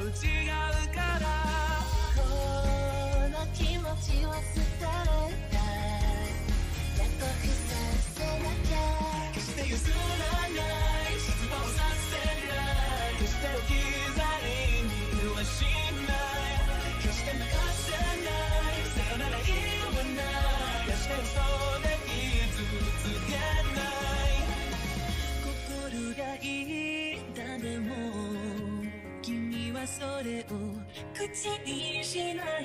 違うから、この気持ちを伝えたい、約束させなきゃ、決して譲らない失望させない、決して置き去りにはしない、決して流せない、さよなら言わない、決して嘘で傷つけない、心がいいだでも君はそれを口にしない、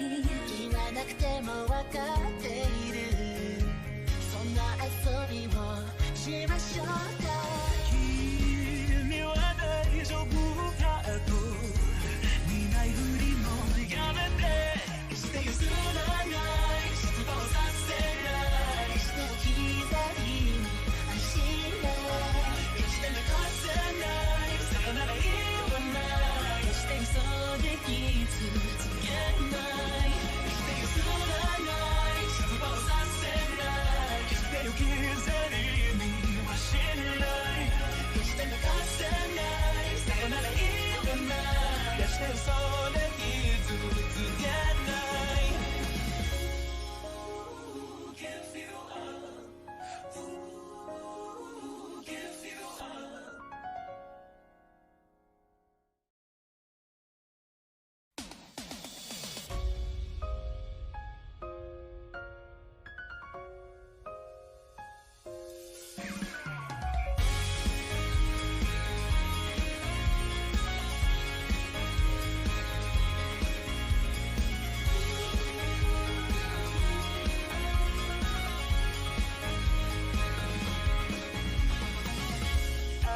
言わなくても分かっている、そんな遊びをしましょうか。君は大丈夫かと見ないふりもやめて、決して譲らない失望させない、決して置き去りにはしない、決して流せない、さよなら言わない、決して嘘で傷つけない、決して譲らない失望させない、決して置き去りにはしない、決して流せない、さよなら言わない、決して嘘で傷つけない、Give you up, give you up.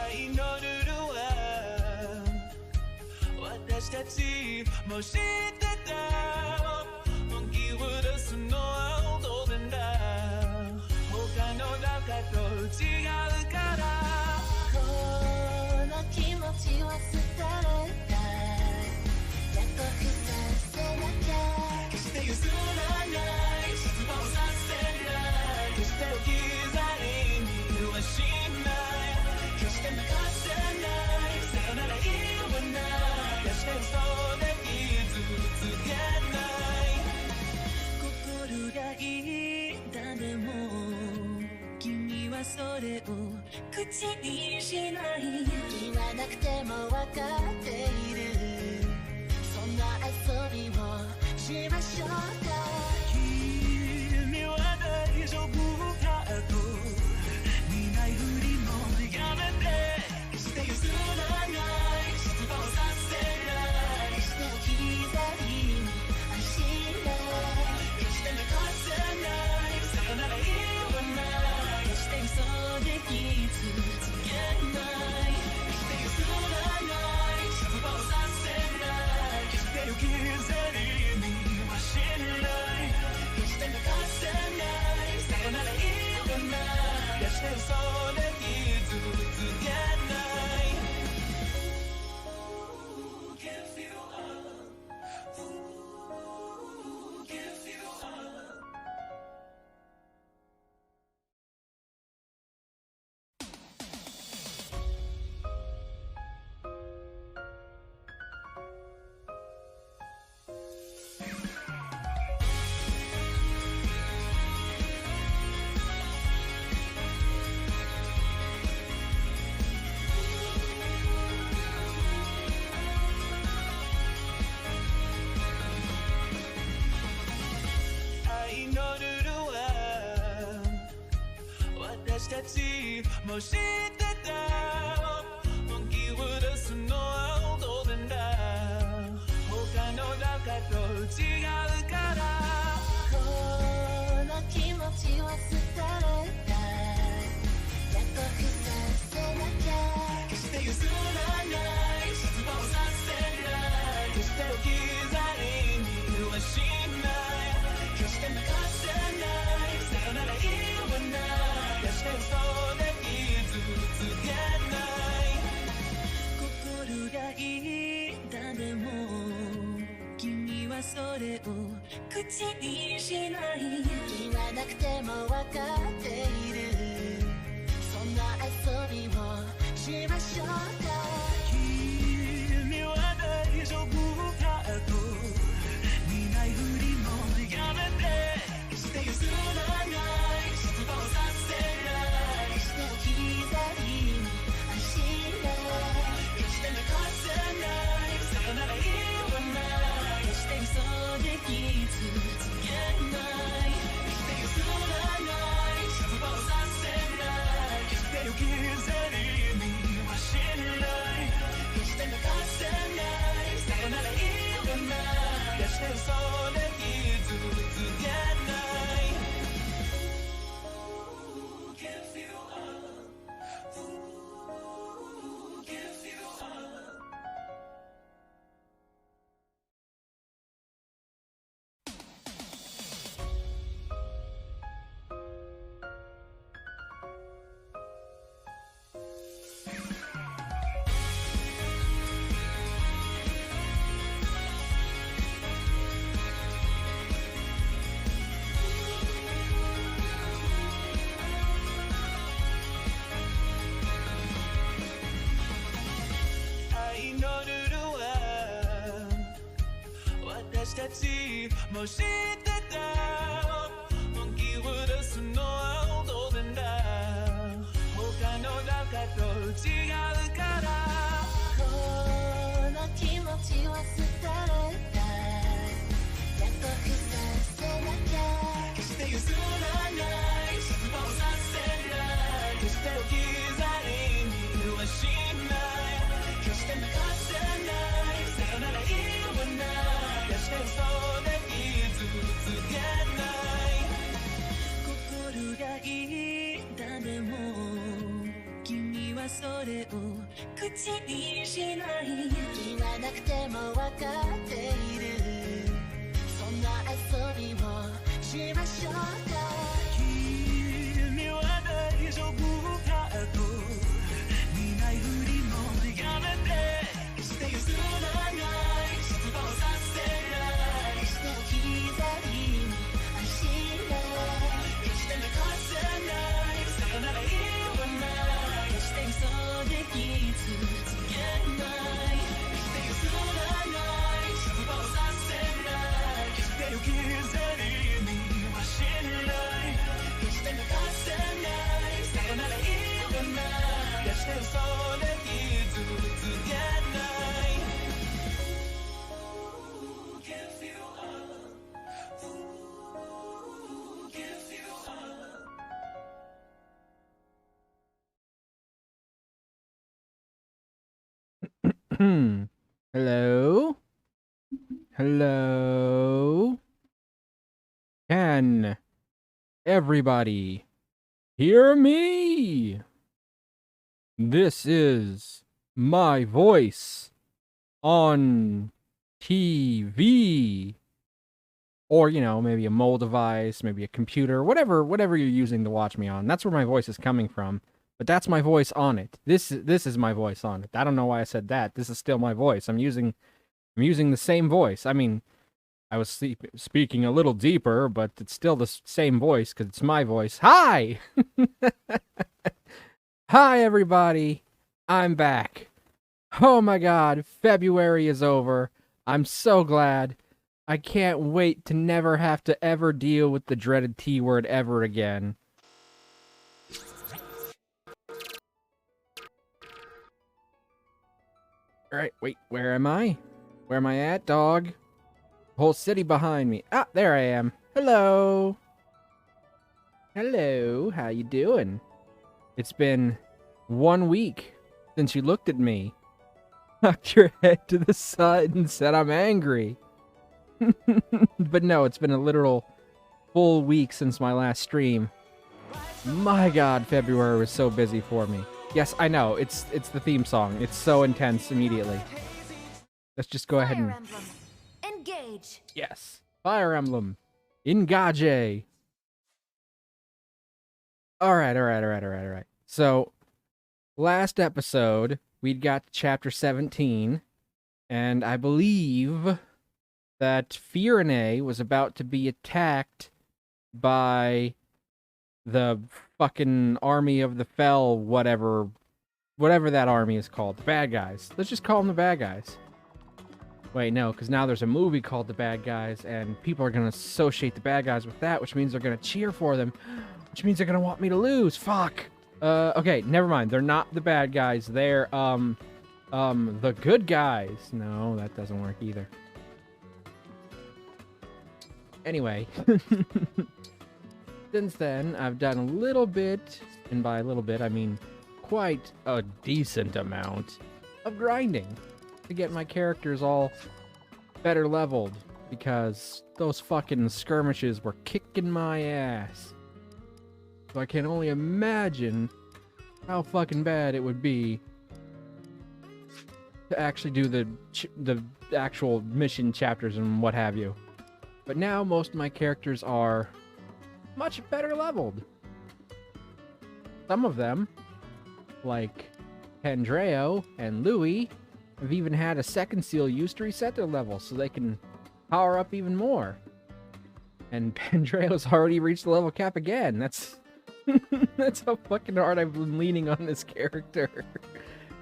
愛のルールは私たちも知ってた、本気を出すのは当然だ、他の中と違うから、この気持ちを伝えたい、約束させなきゃ、決して譲らない失望させない、決して置き去りにはしない、決して流せない、さよなら言わない、決して嘘で傷つけない、心がいいだでも君はそれを口にしない、言わなくても分かっている、そんな遊びをしましょうか。君は大丈夫かと見ないふりもやめて、決して譲らない失望させない、決して置き去りにはしない、決して流せない、さよなら言わない、決して嘘で傷つけない、決して譲らない失望させない、決して置き去りにはしない、決して流せない、さよなら言わない、決して嘘で傷つけない、Give you up, give you up. 愛のルールは私たちも知ってた、本気を出すのは当然だ、他の中と違うから、この気持ちを伝えたい、約束させなきゃ、決して譲らない失望させない、決して置き去りにはしない、決して流せない、さよなら言わない、決して嘘で傷つけない、心がいいだでも君はそれを口にしない、言わなくても分かっている、そんな遊びをしましょうか。君は大丈夫たちも知ってた本気を出すのは当然だ他の誰かと違うからこの気持ちを捨てられた約束させなきゃ決して譲らない失望させない決して置き去りにはしない決して任せないさよなら言わない決して嘘で傷つけない心が言ったでも君はそれを口にしない言わなくても分かっているそんな遊びをしましょうか君は大丈夫かと見ないふりもやめて決して譲らない失望させない決して置き去りにはしない決して任せないさよなら言わない決して嘘で傷つけない決して譲らない失望させない決して置き去りにはしない決して任せないさよなら言わない決して嘘で傷つけない Give you up Give you up Hello? Hello? Can everybody hear me? This is my voice on TV. Or, you know, maybe a mobile device, maybe a computer, whatever you're using to watch me on. That's where my voice is coming from. But that's my voice on it. This is my voice on it. I don't know why I said that. This is still my voice. I'm using the same voice. I mean, I was speaking a little deeper, but it's still the same voice because it's my voice. Hi! Hi, everybody. I'm back. Oh my god, February is over. I'm so glad. I can't wait to never have to ever deal with the dreaded T word ever again. Alright, wait, where am I? Where am I at, dog? Whole city behind me. Ah, there I am. Hello. Hello, how you doing? It's been 1 week since you looked at me. Knocked your head to the side and said I'm angry. But no, it's been a literal full week since my last stream. My god, February was so busy for me. Yes, I know, it's the theme song. It's so intense immediately. Let's just go ahead and... Fire Emblem. Engage. Yes. Fire Emblem. Engage. Alright. So, last episode, we'd got to chapter 17, and I believe that Fiorine was about to be attacked by the fucking army of the Fell, whatever that army is called. The bad guys. Let's just call them the bad guys. Wait, no, because now there's a movie called The Bad Guys, and people are going to associate the bad guys with that, which means they're going to cheer for them, which means they're going to want me to lose. Fuck. Okay, never mind. They're not the bad guys. They're, the good guys. No, that doesn't work either. Anyway. Since then, I've done a little bit, and by a little bit, I mean quite a decent amount of grinding to get my characters all better leveled, because those fucking skirmishes were kicking my ass. So I can only imagine how fucking bad it would be to actually do the actual mission chapters and what have you. But now most of my characters are much better leveled. Some of them, like Pandreo and Louis, have even had a second seal used to reset their level so they can power up even more. And Pandreo's already reached the level cap again. That's that's how fucking hard I've been leaning on this character.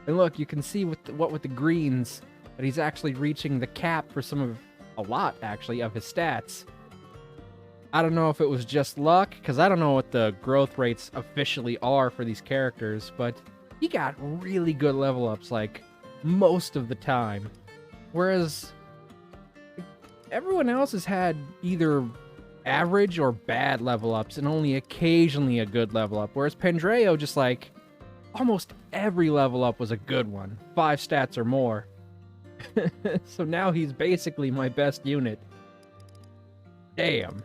And look, you can see with the greens that he's actually reaching the cap for some of a lot, actually, of his stats. I don't know if it was just luck, because I don't know what the growth rates officially are for these characters, but he got really good level ups, like, most of the time. Whereas everyone else has had either average or bad level ups, and only occasionally a good level up. Whereas Pandreo, just like, almost every level up was a good one. 5 stats or more. So now he's basically my best unit. Damn.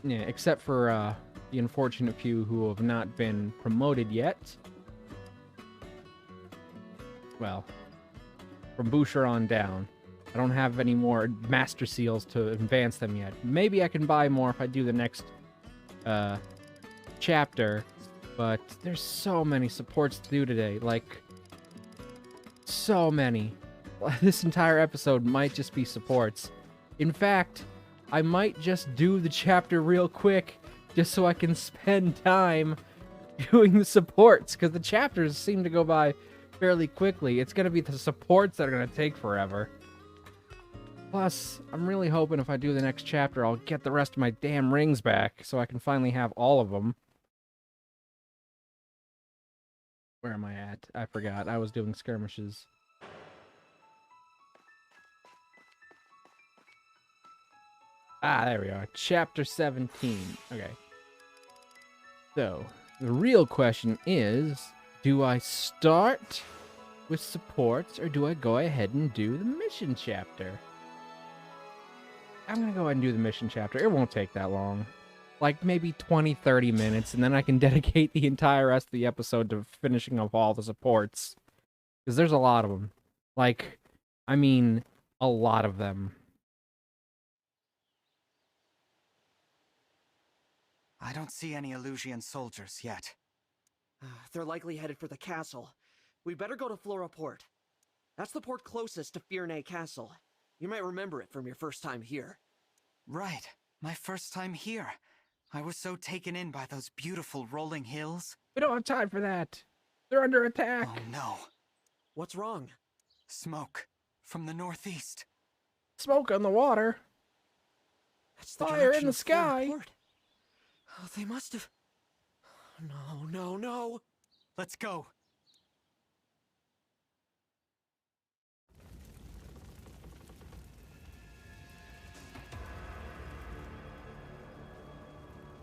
Yeah, except for the unfortunate few who have not been promoted yet. Well, from Boucher on down. I don't have any more Master Seals to advance them yet. Maybe I can buy more if I do the next chapter, but there's so many supports to do today. Like, so many. This entire episode might just be supports. In fact, I might just do the chapter real quick just so I can spend time doing the supports, because the chapters seem to go by fairly quickly. It's going to be the supports that are going to take forever. Plus, I'm really hoping if I do the next chapter, I'll get the rest of my damn rings back, so I can finally have all of them. Where am I at? I forgot. I was doing skirmishes. Ah, there we are. Chapter 17. Okay. So, the real question is, do I start with supports, or do I go ahead and do the mission chapter? I'm gonna go ahead and do the mission chapter. It won't take that long. Like, maybe 20, 30 minutes, and then I can dedicate the entire rest of the episode to finishing off all the supports. Because there's a lot of them. Like, I mean, a lot of them. I don't see any Elusian soldiers yet. They're likely headed for the castle. We better go to Flora Port. That's the port closest to Firenze Castle. You might remember it from your first time here. Right. My first time here. I was so taken in by those beautiful rolling hills. We don't have time for that. They're under attack. Oh no. What's wrong? Smoke from the northeast. Smoke on the water. That's the Fire direction in the of Flora sky. Port. Oh, they must have... No, no, no. Let's go.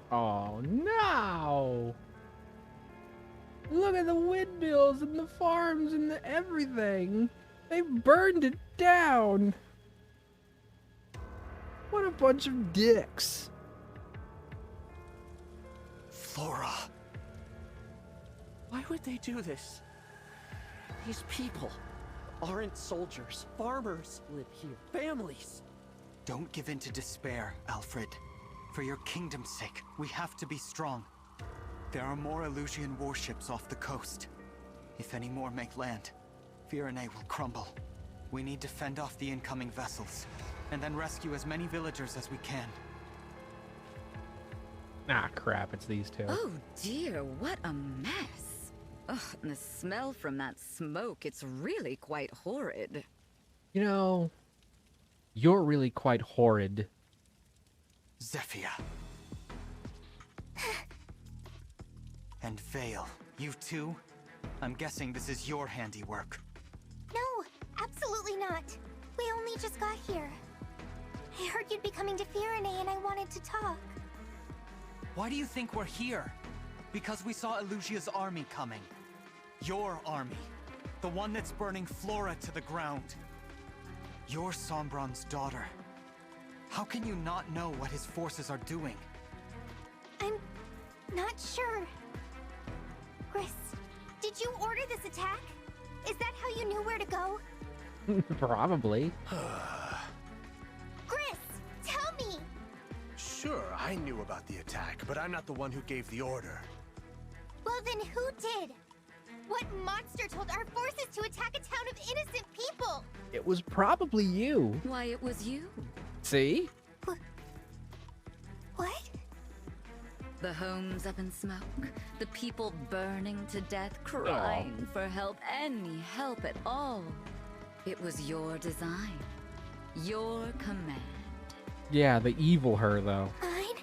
Oh no! Look at the windmills and the farms and the everything. They burned it down. What a bunch of dicks. Flora. Why would they do this? These people aren't soldiers. Farmers live here. Families. Don't give in to despair, Alfred. For your kingdom's sake, we have to be strong. There are more Elusian warships off the coast. If any more make land, Firenze will crumble. We need to fend off the incoming vessels, and then rescue as many villagers as we can. Ah, crap, it's these two. Oh dear, what a mess. Ugh, and the smell from that smoke, it's really quite horrid. You know, you're really quite horrid. Zephyr. And Vale, you too? I'm guessing this is your handiwork. No, absolutely not. We only just got here. I heard you'd be coming to Firenze and I wanted to talk. Why do you think we're here? Because we saw Elusia's army coming. Your army. The one that's burning Flora to the ground. You're Sombron's daughter. How can you not know what his forces are doing? I'm not sure. Gris, did you order this attack? Is that how you knew where to go? Probably. Gris, tell me! Sure, I knew about the attack, but I'm not the one who gave the order. Well then who did? What monster told our forces to attack a town of innocent people? It was probably you. Why, it was you. See? What? The homes up in smoke, the people burning to death, crying for help, any help at all. It was your design. Your command. Yeah, the evil her, though. Fine.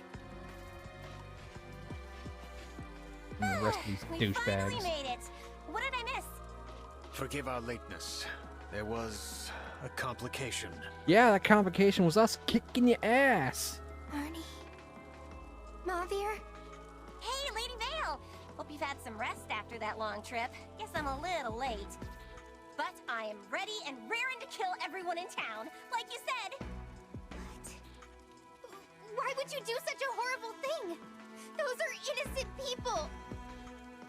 And the rest of these We finally douchebags. made it. What did I miss? Forgive our lateness. There was a complication. Yeah, that complication was us kicking your ass. Arnie. Mavir. Hey, Lady Vale. Hope you've had some rest after that long trip. Guess I'm a little late. But I am ready and raring to kill everyone in town, like you said. What? Why would you do such a horrible thing? Those are innocent people.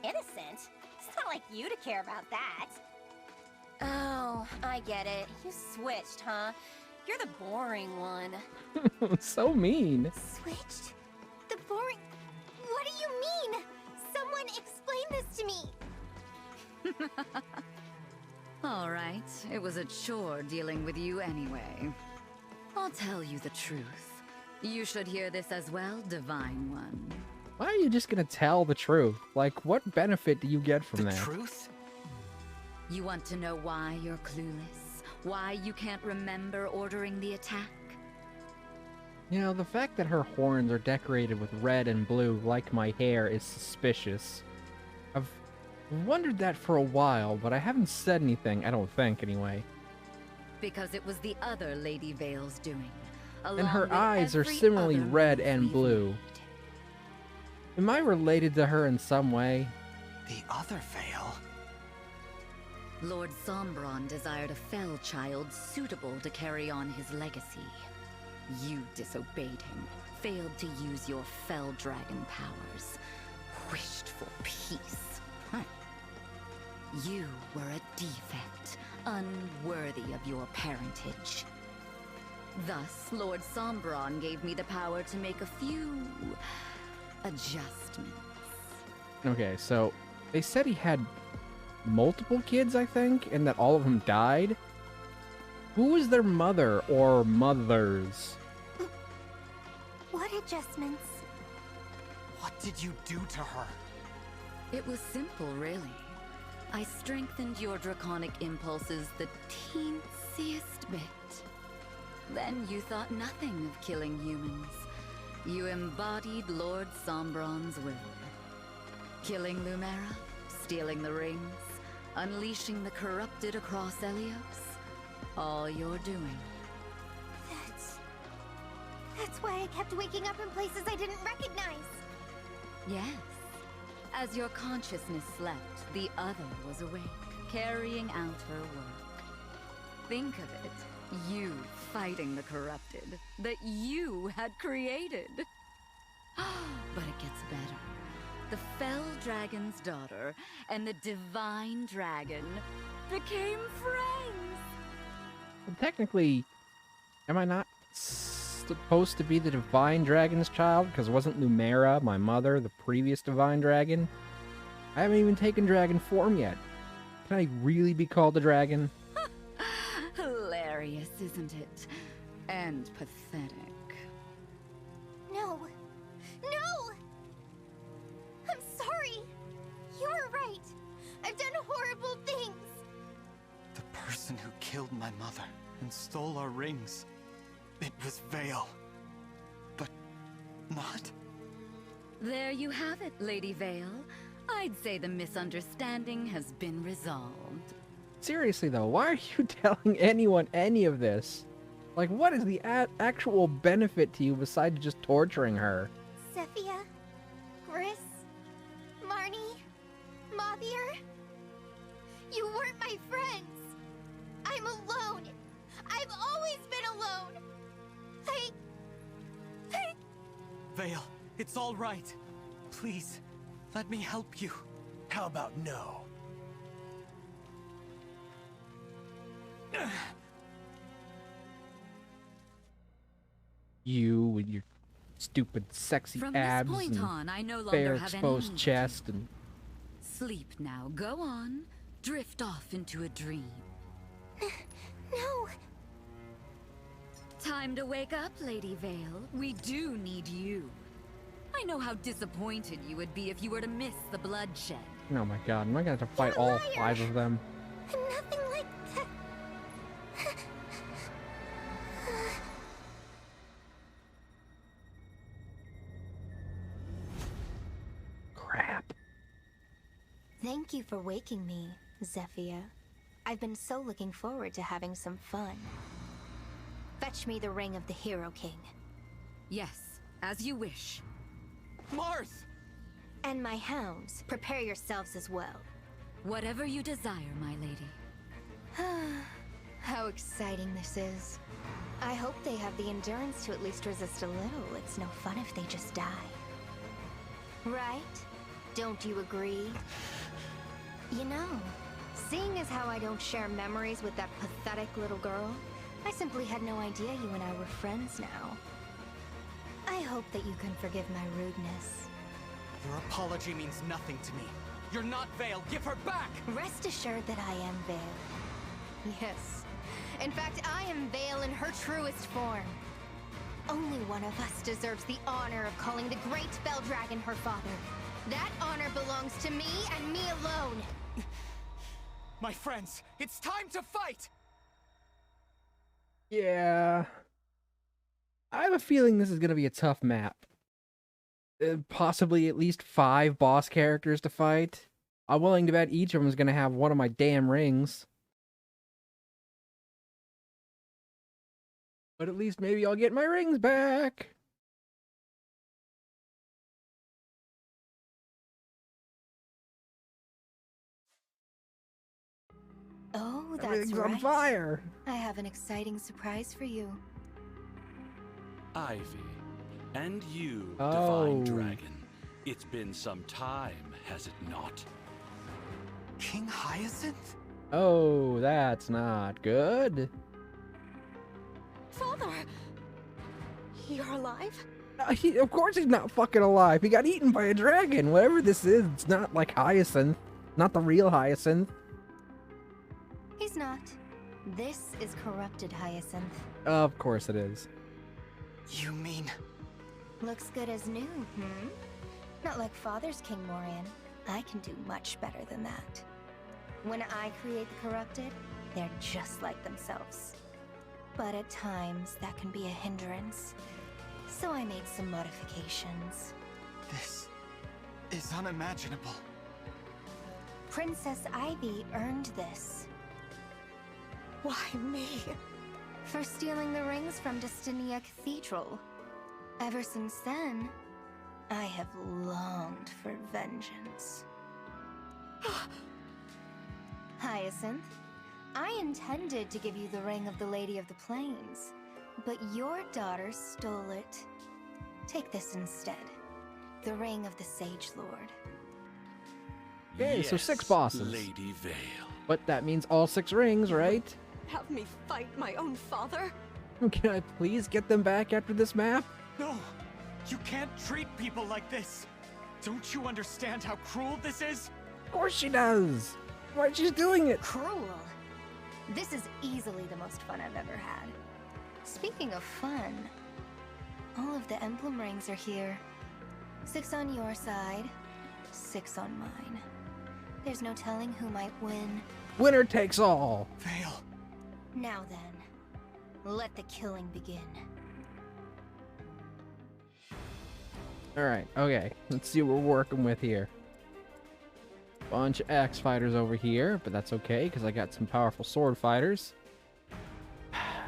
Innocent? It's not like you to care about that. Oh, I get it. You switched, huh? You're the boring one. So mean. Switched? The boring... What do you mean? Someone explain this to me. All right, it was a chore dealing with you anyway. I'll tell you the truth. You should hear this as well, Divine One. Why are you just gonna tell the truth? Like, what benefit do you get from The that? truth? You want to know why you're clueless? Why you can't remember ordering the attack? You know, the fact that her horns are decorated with red and blue like my hair is suspicious. I've wondered that for a while, but I haven't said anything, I don't think, anyway. Because it was the other Lady Vale's doing. And along her with eyes are every similarly other red move and we've blue. made. Am I related to her in some way? The other Vale? Lord Sombron desired a fell child suitable to carry on his legacy. You disobeyed him, failed to use your fell dragon powers, wished for peace. Huh. You were a defect, unworthy of your parentage. Thus, Lord Sombron gave me the power to make a few adjustments. Okay, so they said he had multiple kids, I think, and that all of them died? Who was their mother or mothers? What adjustments? What did you do to her? It was simple, really. I strengthened your draconic impulses the teensiest bit. Then you thought nothing of killing humans. You embodied Lord Sombron's will. Killing Lumera, stealing the rings, unleashing the corrupted across Elios. All you're doing. That's why I kept waking up in places I didn't recognize. Yes. As your consciousness slept, the other was awake, carrying out her work. Think of it. You fighting the corrupted that you had created. But it gets better. The Fell Dragon's daughter and the Divine Dragon became friends. Well, technically, am I not supposed to be the Divine Dragon's child? Because wasn't Lumera, my mother, the previous Divine Dragon? I haven't even taken dragon form yet. Can I really be called a dragon? Hilarious, isn't it? And pathetic. No. No! I'm sorry. You were right. I've done horrible things. The person who killed my mother and stole our rings. It was Vale. But not... There you have it, Lady Vale. I'd say the misunderstanding has been resolved. Seriously though, why are you telling anyone any of this? Like, what is the actual benefit to you besides just torturing her? Sephia, Gris, Marnie, Mavir. You weren't my friends. I'm alone. I've always been alone. Vale, it's all right. Please, let me help you. How about no? You with your stupid sexy From abs this point and on, I no longer bare have exposed any chest and... Sleep now. Go on. Drift off into a dream. No. Time to wake up, Lady Vale. We do need you. I know how disappointed you would be if you were to miss the bloodshed. Oh my god, am I gonna have to fight You're a all liar. 5 of them? Nothing like that. Thank you for waking me, Zephyr. I've been so looking forward to having some fun. Fetch me the ring of the Hero King. Yes, as you wish. Marth! And my hounds, prepare yourselves as well. Whatever you desire, my lady. How exciting this is. I hope they have the endurance to at least resist a little. It's no fun if they just die. Right? Don't you agree? You know, seeing as how I don't share memories with that pathetic little girl, I simply had no idea you and I were friends now. I hope that you can forgive my rudeness. Your apology means nothing to me. You're not Veil. Give her back! Rest assured that I am Veil. Yes. In fact, I am Veil in her truest form. Only one of us deserves the honor of calling the great Fell Dragon her father. That honor belongs to me and me alone. My friends, it's time to fight! Yeah. I have a feeling this is going to be a tough map. Possibly at least 5 boss characters to fight. I'm willing to bet each of them is going to have one of my damn rings. But at least maybe I'll get my rings back. Oh, that's Everything's right. on fire. I have an exciting surprise for you. Ivy, and you, Oh. Divine Dragon. It's been some time, has it not? King Hyacinth? Oh, that's not good. Father! You're alive? Of course he's not fucking alive. He got eaten by a dragon. Whatever this is, it's not like Hyacinth. Not the real Hyacinth. He's not. This is corrupted Hyacinth. Of course it is. You mean... Looks good as new, Not like Father's King Morian. I can do much better than that. When I create the corrupted, they're just like themselves. But at times, that can be a hindrance. So I made some modifications. This is unimaginable. Princess Ivy earned this. Why me? For stealing the rings from Destinia Cathedral. Ever since then, I have longed for vengeance. Hyacinth, I intended to give you the ring of the Lady of the Plains, but your daughter stole it. Take this instead. The ring of the Sage Lord. Okay, so Yes, 6 bosses. Lady Vale. But that means all 6 rings, right? Have me fight my own father? Can I please get them back after this map? No! You can't treat people like this! Don't you understand how cruel this is? Of course she does. Why she's doing it? Cruel. This is easily the most fun I've ever had. Speaking of fun, all of the emblem rings are here. 6 on your side, 6 on mine. There's no telling who might win. Winner takes all. Veil. Now then, let the killing begin. Alright, okay. Let's see what we're working with here. Bunch of axe fighters over here, but that's okay, because I got some powerful sword fighters.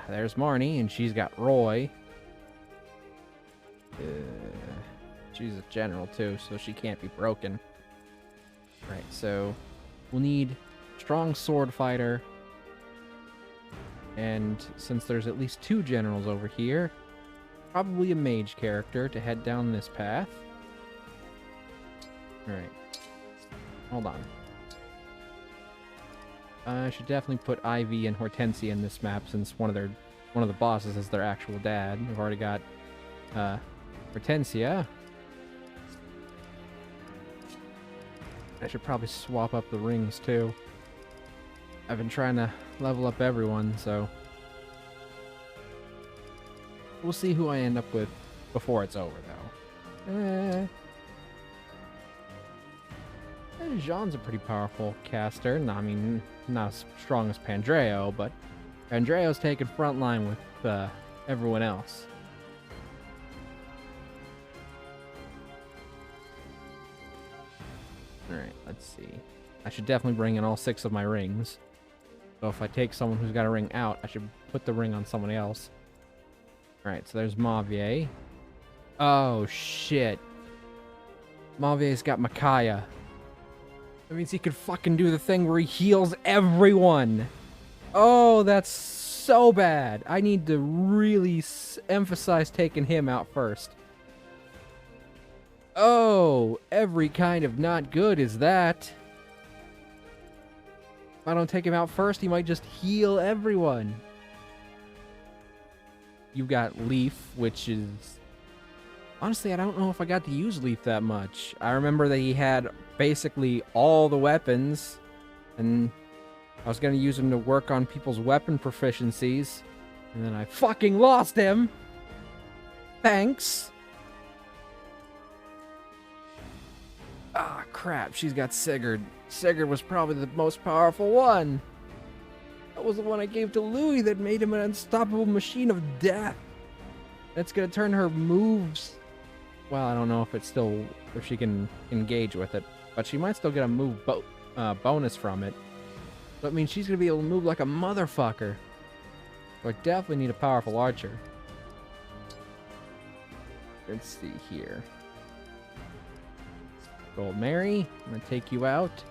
There's Marnie, and she's got Roy. She's a general, too, so she can't be broken. Right, so we'll need strong sword fighter. And since there's at least 2 generals over here, probably a mage character to head down this path. Alright. Hold on. I should definitely put Ivy and Hortensia in this map since one of the bosses is their actual dad. We've already got Hortensia. I should probably swap up the rings too. I've been trying to level up everyone, so we'll see who I end up with before it's over, though. Jean's a pretty powerful caster. No, I mean, not as strong as Pandreo, but Pandreo's taking front line with everyone else. Alright, let's see. I should definitely bring in all 6 of my rings. So if I take someone who's got a ring out, I should put the ring on someone else. Alright, so there's Mavier. Oh, shit. Mavier's got Micaiah. That means he could fucking do the thing where he heals everyone. Oh, that's so bad. I need to really emphasize taking him out first. Oh, every kind of not good is that. If I don't take him out first, he might just heal everyone. You've got Leaf, which is... Honestly, I don't know if I got to use Leaf that much. I remember that he had basically all the weapons, and I was going to use him to work on people's weapon proficiencies, and then I fucking lost him! Thanks! Ah, crap, she's got Sigurd. Sigurd was probably the most powerful one. That was the one I gave to Louis that made him an unstoppable machine of death. That's gonna turn her moves... Well, I don't know if it's still... if she can engage with it, but she might still get a move bonus from it. So it means she's gonna be able to move like a motherfucker. So I definitely need a powerful archer. Let's see here. Gold Mary, I'm gonna take you out.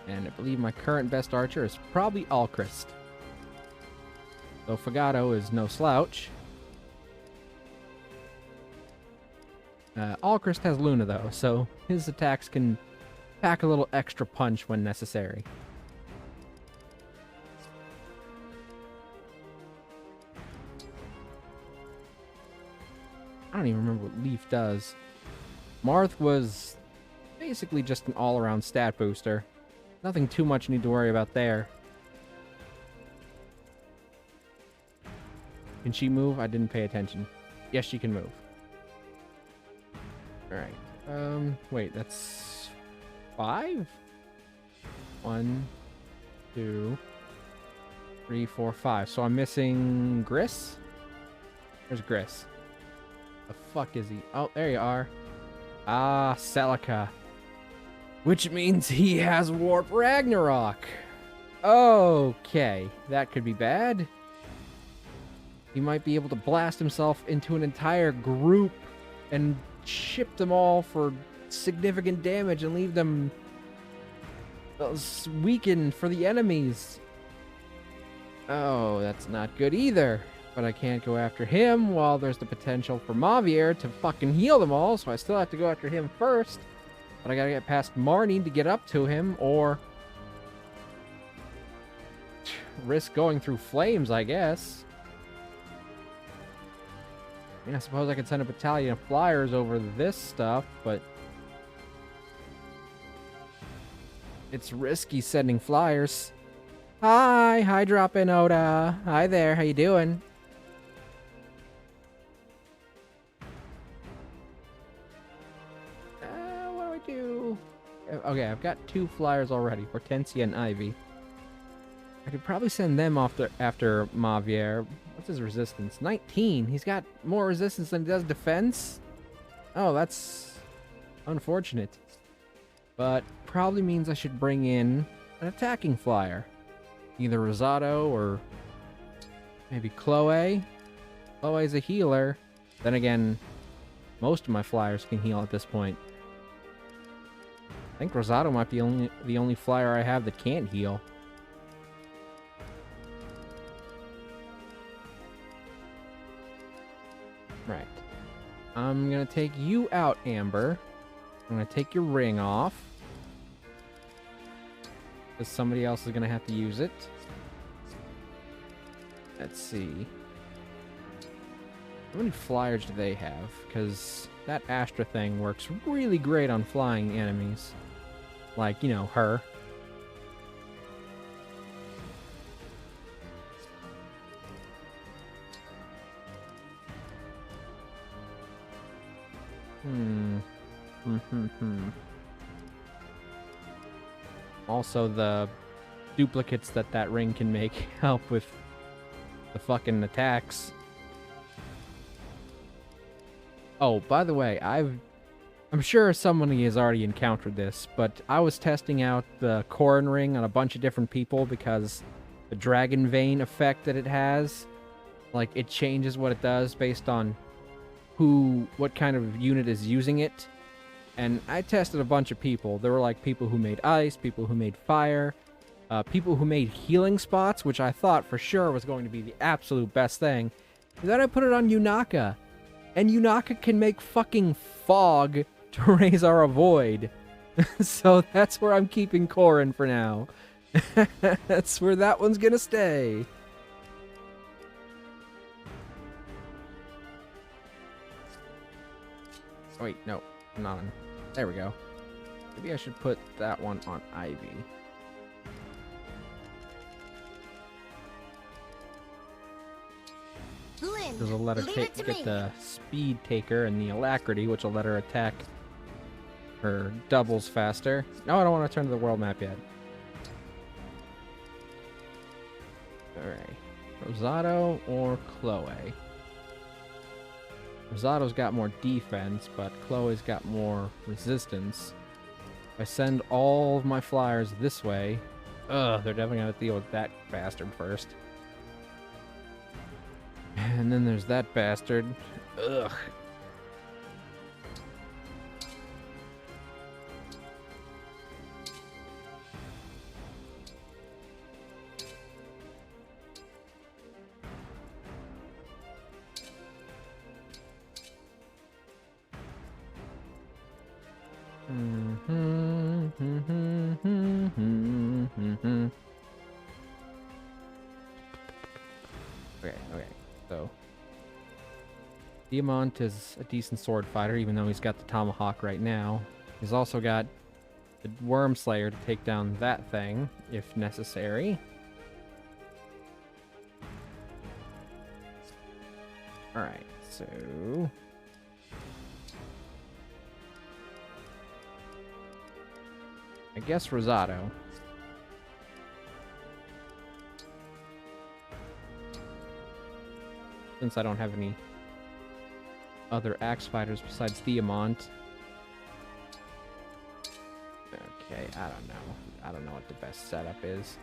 And I believe my current best archer is probably Alchrist. Though Fagato is no slouch. Alchrist has Luna though, so his attacks can pack a little extra punch when necessary. I don't even remember what Leaf does. Marth was basically just an all-around stat booster. Nothing too much need to worry about there. Can she move? I didn't pay attention. Yes, she can move. Alright. Wait, that's 5? 1, 2, 3, 4, 5. So I'm missing Gris? Where's Gris? The fuck is he? Oh, there you are. Ah, Celica. Which means he has Warp Ragnarok. Okay, that could be bad. He might be able to blast himself into an entire group and ship them all for significant damage and leave them weakened for the enemies. Oh, that's not good either. But I can't go after him while there's the potential for Mavier to fucking heal them all, so I still have to go after him first. But I gotta get past Marnie to get up to him, or risk going through flames, I guess. I mean, I suppose I could send a battalion of flyers over this stuff, but it's risky sending flyers. Hi, Drop-In Oda. Hi there, how you doing? What do I do? Okay, I've got 2 flyers already, Hortensia and Ivy. I could probably send them off after Mavier. What's his resistance? 19. He's got more resistance than he does defense? Oh, that's unfortunate. But probably means I should bring in an attacking flyer. Either Rosado or maybe Chloe. Chloe's a healer. Then again, most of my flyers can heal at this point. I think Rosado might be the only flyer I have that can't heal. Right. I'm gonna take you out, Amber. I'm gonna take your ring off. Because somebody else is gonna have to use it. Let's see. How many flyers do they have? Because that Astra thing works really great on flying enemies. Like, you know, her. Also, the duplicates that ring can make help with the fucking attacks. Oh, by the way, I've I'm sure somebody has already encountered this, but I was testing out the Corrin ring on a bunch of different people because the dragon vein effect that it has, like, it changes what it does based on what kind of unit is using it. And I tested a bunch of people. There were like people who made ice, people who made fire, people who made healing spots, which I thought for sure was going to be the absolute best thing. And then I put it on Yunaka, and Yunaka can make fucking fog to raise our avoid. So that's where I'm keeping Corrin for now. That's where that one's gonna stay. Oh, wait, no, not on. There we go. Maybe I should put that one on Ivy. Lynn, This will let her get the speed taker and the alacrity, which will let her attack her doubles faster. No, I don't want to turn to the world map yet. Alright. Rosado or Chloe? Rosado's got more defense, but Chloe's got more resistance. If I send all of my flyers this way... Ugh, they're definitely going to deal with that bastard first. And then there's that bastard. Ugh. Okay. So, Diamant is a decent sword fighter, even though he's got the tomahawk right now. He's also got the Worm Slayer to take down that thing, if necessary. Alright, so... I guess Rosado. Since I don't have any other axe fighters besides Diamant. Okay, I don't know. I don't know what the best setup is.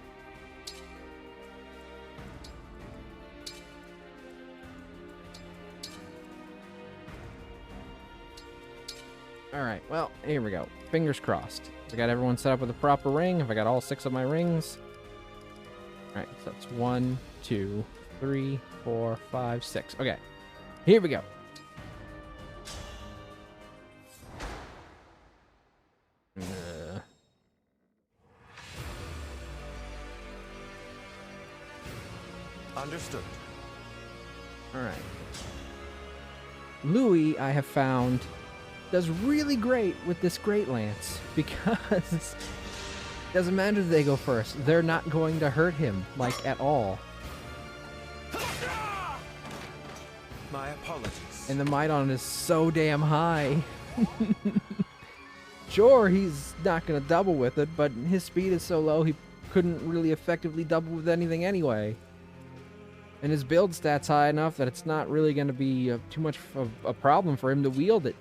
Alright, well, here we go. Fingers crossed. I got everyone set up with a proper ring. Have I got all 6 of my rings? Alright, so that's 1, 2, 3, 4, 5, 6. Okay, here we go. Understood. Alright. Louis, I have found, does really great with this Great Lance because doesn't matter if they go first. They're not going to hurt him, like, at all. My apologies. And the Maidon is so damn high. Sure, he's not going to double with it, but his speed is so low he couldn't really effectively double with anything anyway. And his build stat's high enough that it's not really going to be too much of a problem for him to wield it.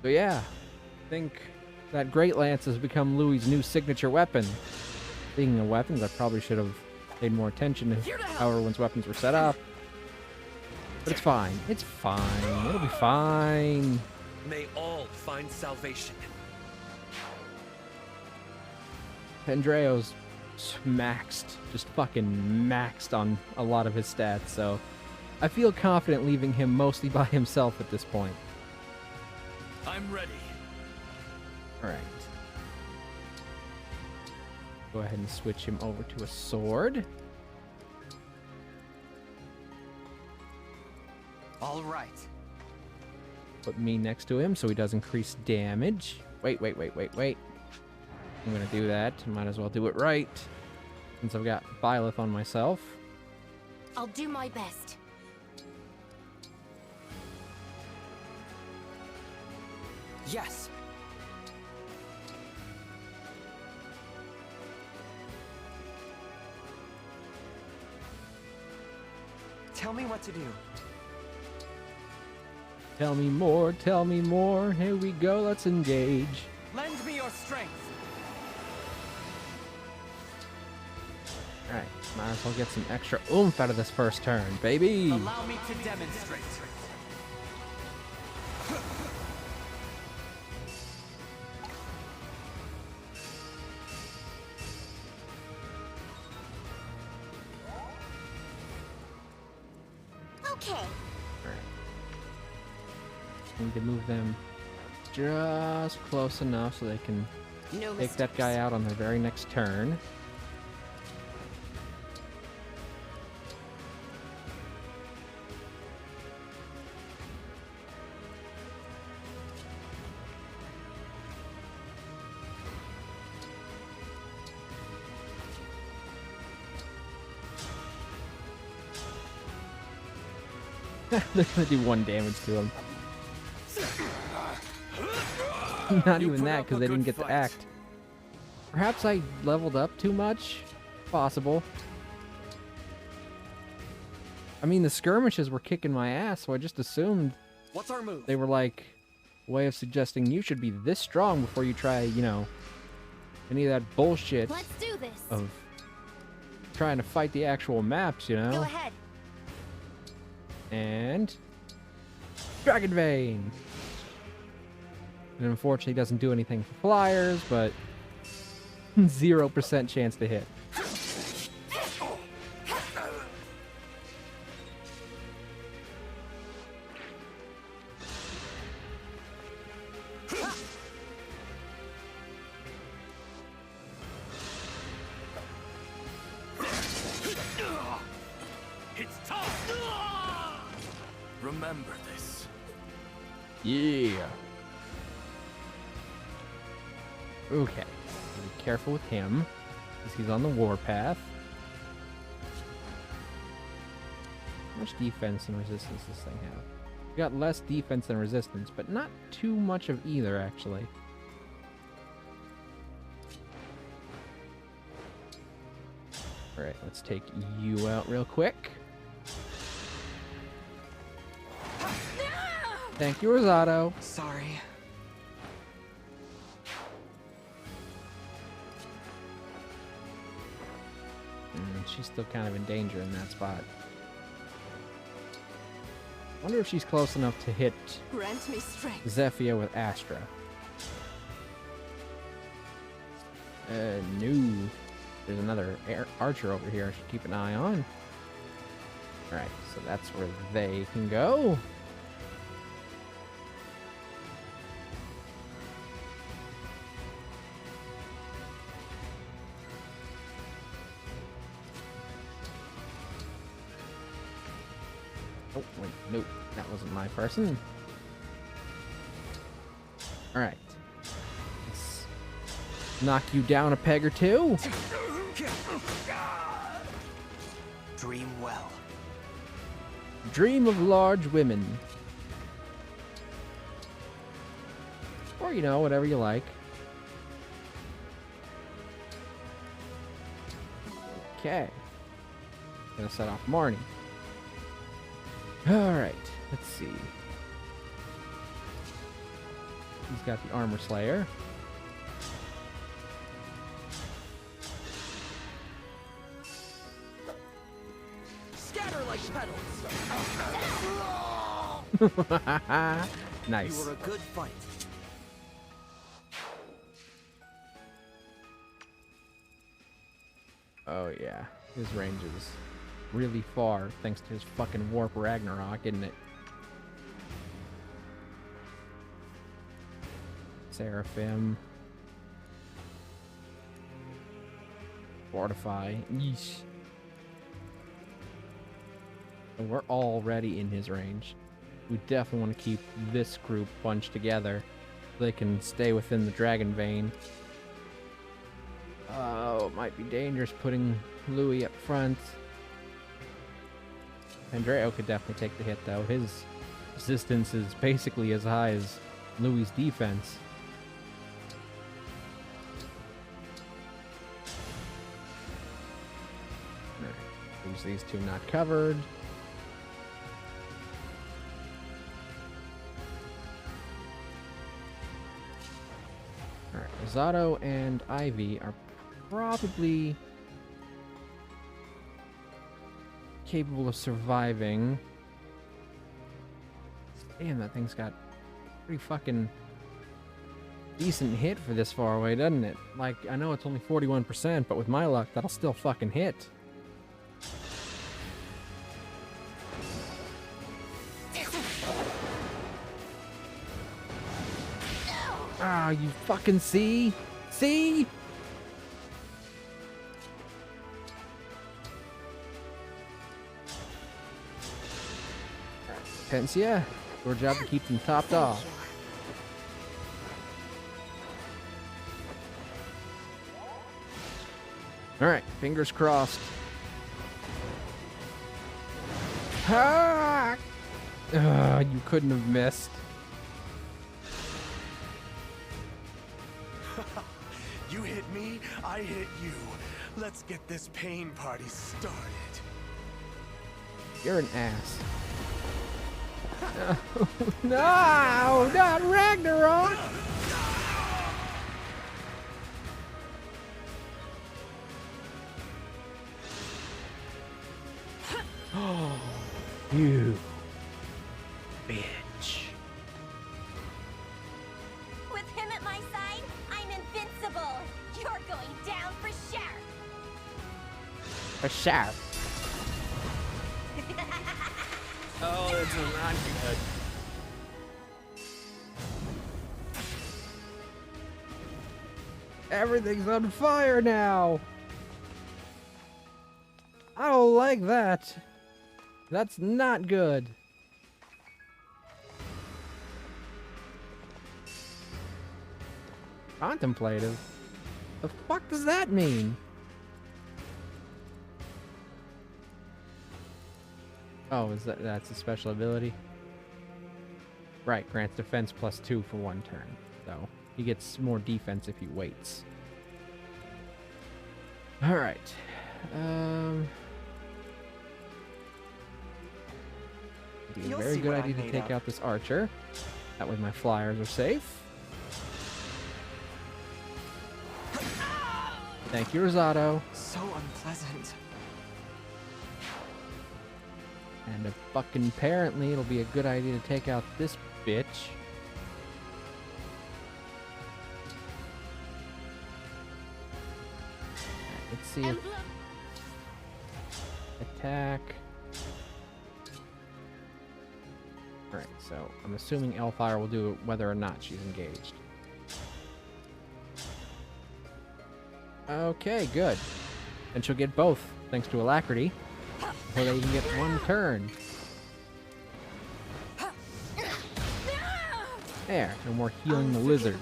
So yeah, I think that Great Lance has become Louis' new signature weapon. Speaking of weapons, I probably should have paid more attention to how everyone's weapons were set up. But it's fine. It's fine. It'll be fine. May all find salvation. Pendreo's maxed, just fucking maxed on a lot of his stats, so I feel confident leaving him mostly by himself at this point. I'm ready. Alright. Go ahead and switch him over to a sword. All right. Put me next to him so he does increase damage. Wait. I'm gonna do that. Might as well do it right, since I've got Byleth on myself. I'll do my best. Yes! Tell me what to do. Tell me more, tell me more. Here we go, let's engage. Lend me your strength. Alright, might as well get some extra oomph out of this first turn, baby. Allow me to demonstrate. Okay. Need to move them just close enough so they can No take that guy out on their very next turn. They're gonna do 1 damage to him. Not even that, because they didn't get to act. Perhaps I leveled up too much? Possible. I mean, the skirmishes were kicking my ass, so I just assumed What's our move? they were like a way of suggesting you should be this strong before you try, you know, any of that bullshit Let's do this. of trying to fight the actual maps, you know? Go ahead. And Dragon Vein. And unfortunately doesn't do anything for flyers, but 0% chance to hit. It's time! Remember this. Yeah. Okay. Be careful with him, because he's on the warpath. How much defense and resistance does this thing have? We got less defense than resistance, but not too much of either, actually. Alright, let's take you out real quick. Thank you, Rosato. Sorry. She's still kind of in danger in that spot. Wonder if she's close enough to hit Grant me strength. Zephyr with Astra. No. There's another archer over here I should keep an eye on. Alright, so that's where they can go. Oh, wait, nope, that wasn't my person. Alright. Let's knock you down a peg or two. Dream well. Dream of large women. Or, you know, whatever you like. Okay. Gonna set off Marnie. Alright, let's see. He's got the Armor Slayer. Scatter like petals. Nice. You were a good fight. Oh yeah, his range is really far thanks to his fucking Warp Ragnarok, isn't it? Seraphim. Fortify. Yeesh. And we're already in his range. We definitely want to keep this group bunched together so they can stay within the Dragon Vein. Oh, it might be dangerous putting Louis up front. Andreo could definitely take the hit, though. His resistance is basically as high as Louis' defense. Alright, leaves these two not covered. Alright, Zato and Ivy are probably capable of surviving. Damn, that thing's got pretty fucking decent hit for this far away, doesn't it? Like, I know it's only 41%, but with my luck, that'll still fucking hit. Ah, you fucking see? See? Pensia, your job to keep them topped off. Alright, fingers crossed. Ah! You couldn't have missed. You hit me, I hit you. Let's get this pain party started. You're an ass. No, not Ragnarok! Oh, you bitch. With him at my side, I'm invincible. You're going down for sure. For sure. Oh, this is not good. Everything's on fire now. I don't like that. That's not good. Contemplative? The fuck does that mean? Oh, that's a special ability? Right, grants defense +2 for 1 turn. So, he gets more defense if he waits. Alright. Be a You'll very see good what idea I'm to made take of. out this archer. That way my flyers are safe. Thank you, Rosado. So unpleasant. And fucking apparently it'll be a good idea to take out this bitch. Let's see if Emblem. attack. Alright, so I'm assuming Elfire will do it whether or not she's engaged. Okay, good. And she'll get both, thanks to Alacrity. So they can get 1 turn. There, no more healing the lizard.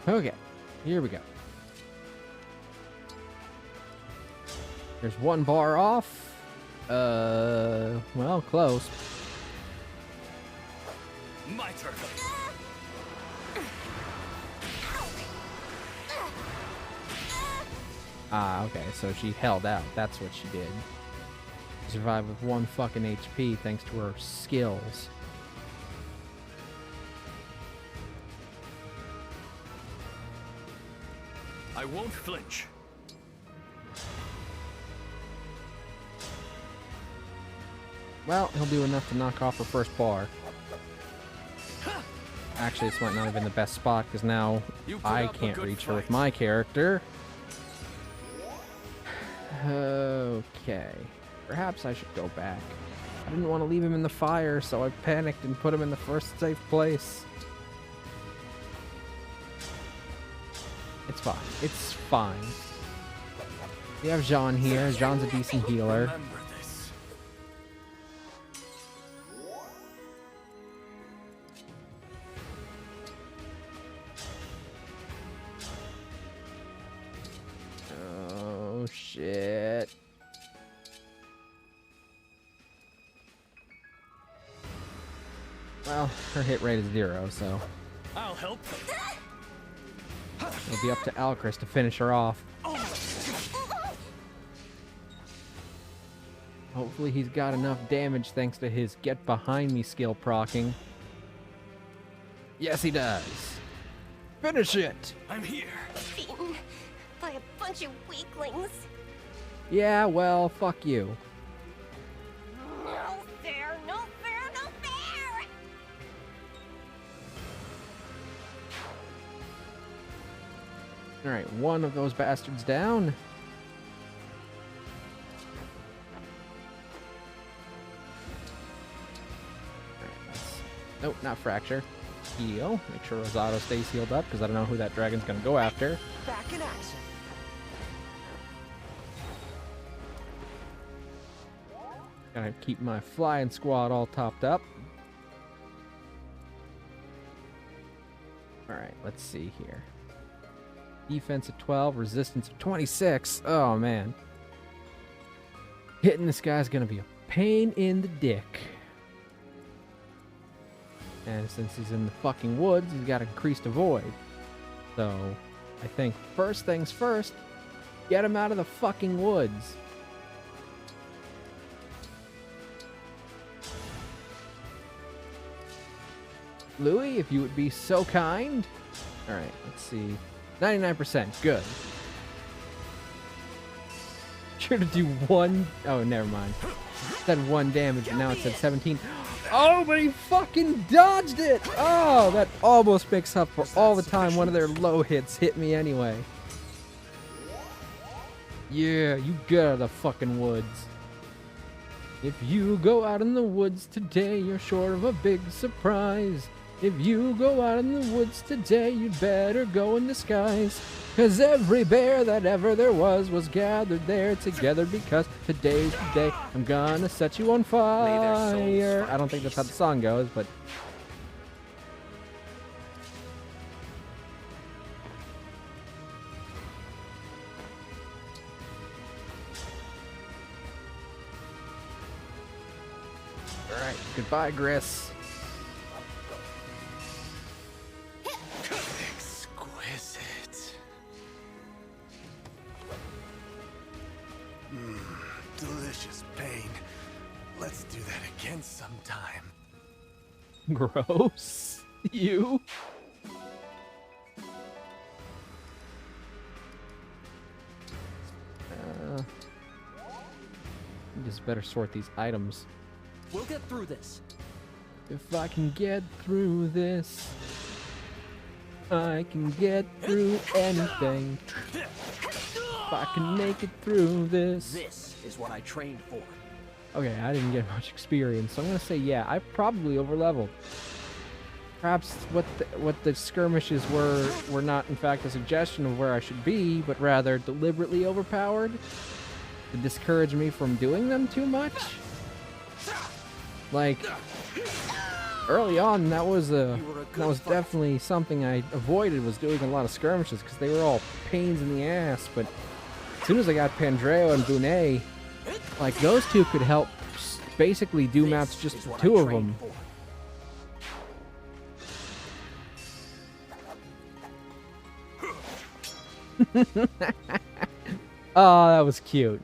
Okay, here we go. There's 1 bar off. Well, close. My turn. Ah, okay, so she held out. That's what she did. She survived with 1 fucking HP thanks to her skills. I won't flinch. Well, he'll do enough to knock off her first bar. Actually, this might not have been the best spot, because now You put I up a can't good reach her with fight. my character. Okay. Perhaps I should go back. I didn't want to leave him in the fire, so I panicked and put him in the first safe place. It's fine. It's fine. We have Jean here. Jean's a decent healer. Remember this. Oh, shit. Well, her hit rate is 0, so I'll help. it'll be up to Alcris to finish her off. Hopefully he's got enough damage thanks to his get behind me skill proccing. Yes, he does. Finish it! I'm here. Beaten by a bunch of weaklings. Yeah, well, fuck you. No fair, no fair, no fair! Alright, one of those bastards down. Nope, not fracture. Heal. Make sure Rosado stays healed up, because I don't know who that dragon's gonna go after. Back in action. Gotta keep my flying squad all topped up. Alright, let's see here. Defense of 12, resistance of 26. Oh, man. Hitting this guy's gonna be a pain in the dick. And since he's in the fucking woods, he's got increased avoid. So, I think first things first, get him out of the fucking woods. Louis, if you would be so kind. Alright, let's see. 99%, good. Sure to do one. Oh, never mind. It said 1 damage, and now it said 17. Oh, but he fucking dodged it! Oh, that almost makes up for all the time one of their low hits hit me anyway. Yeah, you get out of the fucking woods. If you go out in the woods today, you're sure of a big surprise. If you go out in the woods today, you'd better go in disguise. 'Cause every bear that ever there was gathered there together, because today's the day I'm gonna set you on fire. I don't think that's how the song goes, but... Alright, goodbye, Gris. Exquisite. Delicious pain. Let's do that again sometime. Gross. You? Just better sort these items. We'll get through this. If I can get through this, I can get through anything. If I can make it through this. This is what I trained for. Okay, I didn't get much experience, so I'm gonna say yeah, I probably overleveled. Perhaps what the skirmishes were not in fact a suggestion of where I should be, but rather deliberately overpowered to discourage me from doing them too much. Like early on, that was definitely something I avoided, was doing a lot of skirmishes because they were all pains in the ass. But as soon as I got Pandreo and Bonet, like those two could help basically do maps just for 2 of them. Oh, that was cute.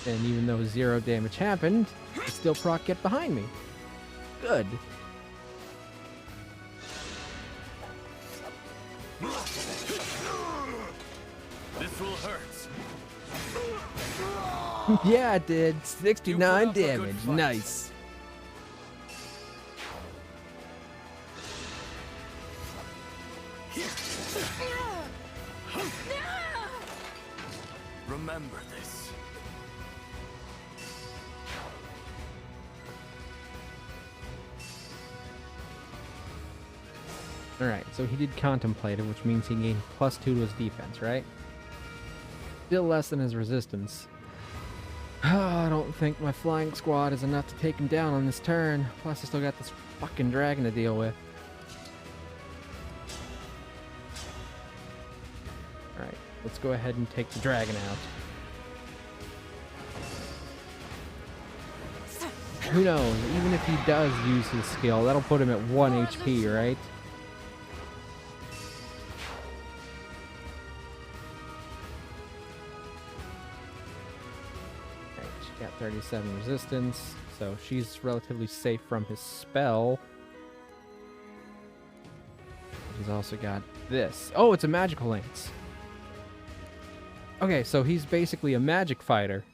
And even though 0 damage happened, it still proc get behind me. Good. This will hurt. Yeah, it did. 69 damage. Nice. Remember this. Alright, so he did Contemplative, which means he gained +2 to his defense, right? Still less than his resistance. I don't think my flying squad is enough to take him down on this turn. Plus, I still got this fucking dragon to deal with. Alright, let's go ahead and take the dragon out. who knows? Even if he does use his skill, that'll put him at 1 HP, right? Alright, she got 37 resistance, so she's relatively safe from his spell. He's also got this. Oh, it's a magical lance. Okay, so he's basically a magic fighter.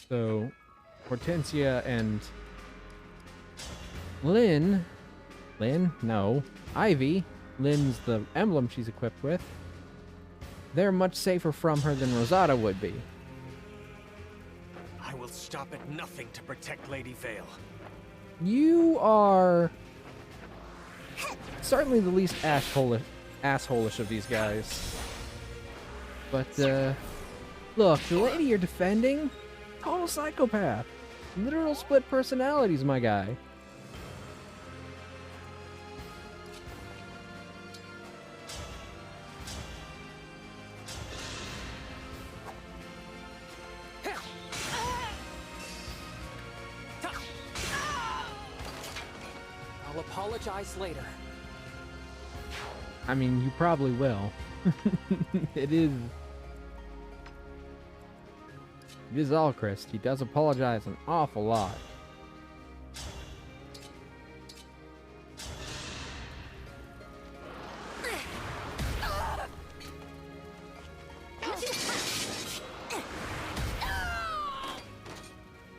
So, Hortensia and Lynn... Lynn? No. Ivy. Lynn's the emblem she's equipped with. They're much safer from her than Rosada would be. I will stop at nothing to protect Lady Vale. You are... certainly the least asshole-ish of these guys. But, look, the lady you're defending... total psychopath. Literal split personalities, my guy. I'll apologize later. I mean, you probably will. It is Alchrist. He does apologize an awful lot.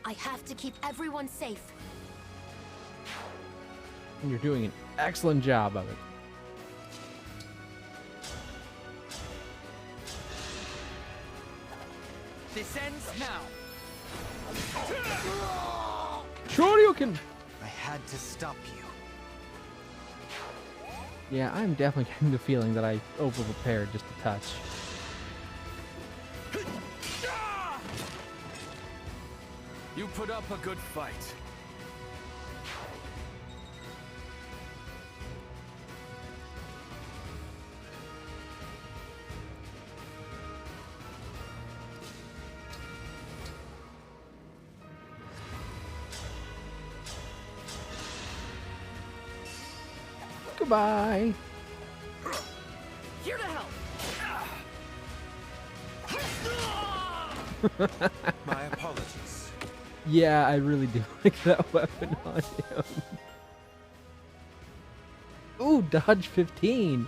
I have to keep everyone safe. And you're doing an excellent job of it. This ends now. Shoryuken! I had to stop you. Yeah, I'm definitely getting the feeling that I overprepared just a touch. You put up a good fight. Goodbye! Here to help. My apologies. Yeah, I really do like that weapon on him. Ooh, dodge 15.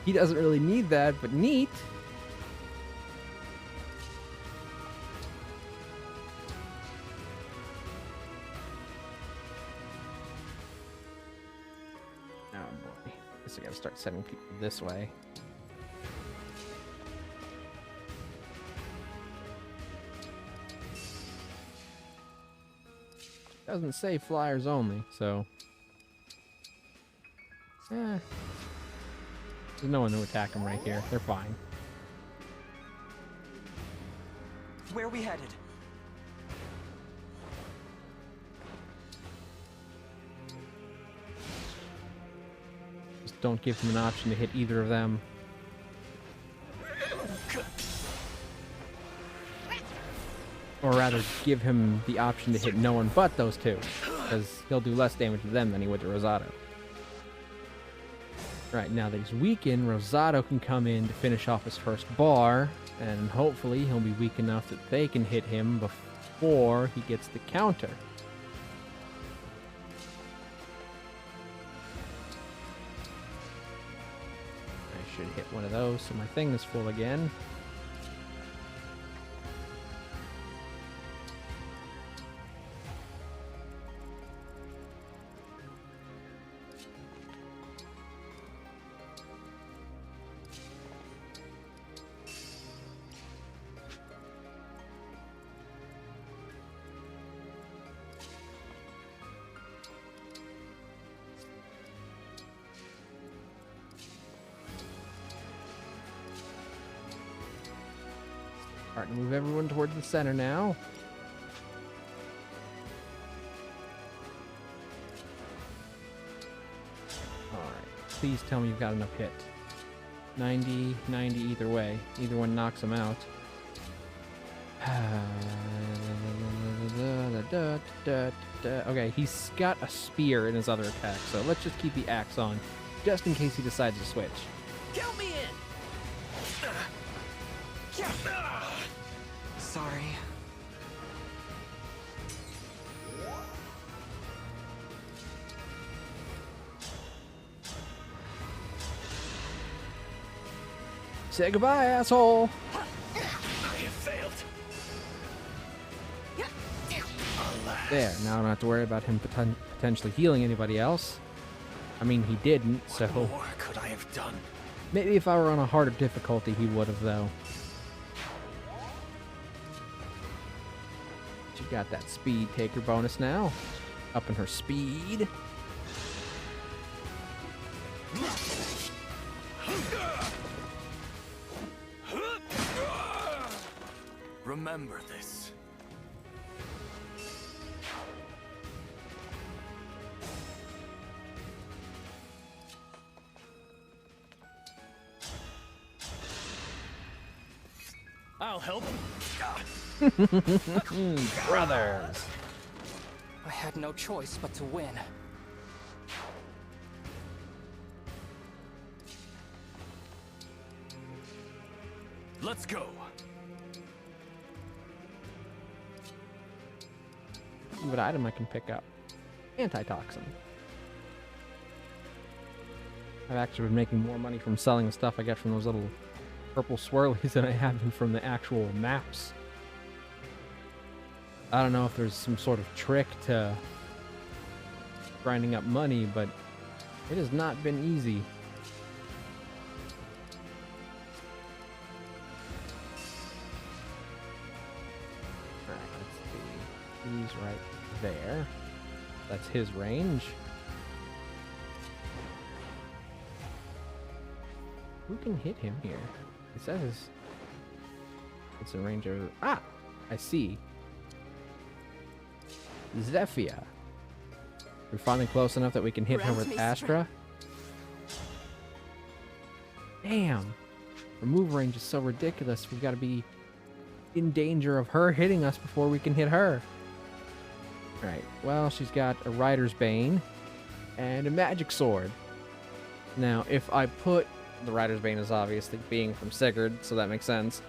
He doesn't really need that, but neat. Oh boy. Guess I gotta start sending people this way. Doesn't say flyers only, so... There's no one to attack them right here. They're fine. Where are we headed? Just don't give him an option to hit either of them. Or rather, give him the option to hit no one but those two, because he'll do less damage to them than he would to Rosado. Right, now that he's weakened, Rosado can come in to finish off his first bar, and hopefully he'll be weak enough that they can hit him before he gets the counter. I should hit one of those so my thing is full again. Starting to move everyone towards the center now. Alright, please tell me you've got enough hit. 90, 90 either way. Either one knocks him out. Okay, he's got a spear in his other attack, so let's just keep the axe on, just in case he decides to switch. Count me in! Sorry. Say goodbye, asshole! I have failed. Alas. There, now I don't have to worry about him potentially healing anybody else. I mean, he didn't, so... What more could I have done? Maybe if I were on a harder difficulty, he would have, though. She got that speed taker bonus now. Upping her speed. Remember this. I'll help. Brothers! I had no choice but to win. Let's go. See what item I can pick up. Antitoxin. I've actually been making more money from selling the stuff I get from those little purple swirlies than I have been from the actual maps. I don't know if there's some sort of trick to grinding up money, but it has not been easy. Alright, let's see. He's right there. That's his range. Who can hit him here? It says it's a range over. Ah! I see. Zephyr. We're finally close enough that we can hit her with Astra. Damn. Her move range is so ridiculous. We've got to be in danger of her hitting us before we can hit her. Alright, well, she's got a Rider's Bane and a Magic Sword. Now, if I put... The Rider's Bane is obviously being from Sigurd, so that makes sense.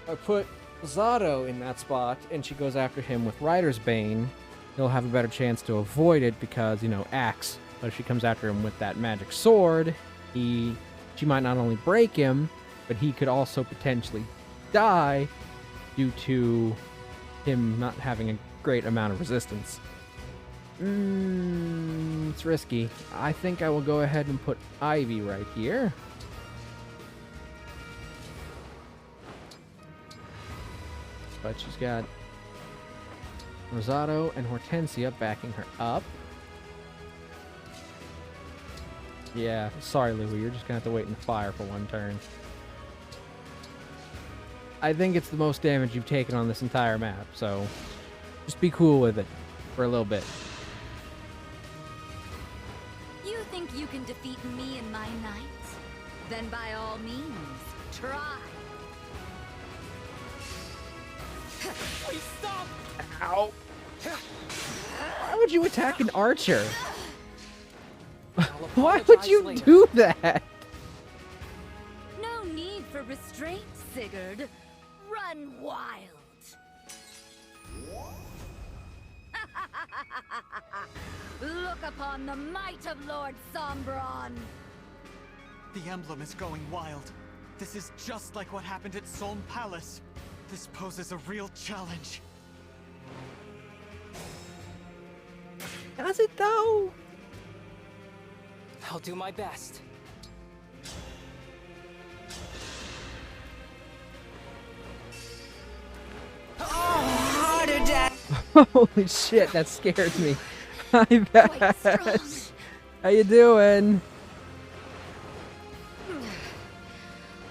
If I put Zato in that spot, and she goes after him with Rider's Bane, he'll have a better chance to avoid it because, you know, axe. But if she comes after him with that Magic Sword, she might not only break him, but he could also potentially die due to him not having a great amount of resistance. It's risky. I think I will go ahead and put Ivy right here. But she's got Rosato and Hortensia backing her up. Yeah, sorry, Louie, you're just gonna have to wait in the fire for one turn. I think it's the most damage you've taken on this entire map, so just be cool with it for a little bit. You think you can defeat me and my knights? Then by all means, try. Please stop! Ow! Why would you attack an archer? Why would you do that? No need for restraint, Sigurd. Run wild. Look upon the might of Lord Sombron. The Emblem is going wild. This is just like what happened at Solm Palace. This poses a real challenge. Does it though? I'll do my best. Holy shit, that scared me. Hi, Beth. How you doing?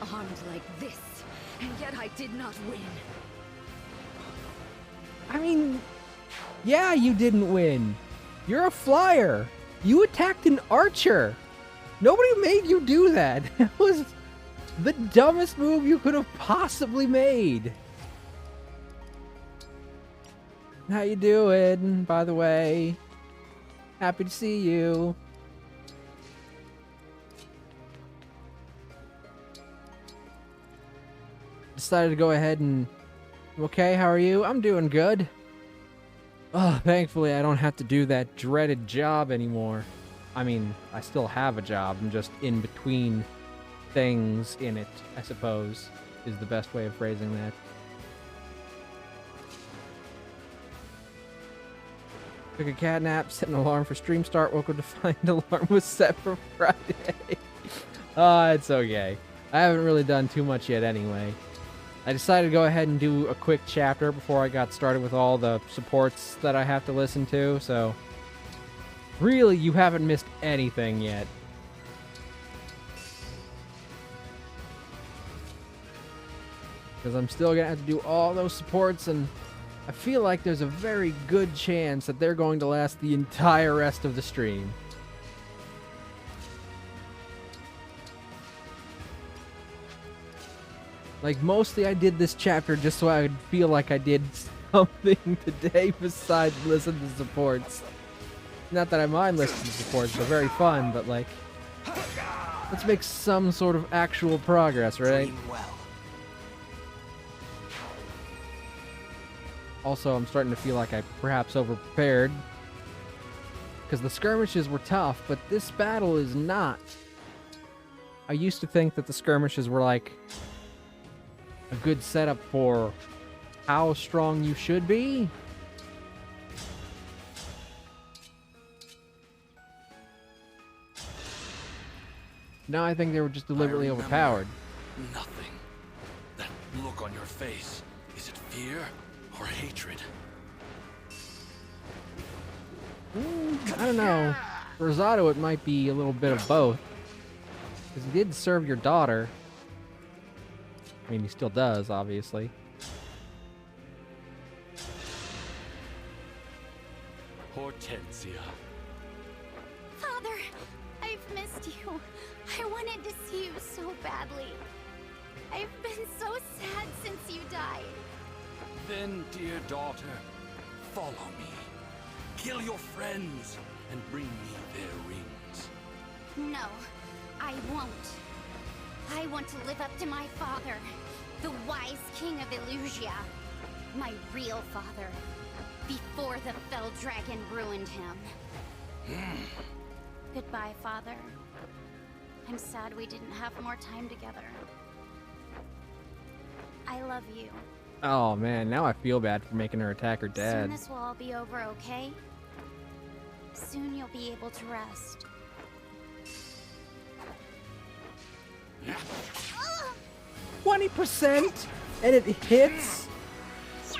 Armed like this, and yet I did not win. I mean, yeah, you didn't win. You're a flyer. You attacked an archer. Nobody made you do that. That was the dumbest move you could have possibly made. How you doing, by the way? Happy to see you. Decided to go ahead and... Okay, how are you? I'm doing good. Oh, thankfully I don't have to do that dreaded job anymore. I mean, I still have a job. I'm just in between things in it, I suppose, is the best way of phrasing that. Took a cat nap, set an alarm for stream start, woke up to find alarm was set for Friday. Oh, it's okay. I haven't really done too much yet anyway. I decided to go ahead and do a quick chapter before I got started with all the supports that I have to listen to, so... Really, you haven't missed anything yet. Because I'm still gonna have to do all those supports, and I feel like there's a very good chance that they're going to last the entire rest of the stream. Like, mostly I did this chapter just so I would feel like I did something today besides listen to supports. Not that I mind listening to supports, they're very fun, but like, let's make some sort of actual progress, right? Dream well. Also, I'm starting to feel like I perhaps overprepared. Because the skirmishes were tough, but this battle is not. I used to think that the skirmishes were like a good setup for how strong you should be. Now I think they were just deliberately overpowered. Nothing. That look on your face. Is it fear or hatred? I don't know. For Rosado, it might be a little bit of both. Because he did serve your daughter. I mean, he still does, obviously. Hortensia. Father, I've missed you. I wanted to see you so badly. I've been so sad since you died. Then, dear daughter, follow me. Kill your friends and bring me their rings. No, I won't. I want to live up to my father, the wise king of Illusia. My real father, before the Fell Dragon ruined him. Goodbye, Father. I'm sad we didn't have more time together. I love you. Oh man, now I feel bad for making her attack her dad. Soon this will all be over, okay? Soon you'll be able to rest. 20% and it hits?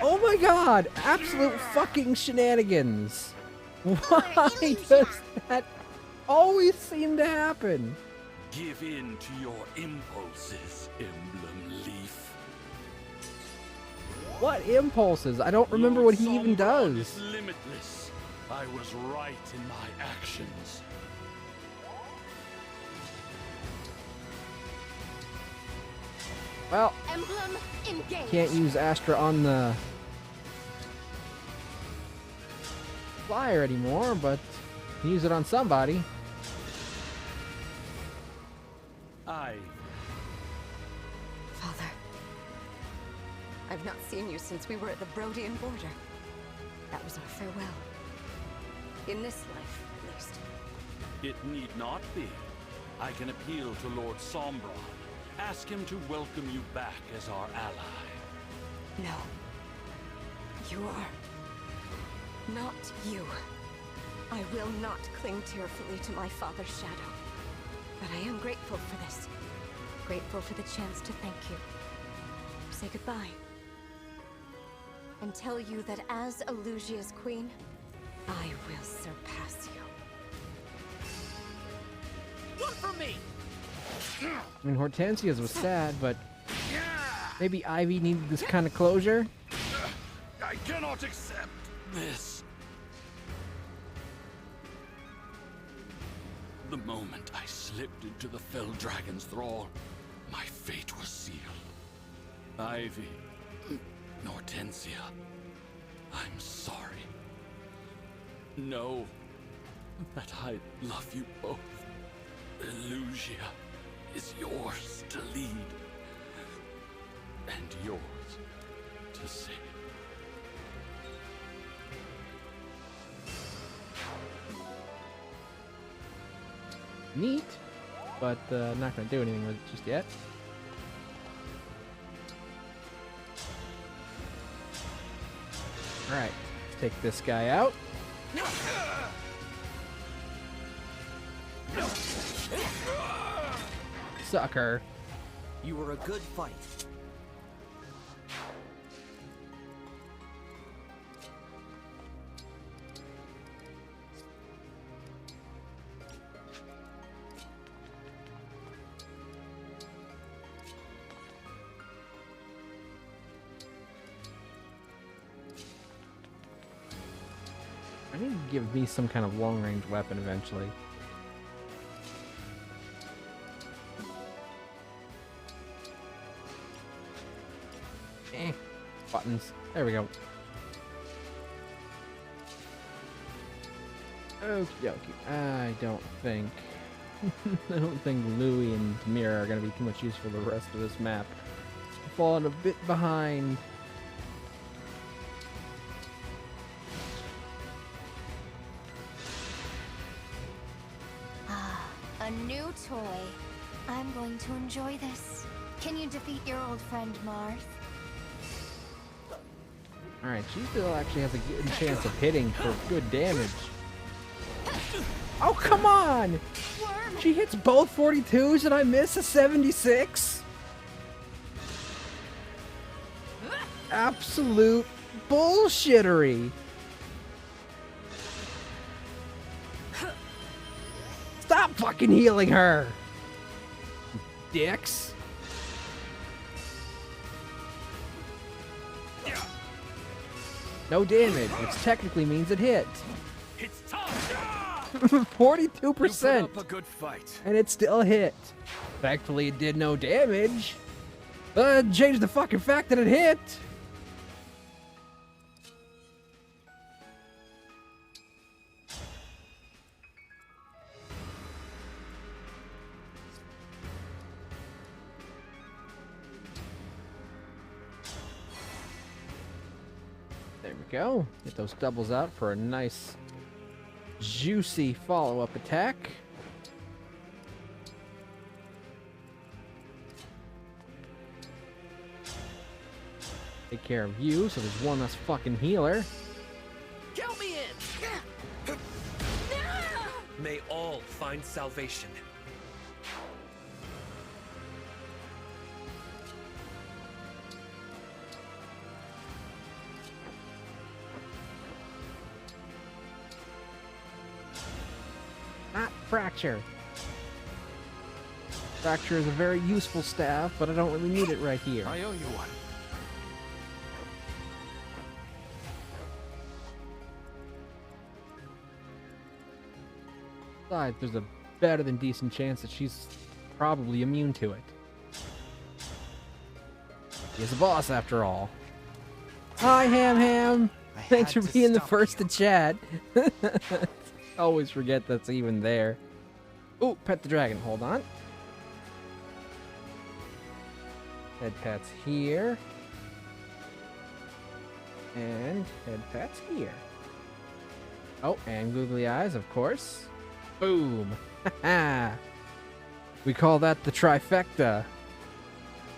Oh my god, absolute fucking shenanigans. Why does that always seem to happen? Give in to your impulses, Emblem Leaf. What impulses? I don't remember what he even Sombron does. is limitless. I was right in my actions. Well, Emblem, engage. can't use Astra on the flyer anymore, but can use it on somebody. Father, I've not seen you since we were at the Brodian border. That was our farewell. In this life, at least. It need not be. I can appeal to Lord Sombron. Ask him to welcome you back as our ally. No. You are not you. I will not cling tearfully to my father's shadow. But I am grateful for this. Grateful for the chance to thank you. Say goodbye. And tell you that as Illusia's queen, I will surpass you. One for me! I mean, Hortensia's was sad, but maybe Ivy needed this kind of closure. I cannot accept this. The moment I slipped into the Fell Dragon's thrall, my fate was sealed. Ivy, Hortensia, I'm sorry. Know that I love you both. Illusia is yours to lead, and yours to save. Neat, but not gonna do anything with it just yet. Alright, let's take this guy out. Sucker. You were a good fight. I need to give me some kind of long-range weapon eventually. Buttons. There we go. Okie dokie. I don't think Louie and Mira are going to be too much use for the rest of this map. I'm falling a bit behind. A new toy. I'm going to enjoy this. Can you defeat your old friend Marth? Alright, she still actually has a good chance of hitting for good damage. Oh, come on! She hits both 42s and I miss a 76? Absolute bullshittery. Stop fucking healing her! Dicks. No damage, which technically means it hit. It's time. 42%. You put up a good fight. And it still hit. Thankfully, it did no damage. Changed the fucking fact that it hit. There we go. Get those doubles out for a nice, juicy follow-up attack. Take care of you, so there's one less fucking healer. Count me in! May all find salvation. Not Fracture. Fracture is a very useful staff, but I don't really need it right here. I owe you one. Besides, there's a better than decent chance that she's probably immune to it. He's a boss after all. Hi, Ham Ham! Thanks for being the first to chat. Always forget that's even there. Oh, pet the dragon. Hold on. Head pats here. And head pats here. Oh, and googly eyes, of course. Boom. We call that the trifecta.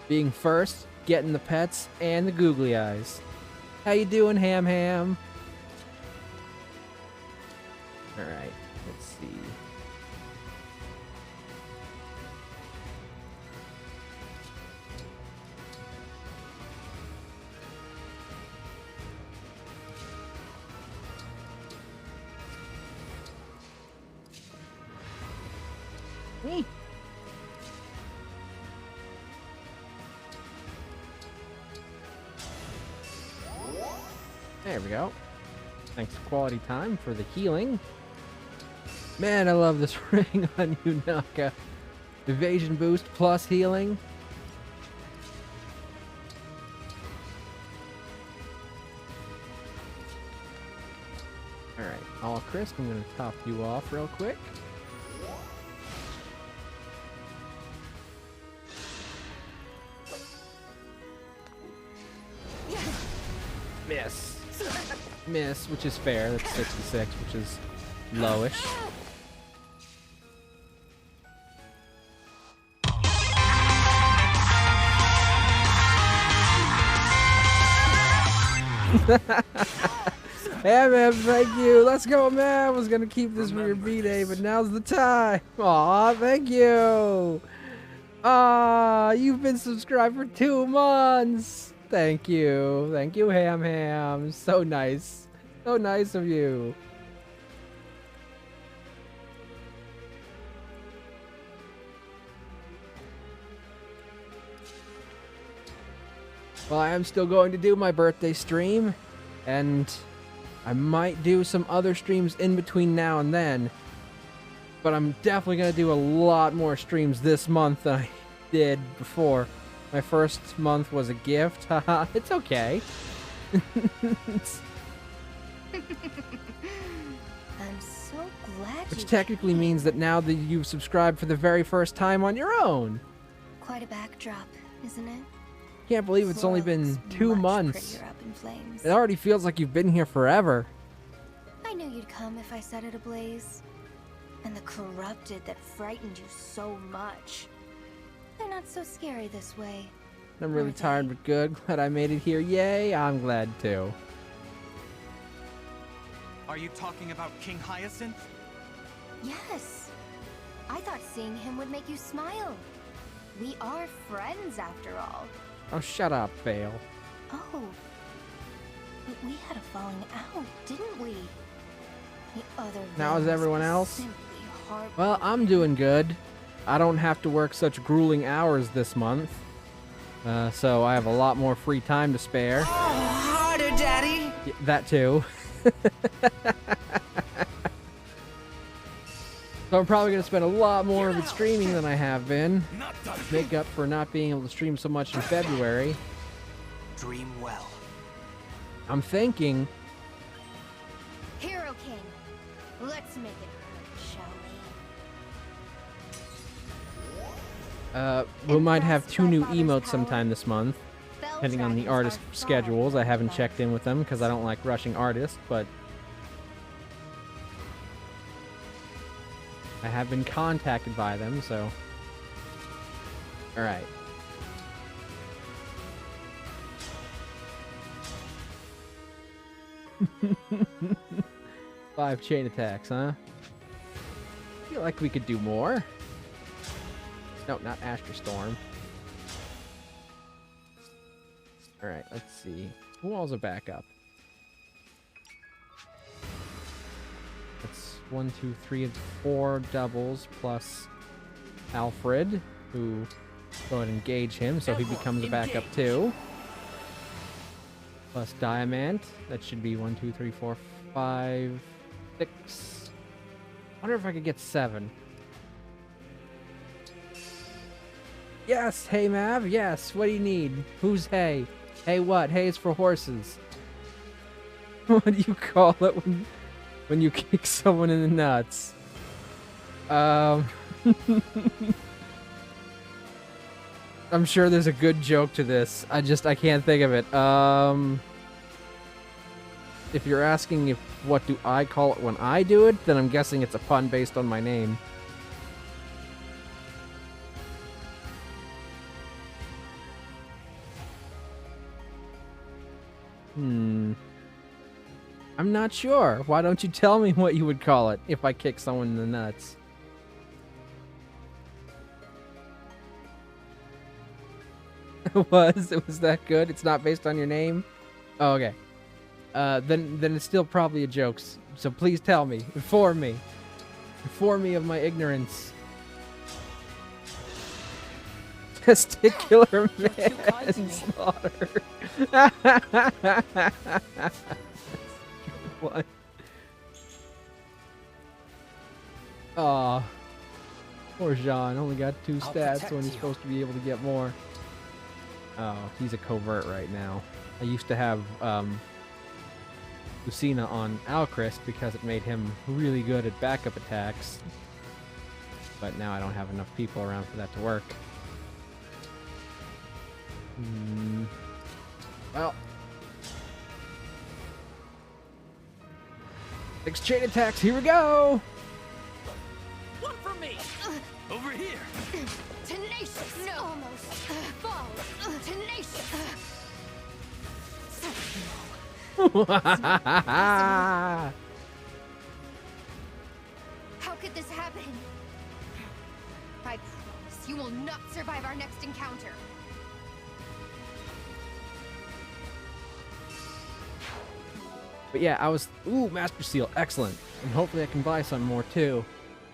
Being first, getting the pets, and the googly eyes. How you doing, Ham Ham? Alright, let's see. Me. There we go. Thanks to Quality Time for the healing. Man, I love this ring on Yunaka. Evasion boost plus healing. Chris. I'm gonna top you off real quick. Miss. Miss, which is fair. That's 66, which is lowish. Yeah, man, thank you. Let's go, man. I was gonna keep this for your B-Day, but now's the time. Aw, thank you. Ah, you've been subscribed for 2 months. Thank you. Thank you, Ham Ham. So nice. So nice of you. Well, I am still going to do my birthday stream, and I might do some other streams in between now and then, but I'm definitely going to do a lot more streams this month than I did before. My first month was a gift. Haha, it's okay. I'm so glad Which you technically came. means that now that you've subscribed for the very first time on your own. Quite a backdrop, isn't it? Can't believe it's only Flora been looks 2 much months. prettier up in flames. It already feels like you've been here forever. I knew you'd come if I set it ablaze. And the corrupted that frightened you so much. They're not so scary this way. I'm really Are they? tired but good. Glad I made it here. Yay, I'm glad too. Are you talking about King Hyacinth? Yes. I thought seeing him would make you smile. We are friends after all. Oh, shut up, Vale. Oh. But we had a falling out, didn't we? The other Now is villains everyone were else? simply heartbroken. Well, I'm doing good. I don't have to work such grueling hours this month. So I have a lot more free time to spare. Oh, harder, Daddy! Yeah, that too. So I'm probably going to spend a lot more of it streaming than I have been. Make up for not being able to stream so much in February. Dream well. I'm thinking... Hero King, let's make it hurt, shall we? We might have 2 new Father's emotes power, sometime this month, Fell depending on the dragons artist are far schedules. I from haven't life. checked in with them because I don't like rushing artists, but I have been contacted by them, so... Alright. Five chain attacks, huh? Feel like we could do more. No, not Astro Storm. Alright, let's see. Who all's a backup? That's 1, 2, 3, 4 doubles plus Alfred, who go ahead and engage him so he becomes a backup too. Plus Diamant. That should be 1, 2, 3, 4, 5, 6. Wonder if I could get 7. Yes, hey Mav, yes. What do you need? Who's hey? Hey what? Hey is for horses. What do you call it when you kick someone in the nuts? I'm sure there's a good joke to this. I can't think of it. If you're asking if what do I call it when I do it, then I'm guessing it's a pun based on my name. I'm not sure. Why don't you tell me what you would call it if I kick someone in the nuts? It was that good? It's not based on your name? Oh, okay. Then it's still probably a joke. So please tell me. Inform me. Inform me of my ignorance. Testicular manslaughter. What? Aw. Poor Jean. Only got 2 stats when he's supposed to be able to get more. Oh, he's a covert right now. I used to have Lucina on Alchrist because it made him really good at backup attacks. But now I don't have enough people around for that to work. Well. Six chain attacks, here we go! One for me! Over here! Tenacious! No! Almost. Fall! Tenacious! How could this happen? I promise you will not survive our next encounter. But yeah, I was... Ooh, Master Seal, excellent. And hopefully I can buy some more too.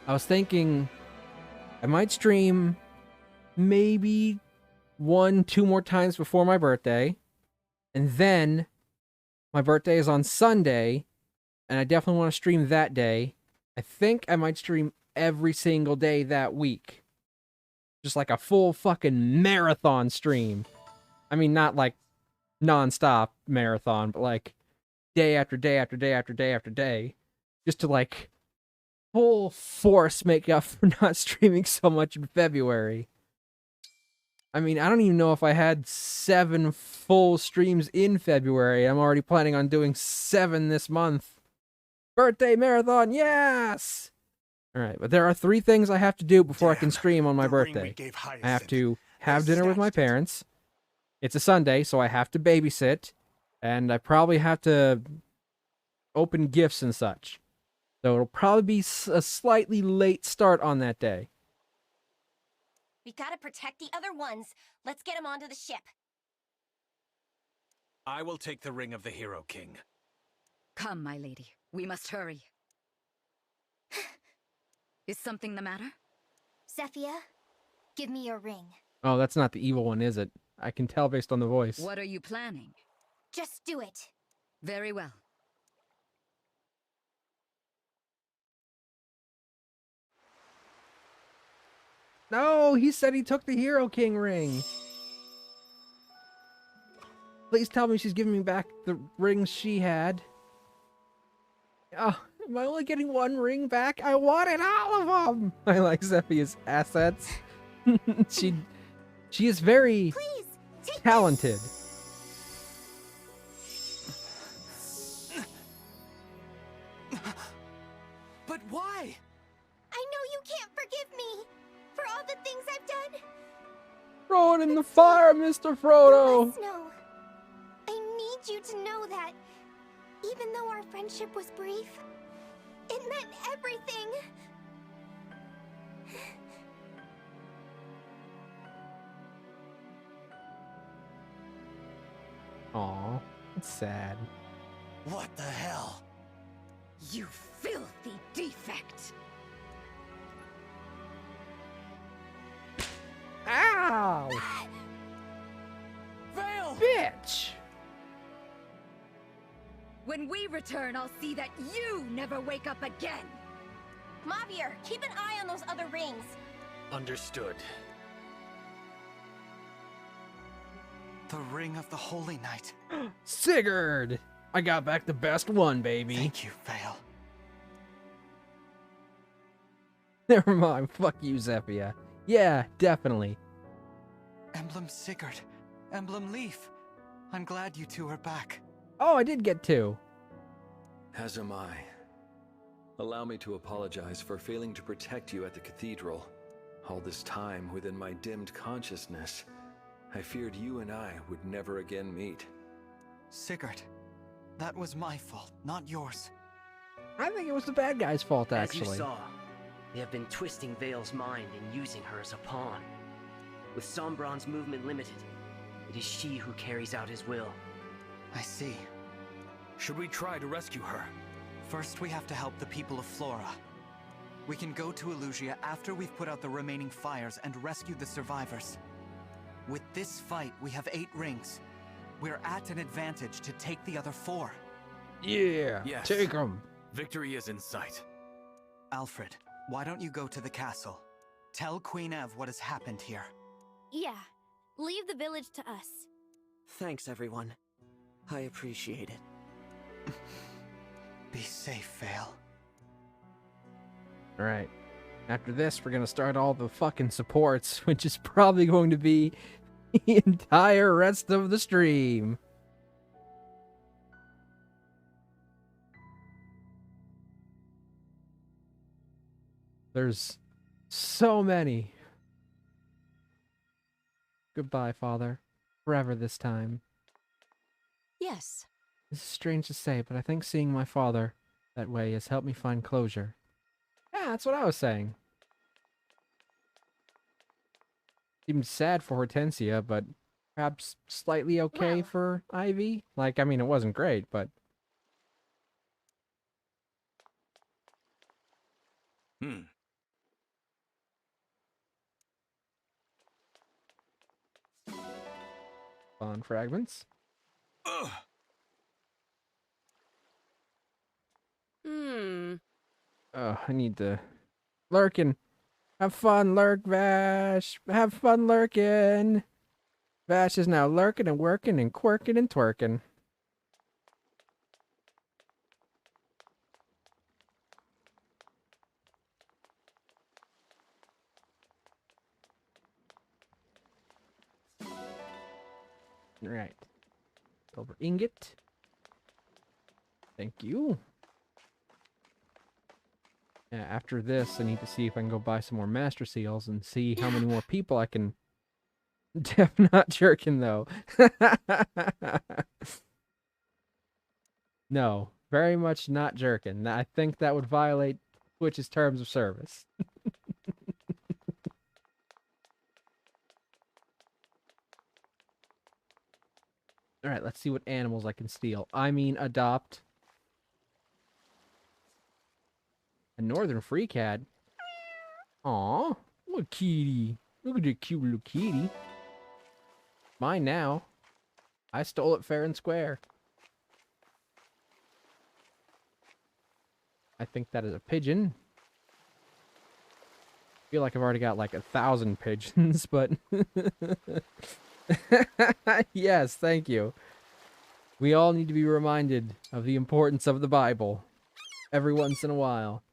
I was thinking I might stream maybe 1-2 more times before my birthday. And then my birthday is on Sunday, and I definitely want to stream that day. I think I might stream every single day that week. Just like a full fucking marathon stream. I mean, not like non-stop marathon, but like day after day after day after day after day. Just to like full force make up for not streaming so much in February. I mean, I don't even know if I had 7 full streams in February. I'm already planning on doing 7 this month. Birthday marathon, yes! Alright, but there are 3 things I have to do before I can stream on my birthday. I have to have dinner with my parents. It's a Sunday, so I have to babysit. And I probably have to open gifts and such. So it'll probably be a slightly late start on that day. We gotta protect the other ones. Let's get them onto the ship. I will take the ring of the Hero King. Come, my lady. We must hurry. Is something the matter? Zephia, give me your ring. Oh, that's not the evil one, is it? I can tell based on the voice. What are you planning? Just do it. Very well. No, he said he took the Hero King ring. Please tell me she's giving me back the rings she had. Oh, am I only getting 1 ring back? I wanted all of them! I like Zephia's assets. She is very talented. But why? I know you can't forgive me for all the things I've done. Throw it in the fire, Mr. Frodo! You must know. I need you to know that even though our friendship was brief, it meant everything. Aw, it's sad. What the hell? You filthy defect! Ow! Vale! Bitch! When we return, I'll see that you never wake up again! Mavir, keep an eye on those other rings. Understood. The Ring of the Holy Knight. Sigurd! I got back the best one, baby. Thank you, Vale. Never mind. Fuck you, Zephia. Yeah, definitely. Emblem Sigurd. Emblem Leaf. I'm glad you two are back. Oh, I did get 2. As am I. Allow me to apologize for failing to protect you at the cathedral. All this time within my dimmed consciousness, I feared you and I would never again meet. Sigurd, that was my fault, not yours. I think it was the bad guy's fault, As actually. you saw, they have been twisting Vale's mind and using her as a pawn. With Sombron's movement limited, it is she who carries out his will. I see. Should we try to rescue her? First, we have to help the people of Flora. We can go to Elusia after we've put out the remaining fires and rescue the survivors. With this fight, we have 8 rings. We're at an advantage to take the other 4. Yeah, yes. Take them. Victory is in sight. Alfred, why don't you go to the castle? Tell Queen Ev what has happened here. Yeah, leave the village to us. Thanks, everyone. I appreciate it. Be safe, Vale. Alright. After this, we're gonna start all the fucking supports, which is probably going to be the entire rest of the stream. There's so many. Goodbye, Father. Forever this time. Yes. This is strange to say, but I think seeing my father that way has helped me find closure. Yeah, that's what I was saying. Seemed sad for Hortensia, but perhaps slightly okay for Ivy. Like, I mean, it wasn't great, but... Bond fragments. Oh, I need to... Lurkin! Have fun, Lurk, Vash! Have fun, Lurkin! Vash is now lurking and working and quirking and twerking. Right. Silver ingot. Thank you. Yeah, after this, I need to see if I can go buy some more Master Seals and see how many more people I can... Def not jerking, though. No, very much not jerking. I think that would violate Twitch's terms of service. Alright, let's see what animals I can steal. I mean, adopt. A northern free cat. Aw, what kitty. Look at the cute little kitty. Mine now. I stole it fair and square. I think that is a pigeon. I feel like I've already got like 1,000 pigeons, but... Yes, thank you. We all need to be reminded of the importance of the Bible every once in a while.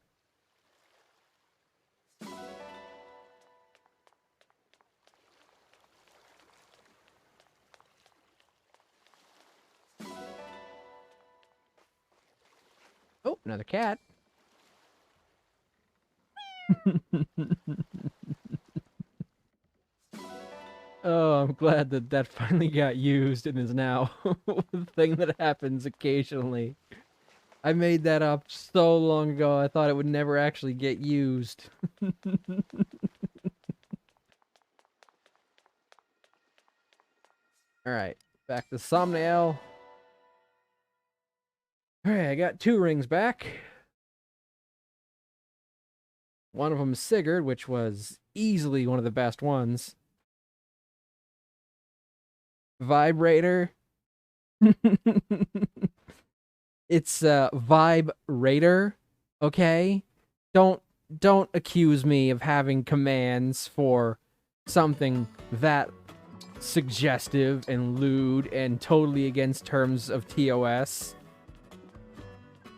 Oh, another cat. Oh, I'm glad that that finally got used and is now a thing that happens occasionally. I made that up so long ago, I thought it would never actually get used. Alright, back to thumbnail. Alright, I got 2 rings back. One of them is Sigurd, which was easily one of the best ones. Vibrator. It's Vibrator, okay? Don't accuse me of having commands for something that suggestive and lewd and totally against terms of TOS.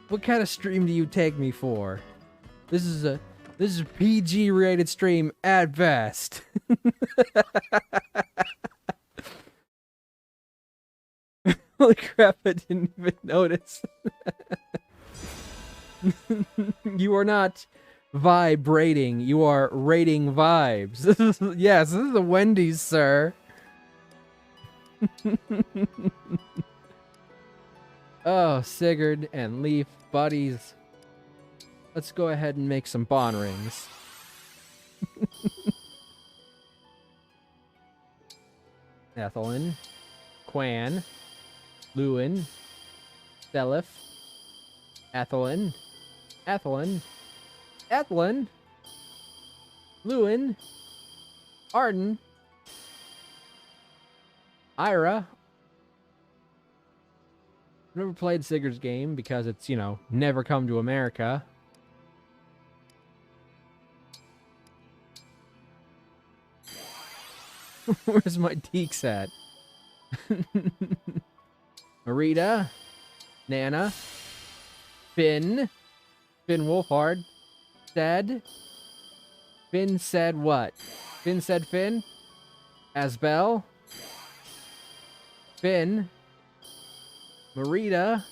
What kind of stream do you take me for? This is a PG rated stream at best. Holy crap, I didn't even notice. You are not vibrating, you are rating vibes. Yes, this is a Wendy's, sir. Oh, Sigurd and Leaf, buddies. Let's go ahead and make some bond rings. Ethelyn, Quan, Lewin, Selif, Ethelyn, Lewin, Arden, Ira. Never played Sigurd's game because it's, you know, never come to America. Where's my Deeks at? Marita, Nana, Finn Wolfhard said. Finn said what? Finn said Finn. Asbel. Finn. Marita.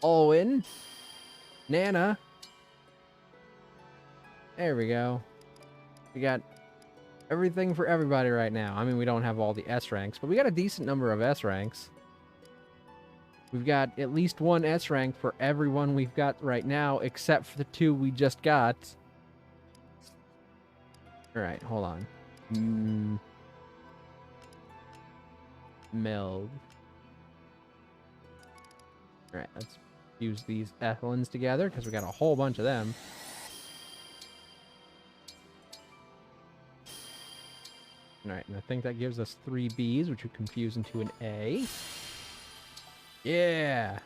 Owen. Nana. There we go. We got everything for everybody right now. I mean, we don't have all the S ranks, but we got a decent number of S ranks. We've got at least one S rank for everyone we've got right now, except for the 2 we just got. Alright, hold on. Meld. Alright, let's use these ethelins together, because we got a whole bunch of them. Alright, and I think that gives us 3 Bs, which would confuse into an A. Yeah!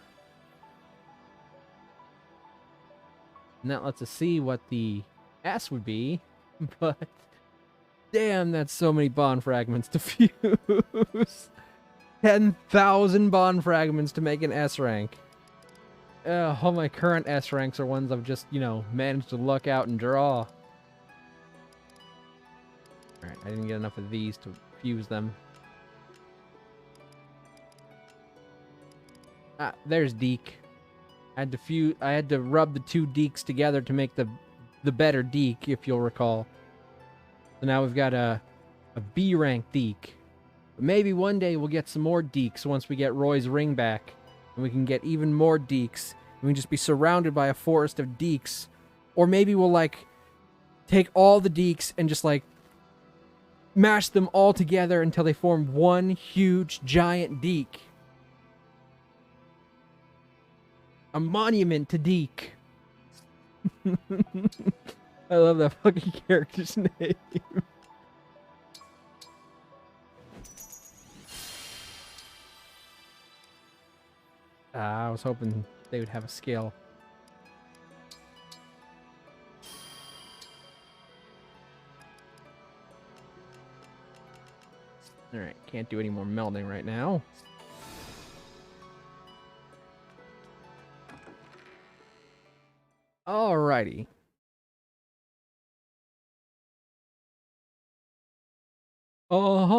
And that lets us see what the S would be, but damn, that's so many bond fragments to fuse. 10,000 bond fragments to make an S rank. All my current S ranks are ones I've just, you know, managed to luck out and draw. Alright, I didn't get enough of these to fuse them. Ah, there's Deke. I had to rub the 2 Dekes together to make the better Deke, if you'll recall. So now we've got a B rank Deke. But maybe one day we'll get some more Dekes once we get Roy's ring back. And we can get even more Dekes. And we can just be surrounded by a forest of Dekes. Or maybe we'll, like, take all the Dekes and just, like, mash them all together until they form one huge, giant Deke. A monument to Deke. I love that fucking character's name. I was hoping they would have a skill. Alright, can't do any more melding right now. Alrighty. Alrighty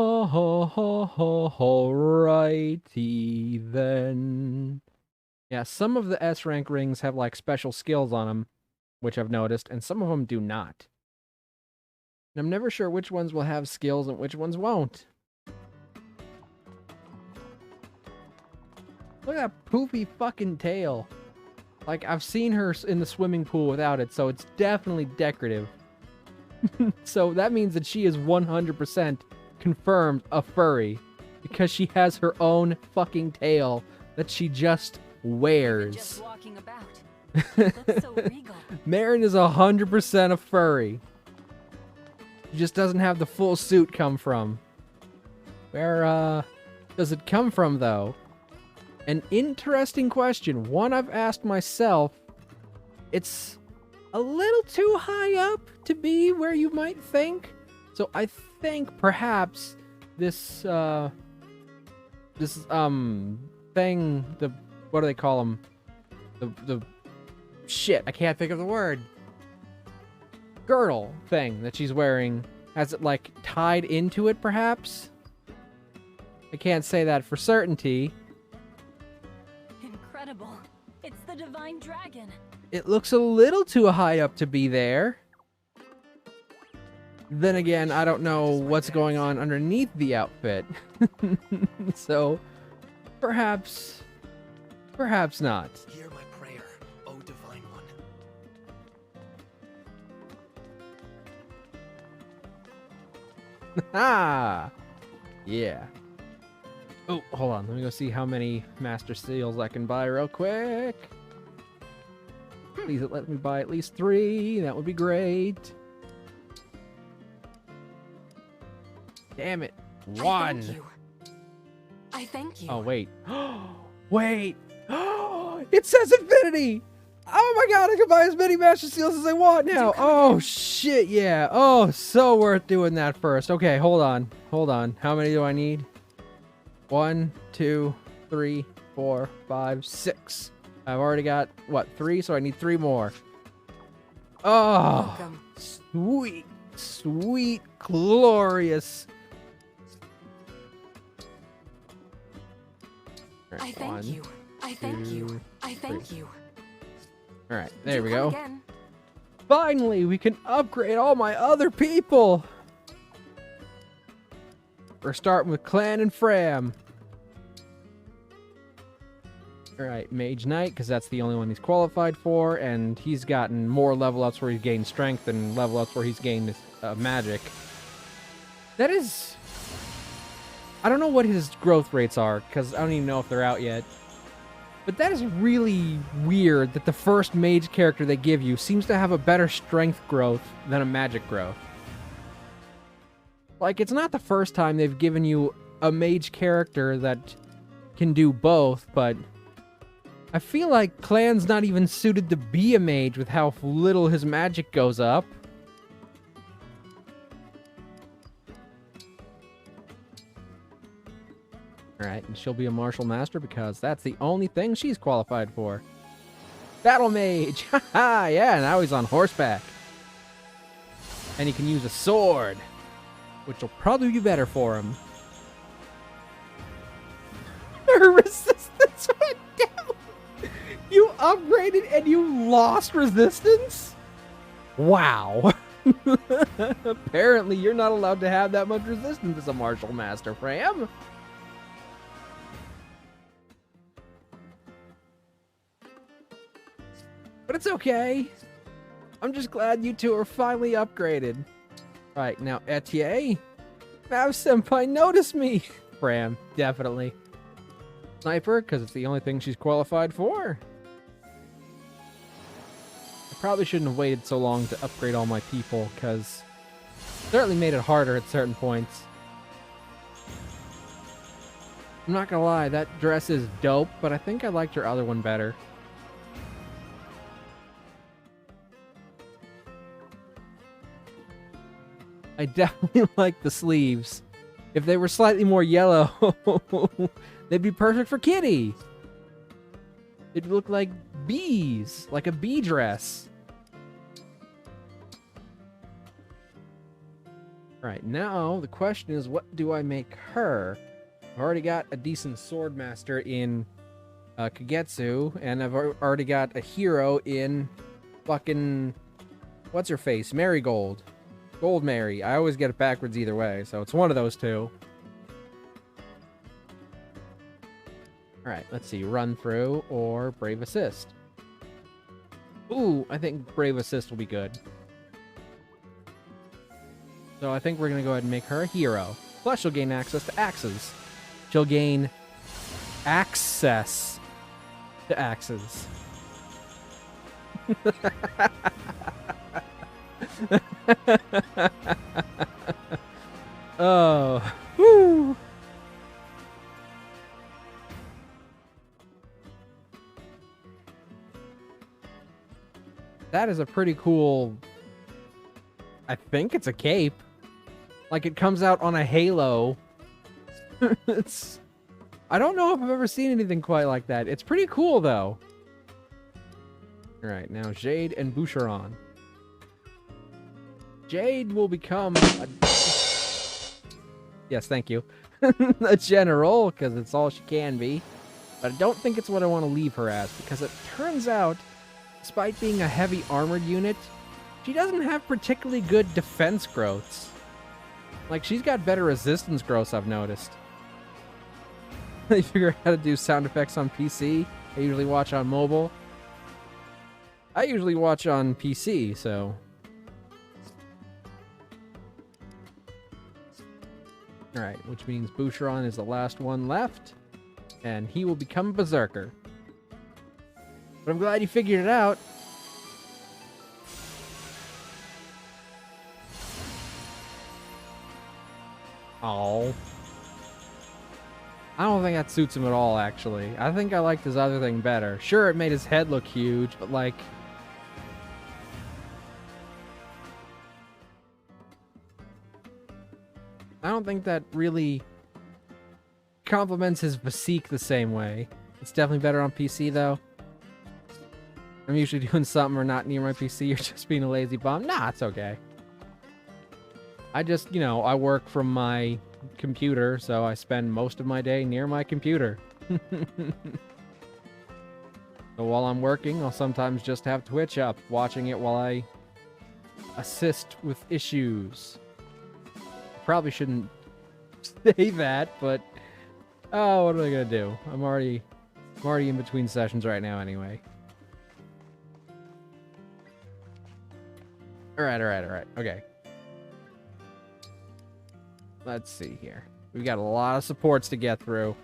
then. Yeah, some of the S rank rings have like special skills on them, which I've noticed, and some of them do not. And I'm never sure which ones will have skills and which ones won't. Look at that poofy fucking tail. Like, I've seen her in the swimming pool without it, so it's definitely decorative. So that means that she is 100% confirmed a furry. Because she has her own fucking tail that she just wears. Just walking about. Looks so regal. Marin is 100% a furry. She just doesn't have the full suit come from. Where, does it come from, though? An interesting question. One I've asked myself. It's a little too high up to be where you might think. So I think perhaps this thing, what do they call them? The shit, I can't think of the word. Girdle thing that she's wearing. Has it, like, tied into it, perhaps? I can't say that for certainty. Incredible. It's the Divine Dragon. It looks a little too high up to be there. Then again, I don't know what's going on underneath the outfit. So, perhaps not. Hear my prayer, O Divine One. Ha! Yeah. Oh, hold on. Let me go see how many Master Seals I can buy real quick. Please let me buy at least 3. That would be great. Damn it. 1. I thank you. Oh, wait. Wait. It says infinity. Oh my god, I can buy as many Master Seals as I want now. Oh, shit, yeah. Oh, so worth doing that first. Okay, hold on. Hold on. How many do I need? 1, 2, 3, 4, 5, 6. I've already got, what, 3? So I need 3 more. Oh, Welcome. sweet, sweet, glorious. All I right, thank 1, you. I thank you. 2, I thank 3. you. All right, there we Do go. come again. Finally, we can upgrade all my other people. We're starting with Clan and Fram. Alright, Mage Knight, because that's the only one he's qualified for, and he's gotten more level ups where he's gained strength and level ups where he's gained magic. That is... I don't know what his growth rates are, because I don't even know if they're out yet. But that is really weird that the first mage character they give you seems to have a better strength growth than a magic growth. Like, it's not the first time they've given you a mage character that can do both, but I feel like Clan's not even suited to be a mage with how little his magic goes up. Alright, and she'll be a martial master because that's the only thing she's qualified for. Battle mage! Haha, yeah, now he's on horseback. And he can use a sword, which will probably be better for him. Her resistance went down! You upgraded and you lost resistance? Wow. Apparently you're not allowed to have that much resistance as a martial master, Fram. But it's okay. I'm just glad you two are finally upgraded. Right, now Etier. Mav-senpai, notice me! Fram, definitely. Sniper, because it's the only thing she's qualified for. I probably shouldn't have waited so long to upgrade all my people, because it certainly made it harder at certain points. I'm not gonna lie, that dress is dope, but I think I liked her other one better. I definitely like the sleeves. If they were slightly more yellow, they'd be perfect for Kitty. It'd look like bees, like a bee dress. Alright, now the question is, what do I make her? I've already got a decent sword master in Kagetsu, and I've already got a hero in fucking... what's her face? Marigold. Gold Mary. I always get it backwards either way, so it's one of those two. Alright, let's see. Run through or Brave Assist. Ooh, I think Brave Assist will be good. So I think we're going to go ahead and make her a hero. Plus she'll gain access to axes. She'll gain access to axes. Oh, woo. That is a pretty cool... I think it's a cape. Like, it comes out on a halo. It's... I don't know if I've ever seen anything quite like that. It's pretty cool, though. Alright, now Jade and Boucheron. Jade will become a... Yes, thank you. A general, because it's all she can be. But I don't think it's what I want to leave her as, because it turns out, despite being a heavy armored unit, she doesn't have particularly good defense growths. Like, she's got better resistance growths, I've noticed. I figure out how to do sound effects on PC. I usually watch on mobile. I usually watch on PC, so... Alright, which means Boucheron is the last one left, and he will become Berserker. But I'm glad you figured it out. Oh. I don't think that suits him at all, actually. I think I liked his other thing better. Sure, it made his head look huge, but like... I don't think that really complements his physique the same way. It's definitely better on PC, though. I'm usually doing something or not near my PC or just being a lazy bum. Nah, it's okay. I just, I work from my computer, so I spend most of my day near my computer. So while I'm working, I'll sometimes just have Twitch up, watching it while I assist with issues. Probably shouldn't say that, but oh, what am I gonna do? I'm already in between sessions right now anyway. Alright. Okay. Let's see here. We got a lot of supports to get through.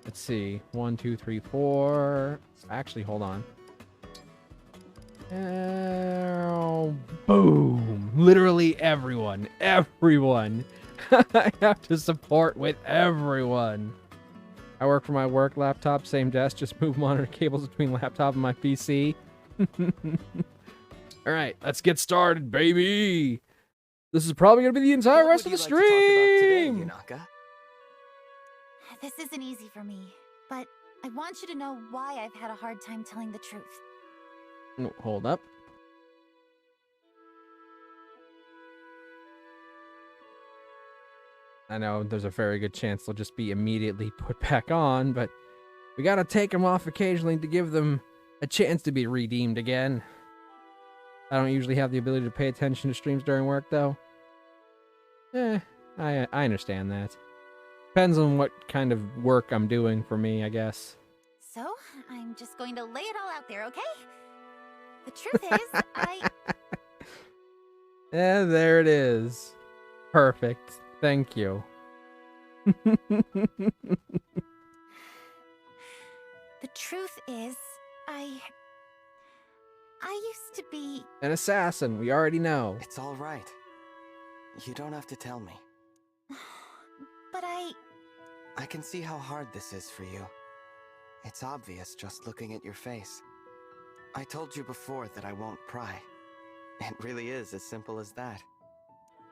Let's see. 1, 2, 3, 4. Actually, hold on. Boom! Literally everyone. Everyone. I have to support with everyone. I work for my work laptop, same desk, just move monitor cables between laptop and my PC. Alright, let's get started, baby! This is probably going to be the entire rest of the stream! Today, Yunaka? This isn't easy for me, but I want you to know why I've had a hard time telling the truth. Oh, hold up. I know there's a very good chance they'll just be immediately put back on, but we gotta take them off occasionally to give them a chance to be redeemed again. I don't usually have the ability to pay attention to streams during work, though. I understand that. Depends on what kind of work I'm doing for me, I guess. So, I'm just going to lay it all out there, okay? The truth is, Yeah, there it is. Perfect. Thank you. The truth is, I used to be... An assassin, we already know. It's all right. You don't have to tell me. But I can see how hard this is for you. It's obvious just looking at your face. I told you before that I won't pry. It really is as simple as that.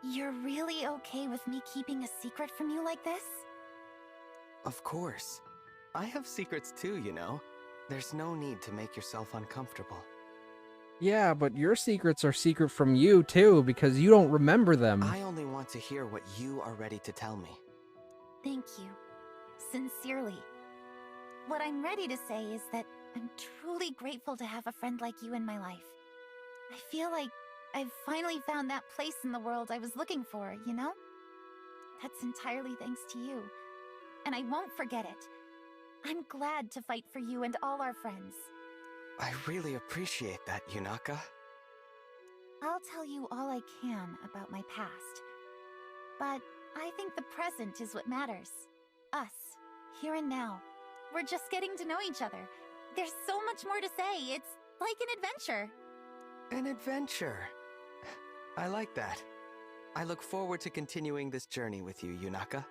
You're really okay with me keeping a secret from you like this? Of course. I have secrets too, you know. There's no need to make yourself uncomfortable. Yeah, but your secrets are secret from you, too, because you don't remember them. I only want to hear what you are ready to tell me. Thank you. Sincerely. What I'm ready to say is that I'm truly grateful to have a friend like you in my life. I feel like I've finally found that place in the world I was looking for, you know? That's entirely thanks to you. And I won't forget it. I'm glad to fight for you and all our friends. I really appreciate that, Yunaka. I'll tell you all I can about my past. But I think the present is what matters. Us, here and now. We're just getting to know each other. There's so much more to say. It's like an adventure. An adventure. I like that. I look forward to continuing this journey with you, Yunaka.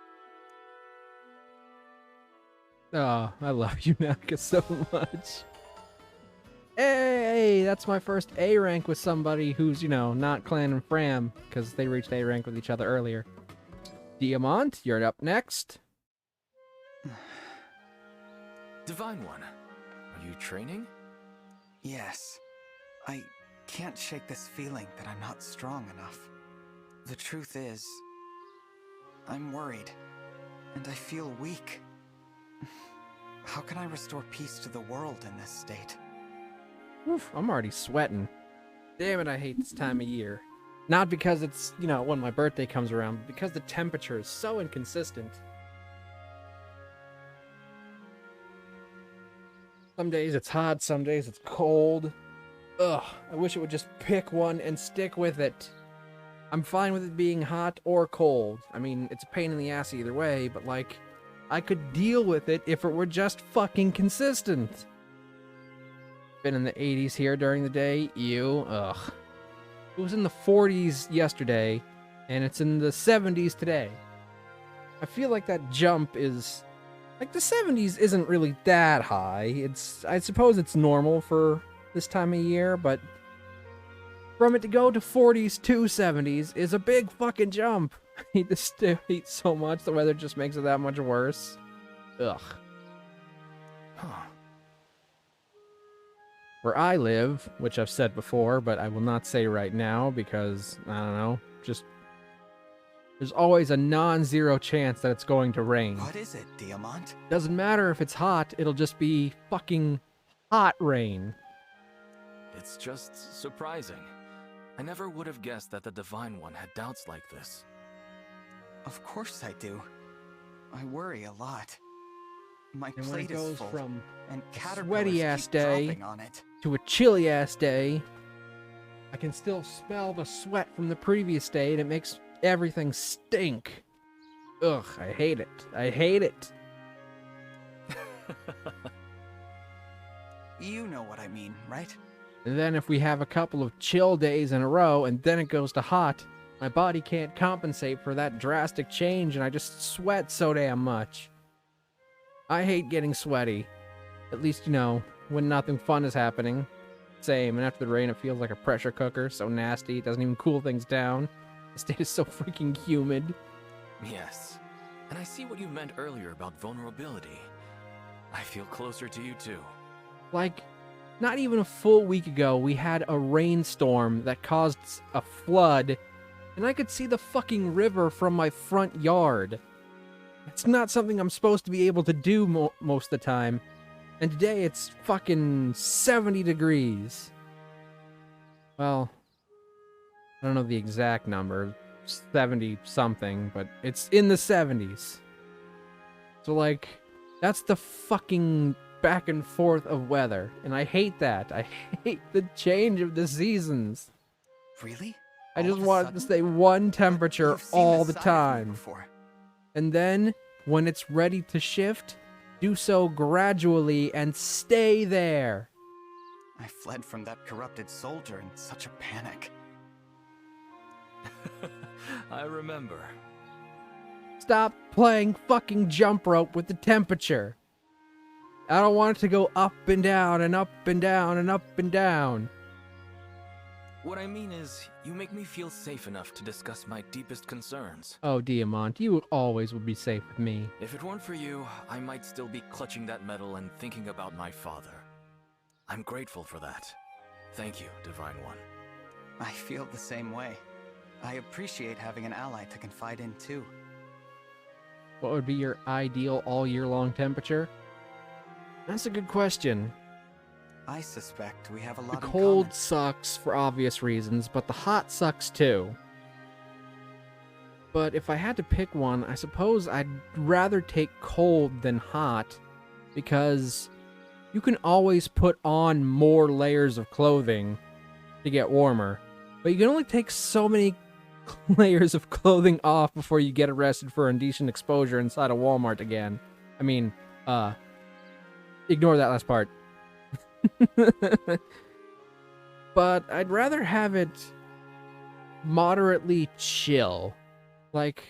Oh, I love Yunaka so much. Hey, that's my first A rank with somebody who's, not Clan and Fram, because they reached A rank with each other earlier. Diamant, you're up next. Divine One, are you training? Yes. I can't shake this feeling that I'm not strong enough. The truth is, I'm worried, and I feel weak. How can I restore peace to the world in this state? Oof, I'm already sweating. Damn it, I hate this time of year. Not because it's, when my birthday comes around, but because the temperature is so inconsistent. Some days it's hot, some days it's cold. Ugh, I wish it would just pick one and stick with it. I'm fine with it being hot or cold. I mean, it's a pain in the ass either way, but I could deal with it if it were just fucking consistent. Been in the 80s here during the day. Ew. Ugh. It was in the 40s yesterday, and it's in the 70s today. I feel like that jump is... the 70s isn't really that high. I suppose it's normal for this time of year, but... from it to go to 40s to 70s is a big fucking jump. I hate this heat so much, the weather just makes it that much worse. Ugh. Huh. where I live, which I've said before, but I will not say right now because, I don't know, just there's always a non-zero chance that it's going to rain. What is it, Diamant? Doesn't matter if it's hot, it'll just be fucking hot rain. It's just surprising. I never would have guessed that the Divine One had doubts like this. Of course I do. I worry a lot. My And when it plate is goes full, from and a caterpillars sweaty-ass keep day dropping on it. to a chilly-ass day, I can still smell the sweat from the previous day, and it makes everything stink. Ugh, I hate it. I hate it. You know what I mean, right? And then if we have a couple of chill days in a row, and then it goes to hot, my body can't compensate for that drastic change, and I just sweat so damn much. I hate getting sweaty. At least, you know, when nothing fun is happening. Same, and after the rain it feels like a pressure cooker, so nasty, it doesn't even cool things down. The state is so freaking humid. Yes. And I see what you meant earlier about vulnerability. I feel closer to you too. Like, not even a full week ago, we had a rainstorm that caused a flood, and I could see the fucking river from my front yard. It's not something I'm supposed to be able to do most of the time. And today it's fucking 70 degrees. Well, I don't know the exact number, 70 something, but it's in the 70s. So like, that's the fucking back and forth of weather, and I hate that. I hate the change of the seasons. Really? I just want it to stay one temperature all the time. And then, when it's ready to shift, do so gradually and stay there. I fled from that corrupted soldier in such a panic. I remember. Stop playing fucking jump rope with the temperature. I don't want it to go up and down and up and down and up and down. What I mean is, you make me feel safe enough to discuss my deepest concerns. Oh, Diamant, you always would be safe with me. If it weren't for you, I might still be clutching that medal and thinking about my father. I'm grateful for that. Thank you, Divine One. I feel the same way. I appreciate having an ally to confide in too. What would be your ideal all-year-long temperature? That's a good question. I suspect we have a The lot in cold common. sucks for obvious reasons, but the hot sucks too. But if I had to pick one, I suppose I'd rather take cold than hot, because you can always put on more layers of clothing to get warmer, but you can only take so many layers of clothing off before you get arrested for indecent exposure inside a Walmart again. I mean, ignore that last part. But I'd rather have it moderately chill. Like,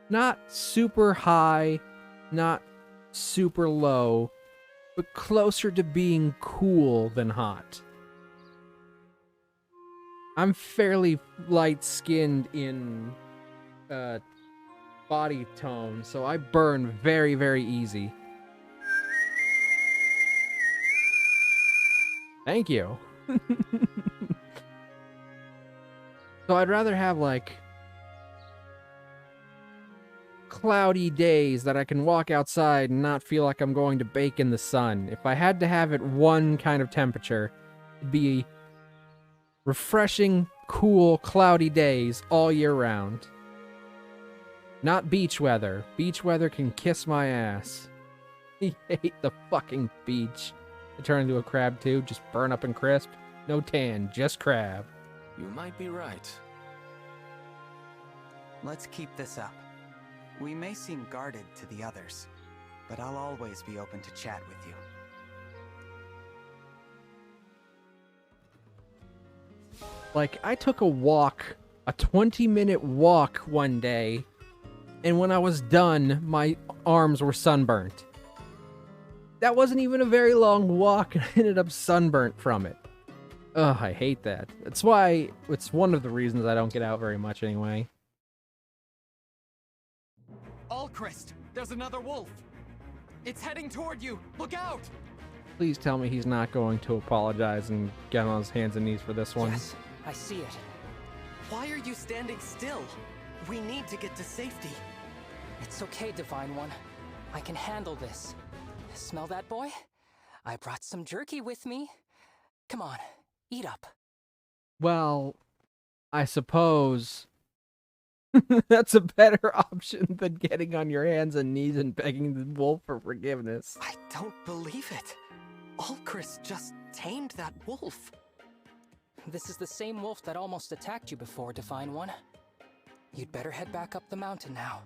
not super high, not super low, but closer to being cool than hot. I'm fairly light-skinned in body tone, so I burn very, very easy. Thank you. So I'd rather have, like, cloudy days that I can walk outside and not feel like I'm going to bake in the sun. If I had to have it one kind of temperature, it'd be refreshing, cool, cloudy days all year round. Not beach weather. Beach weather can kiss my ass. I hate the fucking beach. I turn into a crab too, just burn up and crisp. No tan, just crab. You might be right. Let's keep this up. We may seem guarded to the others, but I'll always be open to chat with you. Like, I took a walk, a 20-minute walk one day, and when I was done, my arms were sunburnt. That wasn't even a very long walk, and I ended up sunburnt from it. Ugh, I hate that. That's why, it's one of the reasons I don't get out very much anyway. Alchrist, there's another wolf! It's heading toward you! Look out! Please tell me he's not going to apologize and get on his hands and knees for this one. Yes, I see it. Why are you standing still? We need to get to safety. It's okay, Divine One. I can handle this. Smell that, boy? I brought some jerky with me. Come on, eat up. Well, I suppose that's a better option than getting on your hands and knees and begging the wolf for forgiveness. I don't believe it. Alcris just tamed that wolf. This is the same wolf that almost attacked you before, Divine One. You'd better head back up the mountain now.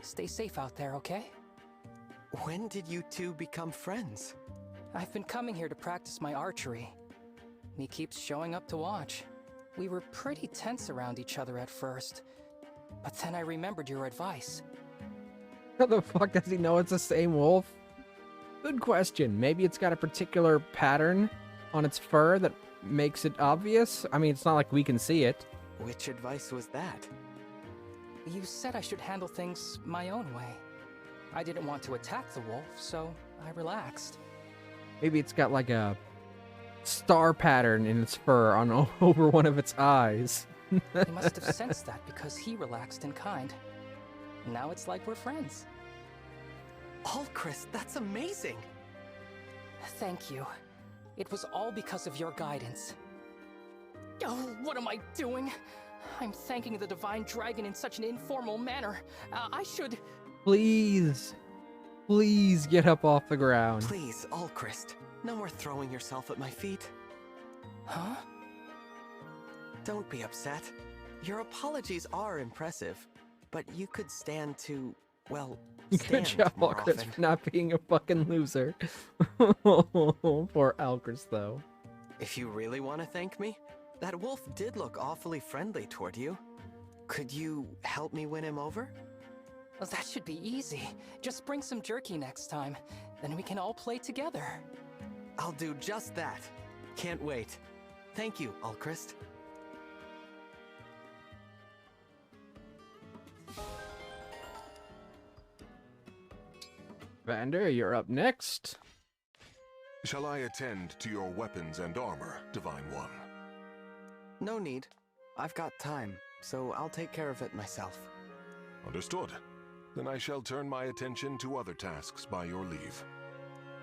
Stay safe out there, okay? When did you two become friends? I've been coming here to practice my archery. He keeps showing up to watch. We were pretty tense around each other at first, but then I remembered your advice. How the fuck does he know it's the same wolf? Good question. Maybe it's got a particular pattern on its fur that makes it obvious? I mean, it's not like we can see it. Which advice was that? You said I should handle things my own way. I didn't want to attack the wolf, so I relaxed. Maybe it's got like a star pattern in its fur on over one of its eyes. He must have sensed that because he relaxed and kind. Now it's like we're friends. Alcris, that's amazing! Thank you. It was all because of your guidance. Oh, what am I doing? I'm thanking the Divine Dragon in such an informal manner. I should... Please. Please get up off the ground. Please, Alcris. No more throwing yourself at my feet. Huh? Don't be upset. Your apologies are impressive, but you could stand to, well, Good job, more Alcris, often. for not being a fucking loser. Poor Alcris, though. If you really want to thank me, that wolf did look awfully friendly toward you. Could you help me win him over? Well, that should be easy. Just bring some jerky next time. Then we can all play together. I'll do just that. Can't wait. Thank you, Alcris. Vander, you're up next. Shall I attend to your weapons and armor, Divine One? No need. I've got time, so I'll take care of it myself. Understood. Then I shall turn my attention to other tasks by your leave.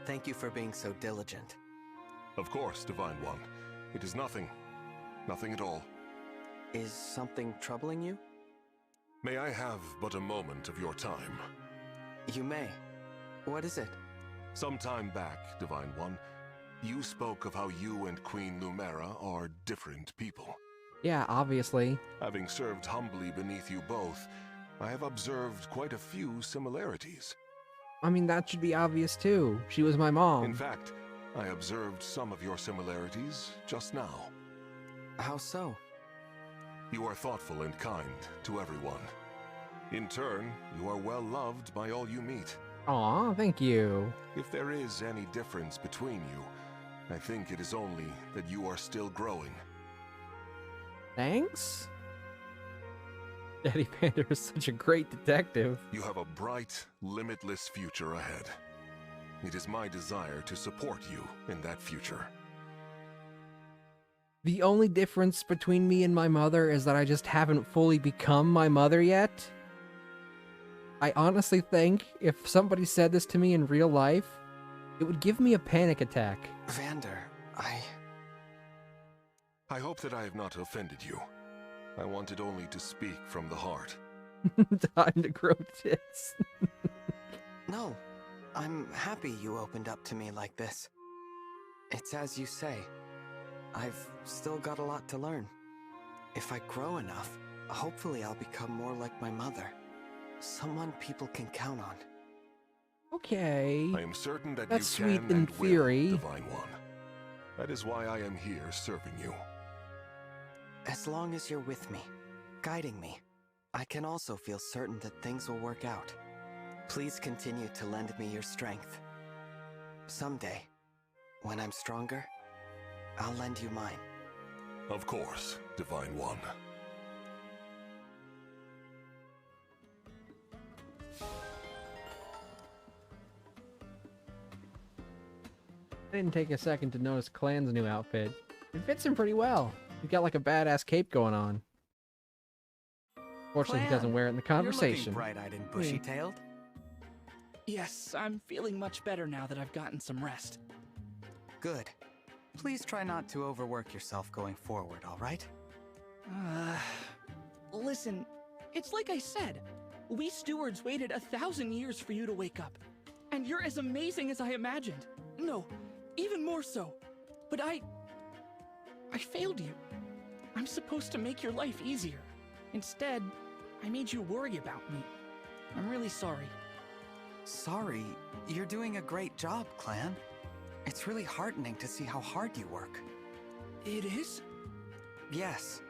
Thank you for being so diligent. Of course, Divine One. It is nothing. Nothing at all. Is something troubling you? May I have but a moment of your time? You may. What is it? Some time back, Divine One, you spoke of how you and Queen Lumera are different people. Yeah, obviously. Having served humbly beneath you both, I have observed quite a few similarities. I mean, that should be obvious too. She was my mom. In fact, I observed some of your similarities just now. How so? You are thoughtful and kind to everyone. In turn, you are well loved by all you meet. Aw, thank you. If there is any difference between you, I think it is only that you are still growing. Thanks? Daddy Panda is such a great detective. You have a bright, limitless future ahead. It is my desire to support you in that future. The only difference between me and my mother is that I just haven't fully become my mother yet. I honestly think if somebody said this to me in real life, it would give me a panic attack. Vander, I hope that I have not offended you. I wanted only to speak from the heart. Time to grow tits. No, I'm happy you opened up to me like this. It's as you say. I've still got a lot to learn. If I grow enough, hopefully I'll become more like my mother. Someone people can count on. Okay. I am certain that That's you sweet can in and theory. will, Divine One. That is why I am here serving you. As long as you're with me, guiding me, I can also feel certain that things will work out. Please continue to lend me your strength. Someday, when I'm stronger, I'll lend you mine. Of course, Divine One. I didn't take a second to notice Clan's new outfit. It fits him pretty well. He's got like a badass cape going on. Fortunately, he doesn't wear it in the conversation. You're looking bright-eyed and bushy-tailed. Yes, I'm feeling much better now that I've gotten some rest. Good. Please try not to overwork yourself going forward, all right? Listen, it's like I said. We stewards waited 1,000 years for you to wake up. And you're as amazing as I imagined. No, even more so. But I failed you. I'm supposed to make your life easier. Instead, I made you worry about me. I'm really sorry. Sorry? You're doing a great job, Clan. It's really heartening to see how hard you work. It is? Yes,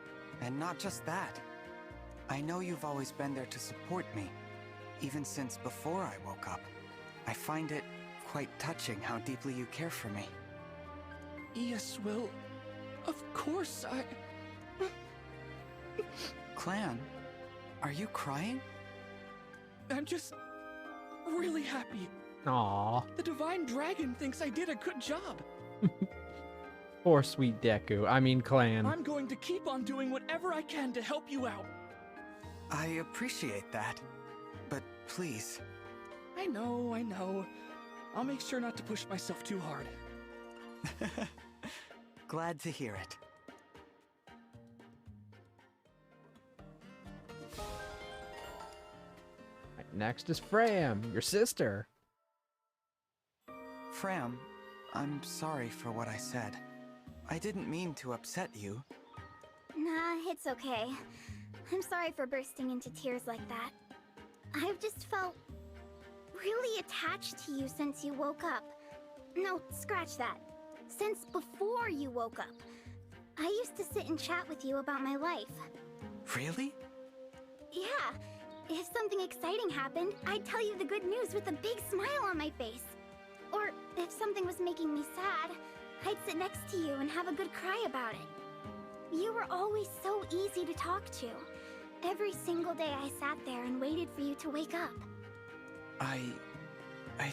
and not just that. I know you've always been there to support me, even since before I woke up. I find it quite touching how deeply you care for me. Yes, well, of course I... Clan, are you crying? I'm just really happy. Aww. The Divine Dragon thinks I did a good job. Poor sweet Deku. I mean, Clan. I'm going to keep on doing whatever I can to help you out. I appreciate that, but please. I know. I'll make sure not to push myself too hard. Glad to hear it. Right, next is Fram, your sister. Fram, I'm sorry for what I said. I didn't mean to upset you. Nah, it's okay. I'm sorry for bursting into tears like that. I've just felt really attached to you since you woke up. No, scratch that. Since before you woke up. I used to sit and chat with you about my life. Really? Yeah. If something exciting happened, I'd tell you the good news with a big smile on my face. Or if something was making me sad, I'd sit next to you and have a good cry about it. You were always so easy to talk to. Every single day I sat there and waited for you to wake up. I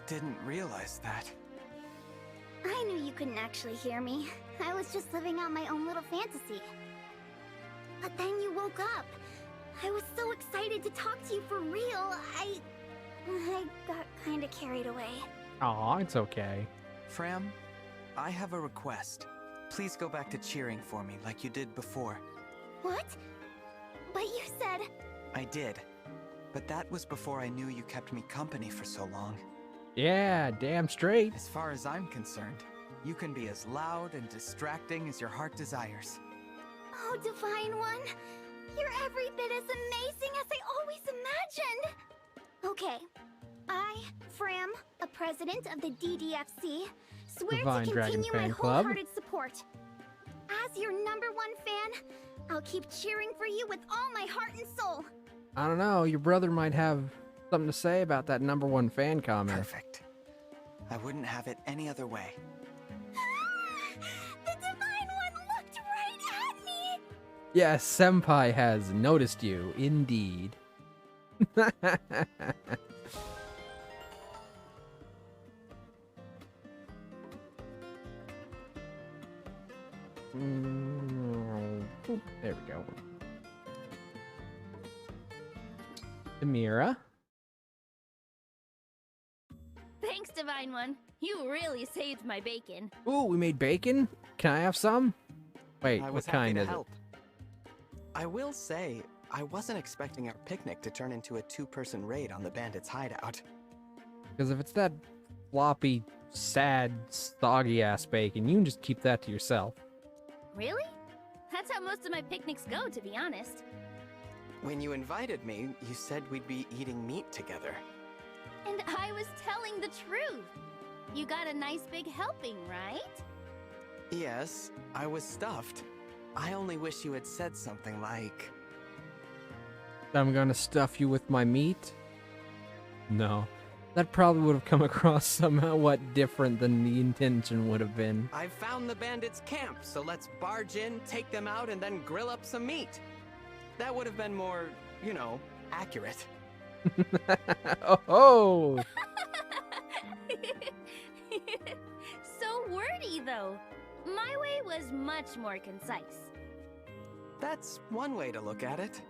didn't realize that. I knew you couldn't actually hear me. I was just living out my own little fantasy. But then you woke up. I was so excited to talk to you for real. I got kinda carried away. Aw, it's okay. Fram, I have a request. Please go back to cheering for me like you did before. What? But you said... I did. But that was before I knew you kept me company for so long. Yeah, damn straight. As far as I'm concerned, you can be as loud and distracting as your heart desires. Oh, Divine One. You're every bit as amazing as I always imagined. Okay. I, Fram, a president of the DDFC, swear Divine to Dragon continue my Fan Club. wholehearted support. As your #1 fan, I'll keep cheering for you with all my heart and soul. I don't know, your brother might have something to say about that #1 fan comment. Perfect. I wouldn't have it any other way. The Divine One looked right at me! Yes, Senpai has noticed you, indeed. There we go. Amira. Thanks, Divine One. You really saved my bacon. Ooh, we made bacon? Can I have some? Wait, I what was kind happy is to help. I will say, I wasn't expecting our picnic to turn into a 2-person raid on the bandits' hideout. Because if it's that floppy, sad, soggy-ass bacon, you can just keep that to yourself. Really? That's how most of my picnics go, to be honest. When you invited me, you said we'd be eating meat together. And I was telling the truth. You got a nice big helping, right? Yes, I was stuffed. I only wish you had said something like... I'm gonna stuff you with my meat? No. That probably would have come across somewhat different than the intention would have been. I've found the bandits' camp, so let's barge in, take them out, and then grill up some meat. That would have been more, you know, accurate. Oh! So we're though. My way was much more concise. That's one way to look at it.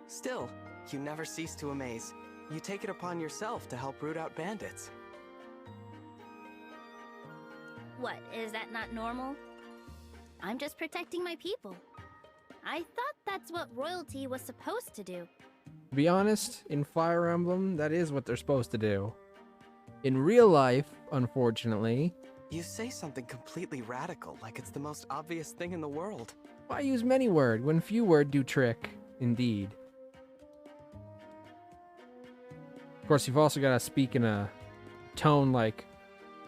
Still, you never cease to amaze. You take it upon yourself to help root out bandits. What, is that not normal? I'm just protecting my people. I thought that's what royalty was supposed to do. To be honest, in Fire Emblem, that is what they're supposed to do. In real life, unfortunately... You say something completely radical, like it's the most obvious thing in the world. Why use many word when few word do trick? Indeed. Of course, you've also got to speak in a tone like,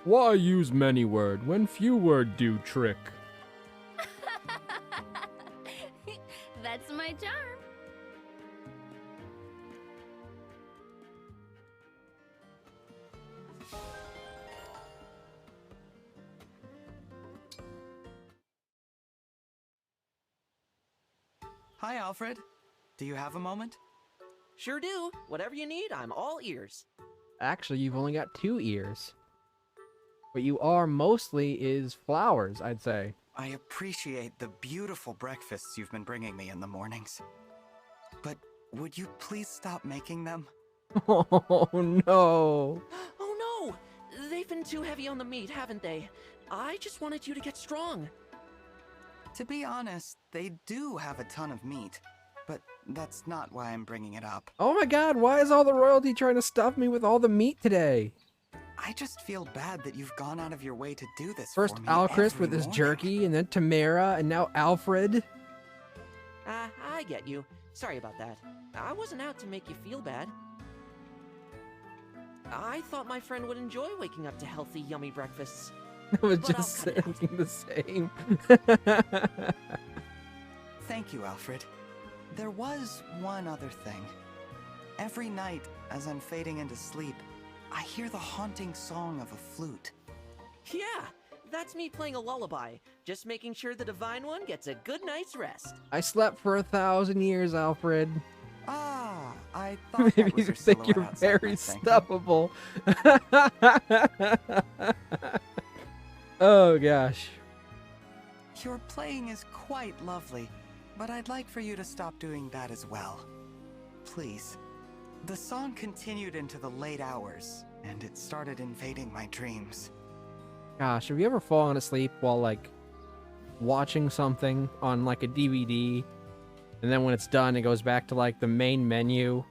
why use many word when few word do trick? That's my charm. Hi, Alfred. Do you have a moment? Sure do. Whatever you need, I'm all ears. Actually, you've only got 2 ears. What you are mostly is flowers, I'd say. I appreciate the beautiful breakfasts you've been bringing me in the mornings. But would you please stop making them? Oh, no. Oh no! They've been too heavy on the meat, haven't they? I just wanted you to get strong. To be honest, they do have a ton of meat. But that's not why I'm bringing it up. Oh my god, why is all the royalty trying to stuff me with all the meat today? I just feel bad that you've gone out of your way to do this First for me Alchrist every with his morning. jerky, and then Tamara, and now Alfred. I get you. Sorry about that. I wasn't out to make you feel bad. I thought my friend would enjoy waking up to healthy, yummy breakfasts. I was But just I'll cut it saying the same. Thank you, Alfred. There was one other thing. Every night, as I'm fading into sleep, I hear the haunting song of a flute. Yeah, that's me playing a lullaby, just making sure the Divine One gets a good night's rest. I slept for 1,000 years, Alfred. Ah, I thought Maybe that was you your think silhouette you're outside my very sanctum. stuffable. Oh, gosh. Your playing is quite lovely, but I'd like for you to stop doing that as well. Please. The song continued into the late hours, and it started invading my dreams. Gosh, have you ever fallen asleep while, like, watching something on, like, a DVD, and then when it's done, it goes back to, like, the main menu,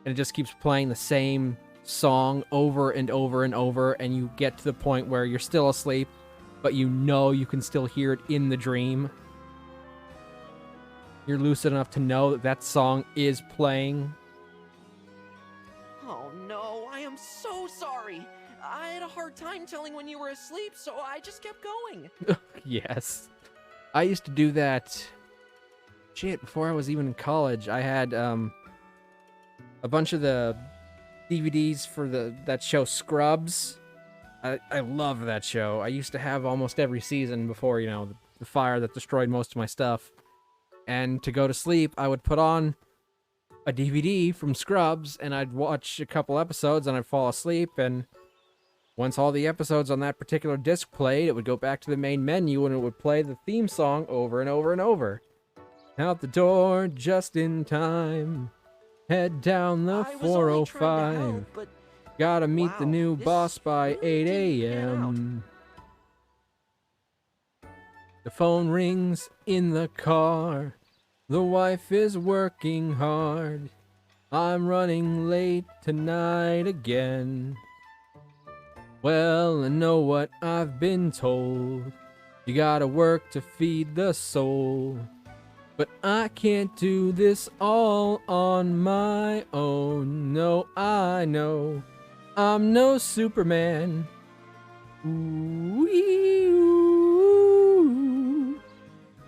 and it just keeps playing the same song over and over and over, and you get to the point where you're still asleep, but you know you can still hear it in the dream? You're lucid enough to know that that song is playing. Oh no, I am so sorry. I had a hard time telling when you were asleep, so I just kept going. Yes. I used to do that. Shit, before I was even in college, I had a bunch of the DVDs for that show Scrubs. I love that show. I used to have almost every season before, you know, the fire that destroyed most of my stuff. And to go to sleep, I would put on a DVD from Scrubs, and I'd watch a couple episodes, and I'd fall asleep, and once all the episodes on that particular disc played, it would go back to the main menu, and it would play the theme song over and over and over. Out the door, just in time. Head down the 405. Gotta meet the new boss by 8 a.m. The phone rings in the car. The wife is working hard. I'm running late tonight again. Well, I know what I've been told. You gotta work to feed the soul. But I can't do this all on my own. No, I know I'm no Superman. Ooh,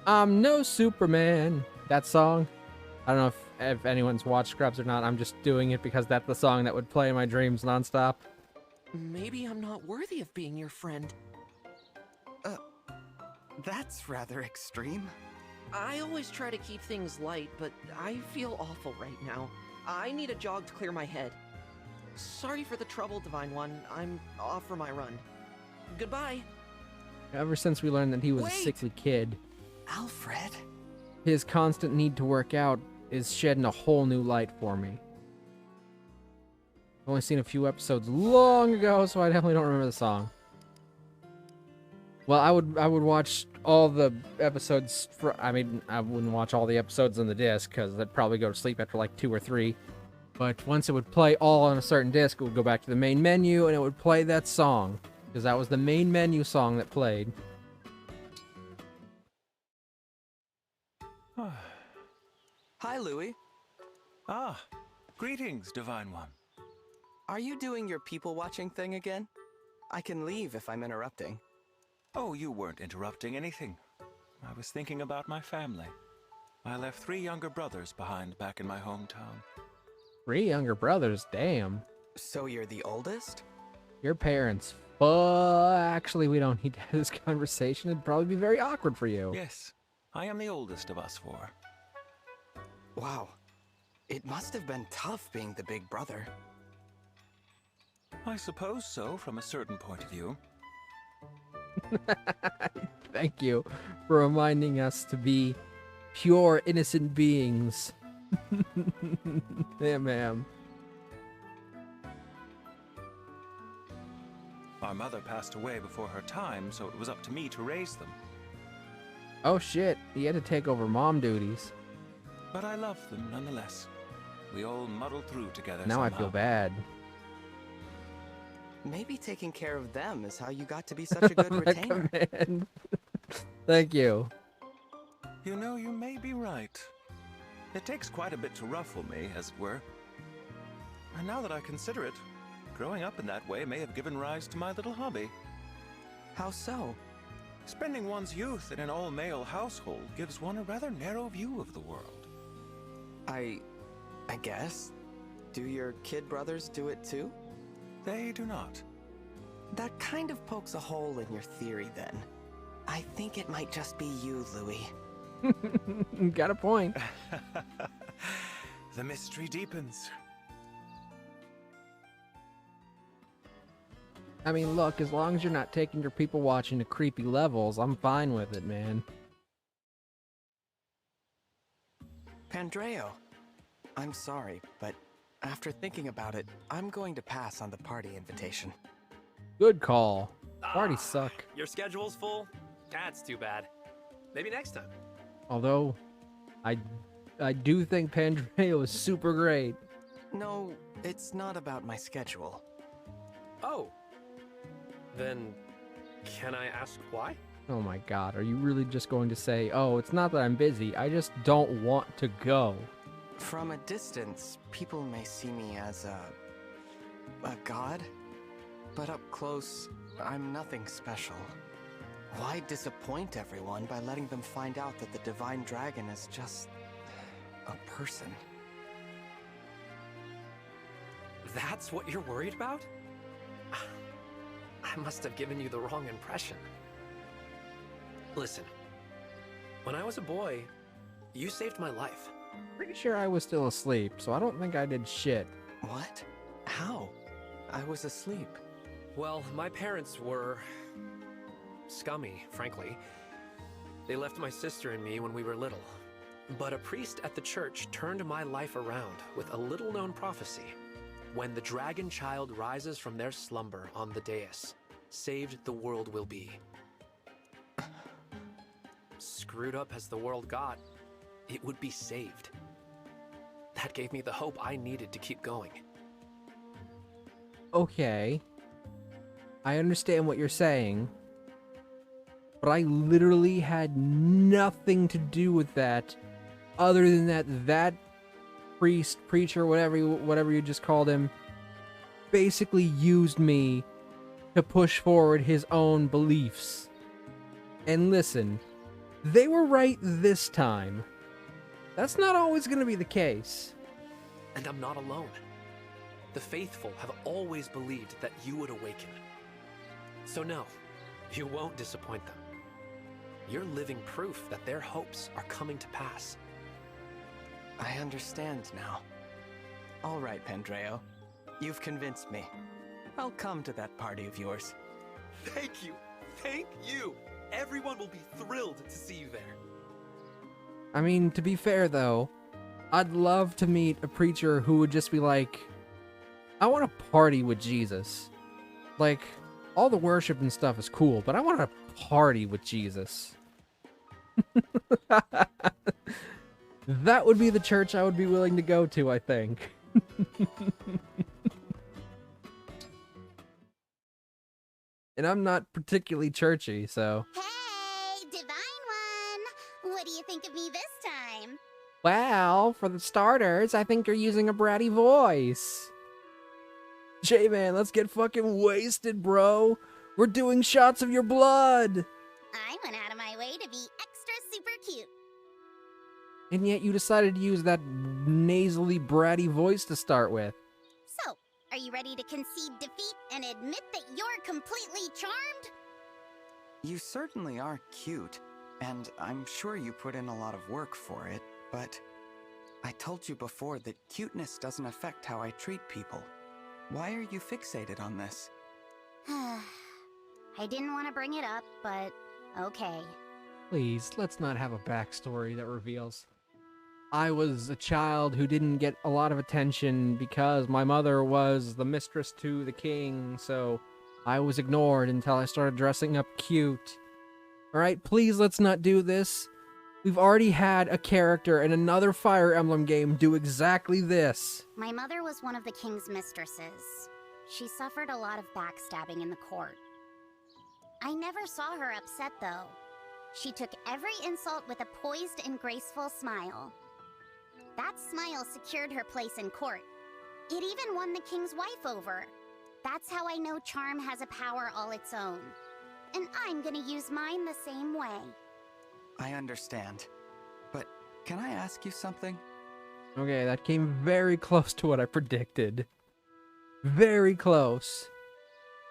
I'm no Superman. That song, I don't know if anyone's watched Scrubs or not. I'm just doing it because that's the song that would play in my dreams nonstop. Maybe I'm not worthy of being your friend. That's rather extreme. I always try to keep things light, but I feel awful right now. I need a jog to clear my head. Sorry for the trouble, Divine One. I'm off for my run. Goodbye. Ever since we learned that he was a Wait! sickly kid, Alfred? his constant need to work out is shedding a whole new light for me. I've only seen a few episodes long ago, so I definitely don't remember the song. Well, I would watch all the episodes. I wouldn't watch all the episodes on the disc because I'd probably go to sleep after like 2 or 3. But once it would play all on a certain disc, it would go back to the main menu and it would play that song because that was the main menu song that played. Hi, Louis. Ah, greetings, Divine One. Are you doing your people-watching thing again? I can leave if I'm interrupting. Oh, you weren't interrupting anything. I was thinking about my family. I left 3 younger brothers behind back in my hometown. 3 younger brothers, damn. So you're the oldest? Your parents. Actually, we don't need to have this conversation. It'd probably be very awkward for you. Yes, I am the oldest of us 4. Wow. It must have been tough being the big brother. I suppose so, from a certain point of view. Thank you for reminding us to be pure, innocent beings. Yeah, ma'am. Our mother passed away before her time, so it was up to me to raise them. Oh shit, he had to take over mom duties. But I loved them nonetheless. We all muddled through together Now somehow. I feel bad. Maybe taking care of them is how you got to be such a good retainer. Thank you. You know, you may be right. It takes quite a bit to ruffle me, as it were. And now that I consider it, growing up in that way may have given rise to my little hobby. How so? Spending one's youth in an all-male household gives one a rather narrow view of the world. I guess. Do your kid brothers do it too? They do not. That kind of pokes a hole in your theory then. I think it might just be you, Louis. Got a point. The mystery deepens. I mean, look, as long as you're not taking your people watching to creepy levels, I'm fine with it, man. Pandreo, I'm sorry, but after thinking about it, I'm going to pass on the party invitation. Good call. Parties suck. Your schedule's full? That's too bad. Maybe next time. Although, I do think Pandreo is super great. No, it's not about my schedule. Oh. Then, can I ask why? Oh my god, are you really just going to say, oh, it's not that I'm busy, I just don't want to go? From a distance, people may see me as a god, but up close, I'm nothing special. Why disappoint everyone by letting them find out that the Divine Dragon is just a person? That's what you're worried about? I must have given you the wrong impression. Listen, when I was a boy, you saved my life. Pretty sure I was still asleep, so I don't think I did shit. What? How? I was asleep. Well, my parents were scummy, frankly. They left my sister and me when we were little. But a priest at the church turned my life around with a little-known prophecy. When the dragon child rises from their slumber on the dais, saved the world will be. Screwed up as the world got, it would be saved. That gave me the hope I needed to keep going. Okay. I understand what you're saying. But I literally had nothing to do with that other than that priest, preacher, whatever you just called him, basically used me to push forward his own beliefs. And listen, they were right this time. That's not always going to be the case. And I'm not alone. The faithful have always believed that you would awaken. So no, you won't disappoint them. You're living proof that their hopes are coming to pass. I understand now. All right, Pandreo. You've convinced me. I'll come to that party of yours. Thank you. Thank you! Everyone will be thrilled to see you there. I mean, to be fair though, I'd love to meet a preacher who would just be like, I want to party with Jesus. Like, all the worship and stuff is cool, but I want to party with Jesus. That would be the church I would be willing to go to, I think. And I'm not particularly churchy, so... Hey, Divine One! What do you think of me this time? Well, for the starters, I think you're using a bratty voice. J-Man, let's get fucking wasted, bro. We're doing shots of your blood. I went out of my way to be extra super cute. And yet you decided to use that nasally bratty voice to start with. So, are you ready to concede defeat and admit that you're completely charmed? You certainly are cute, and I'm sure you put in a lot of work for it, but I told you before that cuteness doesn't affect how I treat people. Why are you fixated on this? I didn't want to bring it up, but okay. Please, let's not have a backstory that reveals I was a child who didn't get a lot of attention because my mother was the mistress to the king, so I was ignored until I started dressing up cute. Alright, please let's not do this. We've already had a character in another Fire Emblem game do exactly this. My mother was one of the king's mistresses. She suffered a lot of backstabbing in the court. I never saw her upset, though. She took every insult with a poised and graceful smile. That smile secured her place in court. It even won the king's wife over. That's how I know charm has a power all its own. And I'm gonna use mine the same way. I understand, but can I ask you something? Okay, that came very close to what I predicted. Very close.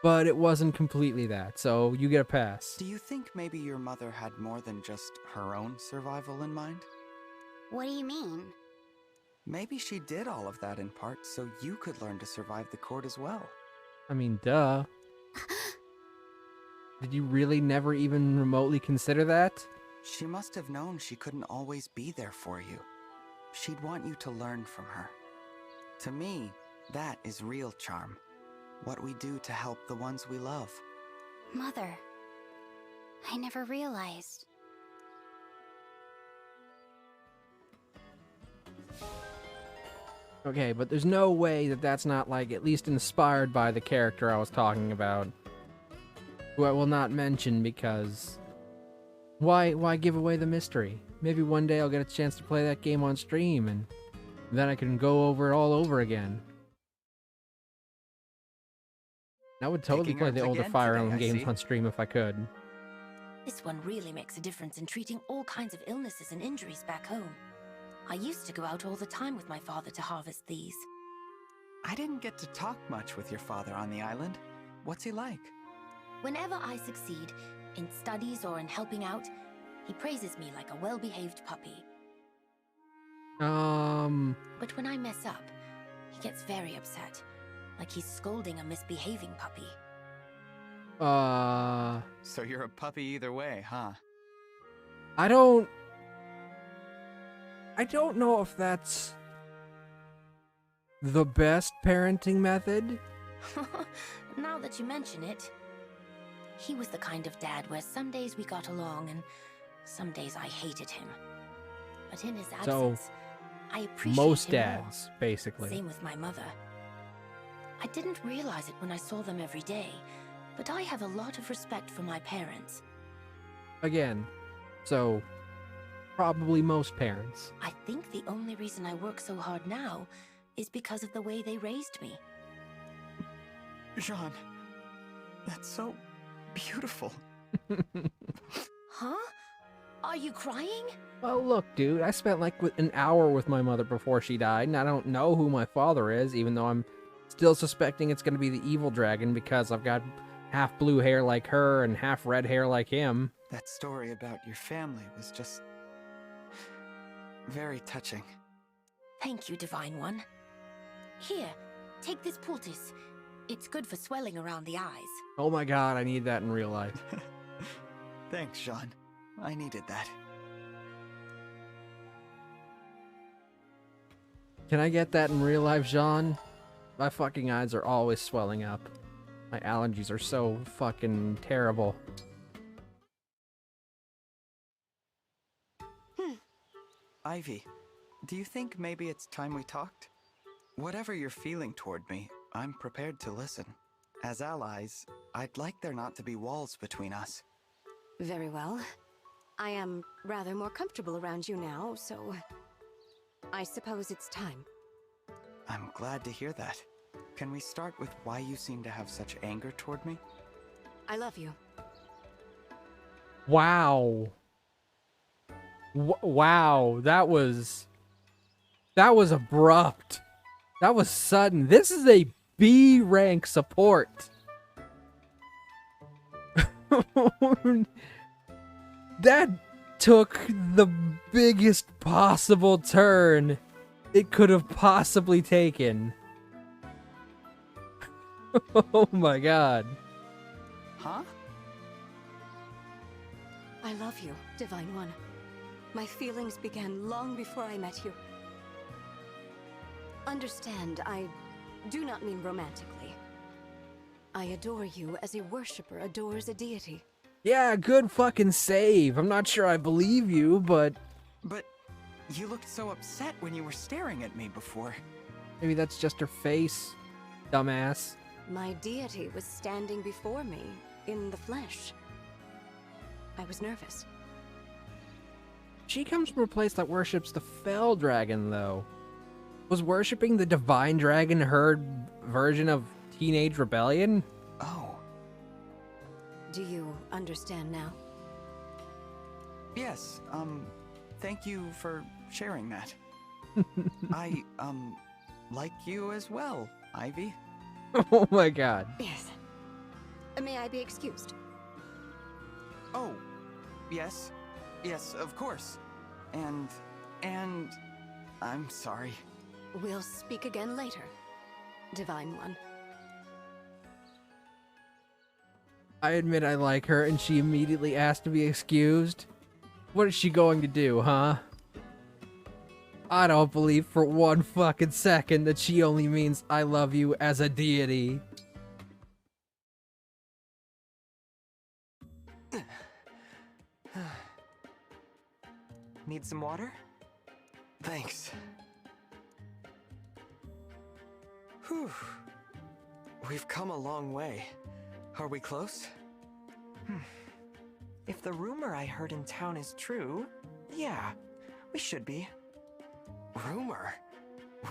But it wasn't completely that, so you get a pass. Do you think maybe your mother had more than just her own survival in mind? What do you mean? Maybe she did all of that in part so you could learn to survive the court as well. I mean, duh. Did you really never even remotely consider that? She must have known she couldn't always be there for you. She'd want you to learn from her. To me, that is real charm. What we do to help the ones we love. Mother, I never realized. Okay, but there's no way that that's not, like, at least inspired by the character I was talking about. Who I will not mention because... Why give away the mystery? Maybe one day I'll get a chance to play that game on stream, and then I can go over it all over again. I would totally play the older Fire Emblem games on stream if I could. This one really makes a difference in treating all kinds of illnesses and injuries back home. I used to go out all the time with my father to harvest these. I didn't get to talk much with your father on the island. What's he like? Whenever I succeed, in studies or in helping out, he praises me like a well-behaved puppy. But when I mess up, he gets very upset, like he's scolding a misbehaving puppy. So you're a puppy either way, huh? I don't know if that's the best parenting method. Now that you mention it, he was the kind of dad where some days we got along and some days I hated him. But in his absence, I appreciate most him dads, more. basically. Same with my mother. I didn't realize it when I saw them every day, but I have a lot of respect for my parents. Again, so probably most parents. I think the only reason I work so hard now is because of the way they raised me. Jean, that's so beautiful. Huh? Are you crying? Well, look, dude, I spent like an hour with my mother before she died, and I don't know who my father is, even though I'm still suspecting it's going to be the evil dragon because I've got half blue hair like her and half red hair like him. That story about your family was just very touching. Thank you, Divine One. Here, take this poultice. It's good for swelling around the eyes. Oh my god, I need that in real life. Thanks, Jean. I needed that. Can I get that in real life, Jean? My fucking eyes are always swelling up. My allergies are so fucking terrible. Ivy, do you think maybe it's time we talked? Whatever you're feeling toward me, I'm prepared to listen. As allies, I'd like there not to be walls between us. Very well. I am rather more comfortable around you now, so I suppose it's time. I'm glad to hear that. Can we start with why you seem to have such anger toward me? I love you. Wow. Wow, that was abrupt. That was sudden. This is a B rank support. That took the biggest possible turn it could have possibly taken. Oh my god. Huh? I love you, Divine One. My feelings began long before I met you. Understand, I do not mean romantically. I adore you as a worshipper adores a deity. Yeah, good fucking save. I'm not sure I believe you, but... But you looked so upset when you were staring at me before. Maybe that's just her face, dumbass. My deity was standing before me, in the flesh. I was nervous. She comes from a place that worships the Fell Dragon, though. Was worshipping the Divine Dragon her version of Teenage Rebellion? Oh. Do you understand now? Yes, thank you for sharing that. I, like you as well, Ivy. Oh my god. Yes. May I be excused? Oh, yes. Yes, of course. And I'm sorry. We'll speak again later, Divine One. I admit I like her, and she immediately asked to be excused. What is she going to do, huh? I don't believe for one fucking second that she only means I love you as a deity. Need some water? Thanks. Whew. We've come a long way. Are we close? If the rumor I heard in town is true, yeah, we should be. Rumor?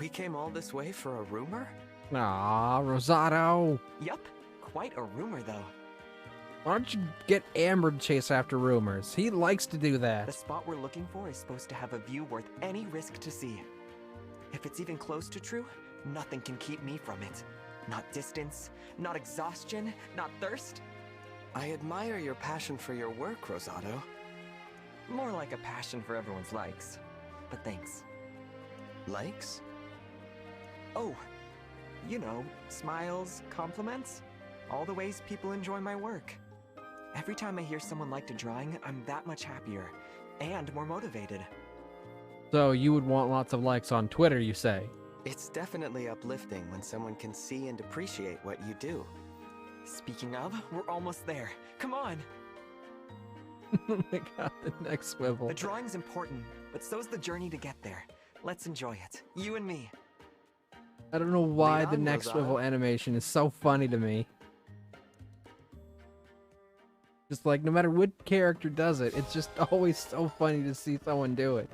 We came all this way for a rumor? Aw, Rosado. Yup, quite a rumor though. Why don't you get Amber to chase after rumors? He likes to do that. The spot we're looking for is supposed to have a view worth any risk to see. If it's even close to true, nothing can keep me from it. Not distance, not exhaustion, not thirst. I admire your passion for your work, Rosado. More like a passion for everyone's likes. But thanks. Likes? Oh, you know, smiles, compliments, all the ways people enjoy my work. Every time I hear someone liked a drawing, I'm that much happier and more motivated. So you would want lots of likes on Twitter, you say? It's definitely uplifting when someone can see and appreciate what you do. Speaking of, we're almost there. Come on! Oh my god, the next swivel. The drawing's important, but so's the journey to get there. Let's enjoy it, you and me. I don't know why the next swivel animation is so funny to me. Just like, no matter what character does it, it's just always so funny to see someone do it.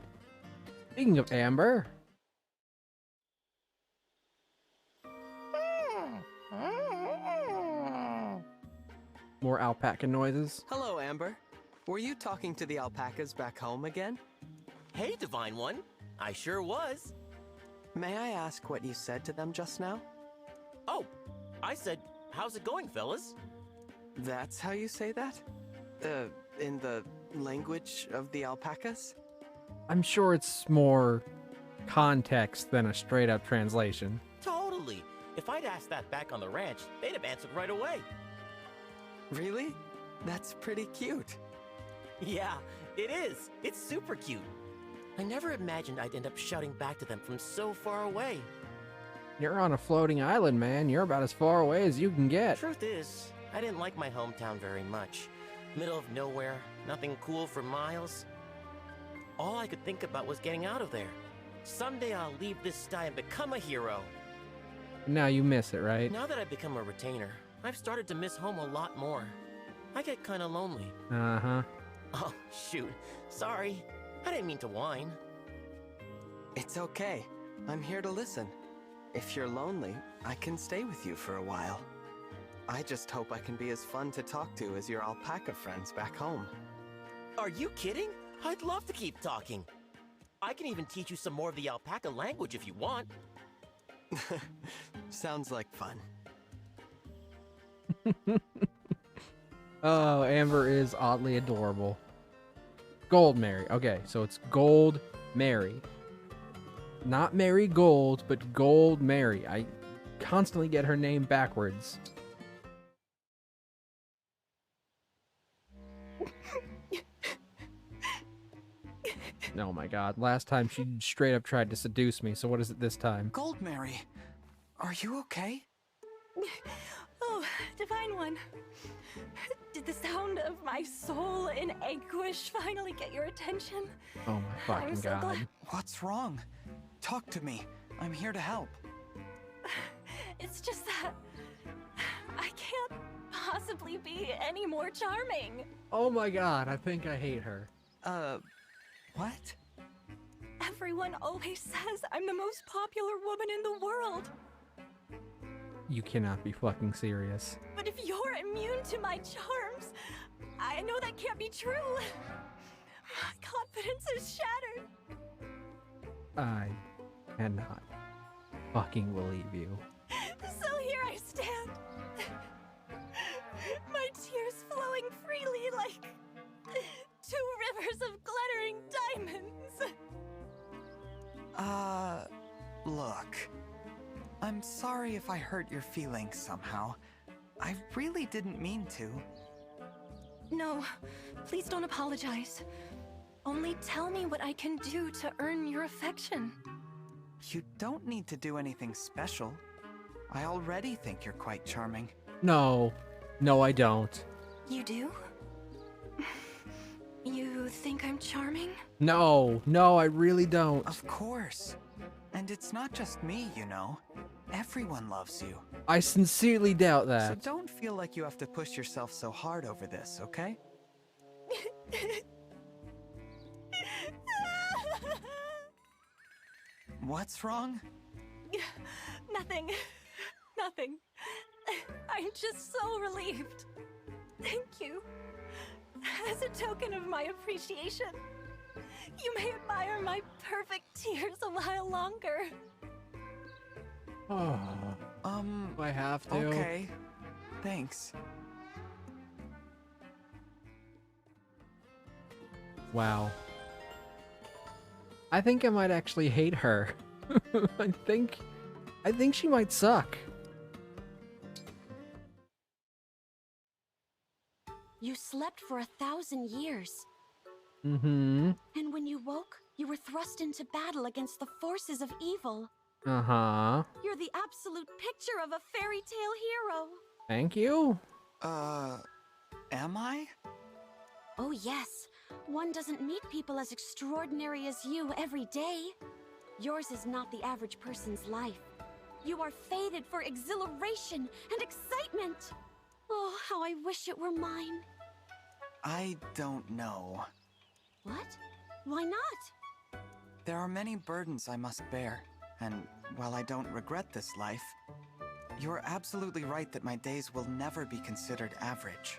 Speaking of Amber. More alpaca noises. Hello, Amber. Were you talking to the alpacas back home again? Hey, Divine One. I sure was. May I ask what you said to them just now? Oh, I said, how's it going, fellas? That's how you say that? In the language of the alpacas? I'm sure it's more context than a straight-up translation. Totally. If I'd asked that back on the ranch, they'd have answered right away. Really? That's pretty cute. Yeah, it is. It's super cute. I never imagined I'd end up shouting back to them from so far away. You're on a floating island, man. You're about as far away as you can get. Truth is, I didn't like my hometown very much. Middle of nowhere, nothing cool for miles. All I could think about was getting out of there. Someday I'll leave this sty and become a hero. Now you miss it, right? Now that I've become a retainer, I've started to miss home a lot more. I get kinda lonely. Uh-huh. Oh, shoot. Sorry. I didn't mean to whine. It's okay. I'm here to listen. If you're lonely, I can stay with you for a while. I just hope I can be as fun to talk to as your alpaca friends back home. Are you kidding? I'd love to keep talking. I can even teach you some more of the alpaca language if you want. Sounds like fun. Oh, Amber is oddly adorable. Gold Mary. Okay, so it's Gold Mary. Not Mary Gold, but Gold Mary. I constantly get her name backwards. Oh my god. Last time she straight up tried to seduce me, so what is it this time? Gold Mary, are you okay? Oh, Divine One. Did the sound of my soul in anguish finally get your attention? Oh my fucking I'm so god. glad. What's wrong? Talk to me. I'm here to help. It's just that I can't possibly be any more charming. Oh my god, I think I hate her. What? Everyone always says I'm the most popular woman in the world. You cannot be fucking serious. But if you're immune to my charms, I know that can't be true. My confidence is shattered. I cannot fucking believe you. So here I stand. My tears flowing freely like 2 rivers of glittering diamonds. Look. I'm sorry if I hurt your feelings somehow. I really didn't mean to. No, please don't apologize. Only tell me what I can do to earn your affection. You don't need to do anything special. I already think you're quite charming. No. No, I don't. You do? You think I'm charming? No. No, I really don't. Of course. And it's not just me, you know. Everyone loves you. I sincerely doubt that. So don't feel like you have to push yourself so hard over this, okay? What's wrong? Nothing. Nothing. I'm just so relieved. Thank you. As a token of my appreciation, you may admire my perfect tears a while longer. I have to. Okay. Thanks. Wow. I think I might actually hate her. I think she might suck. You slept for 1,000 years. Mm-hmm. And when you woke, you were thrust into battle against the forces of evil. Uh-huh. You're the absolute picture of a fairy tale hero. Thank you. Am I? Oh yes. One doesn't meet people as extraordinary as you every day. Yours is not the average person's life. You are fated for exhilaration and excitement. Oh, how I wish it were mine. I don't know. What? Why not? There are many burdens I must bear, and while I don't regret this life, you're absolutely right that my days will never be considered average.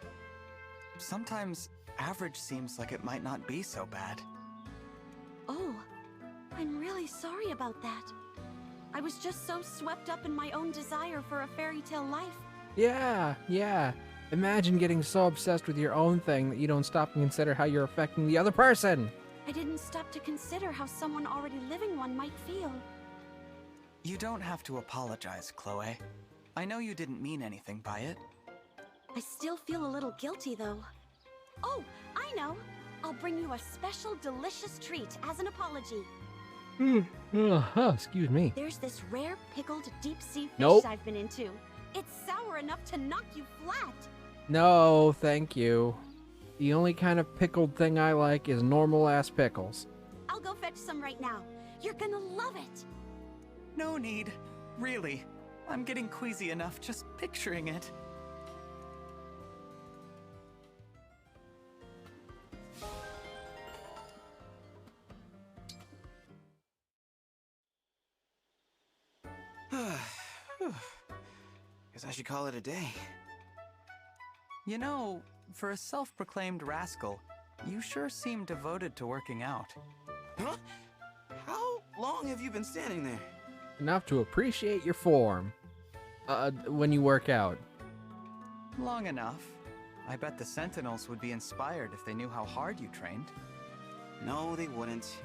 Sometimes, average seems like it might not be so bad. Oh, I'm really sorry about that. I was just so swept up in my own desire for a fairy tale life. Yeah. Imagine getting so obsessed with your own thing that you don't stop and consider how you're affecting the other person. I didn't stop to consider how someone already living one might feel. You don't have to apologize, Chloe. I know you didn't mean anything by it. I still feel a little guilty, though. Oh, I know. I'll bring you a special delicious treat as an apology. Excuse me. There's this rare pickled deep sea fish Nope. I've been into. It's sour enough to knock you flat. No, thank you. The only kind of pickled thing I like is normal-ass pickles. I'll go fetch some right now. You're gonna love it. No need. Really. I'm getting queasy enough just picturing it. Guess I should call it a day. You know, for a self-proclaimed rascal, you sure seem devoted to working out. Huh? How long have you been standing there? Enough to appreciate your form. When you work out. Long enough. I bet the Sentinels would be inspired if they knew how hard you trained. No, they wouldn't.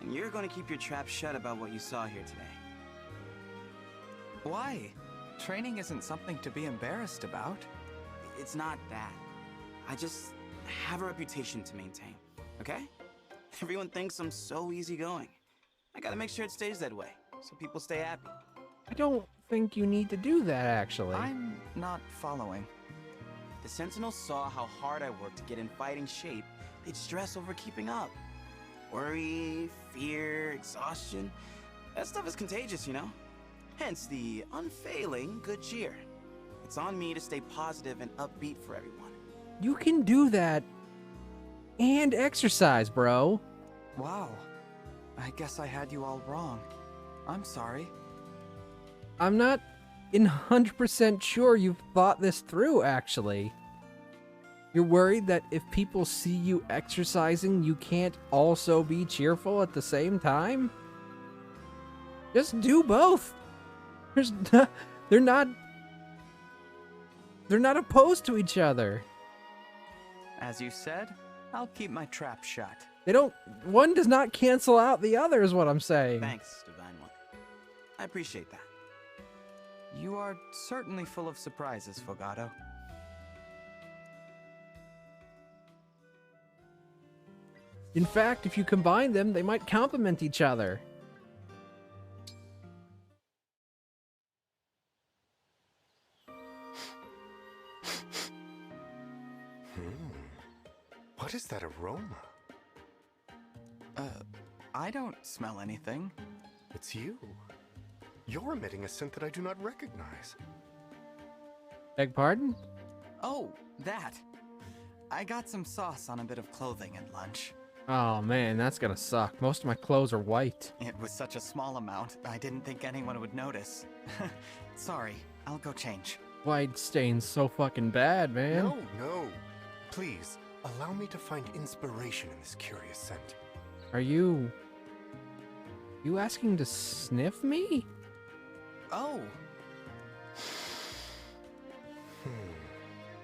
And you're going to keep your trap shut about what you saw here today. Why? Training isn't something to be embarrassed about. It's not that. I just have a reputation to maintain, okay? Everyone thinks I'm so easygoing. I gotta make sure it stays that way, so people stay happy. I don't think you need to do that, actually. I'm not following. The Sentinels saw how hard I worked to get in fighting shape. They'd stress over keeping up. Worry, fear, exhaustion. That stuff is contagious, you know? Hence the unfailing good cheer. It's on me to stay positive and upbeat for everyone. You can do that and exercise, bro. Wow. I guess I had you all wrong. I'm sorry. I'm not 100% sure you've thought this through, actually. You're worried that if people see you exercising, you can't also be cheerful at the same time? Just do both. They're not opposed to each other. As you said, I'll keep my trap shut. One does not cancel out the other, is what I'm saying. Thanks, Divine One. I appreciate that. You are certainly full of surprises, Fogato. In fact, if you combine them, they might complement each other. What is that aroma? I don't smell anything. It's you. You're emitting a scent that I do not recognize. Beg pardon? Oh, that. I got some sauce on a bit of clothing at lunch. Oh man, that's gonna suck. Most of my clothes are white. It was such a small amount, I didn't think anyone would notice. Sorry, I'll go change. White stains so fucking bad, man. No. Please, allow me to find inspiration in this curious scent. Are you asking to sniff me? Oh.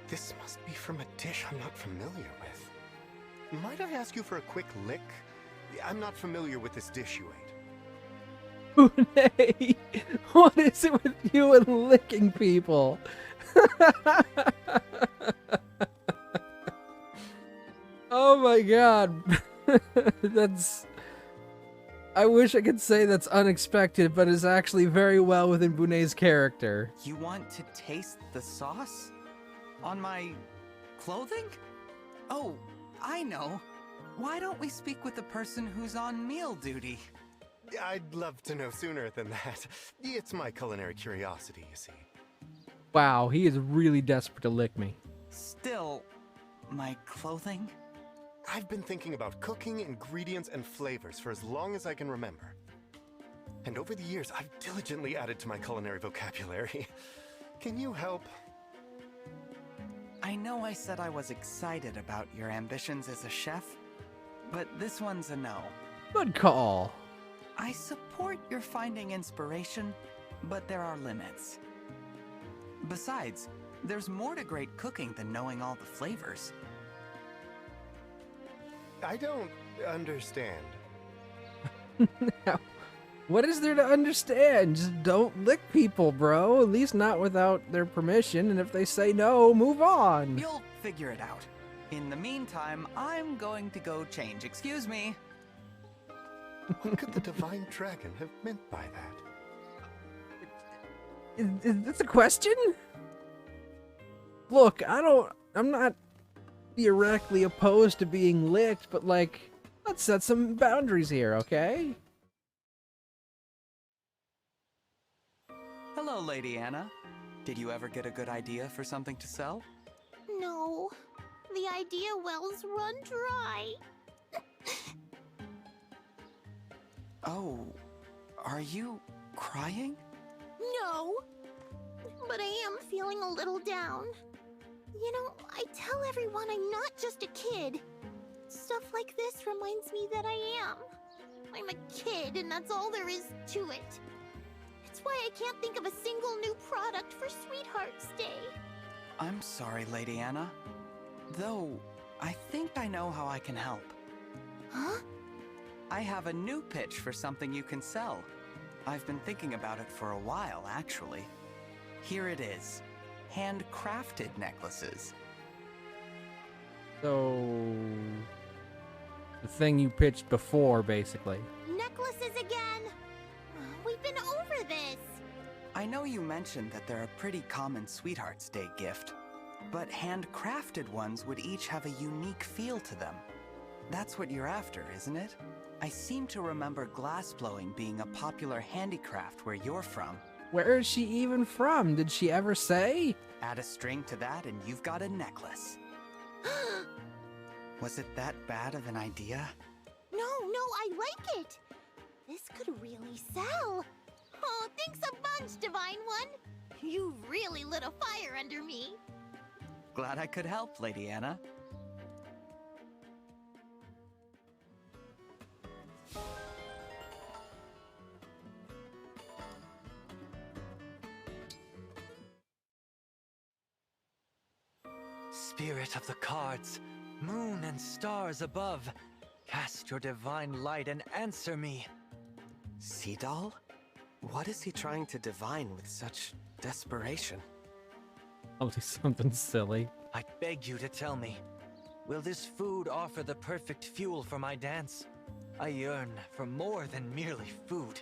This must be from a dish I'm not familiar with. Might I ask you for a quick lick? I'm not familiar with this dish you ate. Bunei, what is it with you and licking people? Oh my god. I wish I could say that's unexpected, but it's actually very well within Bunei's character. You want to taste the sauce? On my clothing? Oh, I know. Why don't we speak with the person who's on meal duty? I'd love to know sooner than that. It's my culinary curiosity, you see. Wow, he is really desperate to lick me. Still, my clothing? I've been thinking about cooking, ingredients, and flavors for as long as I can remember. And over the years, I've diligently added to my culinary vocabulary. Can you help? I know I said I was excited about your ambitions as a chef, but this one's a no. Good call. I support your finding inspiration, but there are limits. Besides, there's more to great cooking than knowing all the flavors. I don't understand. What is there to understand? Just don't lick people, bro. At least not without their permission, and if they say no, move on. You'll figure it out. In the meantime, I'm going to go change. Excuse me. What could the divine dragon have meant by that? Is this a question? Look, I'm not theoretically opposed to being licked, but like, let's set some boundaries here, okay? Hello, Lady Anna. Did you ever get a good idea for something to sell? No, the idea wells run dry. Oh, are you crying? No, but I am feeling a little down. You know, I tell everyone I'm not just a kid. Stuff like this reminds me that I am. I'm a kid, and that's all there is to it. It's why I can't think of a single new product for Sweetheart's Day. I'm sorry, Lady Anna. Though, I think I know how I can help. Huh? I have a new pitch for something you can sell. I've been thinking about it for a while, actually. Here it is. Handcrafted necklaces. So, the thing you pitched before, basically. Necklaces again! We've been over this! I know you mentioned that they're a pretty common Sweetheart's Day gift, but handcrafted ones would each have a unique feel to them. That's what you're after, isn't it? I seem to remember glassblowing being a popular handicraft where you're from. Where is she even from? Did she ever say? Add a string to that and you've got a necklace. Was it that bad of an idea? No, I like it! This could really sell! Oh, thanks a bunch, Divine One! You really lit a fire under me! Glad I could help, Lady Anna. Spirit of the cards, moon and stars above, cast your divine light and answer me. Seadoll? What is he trying to divine with such desperation? Probably something silly. I beg you to tell me, will this food offer the perfect fuel for my dance? I yearn for more than merely food.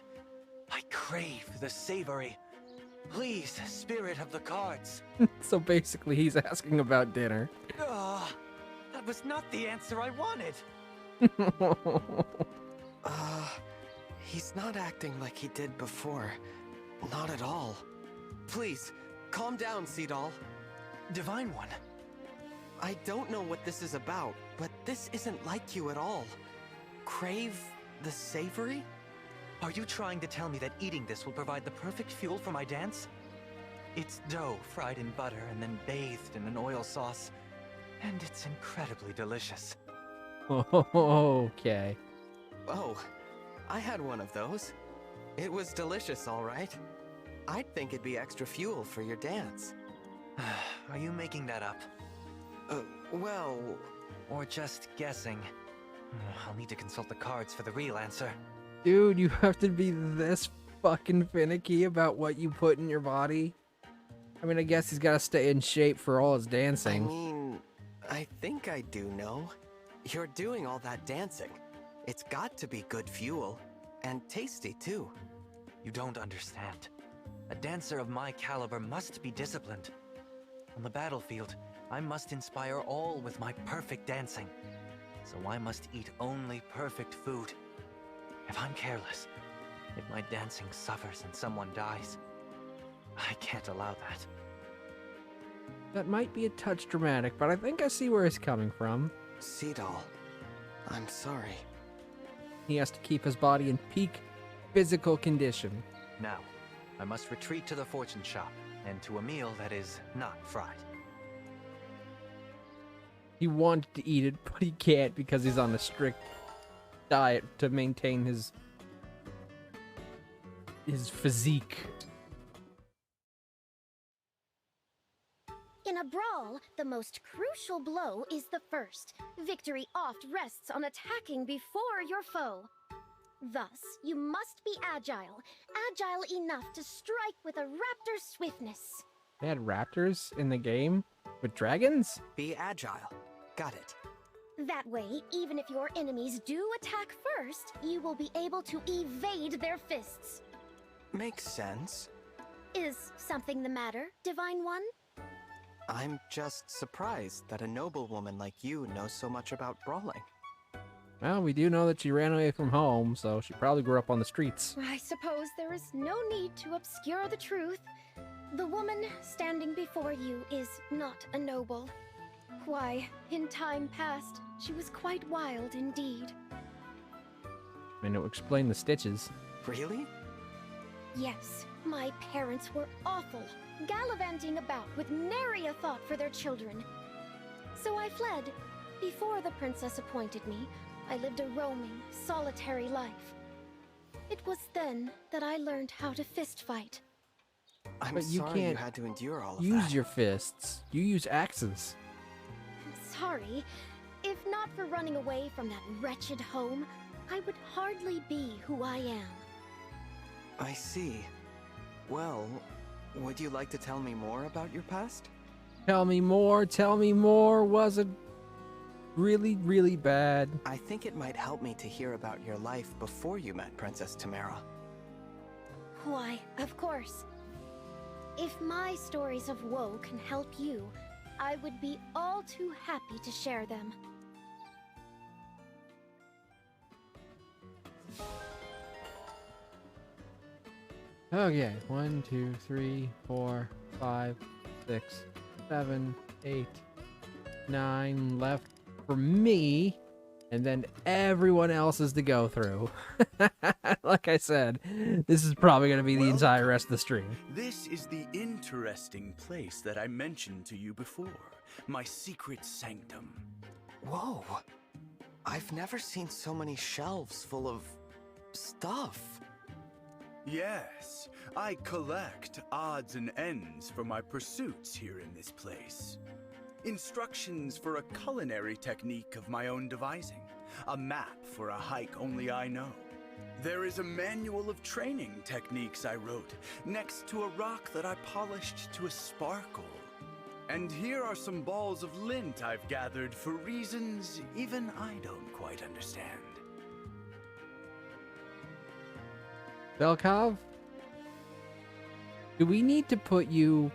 I crave the savory. Please, spirit of the cards. So basically, he's asking about dinner. That was not the answer I wanted. He's not acting like he did before. Not at all. Please, calm down, Seadoll. Divine One. I don't know what this is about, but this isn't like you at all. Crave the savory? Are you trying to tell me that eating this will provide the perfect fuel for my dance? It's dough fried in butter and then bathed in an oil sauce, and it's incredibly delicious. Okay. Oh, I had one of those. It was delicious, all right. I'd think it'd be extra fuel for your dance. Are you making that up? Well... Or just guessing? I'll need to consult the cards for the real answer. Dude, you have to be this fucking finicky about what you put in your body? I mean, I guess he's gotta stay in shape for all his dancing. I mean, I think I do know. You're doing all that dancing. It's got to be good fuel. And tasty, too. You don't understand. A dancer of my caliber must be disciplined. On the battlefield, I must inspire all with my perfect dancing. So I must eat only perfect food. If I'm careless, if my dancing suffers and someone dies, I can't allow that. That might be a touch dramatic, but I think I see where he's coming from. Seadoll, I'm sorry. He has to keep his body in peak physical condition. Now, I must retreat to the fortune shop, and to a meal that is not fried. He wanted to eat it, but he can't because he's on a strict diet to maintain his physique. In a brawl, the most crucial blow is the first. Victory oft rests on attacking before your foe. Thus, you must be agile enough to strike with a raptor's swiftness. They had raptors in the game with dragons? Be agile. Got it. That way, even if your enemies do attack first, you will be able to evade their fists. Makes sense. Is something the matter, Divine One? I'm just surprised that a noblewoman like you knows so much about brawling. Well, we do know that she ran away from home, so she probably grew up on the streets. I suppose there is no need to obscure the truth. The woman standing before you is not a noble. Why, in time past, she was quite wild indeed. I mean, it would explain the stitches. Really? Yes, my parents were awful, gallivanting about with nary a thought for their children. So I fled. Before the princess appointed me, I lived a roaming, solitary life. It was then that I learned how to fist fight. I'm But you sorry can't you had to endure all of that. use your fists. You use axes. Sorry. If not for running away from that wretched home, I would hardly be who I am. I see. Well, would you like to tell me more about your past? Tell me more, tell me more. Was it really, really bad? I think it might help me to hear about your life before you met Princess Tamara. Why, of course. If my stories of woe can help you, I would be all too happy to share them. Okay, 1, 2, 3, 4, 5, 6, 7, 8, 9 left for me, and then everyone else is to go through. Like I said, this is probably going to be the entire rest of the stream. This is the interesting place that I mentioned to you before. My secret sanctum. Whoa! I've never seen so many shelves full of stuff. Yes, I collect odds and ends for my pursuits here in this place. Instructions for a culinary technique of my own devising. A map for a hike only I know. There is a manual of training techniques I wrote, next to a rock that I polished to a sparkle. And here are some balls of lint I've gathered for reasons even I don't quite understand. Belkov? Do we need to put you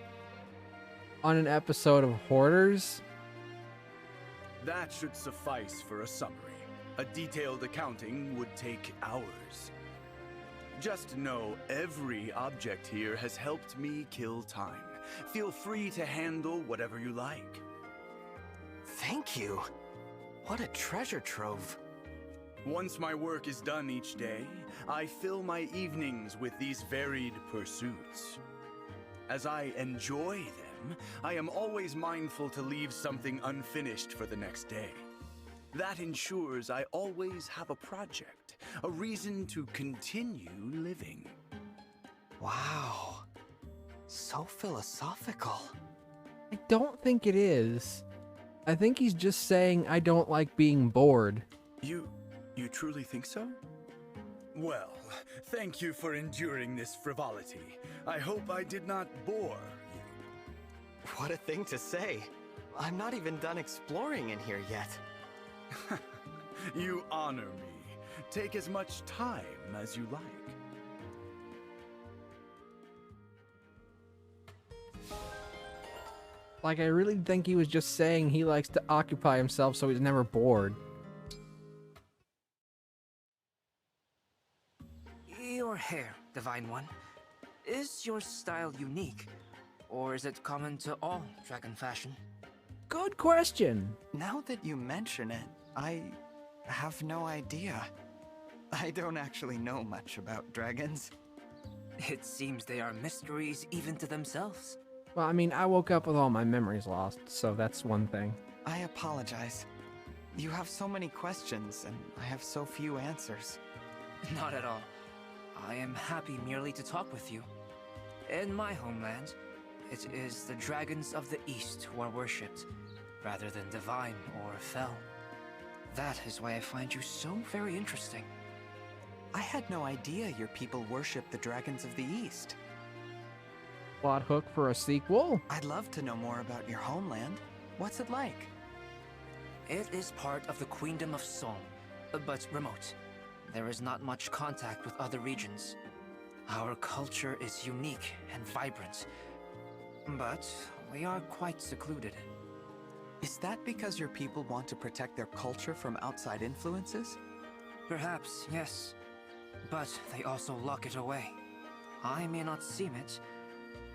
on an episode of Hoarders? That should suffice for a summary. A detailed accounting would take hours. Just know every object here has helped me kill time. Feel free to handle whatever you like. Thank you. What a treasure trove. Once my work is done each day, I fill my evenings with these varied pursuits. As I enjoy them, I am always mindful to leave something unfinished for the next day. That ensures I always have a project, a reason to continue living. Wow. So philosophical. I don't think it is. I think he's just saying I don't like being bored. You truly think so? Well, thank you for enduring this frivolity. I hope I did not bore you. What a thing to say. I'm not even done exploring in here yet. You honor me. Take as much time as you like. Like, I really think he was just saying he likes to occupy himself so he's never bored. Your hair, Divine One. Is your style unique? Or is it common to all dragon fashion? Good question. Now that you mention it, I have no idea. I don't actually know much about dragons. It seems they are mysteries even to themselves. Well, I mean, I woke up with all my memories lost, so that's one thing. I apologize. You have so many questions, and I have so few answers. Not at all. I am happy merely to talk with you. In my homeland, it is the dragons of the East who are worshipped, rather than divine or fell. That is why I find you so very interesting. I had no idea your people worship the dragons of the East. Plot hook for a sequel? I'd love to know more about your homeland. What's it like? It is part of the Queendom of Song, but remote. There is not much contact with other regions. Our culture is unique and vibrant, but we are quite secluded. Is that because your people want to protect their culture from outside influences? Perhaps, yes. But they also lock it away. I may not seem it,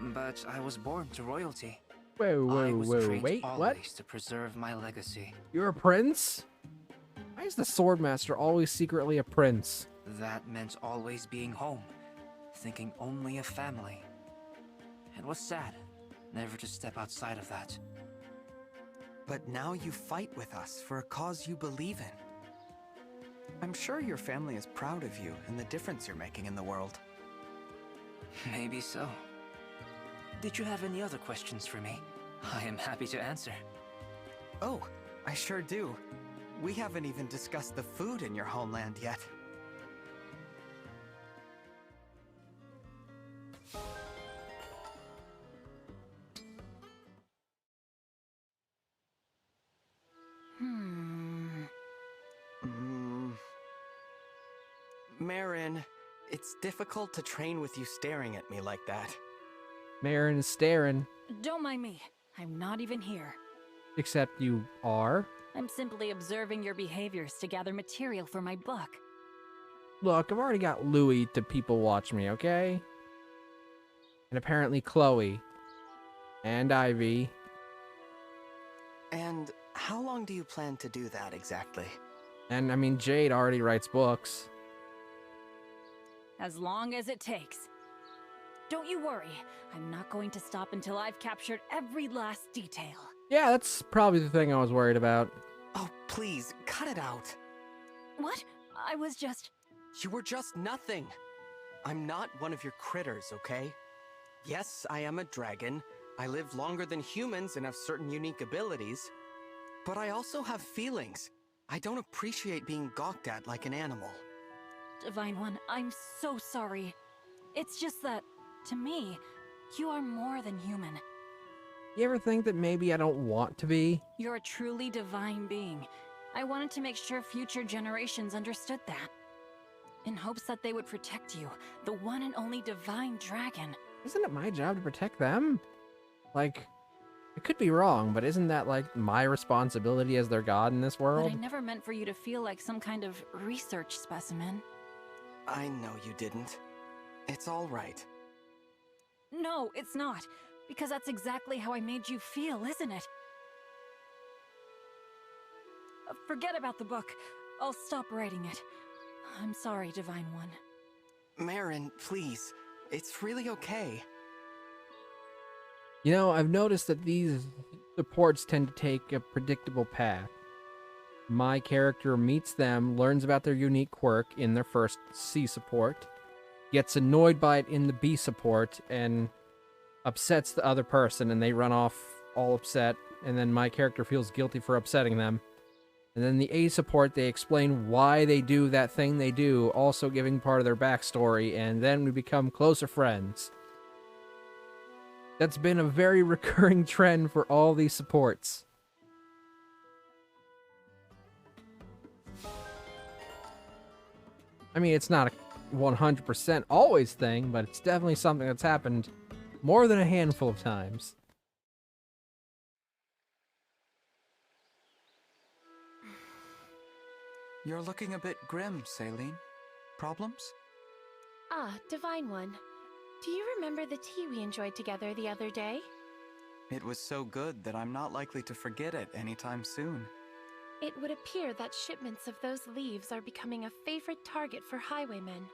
but I was born to royalty. Whoa, I whoa, was whoa, trained wait, always what? to preserve my legacy. You're a prince? Why is the Swordmaster always secretly a prince? That meant always being home, thinking only of family. It was sad, never to step outside of that. But now you fight with us for a cause you believe in. I'm sure your family is proud of you and the difference you're making in the world. Maybe so. Did you have any other questions for me? I am happy to answer. Oh, I sure do. We haven't even discussed the food in your homeland yet. Marin, it's difficult to train with you staring at me like that. Marin is staring. Don't mind me. I'm not even here. Except you are. I'm simply observing your behaviors to gather material for my book. Look, I've already got Louis to people watch me, okay? And apparently Chloe. And Ivy. And how long do you plan to do that exactly? And I mean, Jade already writes books. As long as it takes. Don't you worry. I'm not going to stop until I've captured every last detail. Yeah, that's probably the thing I was worried about. Oh, please, cut it out. What? I was just... You were just nothing. I'm not one of your critters, okay? Yes, I am a dragon. I live longer than humans and have certain unique abilities. But I also have feelings. I don't appreciate being gawked at like an animal. Divine One, I'm so sorry. It's just that, to me, you are more than human. You ever think that maybe I don't want to be? You're a truly divine being. I wanted to make sure future generations understood that. In hopes that they would protect you, the one and only divine dragon. Isn't it my job to protect them? Like, I could be wrong, but isn't that like my responsibility as their god in this world? But I never meant for you to feel like some kind of research specimen. I know you didn't. It's all right. No, it's not. Because that's exactly how I made you feel, isn't it? Forget about the book. I'll stop writing it. I'm sorry, Divine One. Marin, please. It's really okay. You know, I've noticed that these supports tend to take a predictable path. My character meets them, learns about their unique quirk in their first C support, gets annoyed by it in the B support, and upsets the other person, and they run off all upset, and then my character feels guilty for upsetting them. And then the A support, they explain why they do that thing they do, also giving part of their backstory, and then we become closer friends. That's been a very recurring trend for all these supports. I mean, it's not a 100% always thing, but it's definitely something that's happened more than a handful of times. You're looking a bit grim, Celine. Problems? Ah, Divine One. Do you remember the tea we enjoyed together the other day? It was so good that I'm not likely to forget it anytime soon. It would appear that shipments of those leaves are becoming a favorite target for highwaymen.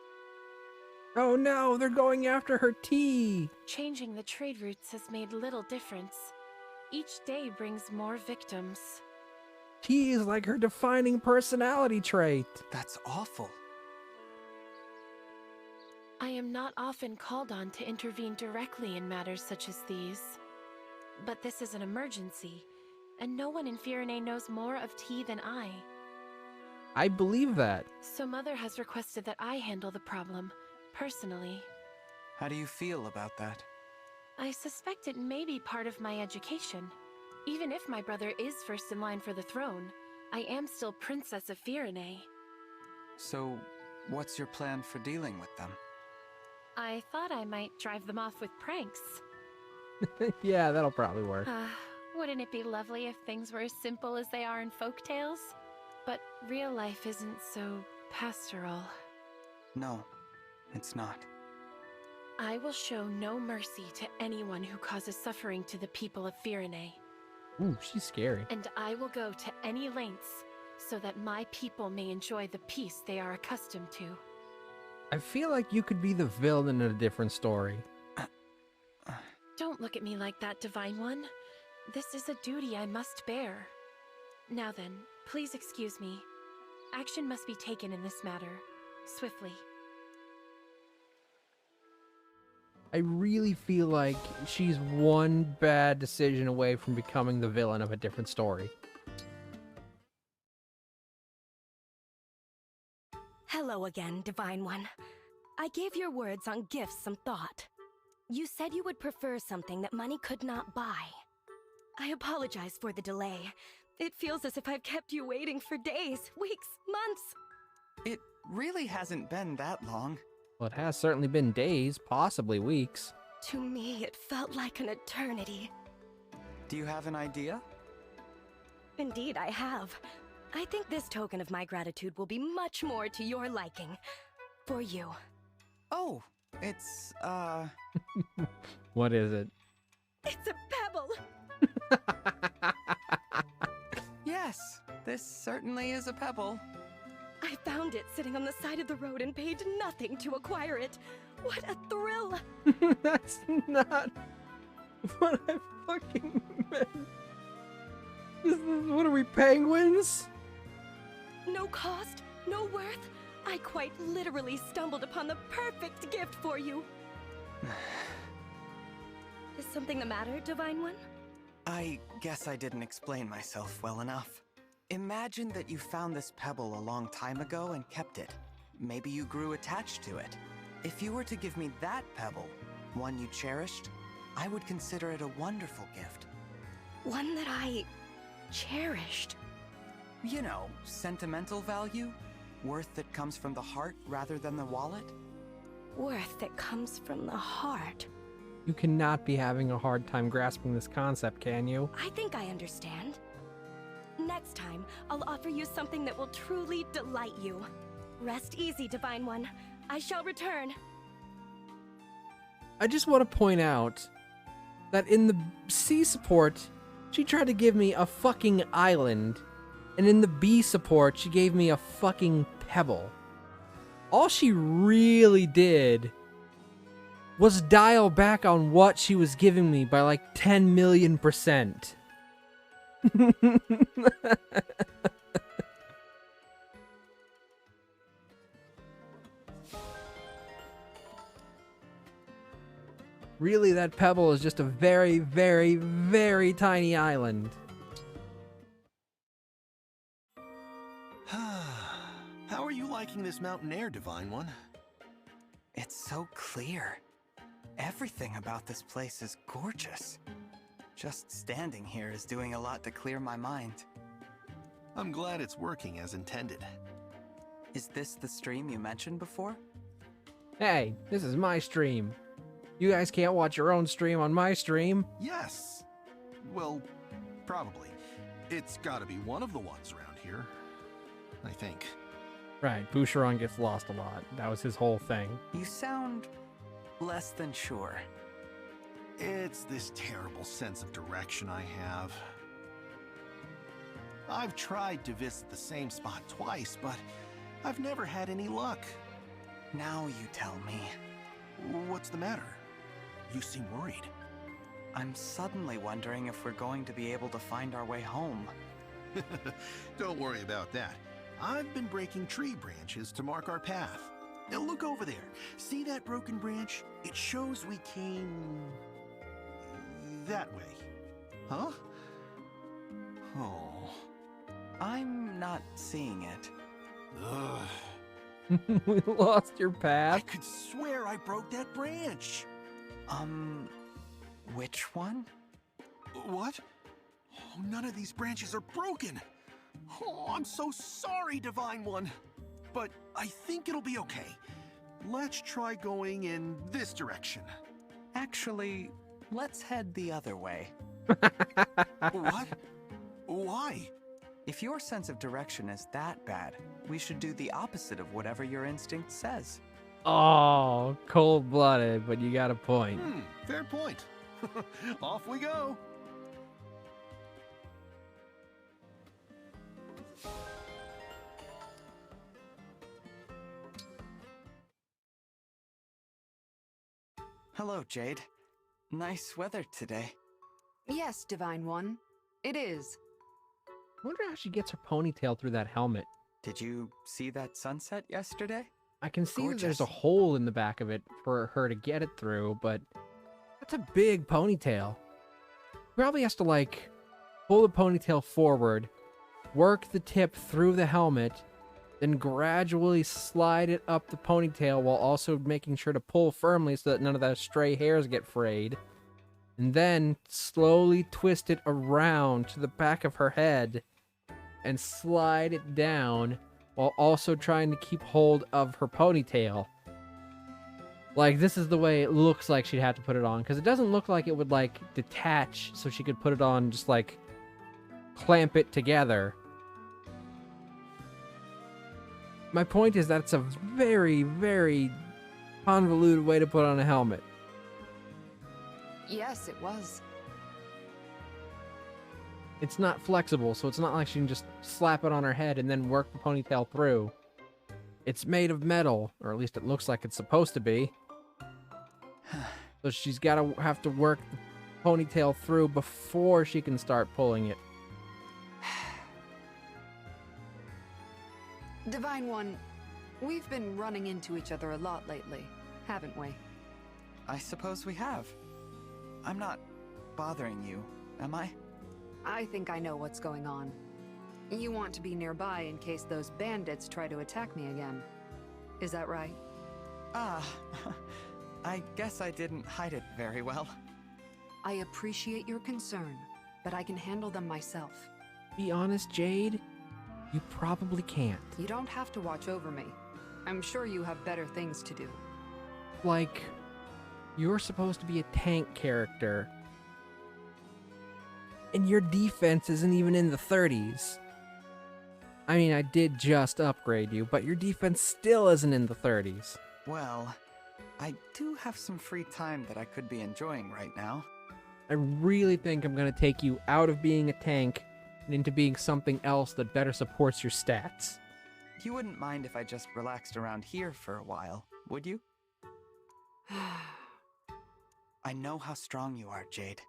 Oh no, they're going after her tea! Changing the trade routes has made little difference. Each day brings more victims. Tea is like her defining personality trait. That's awful. I am not often called on to intervene directly in matters such as these. But this is an emergency, and no one in Firene knows more of tea than I. I believe that. So Mother has requested that I handle the problem, personally. How do you feel about that? I suspect it may be part of my education. Even if my brother is first in line for the throne, I am still Princess of Firene. So, what's your plan for dealing with them? I thought I might drive them off with pranks. Yeah, that'll probably work. Wouldn't it be lovely if things were as simple as they are in folktales? But real life isn't so pastoral. No, it's not. I will show no mercy to anyone who causes suffering to the people of Firene. Ooh, she's scary. And I will go to any lengths so that my people may enjoy the peace they are accustomed to. I feel like you could be the villain in a different story. Don't look at me like that, Divine One. This is a duty I must bear. Now then, please excuse me. Action must be taken in this matter, swiftly. I really feel like she's one bad decision away from becoming the villain of a different story. Hello again, Divine One. I gave your words on gifts some thought. You said you would prefer something that money could not buy. I apologize for the delay. It feels as if I've kept you waiting for days, weeks, months. It really hasn't been that long. Well, it has certainly been days, possibly weeks. To me, it felt like an eternity. Do you have an idea? Indeed, I have. I think this token of my gratitude will be much more to your liking. For you. Oh, it's, What is it? It's a pebble! Yes, this certainly is a pebble. I found it sitting on the side of the road and paid nothing to acquire it. What a thrill! That's not what I fucking meant. What are we, penguins? No cost, no worth. I quite literally stumbled upon the perfect gift for you. Is something the matter, Divine One? I guess I didn't explain myself well enough. Imagine that you found this pebble a long time ago and kept it. Maybe you grew attached to it. If you were to give me that pebble, one you cherished, I would consider it a wonderful gift. One that I cherished. You know, sentimental value? Worth that comes from the heart rather than the wallet? Worth that comes from the heart. You cannot be having a hard time grasping this concept, can you? I think I understand. Next time, I'll offer you something that will truly delight you. Rest easy, Divine One. I shall return. I just want to point out that in the C support, she tried to give me a fucking island, and in the B support, she gave me a fucking pebble. All she really did was dial back on what she was giving me by like 10 million %. Really, that pebble is just a very, very, very tiny island. How are you liking this mountain air, Divine One? It's so clear. Everything about this place is gorgeous. Just standing here is doing a lot to clear my mind. I'm glad it's working as intended. Is this the stream you mentioned before? Hey, this is my stream. You guys can't watch your own stream on my stream. Yes. Well, probably. It's gotta be one of the ones around here. I think. Right, Boucheron gets lost a lot. That was his whole thing. You sound less than sure. It's this terrible sense of direction I have. I've tried to visit the same spot twice, but I've never had any luck. Now you tell me. What's the matter? You seem worried. I'm suddenly wondering if we're going to be able to find our way home. Don't worry about that. I've been breaking tree branches to mark our path. Now look over there. See that broken branch? It shows we came that way. Huh? Oh. I'm not seeing it. Ugh. We lost your path. I could swear I broke that branch. Which one? What? Oh, none of these branches are broken. Oh, I'm so sorry, Divine One. But I think it'll be okay. Let's try going in this direction. Actually, let's head the other way. What? Why? If your sense of direction is that bad, we should do the opposite of whatever your instinct says. Oh, cold-blooded, but you got a point. Fair point. Off we go. Hello, Jade. Nice weather today. Yes, Divine One. It is. I wonder how she gets her ponytail through that helmet. Did you see that sunset yesterday? I can see that Gorgeous. there's a hole in the back of it for her to get it through, but that's a big ponytail. Probably has to, like, pull the ponytail forward, work the tip through the helmet, then gradually slide it up the ponytail while also making sure to pull firmly so that none of those stray hairs get frayed. And then slowly twist it around to the back of her head and slide it down while also trying to keep hold of her ponytail. Like, this is the way it looks like she'd have to put it on, because it doesn't look like it would, like, detach so she could put it on, just, like, clamp it together. My point is that it's a very, very convoluted way to put on a helmet. Yes, it was. It's not flexible, so it's not like she can just slap it on her head and then work the ponytail through. It's made of metal, or at least it looks like it's supposed to be. So she's have to work the ponytail through before she can start pulling it. Divine One, we've been running into each other a lot lately, haven't we? I suppose we have. I'm not bothering you, am I? I think I know what's going on. You want to be nearby in case those bandits try to attack me again. Is that right? I guess I didn't hide it very well. I appreciate your concern, but I can handle them myself. Be honest, Jade, you probably can't. You don't have to watch over me. I'm sure you have better things to do. Like, you're supposed to be a tank character, and your defense isn't even in the 30s. I mean, I did just upgrade you, but your defense still isn't in the 30s. Well, I do have some free time that I could be enjoying right now. I really think I'm going to take you out of being a tank and into being something else that better supports your stats. You wouldn't mind if I just relaxed around here for a while, would you? I know how strong you are, Jade.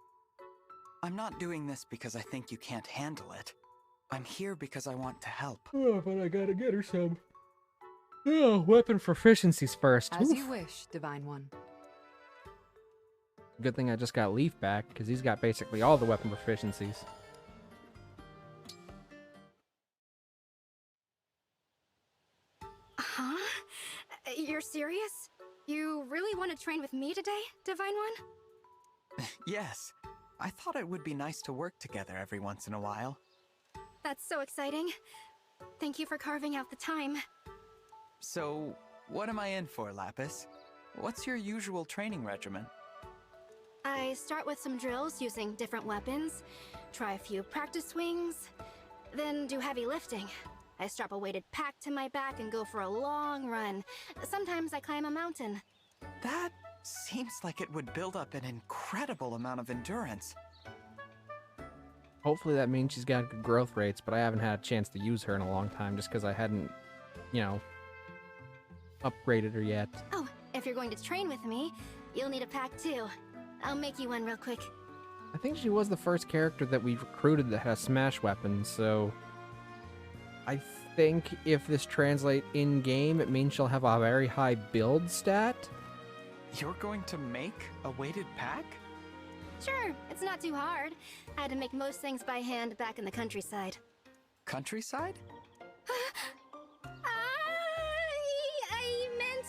I'm not doing this because I think you can't handle it. I'm here because I want to help. Oh, but I gotta get her some. Oh, weapon proficiencies first. As Oof. you wish, Divine One. Good thing I just got Leaf back, because he's got basically all the weapon proficiencies. Huh? You're serious? You really want to train with me today, Divine One? Yes. I thought it would be nice to work together every once in a while. That's so exciting. Thank you for carving out the time. So, what am I in for, Lapis? What's your usual training regimen? I start with some drills using different weapons, try a few practice swings, then do heavy lifting. I strap a weighted pack to my back and go for a long run. Sometimes I climb a mountain. That seems like it would build up an incredible amount of endurance. Hopefully that means she's got good growth rates, but I haven't had a chance to use her in a long time just because I hadn't, upgraded her yet. Oh, if you're going to train with me, you'll need a pack too. I'll make you one real quick. I think she was the first character that we recruited that had a smash weapon, so I think if this translates in-game, it means she'll have a very high build stat. You're going to make a weighted pack? Sure, it's not too hard. I had to make most things by hand back in the countryside. Countryside? I meant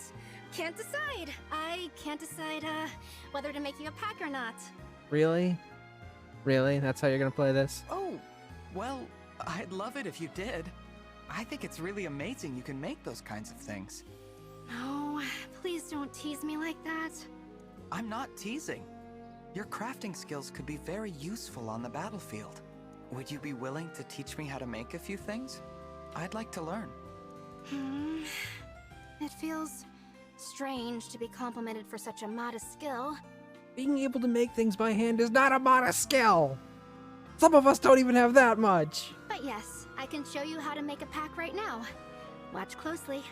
can't decide. I can't decide whether to make you a pack or not. Really? Really? That's how you're gonna play this? Oh, well, I'd love it if you did. I think it's really amazing you can make those kinds of things. No, please don't tease me like that. I'm not teasing. Your crafting skills could be very useful on the battlefield. Would you be willing to teach me how to make a few things? I'd like to learn. It feels strange to be complimented for such a modest skill. Being able to make things by hand is not a modest skill. Some of us don't even have that much. But yes, I can show you how to make a pack right now. Watch closely.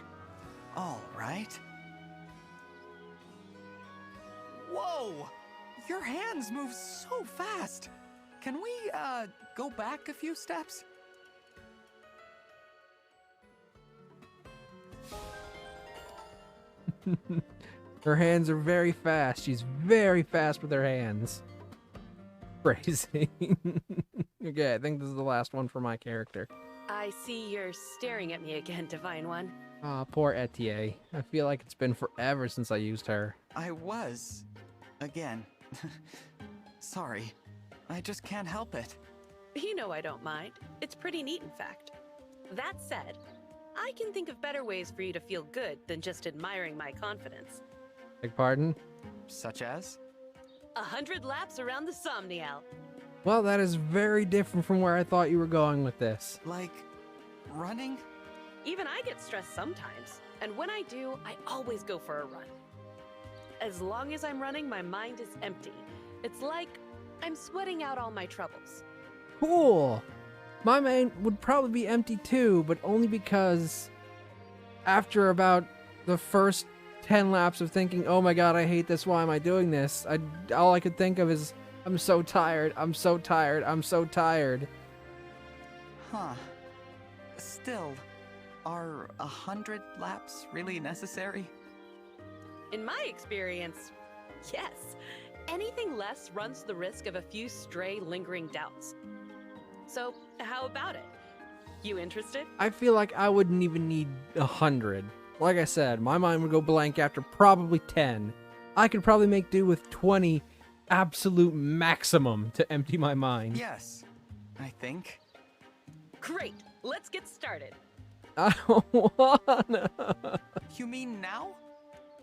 All right. Whoa! Your hands move so fast. Can we, go back a few steps? Her hands are very fast. She's very fast with her hands. Crazy. Okay, I think this is the last one for my character. I see you're staring at me again, Divine One. Aw, poor Etier. I feel like it's been forever since I used her. I was. Again. Sorry. I just can't help it. You know I don't mind. It's pretty neat, in fact. That said, I can think of better ways for you to feel good than just admiring my confidence. Beg pardon? Such as? 100 laps around the Somniel. Well, that is very different from where I thought you were going with this. Like, running? Even I get stressed sometimes, and when I do, I always go for a run. As long as I'm running, my mind is empty. It's like I'm sweating out all my troubles. Cool! My mind would probably be empty too, but only because after about the first 10 laps of thinking, oh my god, I hate this, why am I doing this? All I could think of is, I'm so tired, I'm so tired, I'm so tired. Huh. Still, are 100 laps really necessary? In my experience, yes. Anything less runs the risk of a few stray, lingering doubts. So, how about it? You interested? I feel like I wouldn't even need 100. Like I said, my mind would go blank after probably 10. I could probably make do with 20 absolute maximum to empty my mind. Yes, I think. Great, let's get started. I don't wanna. You mean now?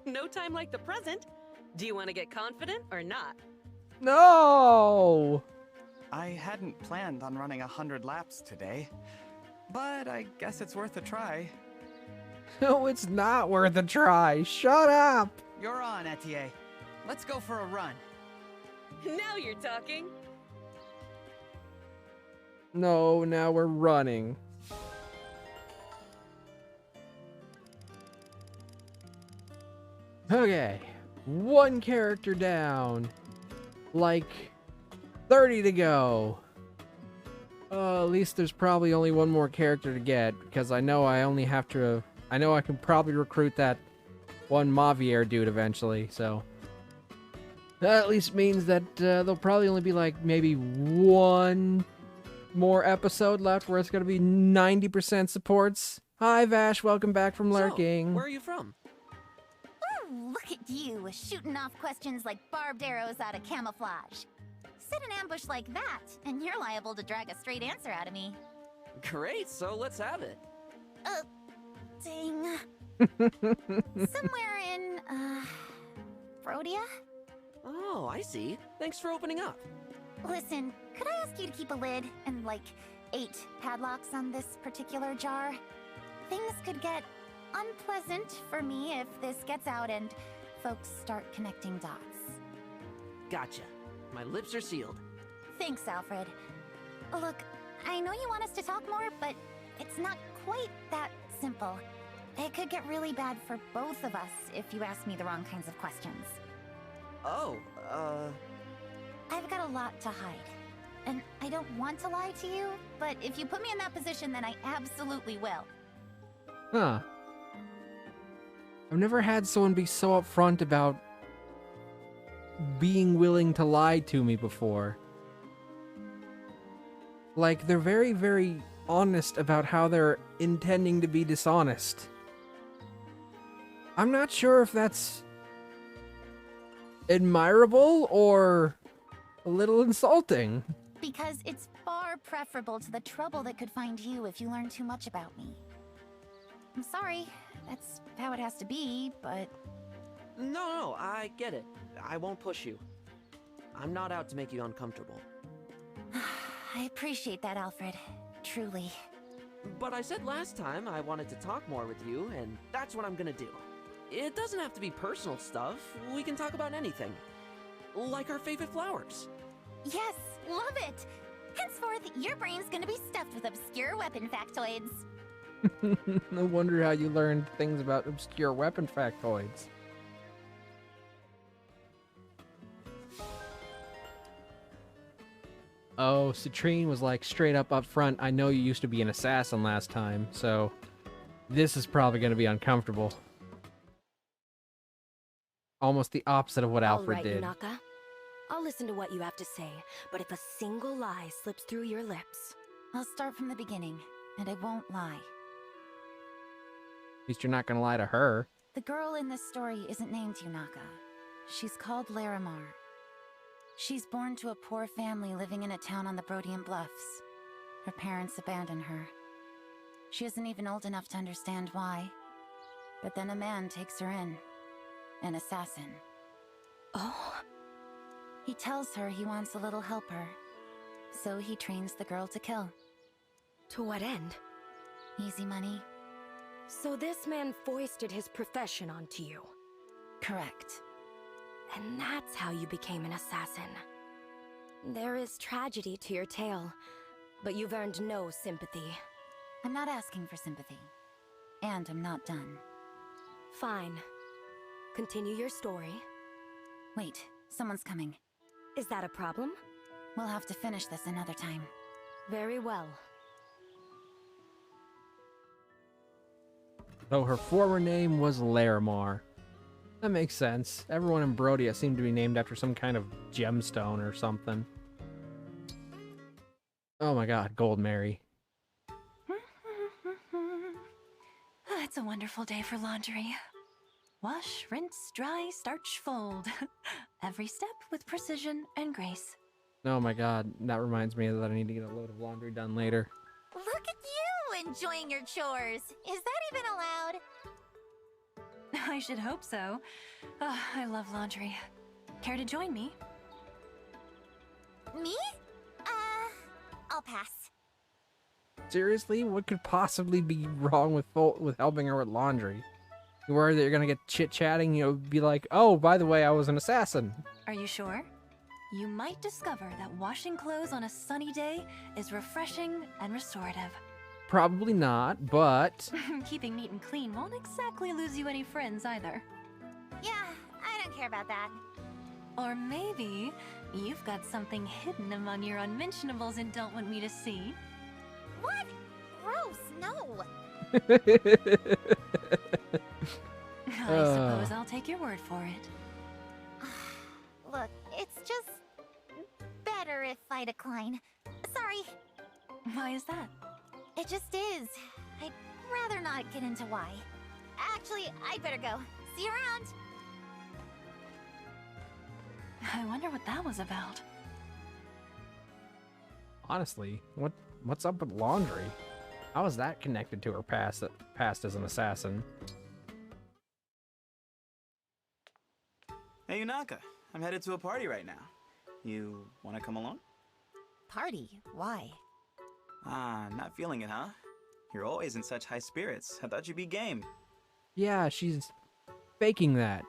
No time like the present. Do you want to get confident or not? No! I hadn't planned on running 100 laps today, but I guess it's worth a try. No, it's not worth a try. Shut up! You're on, Etier. Let's go for a run. Now you're talking. No, now we're running. Okay, one character down. Like 30 to go. At least there's probably only one more character to get, because I know I only have to... I know I can probably recruit that one Mavier dude eventually, so... That at least means that there'll probably only be like maybe one more episode left where it's going to be 90% supports. Hi Vash, welcome back from lurking. So, where are you from? Ooh, look at you, shooting off questions like barbed arrows out of camouflage. Set an ambush like that, and you're liable to drag a straight answer out of me. Great, so let's have it. Dang. Somewhere in, Brodia? Oh, I see. Thanks for opening up. Listen, could I ask you to keep a lid and, like, 8 padlocks on this particular jar? Things could get unpleasant for me if this gets out and folks start connecting dots. Gotcha. My lips are sealed. Thanks, Alfred. Look, I know you want us to talk more, but it's not quite that simple. It could get really bad for both of us if you ask me the wrong kinds of questions. Oh, I've got a lot to hide. And I don't want to lie to you, but if you put me in that position, then I absolutely will. Huh. I've never had someone be so upfront about being willing to lie to me before. Like, they're very, very honest about how they're intending to be dishonest. I'm not sure if that's admirable or a little insulting. Because it's far preferable to the trouble that could find you if you learn too much about me. I'm sorry, that's how it has to be, but... No, I get it. I won't push you. I'm not out to make you uncomfortable. I appreciate that, Alfred. Truly. But I said last time I wanted to talk more with you, and that's what I'm gonna do. It doesn't have to be personal stuff. We can talk about anything. Like our favorite flowers. Yes, love it! Henceforth, your brain's gonna be stuffed with obscure weapon factoids. No wonder how you learned things about obscure weapon factoids. Oh, Citrine was like straight up front, I know you used to be an assassin last time, so this is probably going to be uncomfortable. Almost the opposite of what Alfred did. All right, Yunaka. I'll listen to what you have to say, but if a single lie slips through your lips... I'll start from the beginning, and I won't lie. At least you're not going to lie to her. The girl in this story isn't named Yunaka. She's called Larimar. She's born to a poor family living in a town on the Brodian Bluffs. Her parents abandoned her. She isn't even old enough to understand why. But then a man takes her in. An assassin. Oh? He tells her he wants a little helper. So he trains the girl to kill. To what end? Easy money. So this man foisted his profession onto you? Correct. And that's how you became an assassin. There is tragedy to your tale, but you've earned no sympathy. I'm not asking for sympathy. And I'm not done. Fine. Continue your story. Wait, someone's coming. Is that a problem? We'll have to finish this another time. Very well. Though her former name was Larimar. That makes sense. Everyone in Brodia seemed to be named after some kind of gemstone or something. Oh my god, Gold Mary. It's a wonderful day for laundry. Wash, rinse, dry, starch, fold. Every step with precision and grace. Oh my god, that reminds me that I need to get a load of laundry done later. Look at you enjoying your chores. Is that even allowed? I should hope so. Oh, I love laundry. Care to join me? Me? I'll pass. Seriously? What could possibly be wrong with helping her with laundry? You worry that you're gonna get chit-chatting, you'll be like, oh, by the way, I was an assassin. Are you sure? You might discover that washing clothes on a sunny day is refreshing and restorative. Probably not, but... Keeping neat and clean won't exactly lose you any friends either. Yeah, I don't care about that. Or maybe you've got something hidden among your unmentionables and don't want me to see. What? Gross, no. I suppose I'll take your word for it. Look, it's just better if I decline. Sorry. Why is that? It just is. I'd rather not get into why. Actually, I'd better go. See you around. I wonder what that was about. Honestly, what's up with laundry? How is that connected to her past as an assassin? Hey, Yunaka. I'm headed to a party right now. You want to come along? Party? Why? Not feeling it, huh? You're always in such high spirits. I thought you'd be game. Yeah, she's faking that.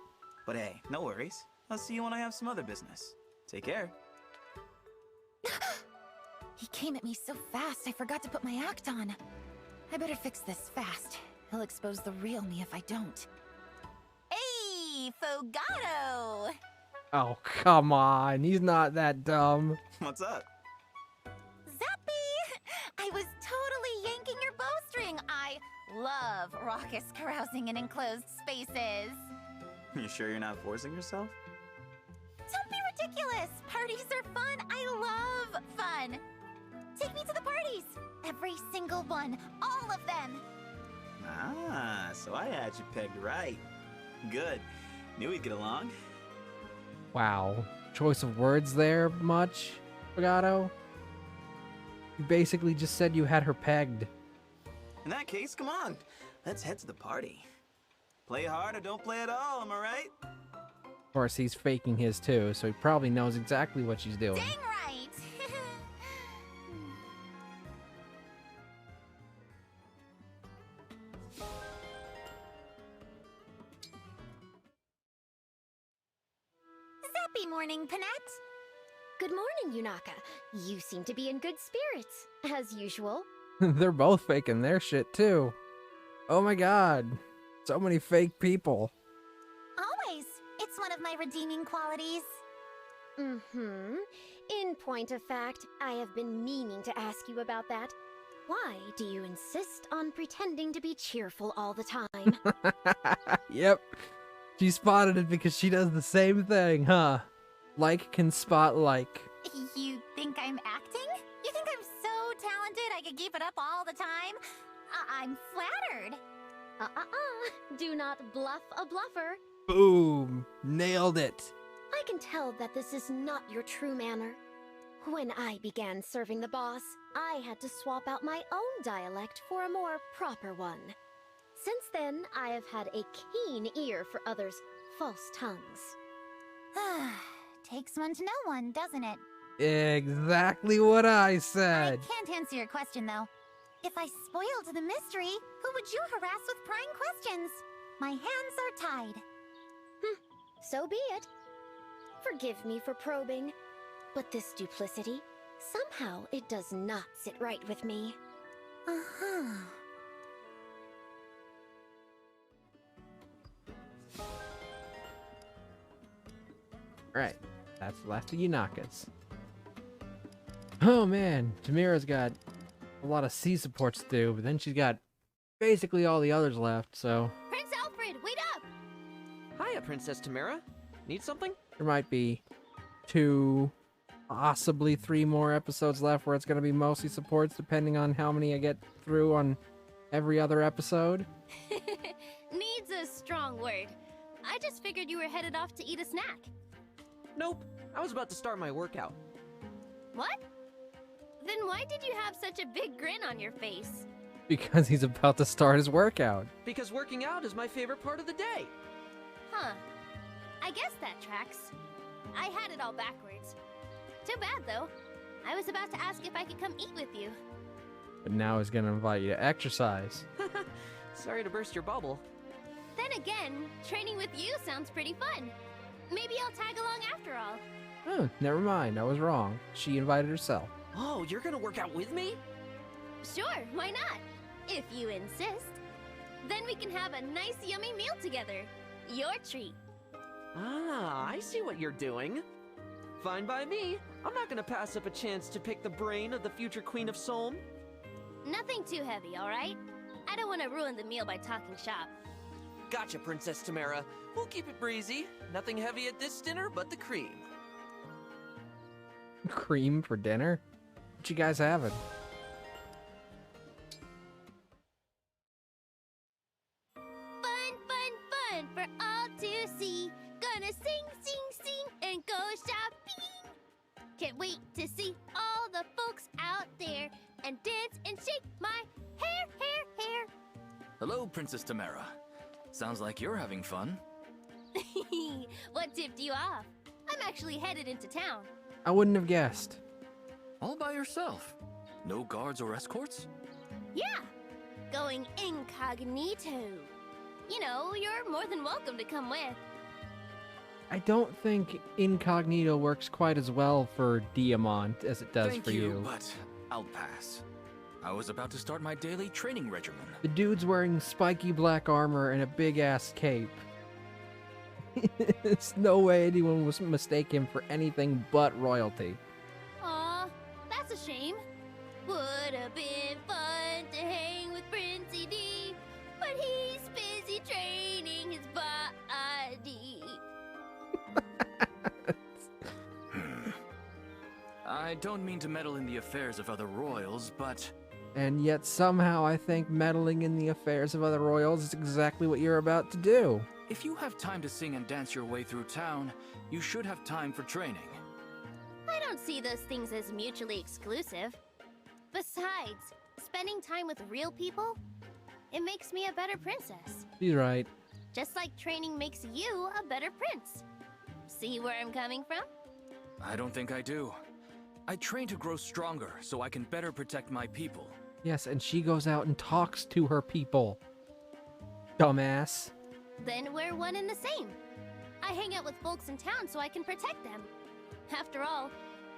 But hey, no worries. I'll see you when I have some other business. Take care. He came at me so fast, I forgot to put my act on. I better fix this fast. He'll expose the real me if I don't. Hey, Fogato! Oh, come on. He's not that dumb. What's up? Zappy! I was totally yanking your bowstring. I love raucous carousing in enclosed spaces. You sure you're not forcing yourself? Don't be ridiculous. Parties are fun. I love fun. Take me to the parties. Every single one. All of them. So I had you pegged right. Good. Knew we'd get along. Wow. Choice of words there much, Fogato? You basically just said you had her pegged. In that case, come on. Let's head to the party. Play hard or don't play at all, am I right? Of course, he's faking his too, so he probably knows exactly what she's doing. Dang right! Zappy morning, Panette! Good morning, Yunaka. You seem to be in good spirits, as usual. They're both faking their shit too. Oh my god. So many fake people. Always! It's one of my redeeming qualities. Mm-hmm. In point of fact, I have been meaning to ask you about that. Why do you insist on pretending to be cheerful all the time? Yep. She spotted it because she does the same thing, huh? Like can spot like. You think I'm acting? You think I'm so talented I could keep it up all the time? I'm flattered. Do not bluff a bluffer. Boom. Nailed it. I can tell that this is not your true manner. When I began serving the boss, I had to swap out my own dialect for a more proper one. Since then, I have had a keen ear for others' false tongues. Takes one to know one, doesn't it? Exactly what I said. I can't answer your question, though. If I spoiled the mystery, who would you harass with prying questions? My hands are tied. So be it. Forgive me for probing, but this duplicity, somehow it does not sit right with me. Uh-huh. Right. That's the last of Yunakas. Oh man, Tamira's got a lot of C supports to do, but then she's got basically all the others left, so Prince Alfred, wait up! Hiya, Princess Tamira. Need something? there might be 2, possibly 3 more episodes left where it's going to be mostly supports, depending on how many I get through on every other episode. Needs a strong word. I just figured you were headed off to eat a snack. Nope. I was about to start my workout. What? Then why did you have such a big grin on your face? Because he's about to start his workout. Because working out is my favorite part of the day. Huh. I guess that tracks. I had it all backwards. Too bad, though. I was about to ask if I could come eat with you. But now he's going to invite you to exercise. Sorry to burst your bubble. Then again, training with you sounds pretty fun. Maybe I'll tag along after all. Oh, never mind. I was wrong. She invited herself. Oh, you're gonna work out with me? Sure, why not? If you insist. Then we can have a nice yummy meal together. Your treat. Ah, I see what you're doing. Fine by me. I'm not gonna pass up a chance to pick the brain of the future Queen of Solm. Nothing too heavy, alright? I don't want to ruin the meal by talking shop. Gotcha, Princess Tamara. We'll keep it breezy. Nothing heavy at this dinner but the cream. Cream for dinner? What you guys having? Fun, fun, fun for all to see. Gonna sing, sing, sing, and go shopping. Can't wait to see all the folks out there and dance and shake my hair, hair, hair. Hello, Princess Tamara. Sounds like you're having fun. What tipped you off? I'm actually headed into town. I wouldn't have guessed. All by yourself? No guards or escorts? Yeah, going incognito. You know, you're more than welcome to come with. I don't think incognito works quite as well for Diamant as it does Thank for you. But I'll pass. I was about to start my daily training regimen. The dude's wearing spiky black armor and a big-ass cape. There's no way anyone would mistake him for anything but royalty. Aw, that's a shame. Would have been fun to hang with Princey D, but he's busy training his body. I don't mean to meddle in the affairs of other royals, but... And yet somehow I think meddling in the affairs of other royals is exactly what you're about to do. If you have time to sing and dance your way through town, you should have time for training. I don't see those things as mutually exclusive. Besides, spending time with real people, it makes me a better princess. She's right. Just like training makes you a better prince. See where I'm coming from? I don't think I do. I train to grow stronger so I can better protect my people. Yes, and she goes out and talks to her people. Dumbass. Then we're one and the same. I hang out with folks in town so I can protect them. After all,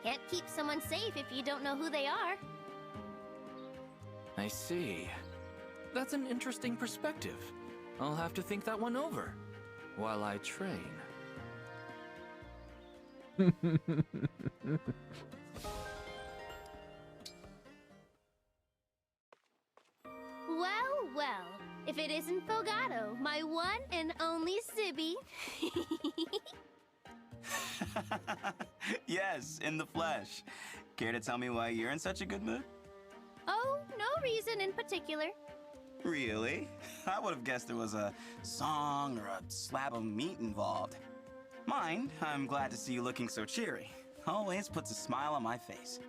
can't keep someone safe if you don't know who they are. I see. That's an interesting perspective. I'll have to think that one over while I train. Well, well, if it isn't Fogato, my one and only Sibby. Yes, in the flesh. Care to tell me why you're in such a good mood? Oh, no reason in particular. Really? I would have guessed there was a song or a slab of meat involved. Mine, I'm glad to see you looking so cheery. Always puts a smile on my face.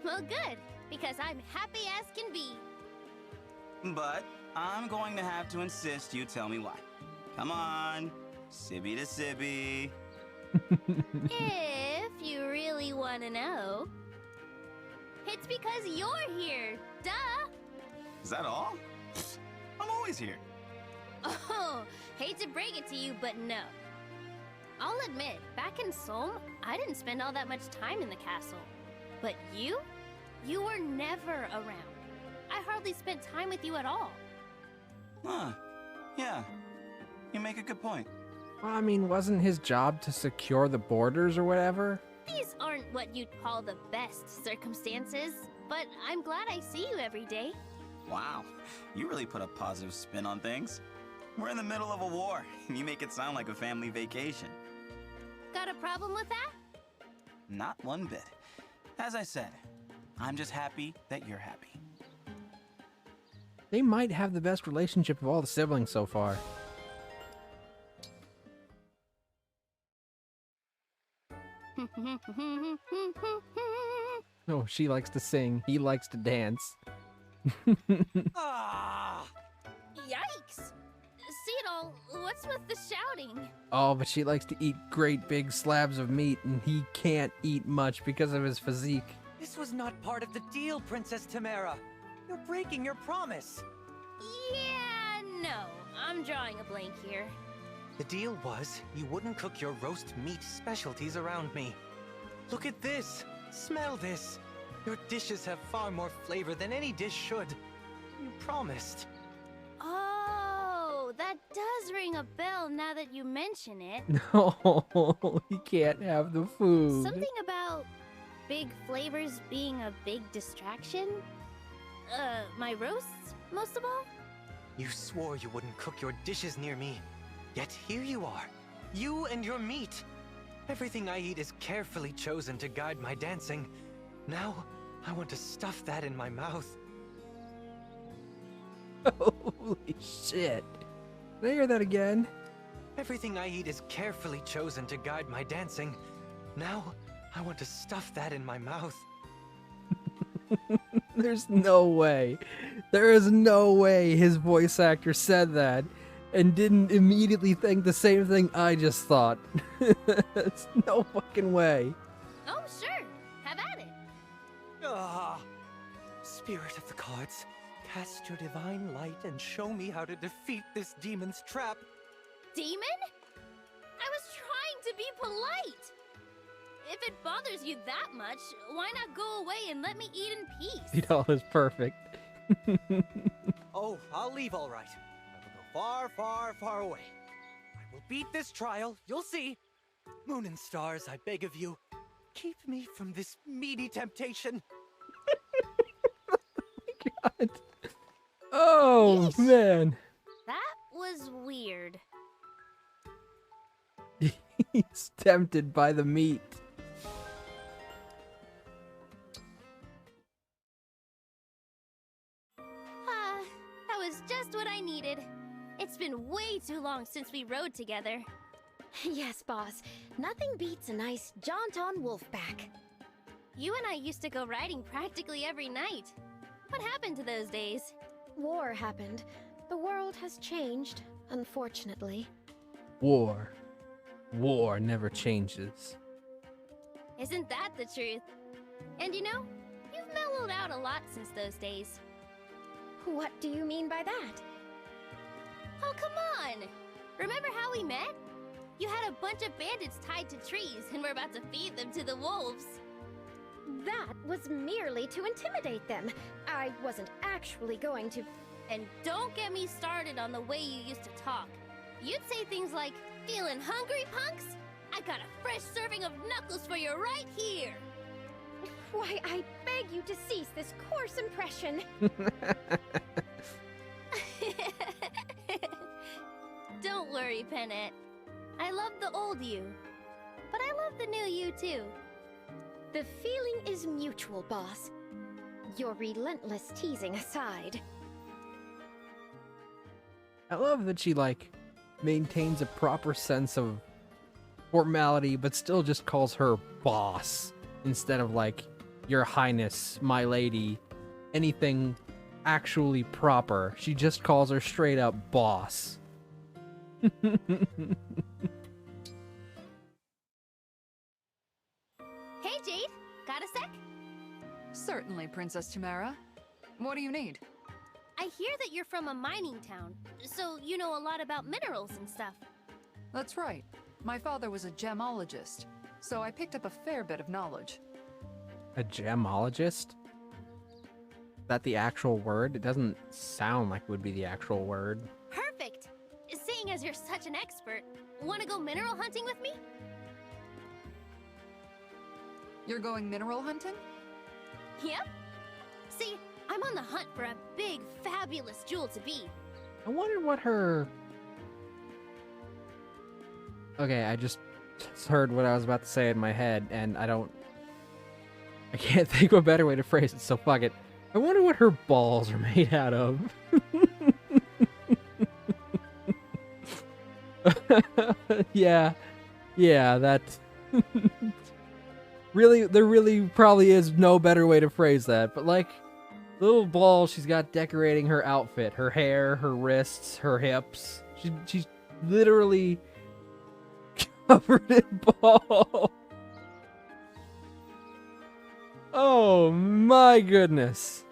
Well, good, because I'm happy as can be. But I'm going to have to insist you tell me why. Come on, Sibby to Sibby. If you really want to know. It's because you're here, duh! Is that all? I'm always here. Oh, hate to break it to you, but no. I'll admit, back in Solm, I didn't spend all that much time in the castle. But you were never around. I hardly spent time with you at all. Huh. Yeah. You make a good point. Well, I mean, wasn't his job to secure the borders or whatever? These aren't what you'd call the best circumstances, but I'm glad I see you every day. Wow. You really put a positive spin on things. We're in the middle of a war, and you make it sound like a family vacation. Got a problem with that? Not one bit. As I said, I'm just happy that you're happy. They might have the best relationship of all the siblings so far. Oh, she likes to sing. He likes to dance. Ah! Yikes! Cedal, what's with the shouting? Oh, but she likes to eat great big slabs of meat, and he can't eat much because of his physique. This was not part of the deal, Princess Tamara. You're breaking your promise. Yeah, no. I'm drawing a blank here. The deal was you wouldn't cook your roast meat specialties around me. Look at this. Smell this. Your dishes have far more flavor than any dish should. You promised. Oh, that does ring a bell now that you mention it. No, he can't have the food. Something about big flavors being a big distraction? My roasts, most of all? You swore you wouldn't cook your dishes near me. Yet here you are. You and your meat. Everything I eat is carefully chosen to guide my dancing. Now, I want to stuff that in my mouth. Holy shit. Did I hear that again? Everything I eat is carefully chosen to guide my dancing. Now, I want to stuff that in my mouth. There's no way. There is no way his voice actor said that and didn't immediately think the same thing I just thought. It's no fucking way. Oh, sure. Have at it. Ah! Spirit of the cards, cast your divine light and show me how to defeat this demon's trap. Demon? I was trying to be polite. If it bothers you that much, why not go away and let me eat in peace? It all is perfect. Oh, I'll leave all right. I will go far, far, far away. I will beat this trial, you'll see. Moon and stars, I beg of you, keep me from this meaty temptation. God. Oh, Yeesh. man. That was weird. He's tempted by the meat. That was just what I needed. It's been way too long since we rode together. Yes, boss. Nothing beats a nice jaunt on Wolfback. You and I used to go riding practically every night. What happened to those days? War happened. The world has changed, unfortunately. War. War never changes. Isn't that the truth? And you know, you've mellowed out a lot since those days. What do you mean by that? Oh, come on! Remember how we met? You had a bunch of bandits tied to trees and were about to feed them to the wolves. That was merely to intimidate them. I wasn't actually going to... And don't get me started on the way you used to talk. You'd say things like, "Feeling hungry, punks? I got a fresh serving of knuckles for you right here." Why, I beg you to cease this coarse impression. Don't worry, Pennant. I love the old you, but I love the new you too. The feeling is mutual, boss. Your relentless teasing aside. I love that she, like, maintains a proper sense of formality, but still just calls her boss instead of, like, your highness, my lady, anything actually proper. She just calls her straight up boss. Hey, Jade, got a sec? Certainly, Princess Tamara. What do you need? I hear that you're from a mining town, so you know a lot about minerals and stuff. That's right. My father was a gemologist, so I picked up a fair bit of knowledge. A gemologist? Is that the actual word? It doesn't sound like it would be the actual word. Perfect! Seeing as you're such an expert, want to go mineral hunting with me? You're going mineral hunting? Yep. See, I'm on the hunt for a big, fabulous jewel to be. I wonder what her... Okay, I just heard what I was about to say in my head, and I can't think of a better way to phrase it, so fuck it. I wonder what her balls are made out of. Yeah, that... Really, there really probably is no better way to phrase that, but like, little ball she's got decorating her outfit, her hair, her wrists, her hips. She's literally covered in ball. Oh my goodness.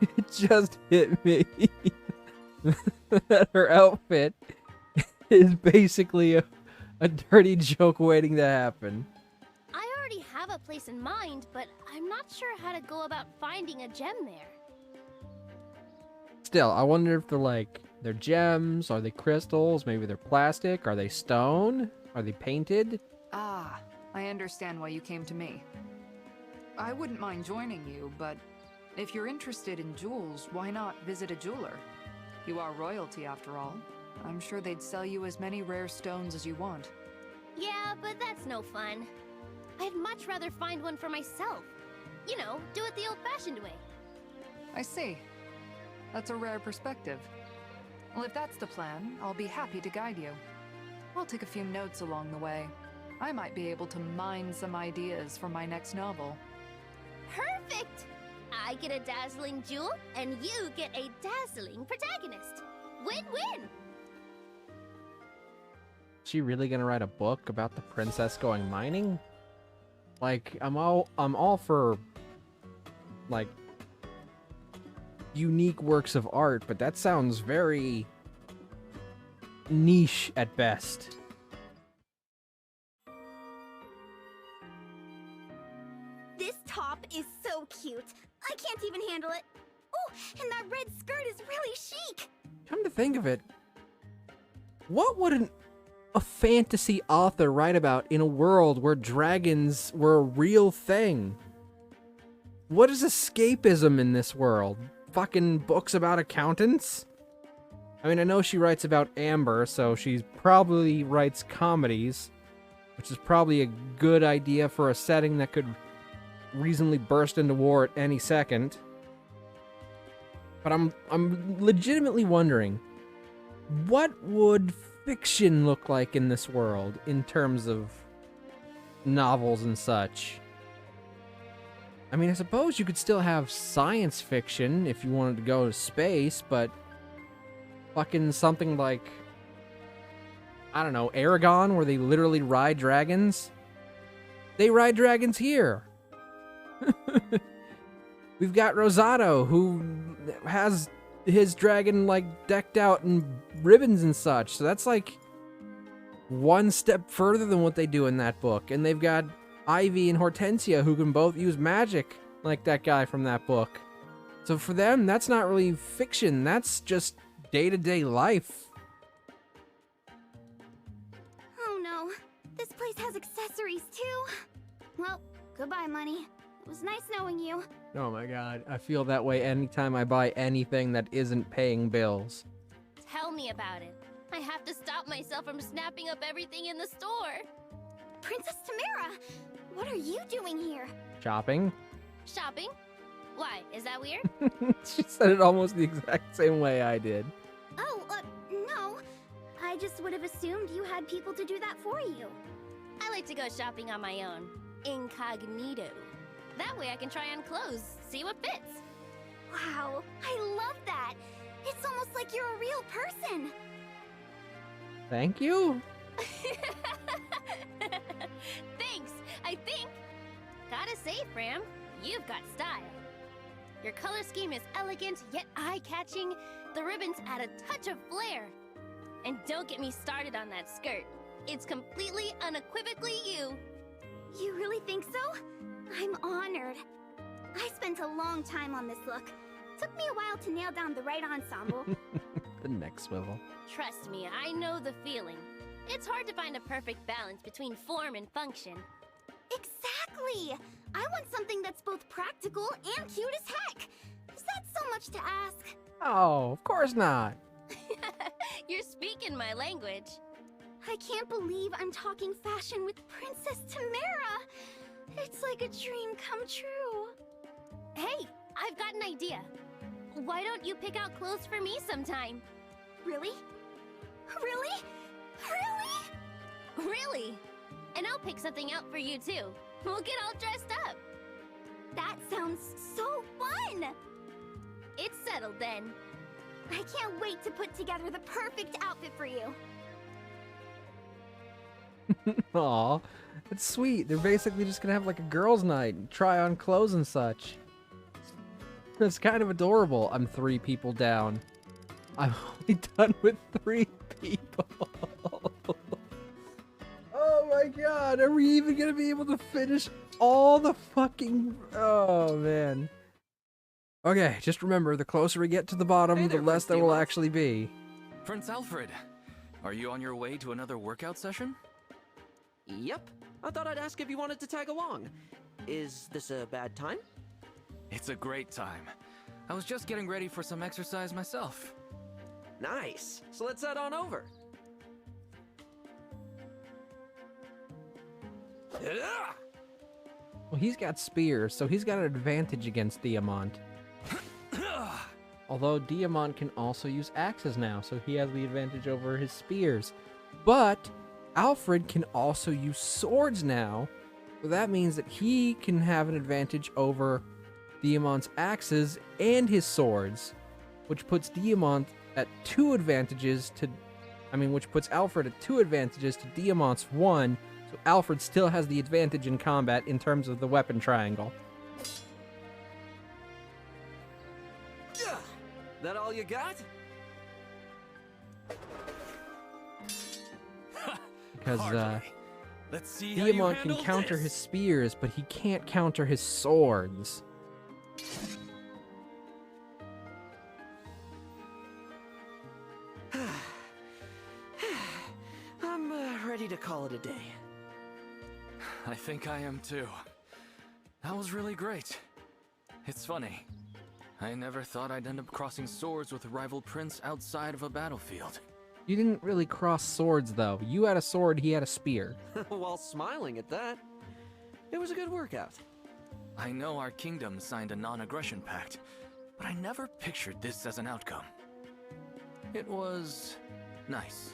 It just hit me that her outfit is basically a dirty joke waiting to happen. I already have a place in mind, but I'm not sure how to go about finding a gem there. Still, I wonder if they're gems, are they crystals, maybe they're plastic, are they stone, are they painted? Ah, I understand why you came to me. I wouldn't mind joining you, but if you're interested in jewels, why not visit a jeweler? You are royalty after all. I'm sure they'd sell you as many rare stones as you want. Yeah, but that's no fun. I'd much rather find one for myself. You know, do it the old-fashioned way. I see. That's a rare perspective. Well, if that's the plan, I'll be happy to guide you. I'll take a few notes along the way. I might be able to mine some ideas for my next novel. Perfect! I get a dazzling jewel, and you get a dazzling protagonist. Win-win! She really gonna write a book about the princess going mining? Like, I'm all for, like, unique works of art, but that sounds very niche at best. This top is so cute. I can't even handle it. Oh, and that red skirt is really chic. Come to think of it, what would a fantasy author write about in a world where dragons were a real thing? What is escapism in this world? Fucking books about accountants? I mean, I know she writes about Amber, so she probably writes comedies, which is probably a good idea for a setting that could reasonably burst into war at any second. But I'm legitimately wondering, what would fiction look like in this world in terms of novels and such? I mean, I suppose you could still have science fiction if you wanted to go to space, but fucking something like, I don't know, Aragon, where they literally ride dragons? They ride dragons here. We've got Rosado, who has his dragon, like, decked out in ribbons and such. So that's, like, one step further than what they do in that book. And they've got Ivy and Hortensia, who can both use magic, like that guy from that book. So for them, that's not really fiction. That's just day-to-day life. Oh no, this place has accessories too. Well, goodbye, money. It was nice knowing you. Oh my god, I feel that way anytime I buy anything that isn't paying bills. Tell me about it. I have to stop myself from snapping up everything in the store. Princess Tamara, what are you doing here? Shopping? Shopping? Why? Is that weird? She said it almost the exact same way I did. Oh, no. I just would have assumed you had people to do that for you. I like to go shopping on my own. Incognito. That way I can try on clothes, see what fits. Wow, I love that. It's almost like you're a real person. Thank you? Thanks, I think. Gotta say, Fram, you've got style. Your color scheme is elegant, yet eye-catching. The ribbons add a touch of flair. And don't get me started on that skirt. It's completely, unequivocally you. You really think so? I'm honored. I spent a long time on this look. Took me a while to nail down the right ensemble. The neck swivel. Trust me, I know the feeling. It's hard to find a perfect balance between form and function. Exactly! I want something that's both practical and cute as heck. Is that so much to ask? Oh, of course not. You're speaking my language. I can't believe I'm talking fashion with Princess Tamara. It's like a dream come true. Hey, I've got an idea. Why don't you pick out clothes for me sometime? Really? Really? Really? Really? And I'll pick something out for you too. We'll get all dressed up. That sounds so fun! It's settled then. I can't wait to put together the perfect outfit for you. Aw, that's sweet. They're basically just gonna have like a girls' night and try on clothes and such. It's kind of adorable. I'm 3 people down. I'm only done with 3 people. Oh my god, are we even gonna be able to finish all the fucking... Oh man. Okay, just remember, the closer we get to the bottom, the less there will actually be. Prince Alfred, are you on your way to another workout session? Yep. I thought I'd ask if you wanted to tag along. Is this a bad time? It's a great time. I was just getting ready for some exercise myself. Nice. So let's head on over. Well, he's got spears, so he's got an advantage against Diamant. Although Diamant can also use axes now, so he has the advantage over his spears. But Alfred can also use swords now, so that means that he can have an advantage over Diamant's axes and his swords, which puts Diamant at 2 advantages to... which puts Alfred at 2 advantages to Diamant's 1, so Alfred still has the advantage in combat in terms of the weapon triangle. That all you got? Because Let's see how you Diamant can handle counter this. his spears, but he can't counter his swords. I'm ready to call it a day. I think I am too. That was really great. It's funny. I never thought I'd end up crossing swords with a rival prince outside of a battlefield. You didn't really cross swords, though. You had a sword, he had a spear. While smiling at that. It was a good workout. I know our kingdom signed a non-aggression pact, but I never pictured this as an outcome. It was... nice.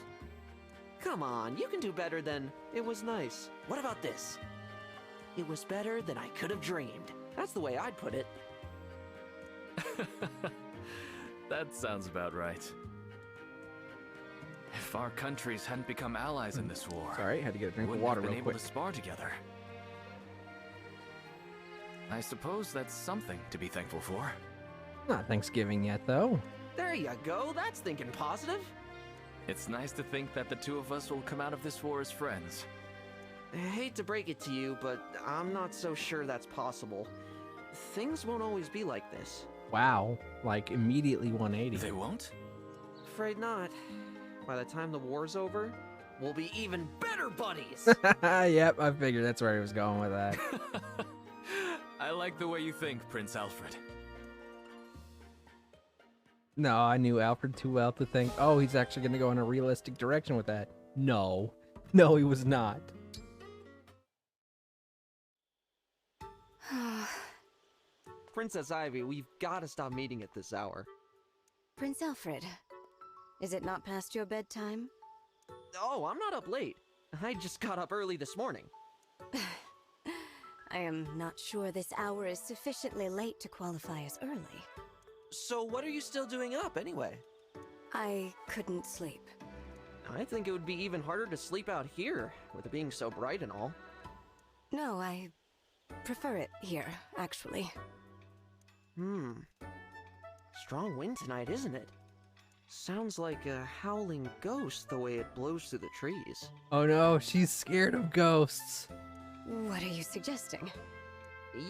Come on, you can do better than it was nice. What about this? It was better than I could have dreamed. That's the way I'd put it. That sounds about right. If our countries hadn't become allies in this war, Sorry, had to get a drink of wouldn't water have been real able quick. to spar together. I suppose that's something to be thankful for. Not Thanksgiving yet, though. There you go, that's thinking positive. It's nice to think that the two of us will come out of this war as friends. I hate to break it to you, but I'm not so sure that's possible. Things won't always be like this. Wow, like immediately 180. They won't? Afraid not. By the time the war's over, we'll be even better buddies! Yep, I figured that's where he was going with that. I like the way you think, Prince Alfred. No, I knew Alfred too well to think, oh, he's actually going to go in a realistic direction with that. No. No, he was not. Princess Ivy, we've gotta stop meeting at this hour. Prince Alfred, is it not past your bedtime? Oh, I'm not up late. I just got up early this morning. I am not sure this hour is sufficiently late to qualify as early. So what are you still doing up, anyway? I couldn't sleep. I think it would be even harder to sleep out here, with it being so bright and all. No, I prefer it here, actually. Strong wind tonight, isn't it? Sounds like a howling ghost the way it blows through the trees. Oh no, she's scared of ghosts. What are you suggesting?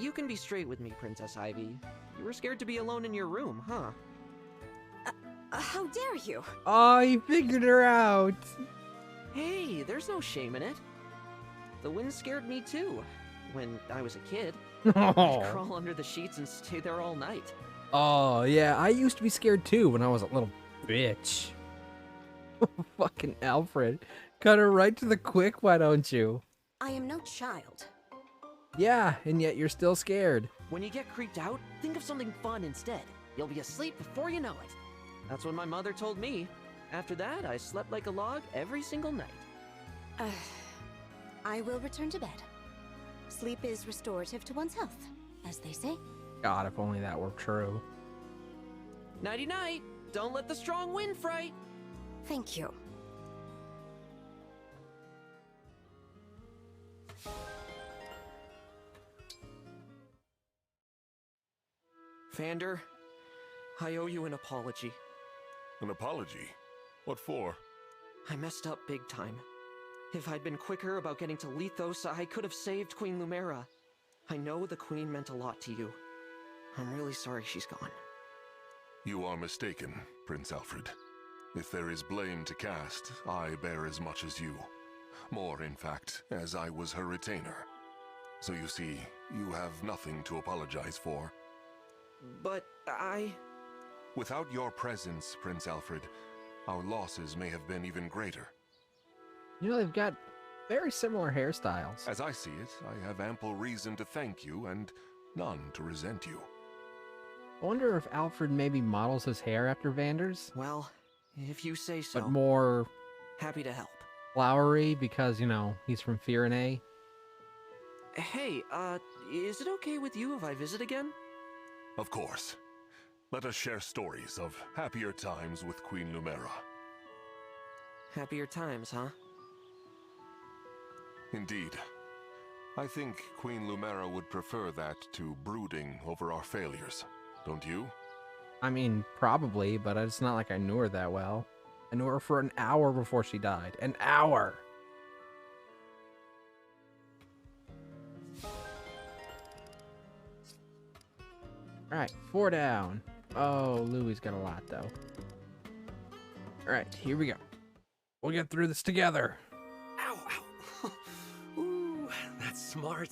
You can be straight with me, Princess Ivy. You were scared to be alone in your room, huh? How dare you? Oh, you figured her out. Hey, there's no shame in it. The wind scared me too, when I was a kid. I'd crawl under the sheets and stay there all night. Oh, yeah, I used to be scared too when I was a little bitch. Fucking Alfred. Cut her right to the quick, why don't you? I am no child. Yeah, and yet you're still scared. When you get creeped out, think of something fun instead. You'll be asleep before you know it. That's what my mother told me. After that, I slept like a log every single night. I will return to bed. Sleep is restorative to one's health, as they say. God, if only that were true. Nighty-night. Don't let the strong wind fright. Thank you. Vander, I owe you an apology. An apology? What for? I messed up big time. If I'd been quicker about getting to Lethos, I could have saved Queen Lumera. I know the Queen meant a lot to you. I'm really sorry she's gone. You are mistaken, Prince Alfred. If there is blame to cast, I bear as much as you. More, in fact, as I was her retainer. So you see, you have nothing to apologize for. But Without your presence, Prince Alfred, our losses may have been even greater. You know, they've got very similar hairstyles. As I see it, I have ample reason to thank you and none to resent you. I wonder if Alfred maybe models his hair after Vander's. Well, if you say so. But more happy to help. Flowery because, you know, he's from Firenze. Hey, is it okay with you if I visit again? Of course. Let us share stories of happier times with Queen Lumera. Happier times, huh? Indeed. I think Queen Lumera would prefer that to brooding over our failures. Don't you? I mean, probably, but it's not like I knew her that well. I knew her for an hour before she died. An hour! Alright, 4 down. Oh, Louie's got a lot, though. Alright, here we go. We'll get through this together. Ow, ow. Ooh, that's smart.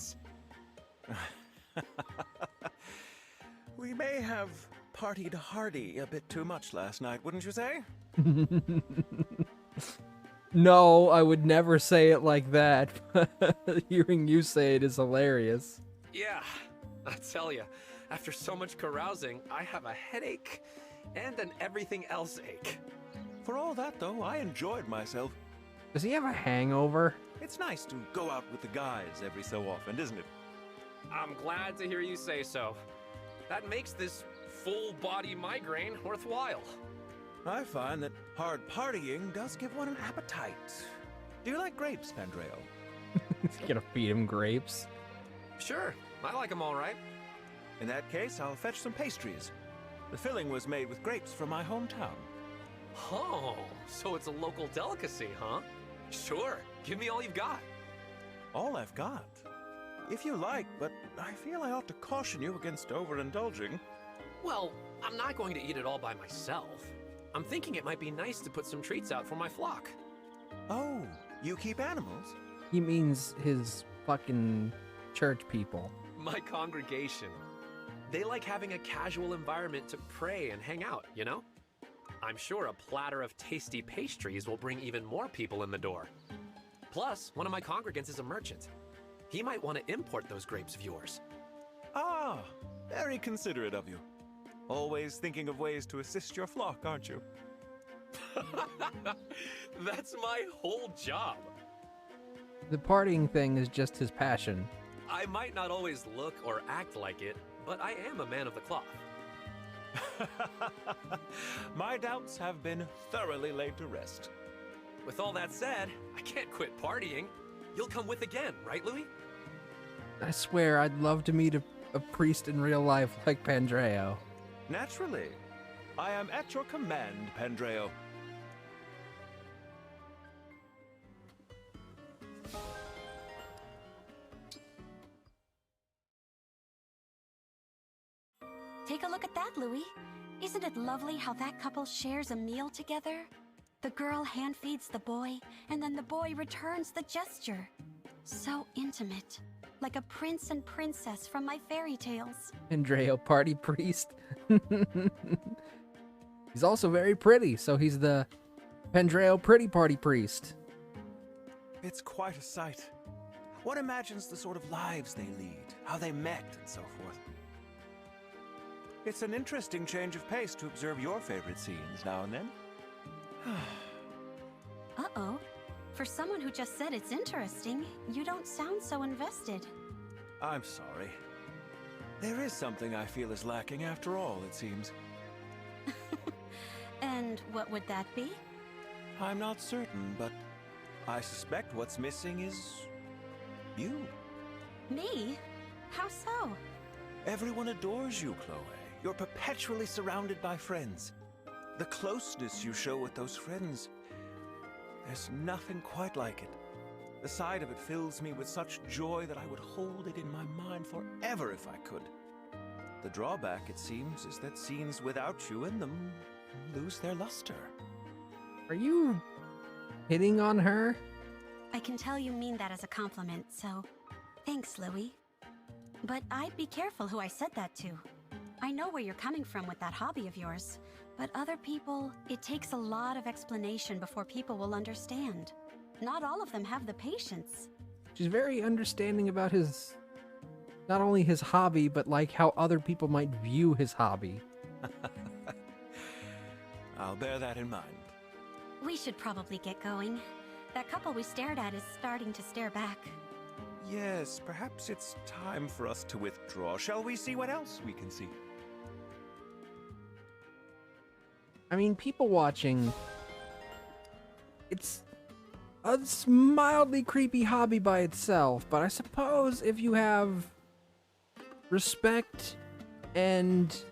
We may have partied hardy a bit too much last night, wouldn't you say? No, I would never say it like that. Hearing you say it is hilarious. Yeah, I tell you, after so much carousing, I have a headache and an everything else ache. For all that, though, I enjoyed myself. Does he have a hangover? It's nice to go out with the guys every so often, isn't it? I'm glad to hear you say so. That makes this full-body migraine worthwhile. I find that hard partying does give one an appetite. Do you like grapes, Pandreo? He's gonna feed him grapes. Sure, I like them all right. In that case, I'll fetch some pastries. The filling was made with grapes from my hometown. Oh, so it's a local delicacy, huh? Sure, give me all you've got. All I've got? If you like, but I feel I ought to caution you against overindulging. Well, I'm not going to eat it all by myself. I'm thinking it might be nice to put some treats out for my flock. Oh, you keep animals? He means his fucking church people. My congregation. They like having a casual environment to pray and hang out, you know? I'm sure a platter of tasty pastries will bring even more people in the door. Plus, one of my congregants is a merchant. He might want to import those grapes of yours. Ah, very considerate of you. Always thinking of ways to assist your flock, aren't you? That's my whole job. The partying thing is just his passion. I might not always look or act like it, but I am a man of the cloth. My doubts have been thoroughly laid to rest. With all that said, I can't quit partying. You'll come with again, right, Louis? I swear I'd love to meet a priest in real life like Pandreo. Naturally. I am at your command, Pandreo. Take a look at that, Louis. Isn't it lovely how that couple shares a meal together? The girl hand feeds the boy, and then the boy returns the gesture. So intimate, like a prince and princess from my fairy tales. Pandreo, party priest. He's also very pretty, so he's the Pandreo pretty party priest. It's quite a sight. One imagines the sort of lives they lead, how they met, and so forth. It's an interesting change of pace to observe your favorite scenes now and then. Uh-oh. For someone who just said it's interesting, you don't sound so invested. I'm sorry. There is something I feel is lacking after all, it seems. And what would that be? I'm not certain, but I suspect what's missing is you. Me? How so? Everyone adores you, Chloe. You're perpetually surrounded by friends. The closeness you show with those friends, there's nothing quite like it. The sight of it fills me with such joy that I would hold it in my mind forever if I could. The drawback, it seems, is that scenes without you in them lose their luster. Are you hitting on her? I can tell you mean that as a compliment, so thanks, Louis. But I'd be careful who I said that to. I know where you're coming from with that hobby of yours, but other people, it takes a lot of explanation before people will understand. Not all of them have the patience. She's very understanding about his, not only his hobby, but like how other people might view his hobby. I'll bear that in mind. We should probably get going. That couple we stared at is starting to stare back. Yes, perhaps it's time for us to withdraw. Shall we see what else we can see? I mean, people watching, it's a mildly creepy hobby by itself, but I suppose if you have respect and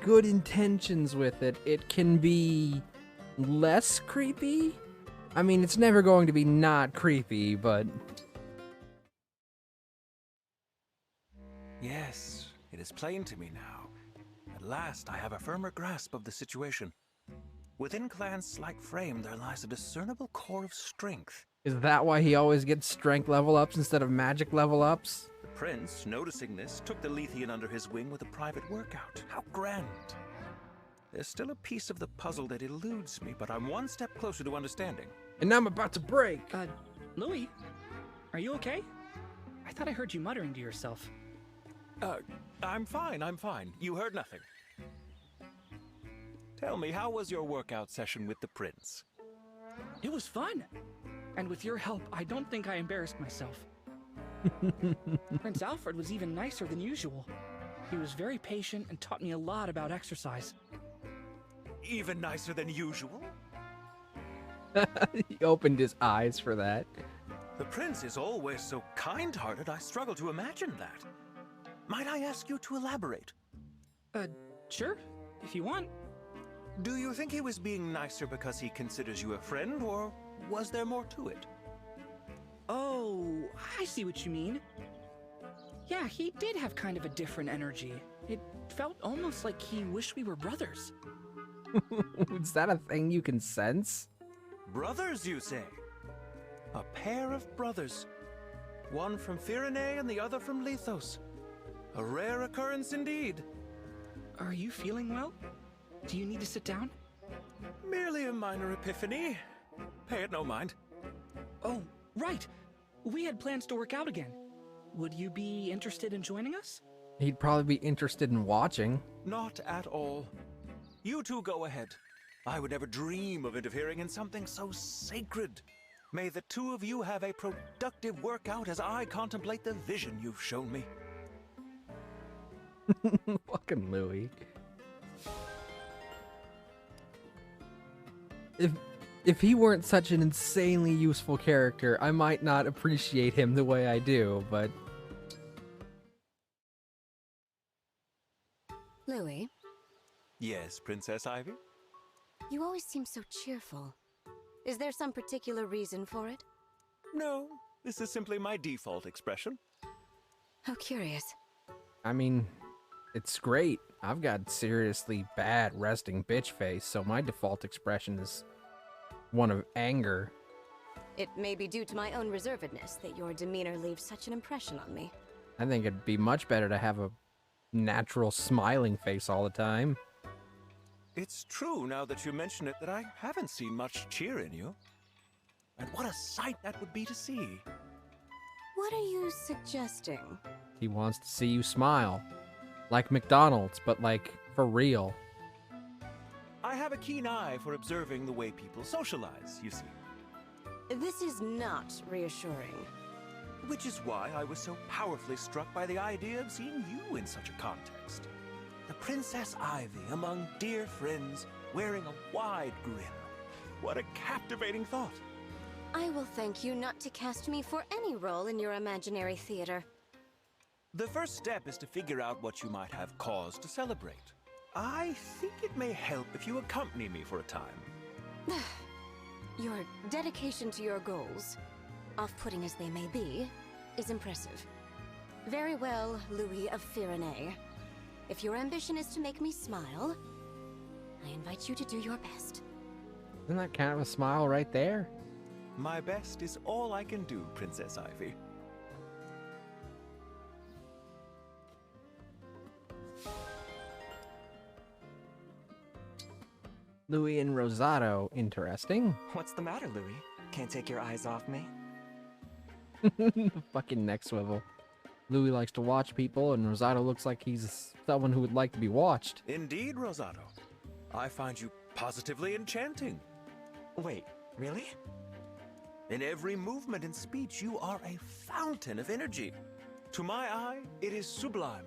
good intentions with it, it can be less creepy. I mean, it's never going to be not creepy, but... Yes, it is plain to me now. At last I have a firmer grasp of the situation. Within Clan's slight frame there lies a discernible core of strength. Is that why he always gets strength level ups instead of magic level ups? The prince, noticing this, took the Lethean under his wing with a private workout. How grand! There's still a piece of the puzzle that eludes me, but I'm one step closer to understanding. And I'm about to break! Louis? Are you okay? I thought I heard you muttering to yourself. I'm fine. You heard nothing. Tell me, how was your workout session with the prince? It was fun. And with your help, I don't think I embarrassed myself. Prince Alfred was even nicer than usual. He was very patient and taught me a lot about exercise. Even nicer than usual? He opened his eyes for that. The prince is always so kind-hearted, I struggle to imagine that. Might I ask you to elaborate? Sure, if you want. Do you think he was being nicer because he considers you a friend, or was there more to it? Oh, I see what you mean. Yeah, he did have kind of a different energy. It felt almost like he wished we were brothers. Is that a thing you can sense? Brothers, you say? A pair of brothers. One from Firene and the other from Lethos. A rare occurrence indeed. Are you feeling well? Do you need to sit down? Merely a minor epiphany. Pay it no mind. Oh, right. We had plans to work out again. Would you be interested in joining us? He'd probably be interested in watching. Not at all. You two go ahead. I would never dream of interfering in something so sacred. May the two of you have a productive workout as I contemplate the vision you've shown me. Fucking Louis. If he weren't such an insanely useful character, I might not appreciate him the way I do, but... Louis? Yes, Princess Ivy? You always seem so cheerful. Is there some particular reason for it? No, this is simply my default expression. How curious. I mean, it's great. I've got seriously bad resting bitch face, so my default expression is one of anger. It may be due to my own reservedness that your demeanor leaves such an impression on me. I think it'd be much better to have a natural smiling face all the time. It's true, now that you mention it, that I haven't seen much cheer in you. And what a sight that would be to see. What are you suggesting? He wants to see you smile. Like McDonald's, but like, for real. I have a keen eye for observing the way people socialize, you see. This is not reassuring. Which is why I was so powerfully struck by the idea of seeing you in such a context. The Princess Ivy among dear friends, wearing a wide grin. What a captivating thought. I will thank you not to cast me for any role in your imaginary theater. The first step is to figure out what you might have cause to celebrate. I think it may help if you accompany me for a time. Your dedication to your goals, off-putting as they may be, is impressive. Very well, Louis of Firene. If your ambition is to make me smile, I invite you to do your best. Isn't that kind of a smile right there? My best is all I can do, Princess Ivy. Louis and Rosado, interesting. What's the matter, Louis? Can't take your eyes off me? Fucking neck swivel. Louis likes to watch people, and Rosado looks like he's someone who would like to be watched. Indeed, Rosado. I find you positively enchanting. Wait, really? In every movement and speech, you are a fountain of energy. To my eye, it is sublime.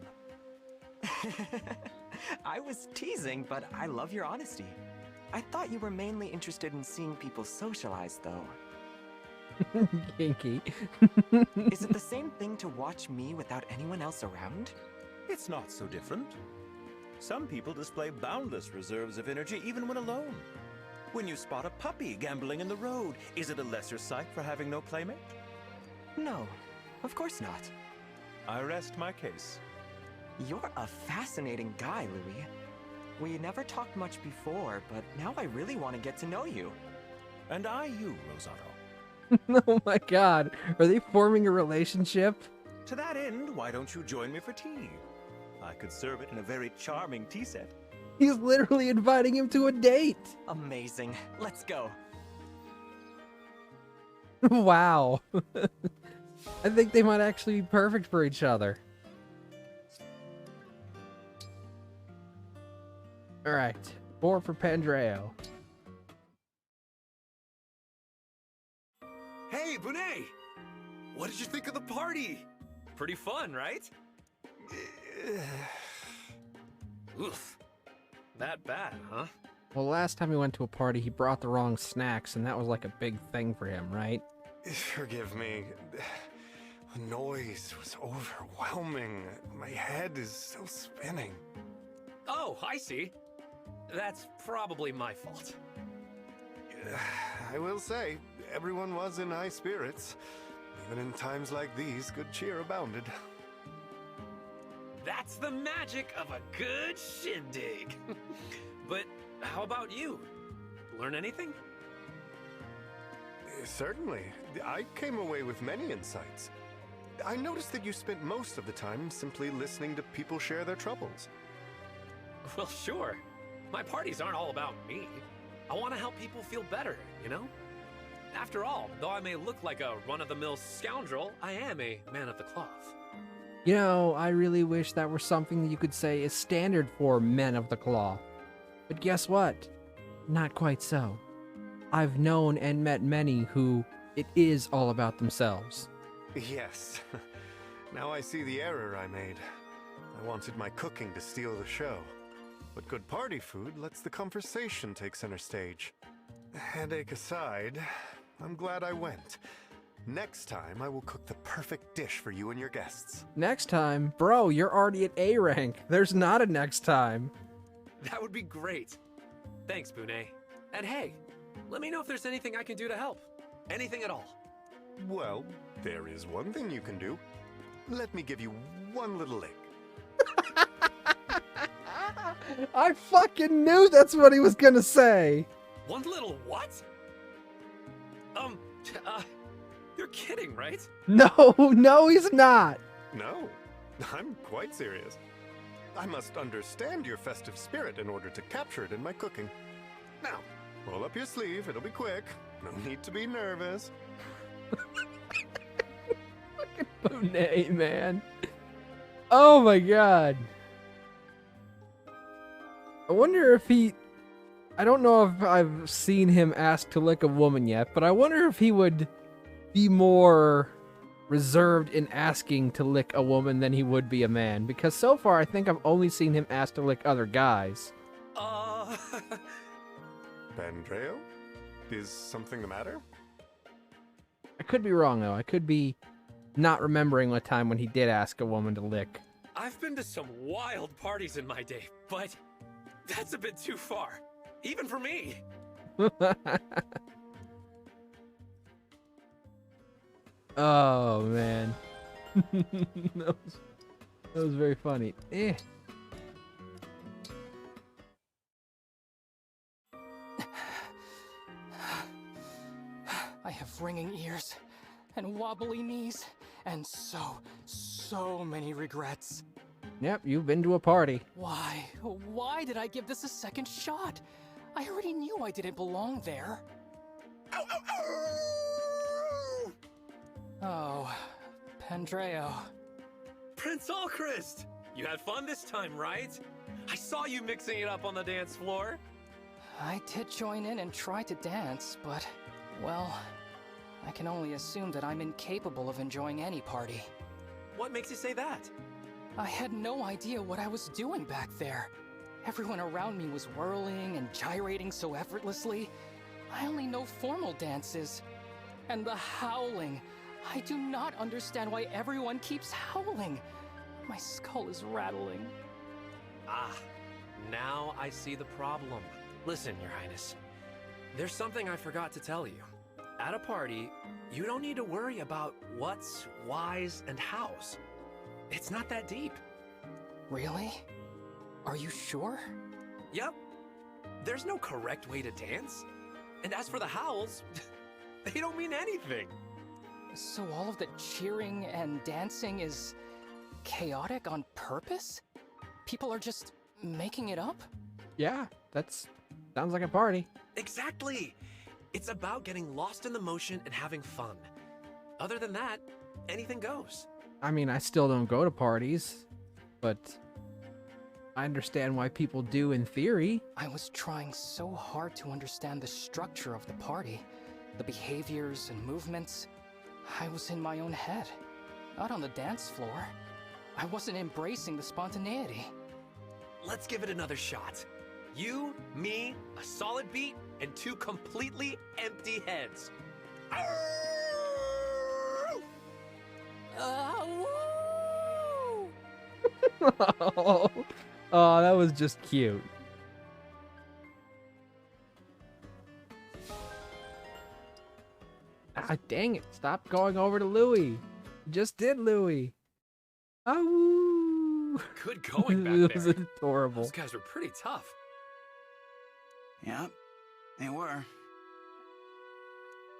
I was teasing, but I love your honesty. I thought you were mainly interested in seeing people socialize, though. Kinky. Is it the same thing to watch me without anyone else around? It's not so different. Some people display boundless reserves of energy even when alone. When you spot a puppy gambling in the road, is it a lesser sight for having no playmate? No, of course not. I rest my case. You're a fascinating guy, Louis. We never talked much before, but now I really want to get to know you. And I you, Rosado. Oh my god, are they forming a relationship? To that end, why don't you join me for tea? I could serve it in a very charming tea set. He's literally inviting him to a date. Amazing. Let's go. Wow. I think they might actually be perfect for each other. Alright, 4 for Pandreo. Hey, Bunei! What did you think of the party? Pretty fun, right? Oof. That bad, huh? Well, last time he went to a party, he brought the wrong snacks, and that was like a big thing for him, right? Forgive me. The noise was overwhelming. My head is still spinning. Oh, I see. That's probably my fault. I will say, everyone was in high spirits. Even in times like these, good cheer abounded. That's the magic of a good shindig. But how about you? Learn anything? Certainly. I came away with many insights. I noticed that you spent most of the time simply listening to people share their troubles. Well, sure. My parties aren't all about me. I want to help people feel better, you know? After all, though I may look like a run-of-the-mill scoundrel, I am a man of the cloth. You know, I really wish that were something that you could say is standard for men of the cloth. But guess what? Not quite so. I've known and met many who it is all about themselves. Yes. Now I see the error I made. I wanted my cooking to steal the show. But good party food lets the conversation take center stage. Headache aside, I'm glad I went. Next time, I will cook the perfect dish for you and your guests. Next time? Bro, you're already at A rank. There's not a next time. That would be great. Thanks, Bunei. And hey, let me know if there's anything I can do to help. Anything at all. Well, there is one thing you can do. Let me give you one little lick. I fucking knew that's what he was gonna say. One little what? You're kidding, right? No, he's not. No, I'm quite serious. I must understand your festive spirit in order to capture it in my cooking. Now, roll up your sleeve, it'll be quick. No need to be nervous. Fucking Bunei, man. Oh my god. I wonder if I don't know if I've seen him ask to lick a woman yet, but I wonder if he would be more reserved in asking to lick a woman than he would be a man. Because so far, I think I've only seen him ask to lick other guys. Bandreo? Is something the matter? I could be wrong, though. I could be not remembering a time when he did ask a woman to lick. I've been to some wild parties in my day, but that's a bit too far. Even for me. Oh, man. that was very funny. I have ringing ears and wobbly knees and so many regrets. Yep, you've been to a party. Why did I give this a second shot? I already knew I didn't belong there. Ow, ow, ow! Oh, Pandreo. Prince Alchrist! You had fun this time, right? I saw you mixing it up on the dance floor. I did join in and try to dance, but, well, I can only assume that I'm incapable of enjoying any party. What makes you say that? I had no idea what I was doing back there. Everyone around me was whirling and gyrating so effortlessly. I only know formal dances. And the howling. I do not understand why everyone keeps howling. My skull is rattling. Ah, now I see the problem. Listen, Your Highness. There's something I forgot to tell you. At a party, you don't need to worry about what's, whys, and hows. It's not that deep. Really? Are you sure? Yep. There's no correct way to dance. And as for the howls, they don't mean anything. So all of the cheering and dancing is chaotic on purpose? People are just making it up? Yeah, sounds like a party. Exactly. It's about getting lost in the motion and having fun. Other than that, anything goes. I mean, I still don't go to parties, but I understand why people do in theory. I was trying so hard to understand the structure of the party, the behaviors and movements, I was in my own head, not on the dance floor. I wasn't embracing the spontaneity. Let's give it another shot. You, me, a solid beat, and two completely empty heads. Oh, that was just cute. Ah, dang it. Stop going over to Louie. You just did Louie. Oh. Good going back It was there. adorable. Those guys were pretty tough. Yep, they were.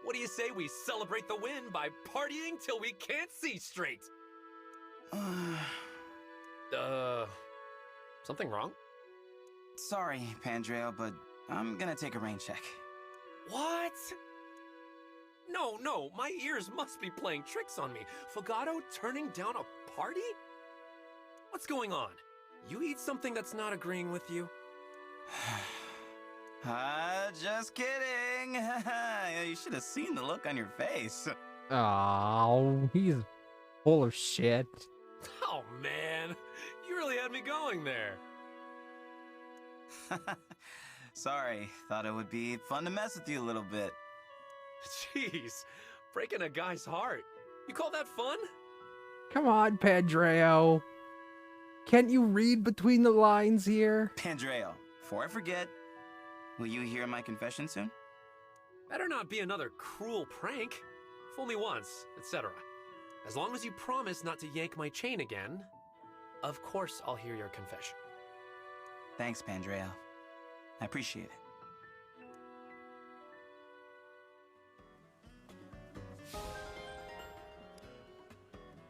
What do you say we celebrate the win by partying till we can't see straight? Something wrong? Sorry, Pandreo, but I'm gonna take a rain check. What? No, my ears must be playing tricks on me. Fogato turning down a party? What's going on? You eat something that's not agreeing with you? Just kidding. You should have seen the look on your face. Oh, he's full of shit. Oh, man. You really had me going there. Sorry, thought it would be fun to mess with you a little bit. Jeez, breaking a guy's heart. You call that fun? Come on, Pandreo. Can't you read between the lines here? Pandreo, before I forget, will you hear my confession soon? Better not be another cruel prank. Fool me once, etc. As long as you promise not to yank my chain again, of course I'll hear your confession. Thanks, Pandreo. I appreciate it.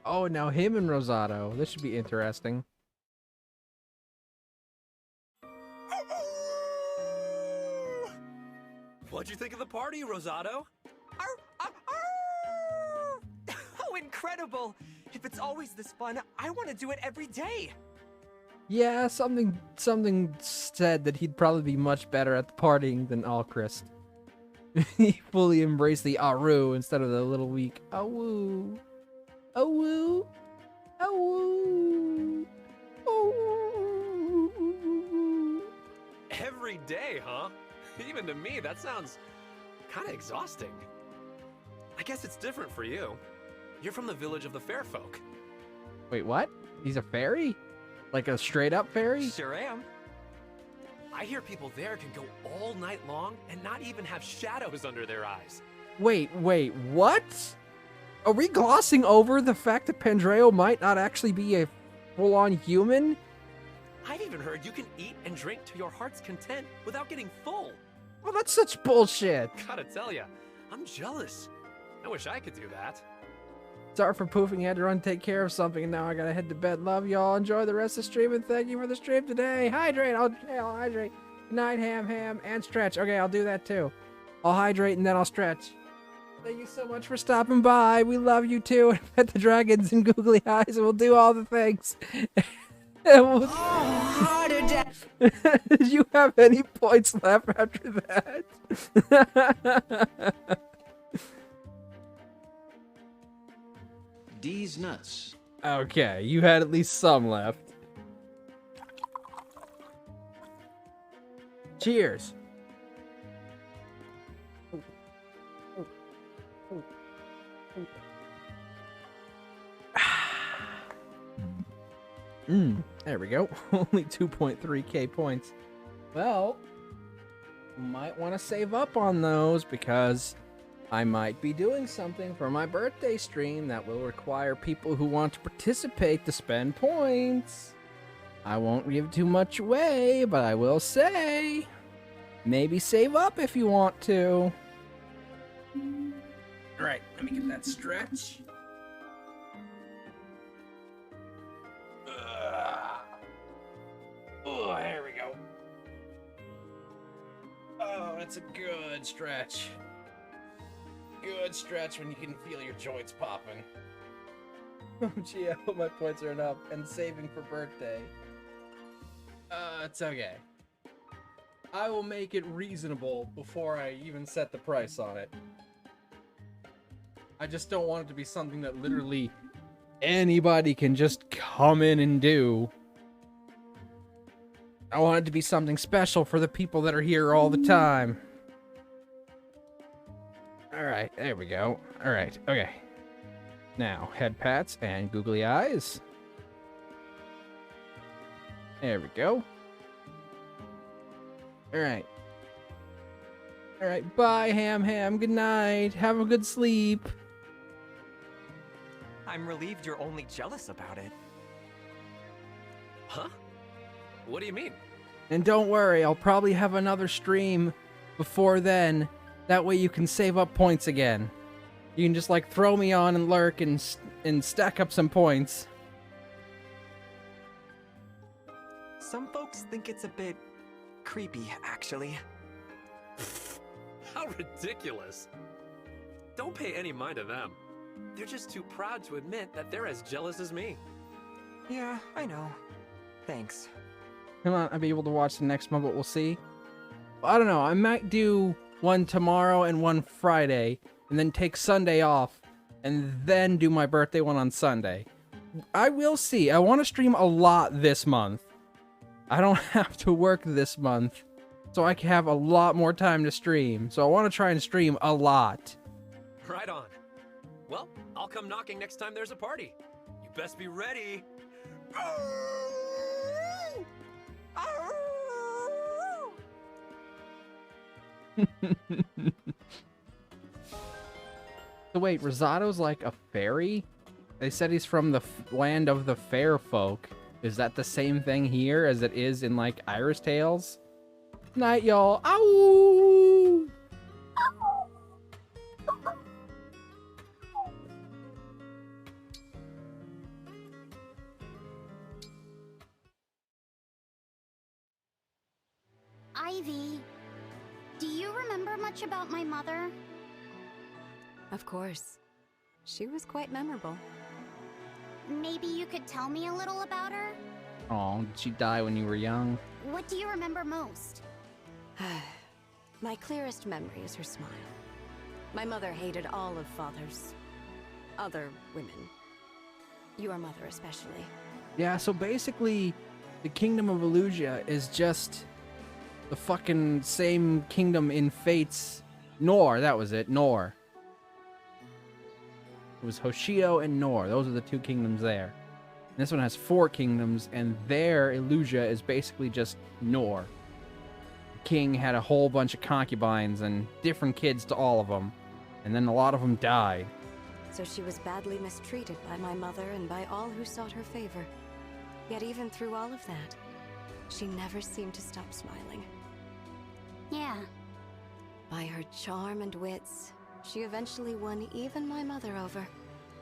Oh, now him and Rosado. This should be interesting. What'd you think of the party, Rosado? Oh, incredible! If it's always this fun, I want to do it every day. Yeah, something said that he'd probably be much better at the partying than Alchrist. He fully embraced the Aru instead of the little weak Awoo. Awoo. Awoo. Awoo. Every day, huh? Even to me, that sounds kind of exhausting. I guess it's different for you. You're from the village of the fair folk. Wait, what? He's a fairy? Like a straight up fairy? Sure am. I hear people there can go all night long and not even have shadows under their eyes. Wait, what? Are we glossing over the fact that Pandreo might not actually be a full-on human? I've even heard you can eat and drink to your heart's content without getting full. Well, that's such bullshit. Gotta tell ya, I'm jealous. I wish I could do that. Sorry for poofing. Had to run take care of something, and now I gotta head to bed. Love y'all. Enjoy the rest of the stream, and thank you for the stream today. Hydrate. I'll hydrate. Good night, ham, and stretch. Okay, I'll do that too. I'll hydrate and then I'll stretch. Thank you so much for stopping by. We love you too. Pet the dragons and googly eyes, and we'll do all the things. We'll... Did you have any points left after that? D's nuts. Okay, you had at least some left. Cheers. There we go. Only 2.3k points. Well, might want to save up on those because I might be doing something for my birthday stream that will require people who want to participate to spend points. I won't give too much away, but I will say, maybe save up if you want to. Right, let me get that stretch. Oh, there we go. Oh, it's a good stretch. Good stretch when you can feel your joints popping. Oh gee, I hope my points are enough and saving for birthday. It's okay. I will make it reasonable before I even set the price on it. I just don't want it to be something that literally anybody can just come in and do. I want it to be something special for the people that are here all the time. Alright, there we go. Alright, okay. Now, head pats and googly eyes. There we go. Alright. Alright, bye, Ham. Good night. Have a good sleep. I'm relieved you're only jealous about it. Huh? What do you mean? And don't worry, I'll probably have another stream before then. That way you can save up points again. You can just like throw me on and lurk and stack up some points. Some folks think it's a bit creepy, actually. How ridiculous. Don't pay any mind to them. They're just too proud to admit that they're as jealous as me. Yeah, I know. Thanks. Come on, I'll be able to watch the next one, but we'll see. I don't know, I might do one tomorrow and one Friday, and then take Sunday off, and then do my birthday one on Sunday. I will see. I want to stream a lot this month. I don't have to work this month, so I can have a lot more time to stream. So I want to try and stream a lot. Right on. Well, I'll come knocking next time there's a party. You best be ready. So wait, Rosato's like a fairy? They said he's from the land of the fair folk. Is that the same thing here as it is in like Iris Tales? Night, y'all. Ow! Ivy, do you remember much about my mother? Of course. She was quite memorable. Maybe you could tell me a little about her? Oh, did she die when you were young? What do you remember most? My clearest memory is her smile. My mother hated all of Father's other women. Your mother especially. Yeah, so basically, the Kingdom of Illusia is just the fucking same kingdom in Fate's... Nor, that was it, Nor. It was Hoshido and Nor. Those are the two kingdoms there. And this one has 4 kingdoms, and their Illusia is basically just Nor. The king had a whole bunch of concubines and different kids to all of them. And then a lot of them died. So she was badly mistreated by my mother and by all who sought her favor. Yet even through all of that, she never seemed to stop smiling. Yeah. By her charm and wits, she eventually won even my mother over.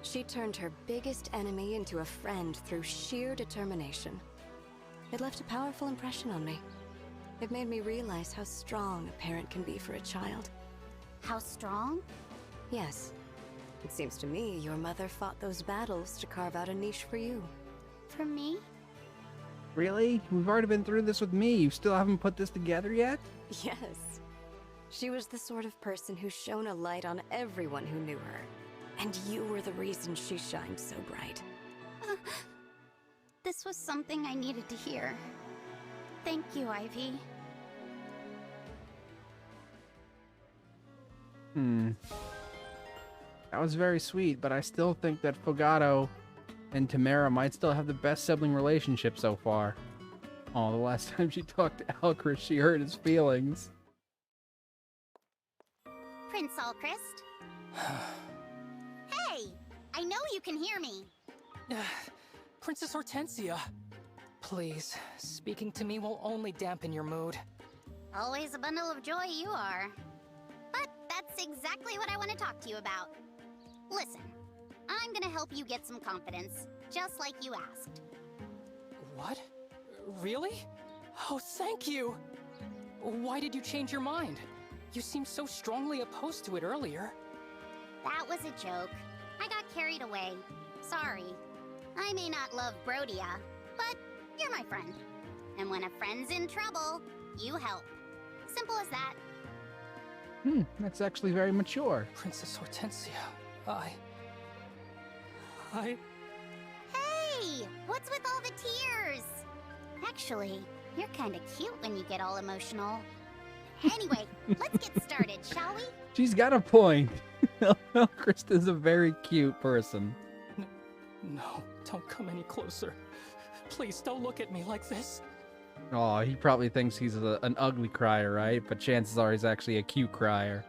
She turned her biggest enemy into a friend through sheer determination. It left a powerful impression on me. It made me realize how strong a parent can be for a child. How strong? Yes. It seems to me your mother fought those battles to carve out a niche for you. For me? Really? We've already been through this with me. You still haven't put this together yet? Yes. She was the sort of person who shone a light on everyone who knew her. And you were the reason she shined so bright. This was something I needed to hear. Thank you, Ivy. That was very sweet, but I still think that Fogato and Tamara might still have the best sibling relationship so far. Oh, the last time she talked to Alcris, she hurt his feelings. Prince Alchrist? Hey! I know you can hear me. Princess Hortensia, please, speaking to me will only dampen your mood. Always a bundle of joy you are. But that's exactly what I want to talk to you about. Listen, I'm gonna help you get some confidence, just like you asked. What? Really? Oh, thank you! Why did you change your mind? You seemed so strongly opposed to it earlier. That was a joke. I got carried away. Sorry. I may not love Brodia, but you're my friend. And when a friend's in trouble, you help. Simple as that. That's actually very mature. Princess Hortensia, Hey! What's with all the tears? Actually, you're kinda cute when you get all emotional. Anyway, let's get started, shall we? She's got a point. Krista's a very cute person. No, don't come any closer. Please don't look at me like this. Oh, he probably thinks he's an ugly crier, right? But chances are he's actually a cute crier.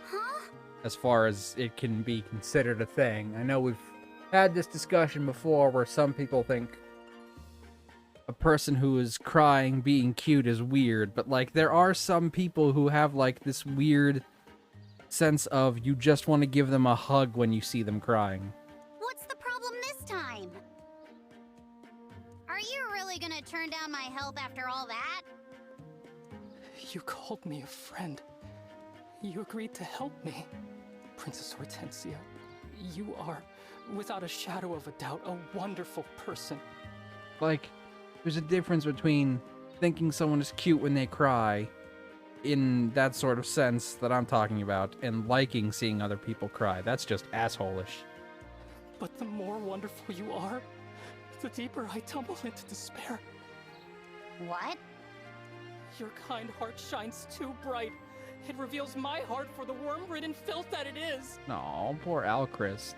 Huh? As far as it can be considered a thing. I know we've had this discussion before where some people think a person who is crying being cute is weird, but like there are some people who have like this weird sense of you just want to give them a hug when you see them crying. What's the problem this time? Are you really gonna turn down my help after all that? You called me a friend. You agreed to help me. Princess Hortensia, you are, without a shadow of a doubt, a wonderful person. Like, there's a difference between thinking someone is cute when they cry, in that sort of sense that I'm talking about, and liking seeing other people cry. That's just asshole-ish. But the more wonderful you are, the deeper I tumble into despair. What? Your kind heart shines too bright. It reveals my heart for the worm-ridden filth that it is. Aw, poor Alchrist.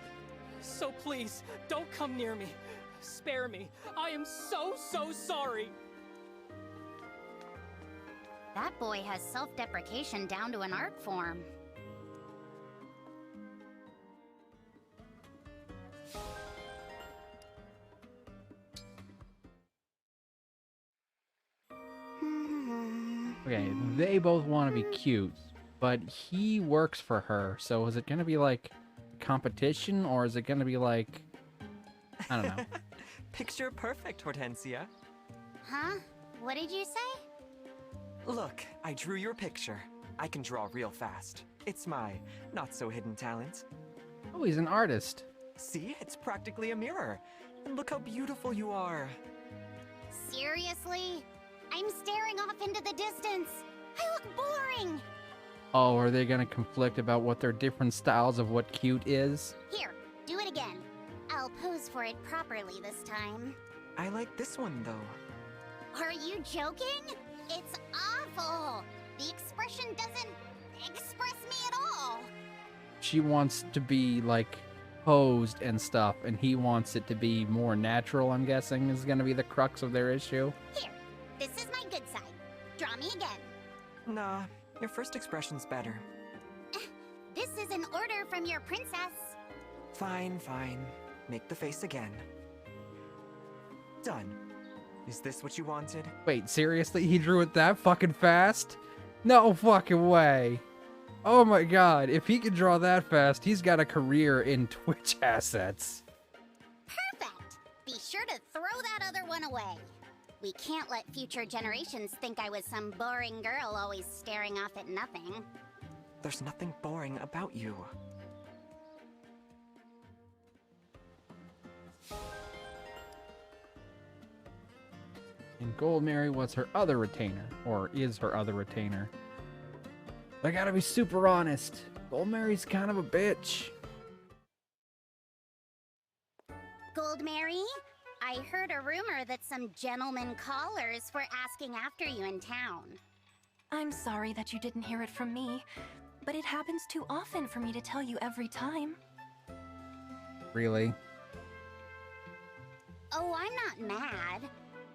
So please, don't come near me. Spare me. I am so sorry. That boy has self-deprecation down to an art form. Okay, they both want to be cute, but he works for her, so is it going to be like a competition, or is it going to be like, I don't know. Picture perfect, Hortensia. Huh? What did you say? Look, I drew your picture. I can draw real fast. It's my not-so-hidden talent. Oh, he's an artist. See, it's practically a mirror. And look how beautiful you are. Seriously? I'm staring off into the distance. I look boring. Oh, are they going to conflict about what their different styles of what cute is? Here, do it again. I'll pose for it properly this time. I like this one, though. Are you joking? It's awful. The expression doesn't express me at all. She wants to be, like, posed and stuff, and he wants it to be more natural, I'm guessing, is going to be the crux of their issue. Here, this is my good side. Draw me again. Nah, your first expression's better. This is an order from your princess. Fine, fine. Make the face again. Done. Is this what you wanted? Wait, seriously? He drew it that fucking fast? No fucking way. Oh my god, if he can draw that fast, he's got a career in Twitch assets. Perfect! Be sure to throw that other one away. We can't let future generations think I was some boring girl always staring off at nothing. There's nothing boring about you. And Goldmary was her other retainer, or is her other retainer. I gotta be super honest, Goldmary's kind of a bitch. Goldmary, I heard a rumor that some gentlemen callers were asking after you in town. I'm sorry that you didn't hear it from me, but it happens too often for me to tell you every time. Really? Oh, I'm not mad.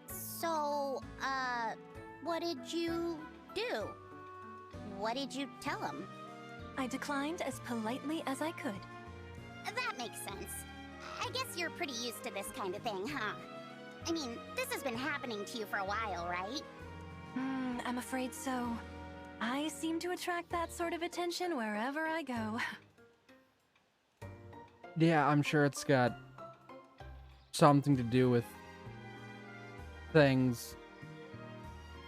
So, what did you do? What did you tell him? I declined as politely as I could. That makes sense. I guess you're pretty used to this kind of thing, huh? I mean, this has been happening to you for a while, right? I'm afraid so. I seem to attract that sort of attention wherever I go. Yeah, I'm sure it's got something to do with things.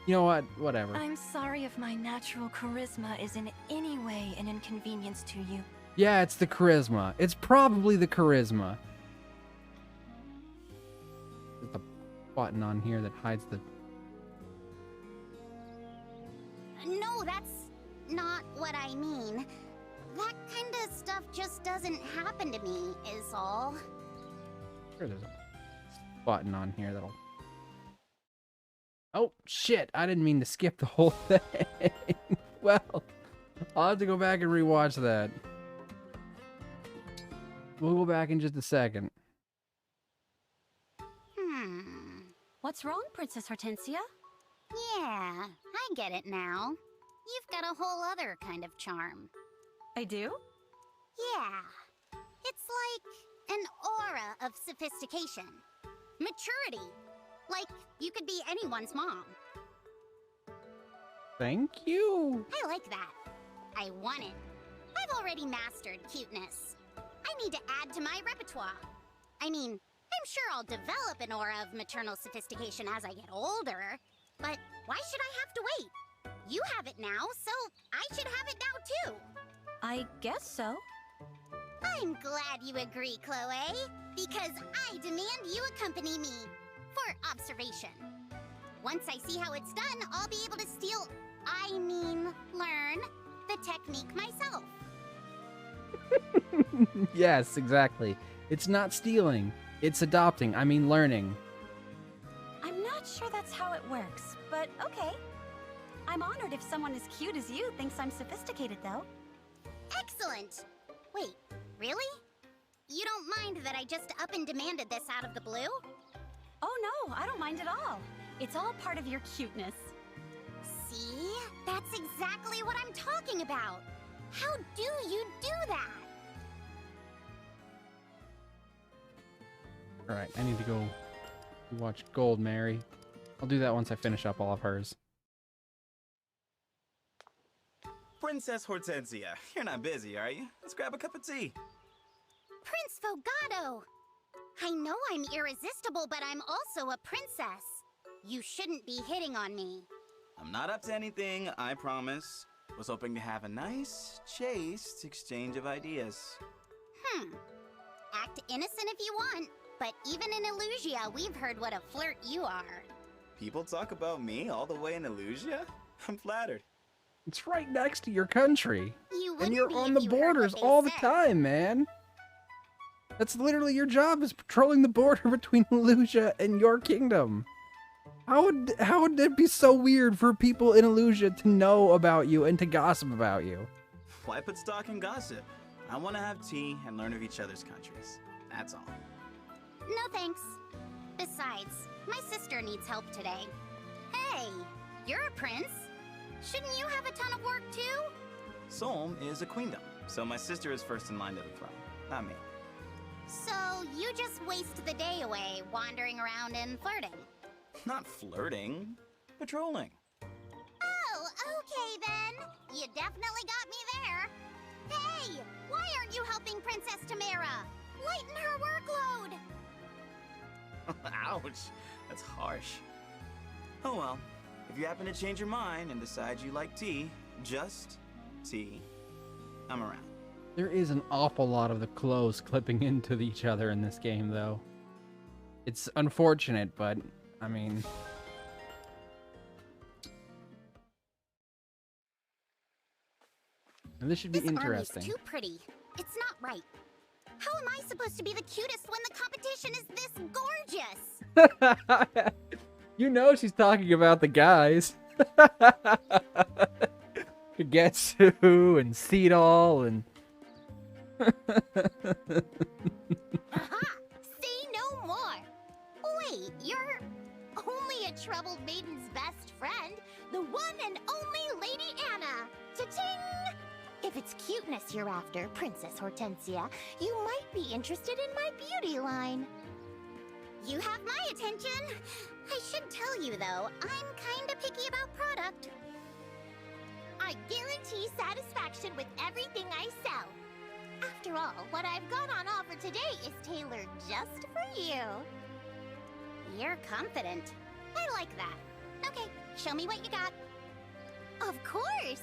You know what? Whatever. I'm sorry if my natural charisma is in any way an inconvenience to you. Yeah, it's the charisma. It's probably the charisma. There's a button on here that hides the... No, that's not what I mean. That kind of stuff just doesn't happen to me, is all. Sure, there's a button on here that'll. Oh shit! I didn't mean to skip the whole thing. Well, I'll have to go back and rewatch that. We'll go back in just a second. What's wrong, Princess Hortensia? Yeah, I get it now. You've got a whole other kind of charm. I do? Yeah. It's like an aura of sophistication. Maturity. Like you could be anyone's mom. Thank you. I like that. I want it. I've already mastered cuteness. I need to add to my repertoire. I mean, I'm sure I'll develop an aura of maternal sophistication as I get older. But why should I have to wait? You have it now, so I should have it now too. I guess so. I'm glad you agree, Chloe. Because I demand you accompany me. For observation. Once I see how it's done, I'll be able to learn the technique myself. Yes, exactly. It's not stealing. It's adopting. I mean, learning. I'm not sure that's how it works, but okay. I'm honored if someone as cute as you thinks I'm sophisticated, though. Excellent! Wait, really? You don't mind that I just up and demanded this out of the blue? Oh no, I don't mind at all. It's all part of your cuteness. See? That's exactly what I'm talking about! How do you do that? Alright, I need to go watch Gold Mary. I'll do that once I finish up all of hers. Princess Hortensia, you're not busy, are you? Let's grab a cup of tea. Prince Fogado! I know I'm irresistible, but I'm also a princess. You shouldn't be hitting on me. I'm not up to anything, I promise. Was hoping to have a nice, chaste exchange of ideas. Act innocent if you want, but even in Illusia, we've heard what a flirt you are. People talk about me all the way in Illusia? I'm flattered. It's right next to your country. You and wouldn't you're be on if the you heard what borders they all the said. time, man. That's literally your job, is patrolling the border between Illusia and your kingdom. How would it be so weird for people in Illusia to know about you and to gossip about you? Why put stock in gossip? I want to have tea and learn of each other's countries. That's all. No thanks. Besides, my sister needs help today. Hey, you're a prince. Shouldn't you have a ton of work too? Solm is a queendom, so my sister is first in line to the throne, not me. So you just waste the day away wandering around and flirting. Not flirting, patrolling. Oh, okay then. You definitely got me there. Hey, why aren't you helping Princess Tamara? Lighten her workload. Ouch, that's harsh. Oh well, if you happen to change your mind and decide you like tea, just tea, I'm around. There is an awful lot of the clothes clipping into each other in this game, though. It's unfortunate, but, I mean... And this should be This army's interesting. too pretty. It's not right. How am I supposed to be the cutest when the competition is this gorgeous? You know she's talking about the guys. Kagetsu and Seedall and... Aha! Say no more! Wait, you're only a troubled maiden's best friend, the one and only Lady Anna! Cha-ching! If it's cuteness you're after, Princess Hortensia, you might be interested in my beauty line. You have my attention. I should tell you, though, I'm kinda picky about product. I guarantee satisfaction with everything I sell. After all, what I've got on offer today is tailored just for you. You're confident. I like that. Okay, show me what you got. Of course!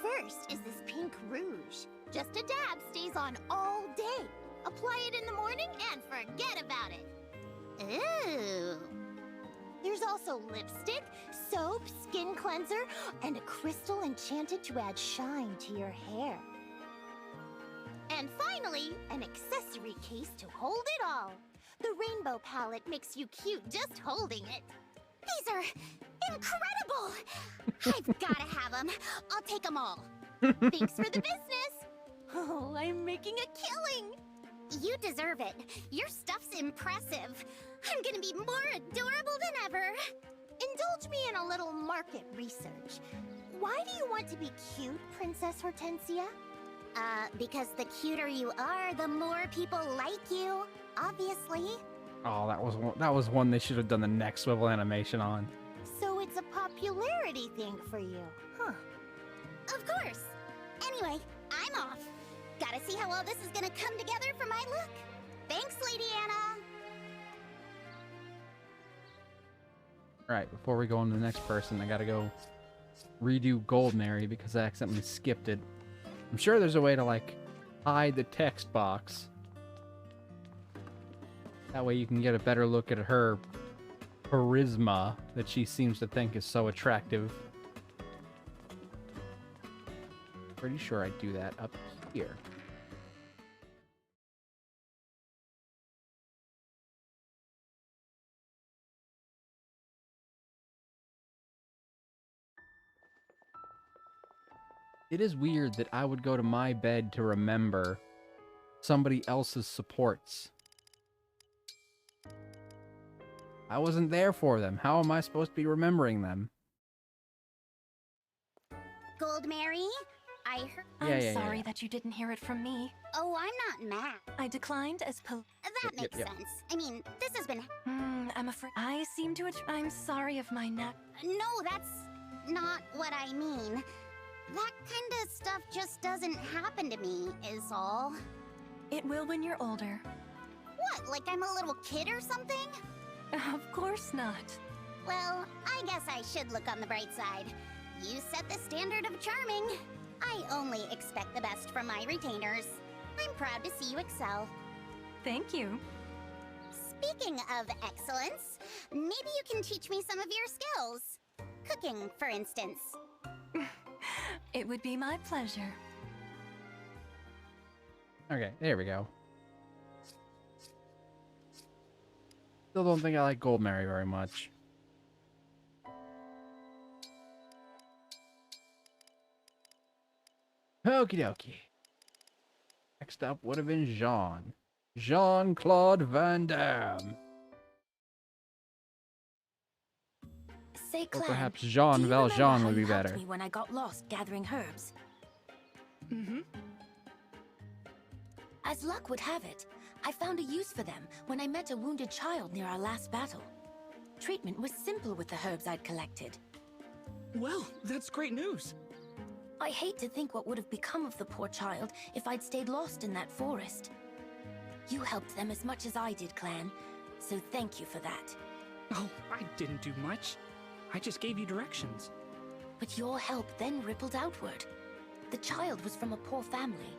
First is this pink rouge. Just a dab stays on all day. Apply it in the morning and forget about it. Ooh. There's also lipstick, soap, skin cleanser, and a crystal enchanted to add shine to your hair. And finally, an accessory case to hold it all. The rainbow palette makes you cute just holding it. These are incredible! I've gotta have them. I'll take them all. Thanks for the business. Oh, I'm making a killing. You deserve it. Your stuff's impressive. I'm gonna be more adorable than ever. Indulge me in a little market research. Why do you want to be cute, Princess Hortensia? Because the cuter you are, the more people like you. Obviously. Oh, that was one they should have done the neck swivel animation on. So it's a popularity thing for you, huh? Of course. Anyway, I'm off. Gotta see how all this is gonna come together for my look. Thanks, Lady Anna. Alright, before we go on to the next person, I gotta go redo Goldenary because I accidentally skipped it. I'm sure there's a way to, like, hide the text box. That way you can get a better look at her charisma that she seems to think is so attractive. Pretty sure I'd do that up here. It is weird that I would go to my bed to remember somebody else's supports. I wasn't there for them. How am I supposed to be remembering them? Gold Mary, I heard. I'm sorry that you didn't hear it from me. Oh, I'm not mad. I declined as That makes sense. I mean, this has been. I'm afraid I seem to. I'm sorry if my neck. No, that's not what I mean. That kind of stuff just doesn't happen to me, is all. It will when you're older. What, like I'm a little kid or something? Of course not. Well, I guess I should look on the bright side. You set the standard of charming. I only expect the best from my retainers. I'm proud to see you excel. Thank you. Speaking of excellence, maybe you can teach me some of your skills. Cooking, for instance. It would be my pleasure. Okay, there we go. Still don't think I like Goldmary very much. Okie dokie. Next up would have been Jean. Jean-Claude Van Damme. Say, Or Clan, perhaps Jean do you Valjean remember how would be you helped better. me when I got lost gathering herbs? Mm-hmm. As luck would have it, I found a use for them when I met a wounded child near our last battle. Treatment was simple with the herbs I'd collected. Well, that's great news. I hate to think what would have become of the poor child if I'd stayed lost in that forest. You helped them as much as I did, Clan, so thank you for that. Oh, I didn't do much. I just gave you directions. But your help then rippled outward. The child was from a poor family.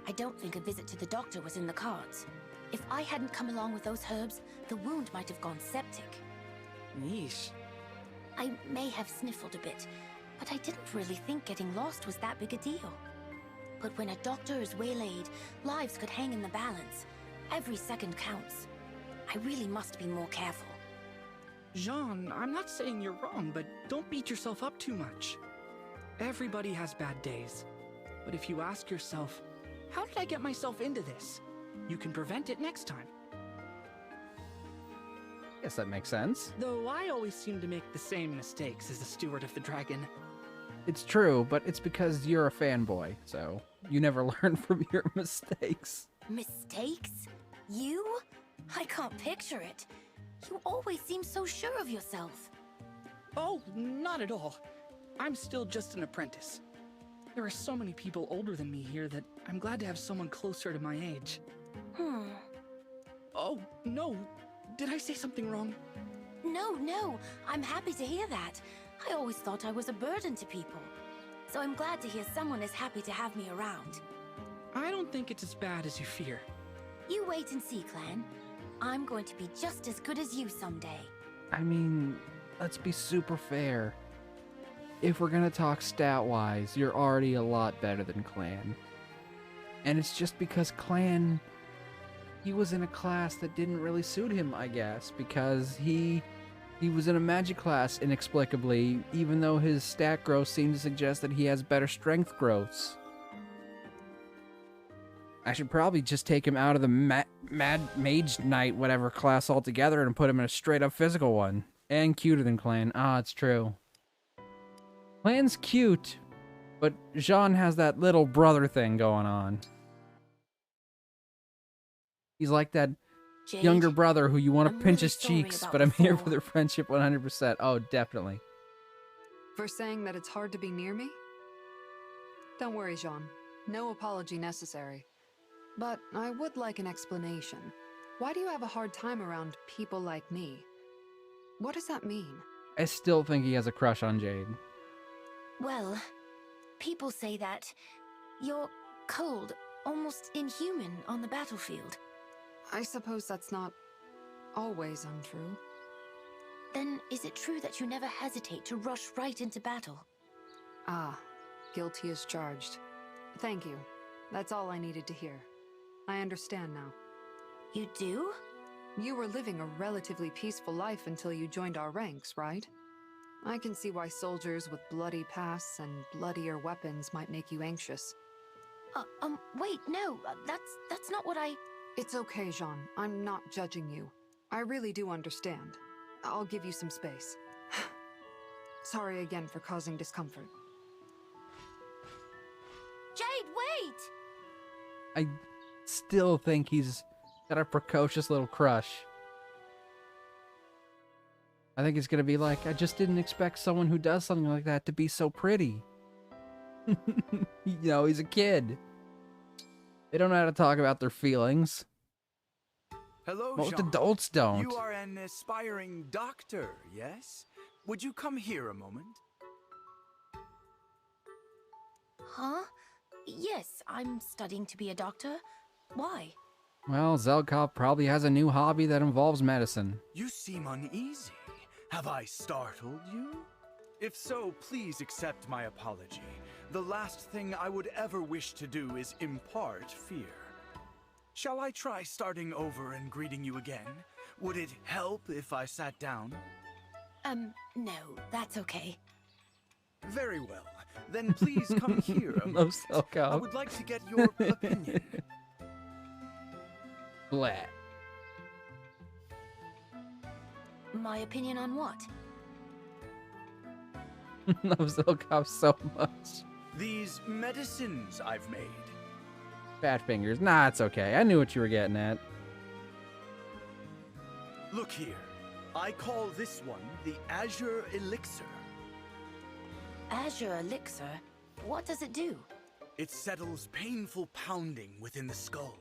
I don't think a visit to the doctor was in the cards. If I hadn't come along with those herbs, the wound might have gone septic. Yeesh. I may have sniffled a bit, but I didn't really think getting lost was that big a deal. But when a doctor is waylaid, lives could hang in the balance. Every second counts. I really must be more careful. Jean, I'm not saying you're wrong, but don't beat yourself up too much. Everybody has bad days. But if you ask yourself, how did I get myself into this? You can prevent it next time. Guess that makes sense. Though I always seem to make the same mistakes as the Steward of the Dragon. It's true, but it's because you're a fanboy, so you never learn from your mistakes. Mistakes? You? I can't picture it. You always seem so sure of yourself. Oh, not at all. I'm still just an apprentice. There are so many people older than me here that I'm glad to have someone closer to my age. Oh, no. Did I say something wrong? No. I'm happy to hear that. I always thought I was a burden to people. So I'm glad to hear someone is happy to have me around. I don't think it's as bad as you fear. You wait and see, Clan. I'm going to be just as good as you someday. I mean, let's be super fair. If we're gonna talk stat-wise, you're already a lot better than Clan. And it's just because Clan, he was in a class that didn't really suit him, I guess, because he was in a magic class inexplicably, even though his stat growth seemed to suggest that he has better strength growths. I should probably just take him out of the Mad Mage Knight whatever class altogether and put him in a straight-up physical one. And cuter than Clan. Ah, it's true. Clan's cute, but Jean has that little brother thing going on. He's like that Jade, younger brother who you want to I'm pinch really his sorry cheeks, about but I'm here before. for their friendship 100%. Oh, definitely. For saying that it's hard to be near me? Don't worry, Jean. No apology necessary. But I would like an explanation. Why do you have a hard time around people like me? What does that mean? I still think he has a crush on Jade. Well, people say that you're cold, almost inhuman on the battlefield. I suppose that's not always untrue. Then is it true that you never hesitate to rush right into battle? Ah, guilty as charged. Thank you. That's all I needed to hear. I understand now. You do? You were living a relatively peaceful life until you joined our ranks, right? I can see why soldiers with bloody pasts and bloodier weapons might make you anxious. Wait, no, that's not what I... It's okay, Jean. I'm not judging you. I really do understand. I'll give you some space. Sorry again for causing discomfort. Jade, wait! I still think he's got a precocious little crush. I think it's gonna be like, I just didn't expect someone who does something like that to be so pretty. You know, he's a kid. They don't know how to talk about their feelings. Hello, Most Jean. adults don't. You are an aspiring doctor, yes? Would you come here a moment? Huh? Yes, I'm studying to be a doctor. Why? Well, Zelkov probably has a new hobby that involves medicine. You seem uneasy. Have I startled you? If so, please accept my apology. The last thing I would ever wish to do is impart fear. Shall I try starting over and greeting you again? Would it help if I sat down? No, that's okay. Very well. Then please come here a Love moment. Zelkov. I would like to get your opinion. Blah. My opinion on what? Love Zelkov so much. These medicines I've made. Fat fingers. Nah, it's okay. I knew what you were getting at. Look here. I call this one the Azure Elixir. Azure Elixir? What does it do? It settles painful pounding within the skull,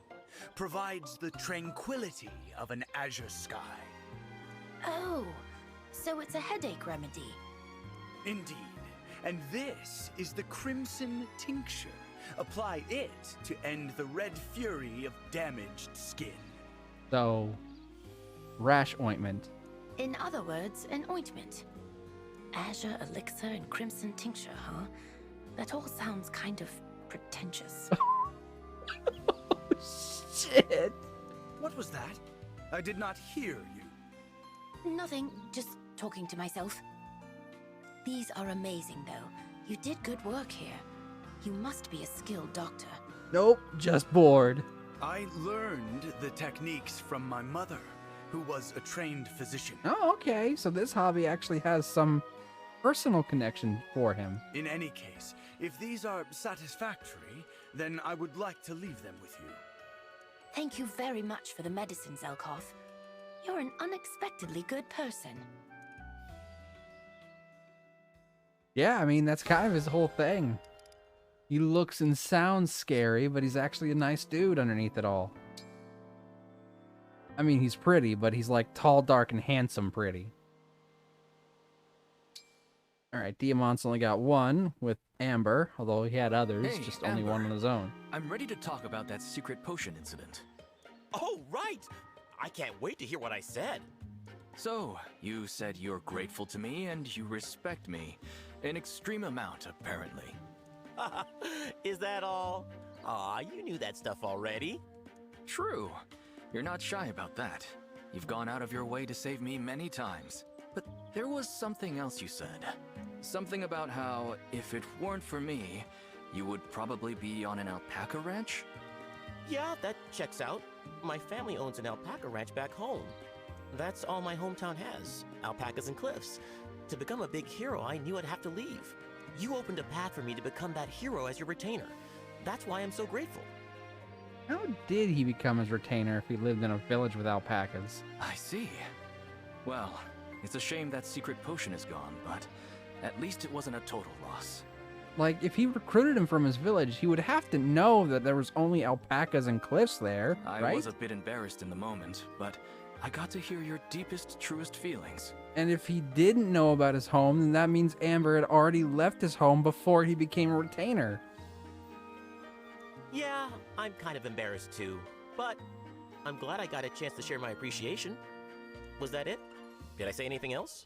provides the tranquility of an azure sky. Oh, so it's a headache remedy. Indeed. And this is the Crimson Tincture. Apply it to end the red fury of damaged skin. So, rash ointment. In other words, an ointment. Azure Elixir and Crimson Tincture, huh? That all sounds kind of pretentious. Shit. What was that? I did not hear you. Nothing, just talking to myself. These are amazing, though. You did good work here. You must be a skilled doctor. Nope, just bored. I learned the techniques from my mother, who was a trained physician. Oh, okay. So this hobby actually has some personal connection for him. In any case, if these are satisfactory, then I would like to leave them with you. Thank you very much for the medicine, Zelkov. You're an unexpectedly good person. Yeah, I mean, that's kind of his whole thing. He looks and sounds scary, but he's actually a nice dude underneath it all. I mean, he's pretty, but he's like tall, dark, and handsome pretty. Alright, Diamant's only got one with Amber, although he had others, Hey, just only Amber. one on his own. I'm ready to talk about that secret potion incident. Oh, right! I can't wait to hear what I said. So, you said you're grateful to me and you respect me. An extreme amount, apparently. Is that all? Aw, you knew that stuff already. True. You're not shy about that. You've gone out of your way to save me many times. But there was something else you said. Something about how, if it weren't for me, you would probably be on an alpaca ranch? Yeah, that checks out. My family owns an alpaca ranch back home. That's all my hometown has, alpacas and cliffs. To become a big hero, I knew I'd have to leave. You opened a path for me to become that hero as your retainer. That's why I'm so grateful. How did he become his retainer if he lived in a village with alpacas? I see. Well, it's a shame that secret potion is gone, but at least it wasn't a total loss. Like, if he recruited him from his village, he would have to know that there was only alpacas and cliffs there, right? I was a bit embarrassed in the moment, but I got to hear your deepest, truest feelings. And if he didn't know about his home, then that means Amber had already left his home before he became a retainer. Yeah, I'm kind of embarrassed too, but I'm glad I got a chance to share my appreciation. Was that it? Did I say anything else?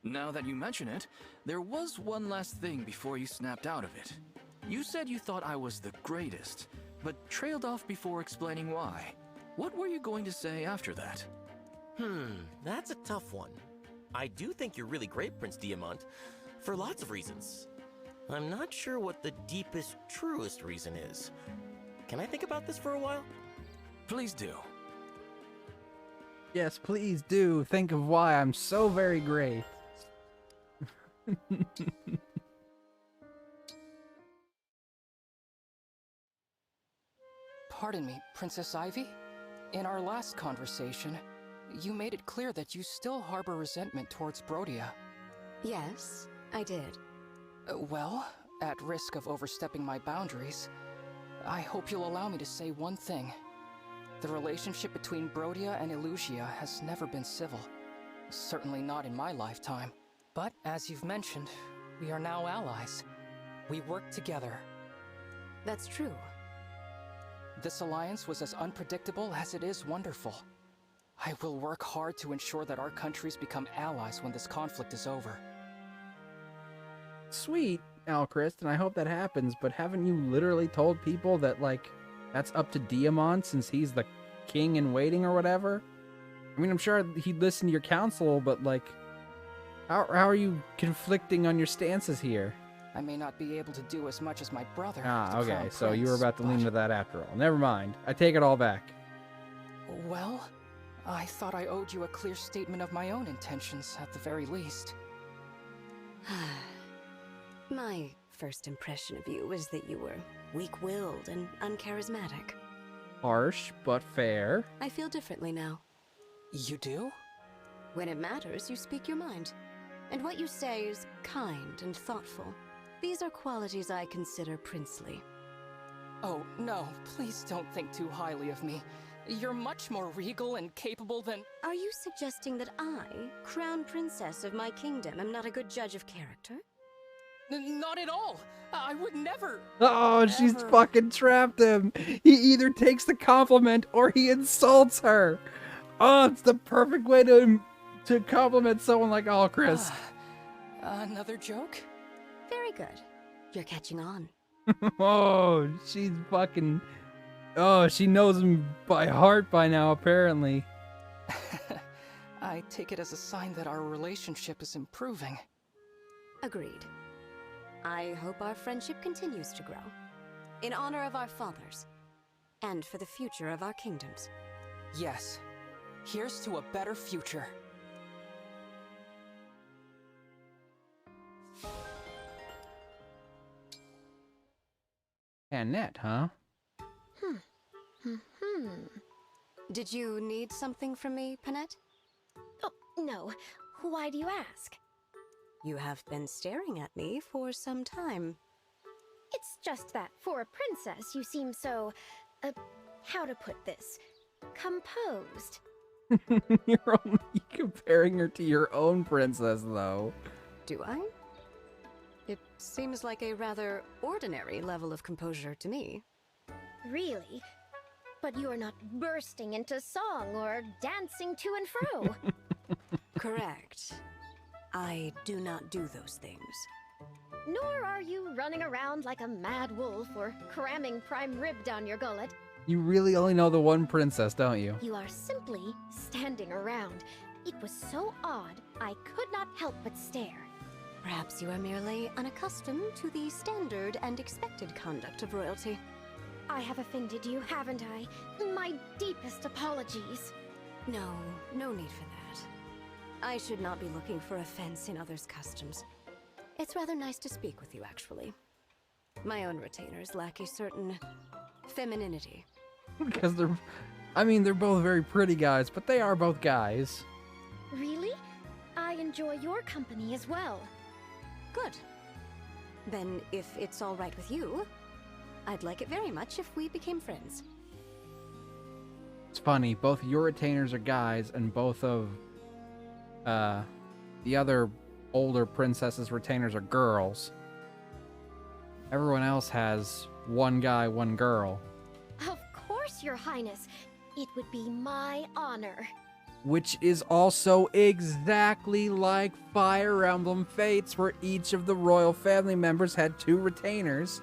Now that you mention it, there was one last thing before you snapped out of it. You said you thought I was the greatest, but trailed off before explaining why. What were you going to say after that? That's a tough one. I do think you're really great, Prince Diamant, for lots of reasons. I'm not sure what the deepest, truest reason is. Can I think about this for a while? Please do. Yes, please do. Think of why I'm so very great. Pardon me, Princess Ivy? In our last conversation, you made it clear that you still harbor resentment towards Brodia. Yes, I did. Well, at risk of overstepping my boundaries, I hope you'll allow me to say one thing. The relationship between Brodia and Elusia has never been civil. Certainly not in my lifetime. But, as you've mentioned, we are now allies. We work together. That's true. This alliance was as unpredictable as it is wonderful. I will work hard to ensure that our countries become allies when this conflict is over. Sweet, Alchrist, and I hope that happens, but haven't you literally told people that, like, that's up to Diamant since he's the king in waiting or whatever? I mean, I'm sure he'd listen to your counsel, but, like, how are you conflicting on your stances here? I may not be able to do as much as my brother. Ah, the okay, Crown so you were Prince, about to lean but- into that after all. Never mind. I take it all back. Well, I thought I owed you a clear statement of my own intentions, at the very least. My first impression of you was that you were weak-willed and uncharismatic. Harsh, but fair. I feel differently now. You do? When it matters, you speak your mind. And what you say is kind and thoughtful. These are qualities I consider princely. Oh, no, please don't think too highly of me. You're much more regal and capable than— Are you suggesting that I, crown princess of my kingdom, am not a good judge of character? Not at all! I would never— Oh, she's ever- fucking trapped him. He either takes the compliment or he insults her. Oh, it's the perfect way to compliment someone like Alchrist. Another joke? Very good. You're catching on. Oh, she's fucking... Oh, she knows him by heart by now, apparently. I take it as a sign that our relationship is improving. Agreed. I hope our friendship continues to grow. In honor of our fathers. And for the future of our kingdoms. Yes. Here's to a better future. Annette, huh? Did you need something from me, Panette? Oh, no. Why do you ask? You have been staring at me for some time. It's just that for a princess, you seem so, how to put this, composed. You're only comparing her to your own princess, though. Do I? It seems like a rather ordinary level of composure to me. Really? But you are not bursting into song or dancing to and fro. Correct. I do not do those things. Nor are you running around like a mad wolf or cramming prime rib down your gullet. You really only know the one princess, don't you? You are simply standing around. It was so odd, I could not help but stare. Perhaps you are merely unaccustomed to the standard and expected conduct of royalty. I have offended you, haven't I? My deepest apologies. No, no need for that. I should not be looking for offense in others' customs. It's rather nice to speak with you, actually. My own retainers lack a certain femininity. Because they're both very pretty guys, but they are both guys. Really? I enjoy your company as well. Good. Then, if it's all right with you, I'd like it very much if we became friends. It's funny, both your retainers are guys, and both of the other older princess's retainers are girls. Everyone else has one guy, one girl. Of course, Your Highness. It would be my honor. Which is also exactly like Fire Emblem Fates, where each of the royal family members had 2 retainers,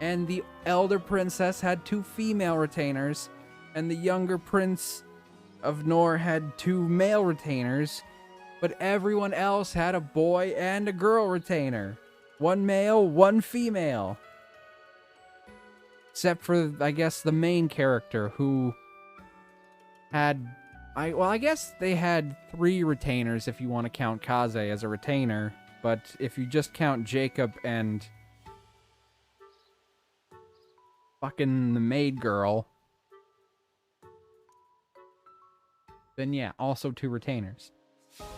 and the elder princess had 2 female retainers, and the younger prince of Nor had 2 male retainers, but everyone else had a boy and a girl retainer. 1 male, 1 female. Except for, I guess, the main character, who had... I guess they had 3 retainers if you want to count Kaze as a retainer, but if you just count Jacob and fucking the maid girl, then yeah, also 2 retainers.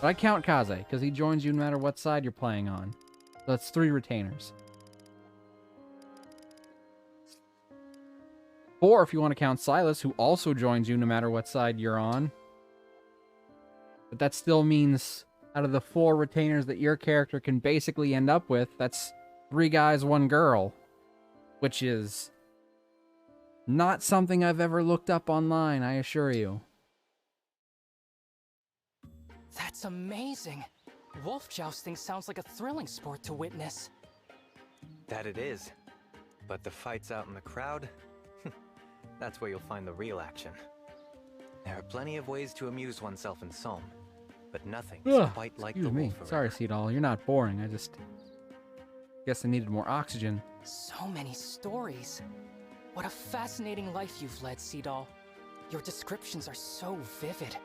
But I count Kaze, because he joins you no matter what side you're playing on. So that's 3 retainers. 4 if you want to count Silas, who also joins you no matter what side you're on. But that still means out of the 4 retainers that your character can basically end up with, that's 3 guys, 1 girl. Which is not something I've ever looked up online, I assure you. That's amazing. Wolf jousting sounds like a thrilling sport to witness. That it is. But the fights out in the crowd, that's where you'll find the real action. There are plenty of ways to amuse oneself in Somme, but nothing is quite like the Excuse me. wolf. Sorry, Seedall. You're not boring. I just guess I needed more oxygen. So many stories. What a fascinating life you've led, Seedall. Your descriptions are so vivid.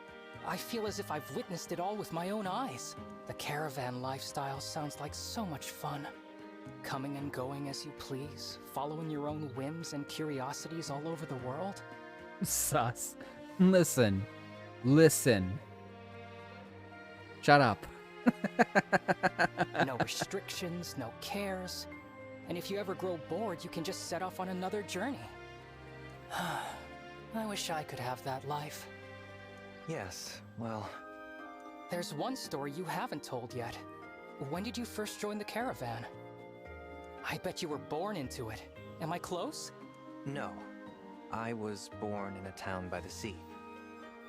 I feel as if I've witnessed it all with my own eyes. The caravan lifestyle sounds like so much fun. Coming and going as you please, following your own whims and curiosities all over the world. Sus. Listen. Shut up. No restrictions, no cares. And if you ever grow bored, you can just set off on another journey. I wish I could have that life. Yes, well... There's one story you haven't told yet. When did you first join the caravan? I bet you were born into it. Am I close? No. I was born in a town by the sea.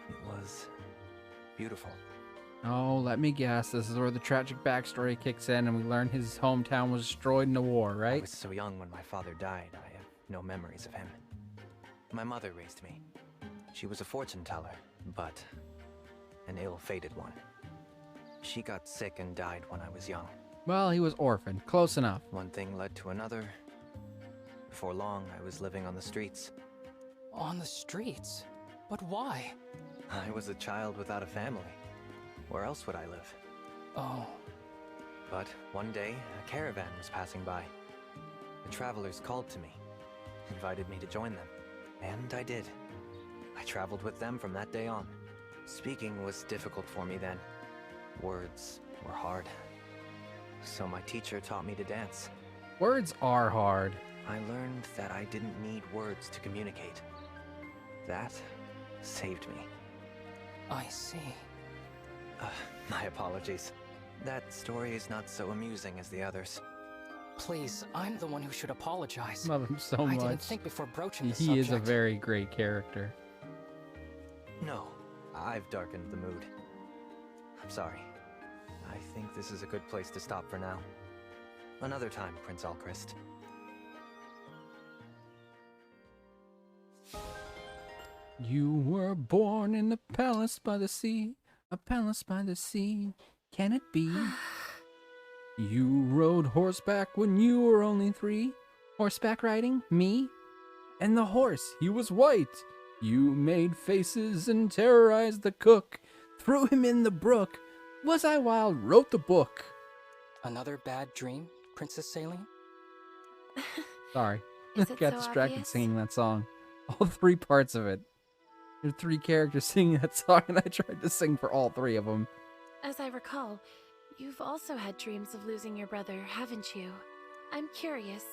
It was beautiful. Oh, let me guess. This is where the tragic backstory kicks in and we learn his hometown was destroyed in a war, right? I was so young when my father died, I have no memories of him. My mother raised me. She was a fortune teller, but an ill-fated one. She got sick and died when I was young. Well, he was orphaned. Close enough. One thing led to another. Before long, I was living on the streets. On the streets? But why? I was a child without a family. Where else would I live? Oh. But one day, a caravan was passing by. The travelers called to me, invited me to join them. And I did. I traveled with them from that day on. Speaking was difficult for me then. Words were hard. So my teacher taught me to dance. Words are hard. I learned that I didn't need words to communicate. That saved me. I see. My apologies. That story is not so amusing as the others. Please, I'm the one who should apologize. Love him so I much. didn't think before broaching the He subject. is a very great character. No, I've darkened the mood. Sorry. I think this is a good place to stop for now. Another time, Prince Alchrist. You were born in a palace by the sea, a palace by the sea. Can it be? You rode horseback when you were only 3. Horseback riding? Me? And the horse, he was white. You made faces and terrorized the cook. Threw him in the brook. Was I wild? Wrote the book. Another bad dream, Princess Saline? Sorry. Is it Got so distracted obvious? singing that song. All 3 parts of it. There are 3 characters singing that song, and I tried to sing for all 3 of them. As I recall, you've also had dreams of losing your brother, haven't you? I'm curious,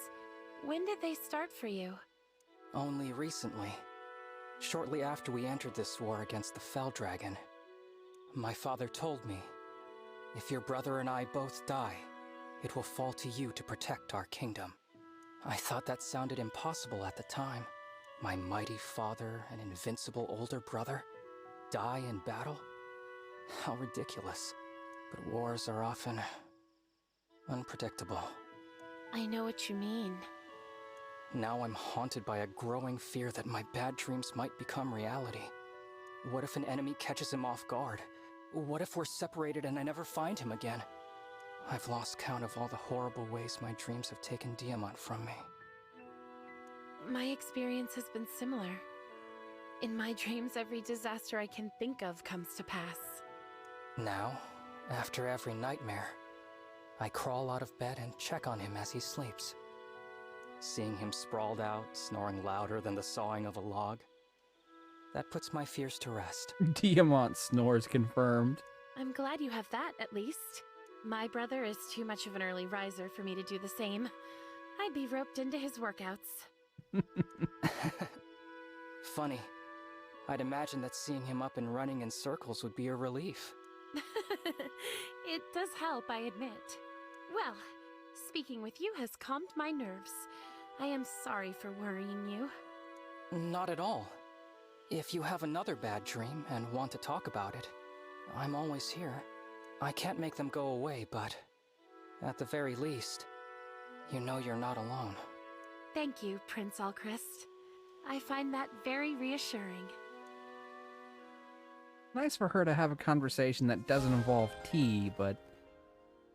when did they start for you? Only recently. Shortly after we entered this war against the Fell Dragon. My father told me, if your brother and I both die, it will fall to you to protect our kingdom. I thought that sounded impossible at the time. My mighty father and invincible older brother die in battle? How ridiculous. But wars are often unpredictable. I know what you mean. Now I'm haunted by a growing fear that my bad dreams might become reality. What if an enemy catches him off guard? What if we're separated and I never find him again? I've lost count of all the horrible ways my dreams have taken Diamant from me. My experience has been similar. In my dreams, every disaster I can think of comes to pass. Now, after every nightmare, I crawl out of bed and check on him as he sleeps. Seeing him sprawled out, snoring louder than the sawing of a log, that puts my fears to rest. Diamant snores confirmed. I'm glad you have that, at least. My brother is too much of an early riser for me to do the same. I'd be roped into his workouts. Funny. I'd imagine that seeing him up and running in circles would be a relief. It does help, I admit. Well, speaking with you has calmed my nerves. I am sorry for worrying you. Not at all. If you have another bad dream and want to talk about it, I'm always here. I can't make them go away, but at the very least, you know you're not alone. Thank you, Prince Alchrist. I find that very reassuring. Nice for her to have a conversation that doesn't involve tea, but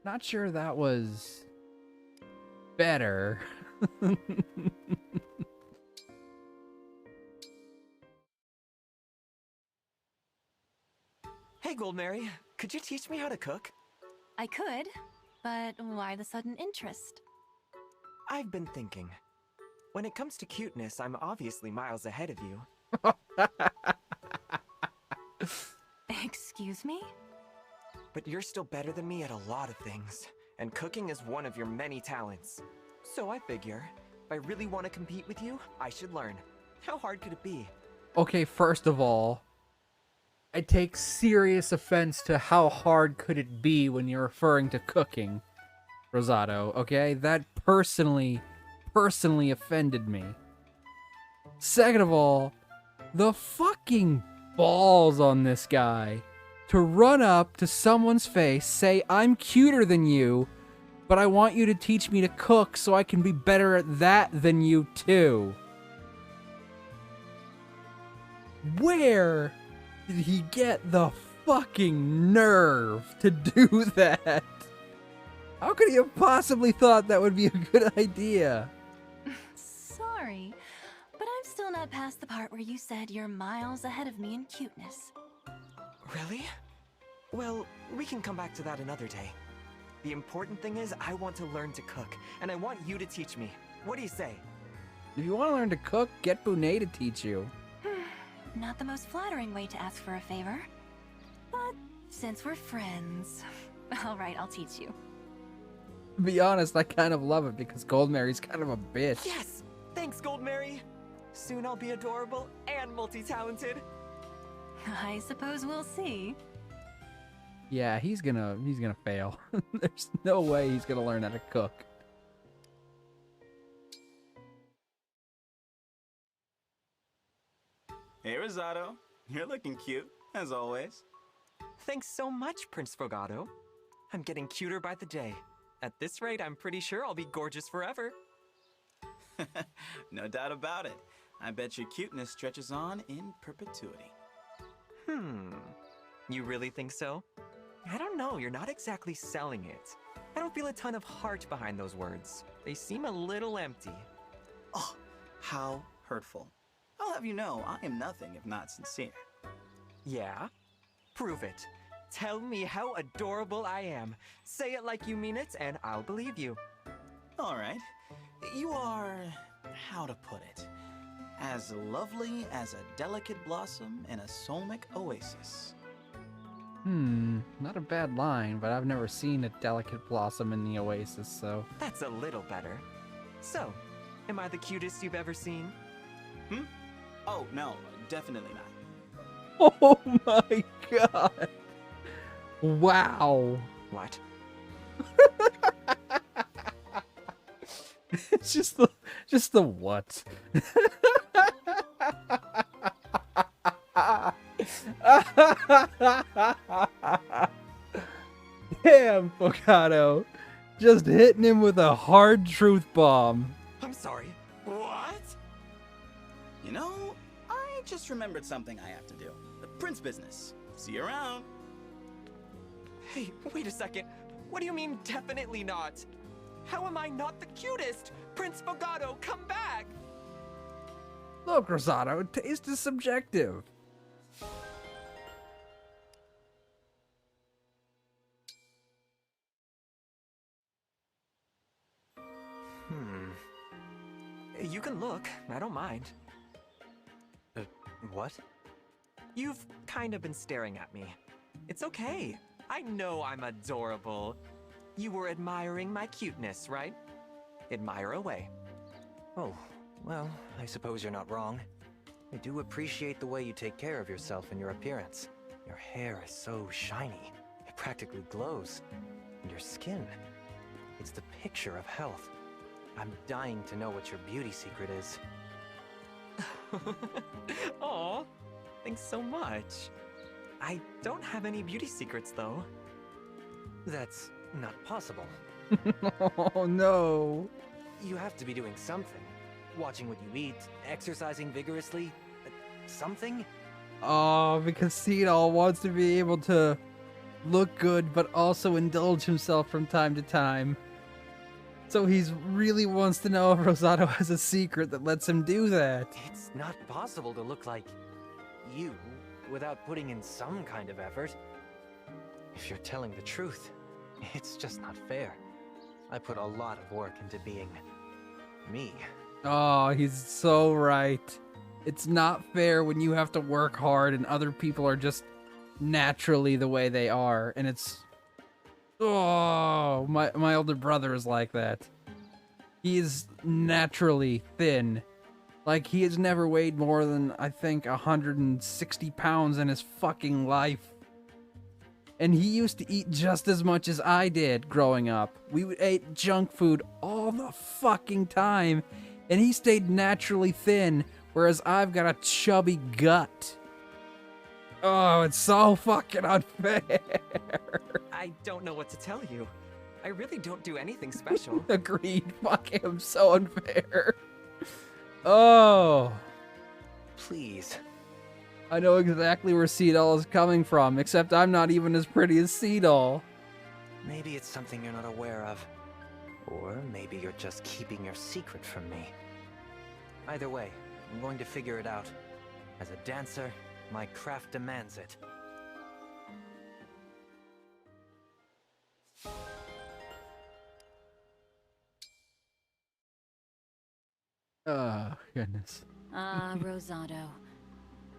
not sure that was better. Hey, Goldmary, could you teach me how to cook? I could, but why the sudden interest? I've been thinking. When it comes to cuteness, I'm obviously miles ahead of you. Excuse me? But you're still better than me at a lot of things, and cooking is one of your many talents. So I figure, if I really want to compete with you, I should learn. How hard could it be? Okay, first of all, I take serious offense to how hard could it be when you're referring to cooking, Rosato, okay? That personally offended me. Second of all, the fucking balls on this guy to run up to someone's face, say, I'm cuter than you, but I want you to teach me to cook so I can be better at that than you too. Where did he get the fucking nerve to do that? How could he have possibly thought that would be a good idea? Sorry, but I'm still not past the part where you said you're miles ahead of me in cuteness. Really? Well, we can come back to that another day. The important thing is I want to learn to cook, and I want you to teach me. What do you say? If you want to learn to cook, get Bonet to teach you. Not the most flattering way to ask for a favor. But since we're friends, alright, I'll teach you. To be honest, I kind of love it because Goldmary's kind of a bitch. Yes! Thanks, Goldmary! Soon I'll be adorable and multi-talented. I suppose we'll see. Yeah, he's gonna fail. There's no way he's gonna learn how to cook. Hey, Rosato. You're looking cute, as always. Thanks so much, Prince Fogato. I'm getting cuter by the day. At this rate, I'm pretty sure I'll be gorgeous forever. No doubt about it. I bet your cuteness stretches on in perpetuity. You really think so? I don't know, you're not exactly selling it. I don't feel a ton of heart behind those words. They seem a little empty. Oh, how hurtful. I'll have you know, I am nothing if not sincere. Yeah? Prove it. Tell me how adorable I am. Say it like you mean it, and I'll believe you. All right. You are, how to put it, as lovely as a delicate blossom in a soulmic oasis. Not a bad line, but I've never seen a delicate blossom in the oasis, so... That's a little better. So, am I the cutest you've ever seen? Oh, no, definitely not. Oh my god! Wow! What? It's just the what? Damn, Fogato. Just hitting him with a hard truth bomb. I'm sorry. What? You know, I just remembered something I have to do. The Prince business. See you around. Hey, wait a second. What do you mean, definitely not? How am I not the cutest? Prince Fogato, come back! Look, Rosato, taste is subjective. You can look. I don't mind. What? You've kind of been staring at me. It's okay. I know I'm adorable. You were admiring my cuteness, right? Admire away. Oh, well, I suppose you're not wrong. I do appreciate the way you take care of yourself and your appearance. Your hair is so shiny. It practically glows. And your skin. It's the picture of health. I'm dying to know what your beauty secret is. Aw, thanks so much. I don't have any beauty secrets, though. That's not possible. Oh no. You have to be doing something. Watching what you eat, exercising vigorously, something? Oh, because Seedall wants to be able to look good, but also indulge himself from time to time. So he really wants to know if Rosato has a secret that lets him do that. It's not possible to look like you without putting in some kind of effort. If you're telling the truth, it's just not fair. I put a lot of work into being me. Oh, he's so right. It's not fair when you have to work hard and other people are just naturally the way they are. And it's... Oh, my older brother is like that. He is naturally thin. Like, he has never weighed more than, I think, 160 pounds in his fucking life. And he used to eat just as much as I did growing up. We would eat junk food all the fucking time. And he stayed naturally thin, whereas I've got a chubby gut. Oh, it's so fucking unfair. I don't know what to tell you. I really don't do anything special. Agreed. Fuck him. So unfair. Oh. Please. I know exactly where Seedall is coming from, except I'm not even as pretty as Seedall. Maybe it's something you're not aware of. Or maybe you're just keeping your secret from me. Either way, I'm going to figure it out. As a dancer, my craft demands it. Oh, goodness. Ah, Rosato.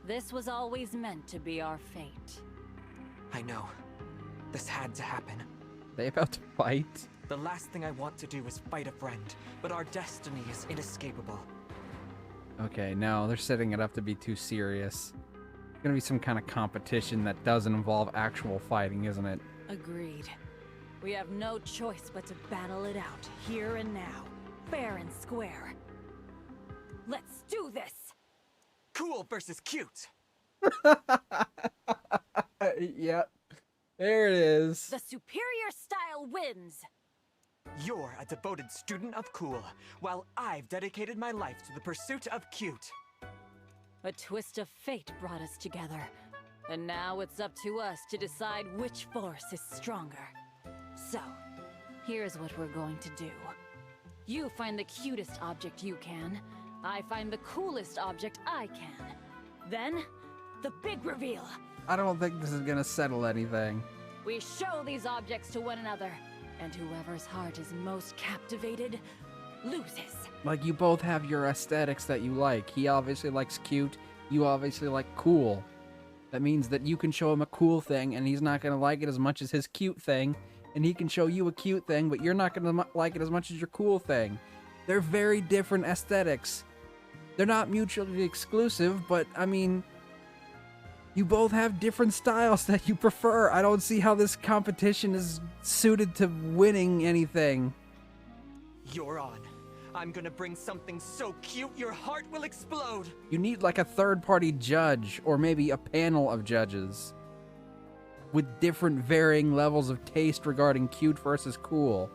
This was always meant to be our fate. I know. This had to happen. They about to fight? The last thing I want to do is fight a friend, but our destiny is inescapable. Okay, no, they're setting it up to be too serious. It's gonna be some kind of competition that doesn't involve actual fighting, isn't it? Agreed. We have no choice but to battle it out, here and now. Fair and square. Let's do this! Cool versus cute! Yep. There it is. The superior style wins. You're a devoted student of cool, while I've dedicated my life to the pursuit of cute. A twist of fate brought us together. And now it's up to us to decide which force is stronger. So, here's what we're going to do. You find the cutest object you can. I find the coolest object I can. Then, the big reveal. I don't think this is gonna settle anything. We show these objects to one another, and whoever's heart is most captivated loses. Like, you both have your aesthetics that you like. He obviously likes cute. You obviously like cool. That means that you can show him a cool thing, and he's not gonna like it as much as his cute thing. And he can show you a cute thing, but you're not gonna like it as much as your cool thing. They're very different aesthetics. They're not mutually exclusive, but, I mean, you both have different styles that you prefer. I don't see how this competition is suited to winning anything. You're on. I'm gonna bring something so cute your heart will explode. You need like a third-party judge, or maybe a panel of judges with different varying levels of taste regarding cute versus cool.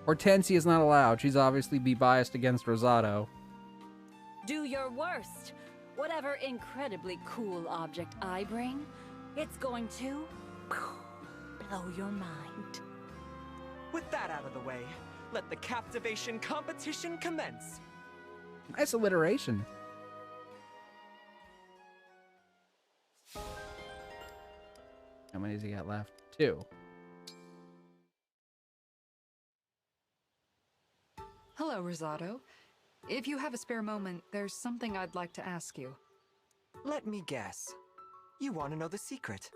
Hortensia is not allowed. She's obviously be biased against Rosado. Do your worst. Whatever incredibly cool object I bring, it's going to blow your mind. With that out of the way, let the captivation competition commence. Nice alliteration. How many does he got left? 2. Hello, Rosado. If you have a spare moment, there's something I'd like to ask you. Let me guess. You want to know the secret.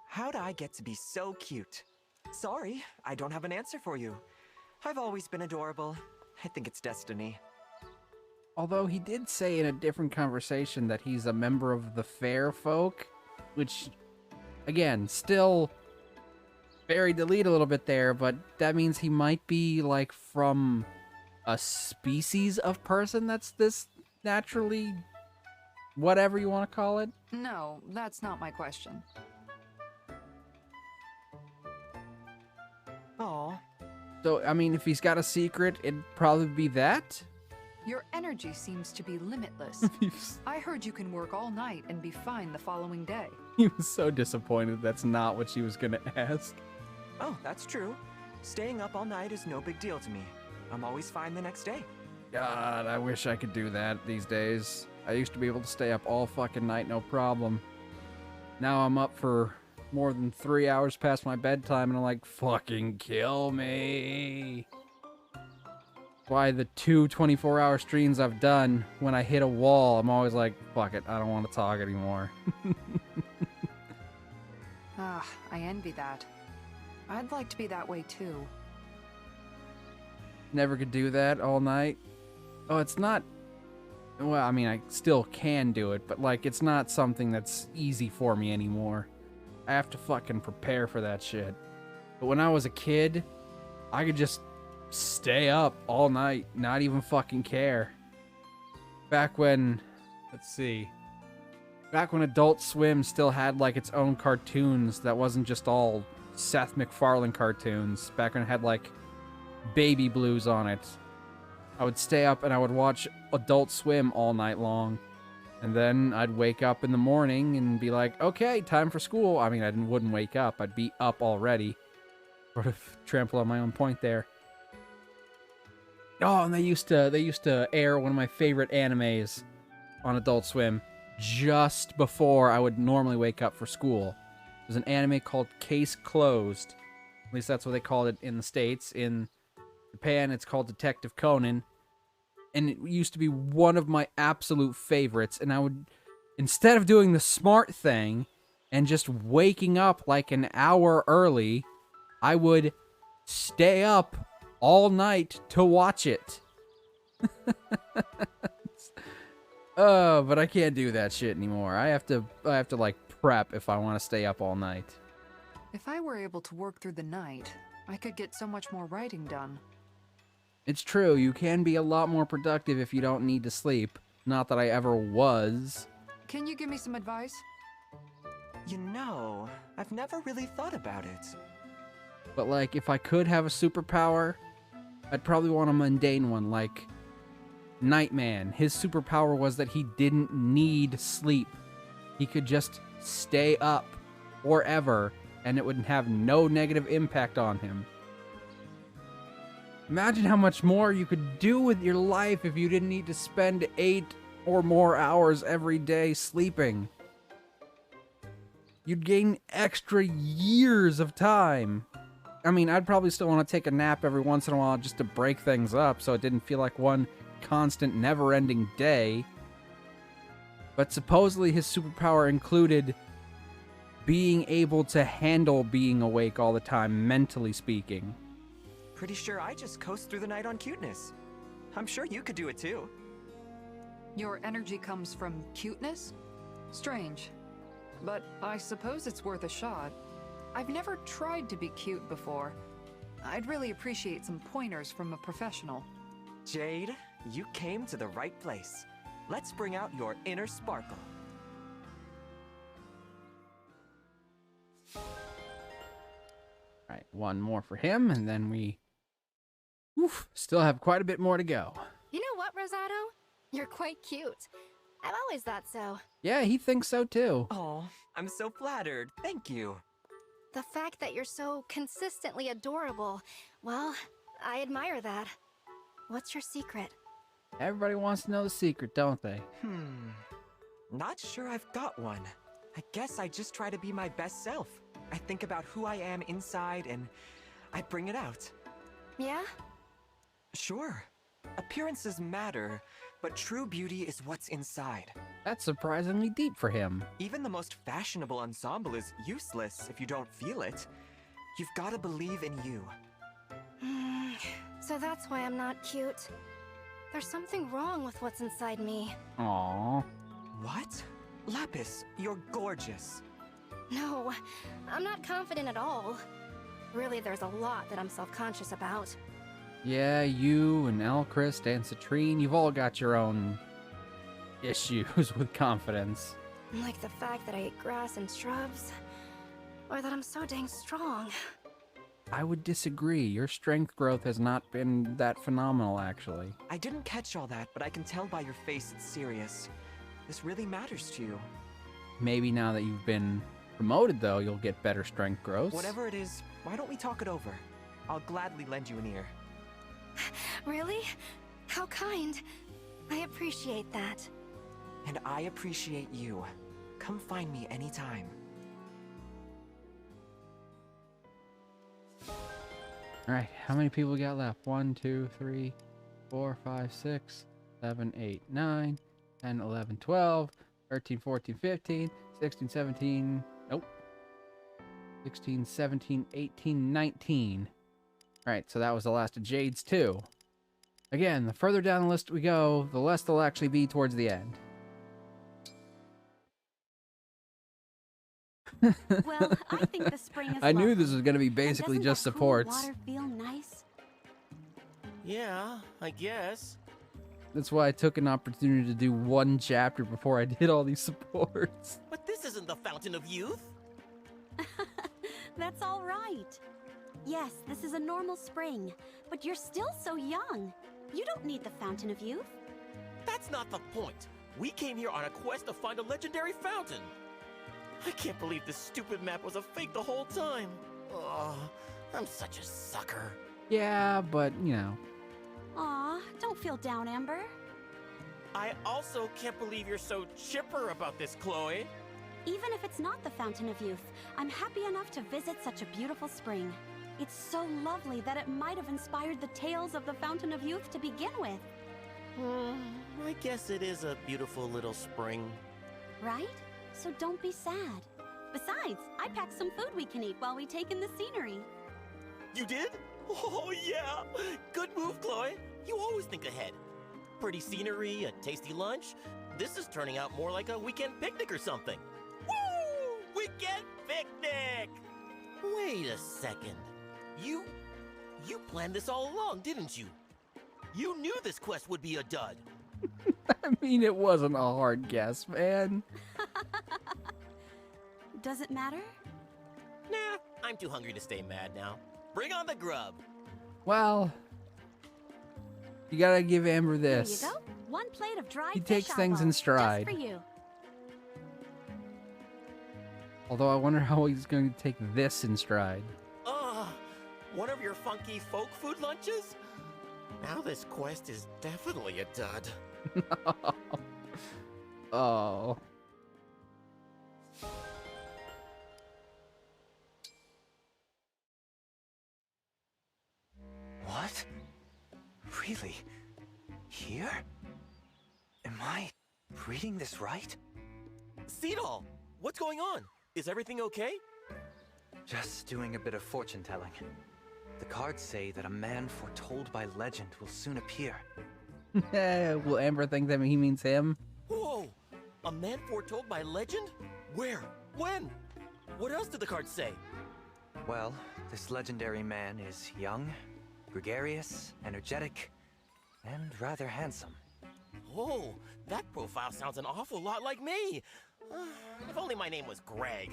How'd I get to be so cute? Sorry, I don't have an answer for you. I've always been adorable. I think it's destiny. Although he did say in a different conversation that he's a member of the fair folk, which, again, still buried the lead a little bit there, but that means he might be, like, from a species of person that's this naturally whatever you want to call it. No, that's not my question. Aw. So, I mean, if he's got a secret, it'd probably be that? Your energy seems to be limitless. I heard you can work all night and be fine the following day. He was so disappointed that's not what she was gonna ask. Oh, that's true. Staying up all night is no big deal to me. I'm always fine the next day. God, I wish I could do that these days. I used to be able to stay up all fucking night, no problem. Now I'm up for more than 3 hours past my bedtime, and I'm like, fucking kill me. Why the 2 24-hour streams I've done, when I hit a wall, I'm always like, fuck it, I don't want to talk anymore. Ah, I envy that. I'd like to be that way too. Never could do that all night. Oh, it's not... Well, I mean, I still can do it, but, like, it's not something that's easy for me anymore. I have to fucking prepare for that shit. But when I was a kid, I could just stay up all night, not even fucking care. Back when... Let's see. Back when Adult Swim still had, like, its own cartoons that wasn't just all Seth MacFarlane cartoons. Back when it had, like, Baby Blues on it. I would stay up and I would watch Adult Swim all night long. And then I'd wake up in the morning and be like, okay, time for school. I mean, I wouldn't wake up. I'd be up already. Sort of trample on my own point there. Oh, and they used to air one of my favorite animes on Adult Swim just before I would normally wake up for school. There's an anime called Case Closed. At least that's what they called it in the States. In Japan, it's called Detective Conan. And it used to be one of my absolute favorites. And I would, instead of doing the smart thing and just waking up like an hour early, I would stay up all night to watch it. Oh, but I can't do that shit anymore. I have to like prep if I want to stay up all night. If I were able to work through the night, I could get so much more writing done. It's true, you can be a lot more productive if you don't need to sleep. Not that I ever was. Can you give me some advice? You know, I've never really thought about it. But like, if I could have a superpower, I'd probably want a mundane one, like Nightman. His superpower was that he didn't need sleep. He could just stay up forever, and it would have no negative impact on him. Imagine how much more you could do with your life if you didn't need to spend 8 or more hours every day sleeping. You'd gain extra years of time. I mean, I'd probably still want to take a nap every once in a while just to break things up so it didn't feel like one constant, never-ending day. But supposedly his superpower included being able to handle being awake all the time, mentally speaking. Pretty sure I just coast through the night on cuteness. I'm sure you could do it too. Your energy comes from cuteness? Strange. But I suppose it's worth a shot. I've never tried to be cute before. I'd really appreciate some pointers from a professional. Jade, you came to the right place. Let's bring out your inner sparkle. Alright, one more for him, and then we still have quite a bit more to go. You know what, Rosado? You're quite cute. I've always thought so. Yeah, he thinks so too. Oh, I'm so flattered. Thank you. The fact that you're so consistently adorable, well, I admire that. What's your secret? Everybody wants to know the secret, don't they? Not sure I've got one. I guess I just try to be my best self. I think about who I am inside and I bring it out. Yeah? Sure. Appearances matter, but true beauty is what's inside. That's surprisingly deep for him. Even the most fashionable ensemble is useless if you don't feel it. You've got to believe in you. So that's why I'm not cute. There's something wrong with what's inside me. Aww. What? Lapis, you're gorgeous. No, I'm not confident at all. Really, there's a lot that I'm self-conscious about. Yeah, you and Elchrist and Citrine, you've all got your own issues with confidence. Like the fact that I eat grass and shrubs. Or that I'm so dang strong. I would disagree. Your strength growth has not been that phenomenal, actually. I didn't catch all that, but I can tell by your face it's serious. This really matters to you. Maybe now that you've been promoted, though, you'll get better strength growth. Whatever it is, why don't we talk it over? I'll gladly lend you an ear. Really? How kind. I appreciate that. And I appreciate you. Come find me anytime. Alright, how many people we got left? 1, 2, 3, 4, 5, 6, 7, 8, 9, 10, 11, 12, 13, 14, 15, 16, 17, nope. 16, 17, 18, 19. Alright, so that was the last of Jade's too. Again, the further down the list we go, the less they'll actually be towards the end. Well, I think the spring is I knew lovely. this was going to be basically And just doesn't that cool supports. water feel nice? Yeah, I guess. That's why I took an opportunity to do one chapter before I did all these supports. But this isn't the Fountain of Youth. That's all right. Yes, this is a normal spring, but you're still so young. You don't need the Fountain of Youth. That's not the point. We came here on a quest to find a legendary fountain. I can't believe this stupid map was a fake the whole time. Oh, I'm such a sucker. Yeah, but, you know. Aw, don't feel down, Amber. I also can't believe you're so chipper about this, Chloe. Even if it's not the Fountain of Youth, I'm happy enough to visit such a beautiful spring. It's so lovely that it might have inspired the tales of the Fountain of Youth to begin with. I guess it is a beautiful little spring. Right? So don't be sad. Besides, I packed some food we can eat while we take in the scenery. You did? Oh, yeah! Good move, Chloe. You always think ahead. Pretty scenery, a tasty lunch. This is turning out more like a weekend picnic or something. Woo! Weekend picnic! Wait a second. You planned this all along, didn't you? You knew this quest would be a dud. I mean, it wasn't a hard guess, man. Does it matter? Nah, I'm too hungry to stay mad now. Bring on the grub. Well, you gotta give Amber this. Here you go. One plate of dried He fish takes things in eyeballs, stride. Just for you. Although I wonder how he's going to take this in stride. One of your funky folk food lunches? Now this quest is definitely a dud. Oh. What? Really? Here? Am I reading this right? Seedall, what's going on? Is everything okay? Just doing a bit of fortune telling. The cards say that a man foretold by legend will soon appear. Will Amber think that he means him? Whoa! A man foretold by legend? Where? When? What else did the cards say? Well, this legendary man is young, gregarious, energetic, and rather handsome. Oh, that profile sounds an awful lot like me. If only my name was Greg.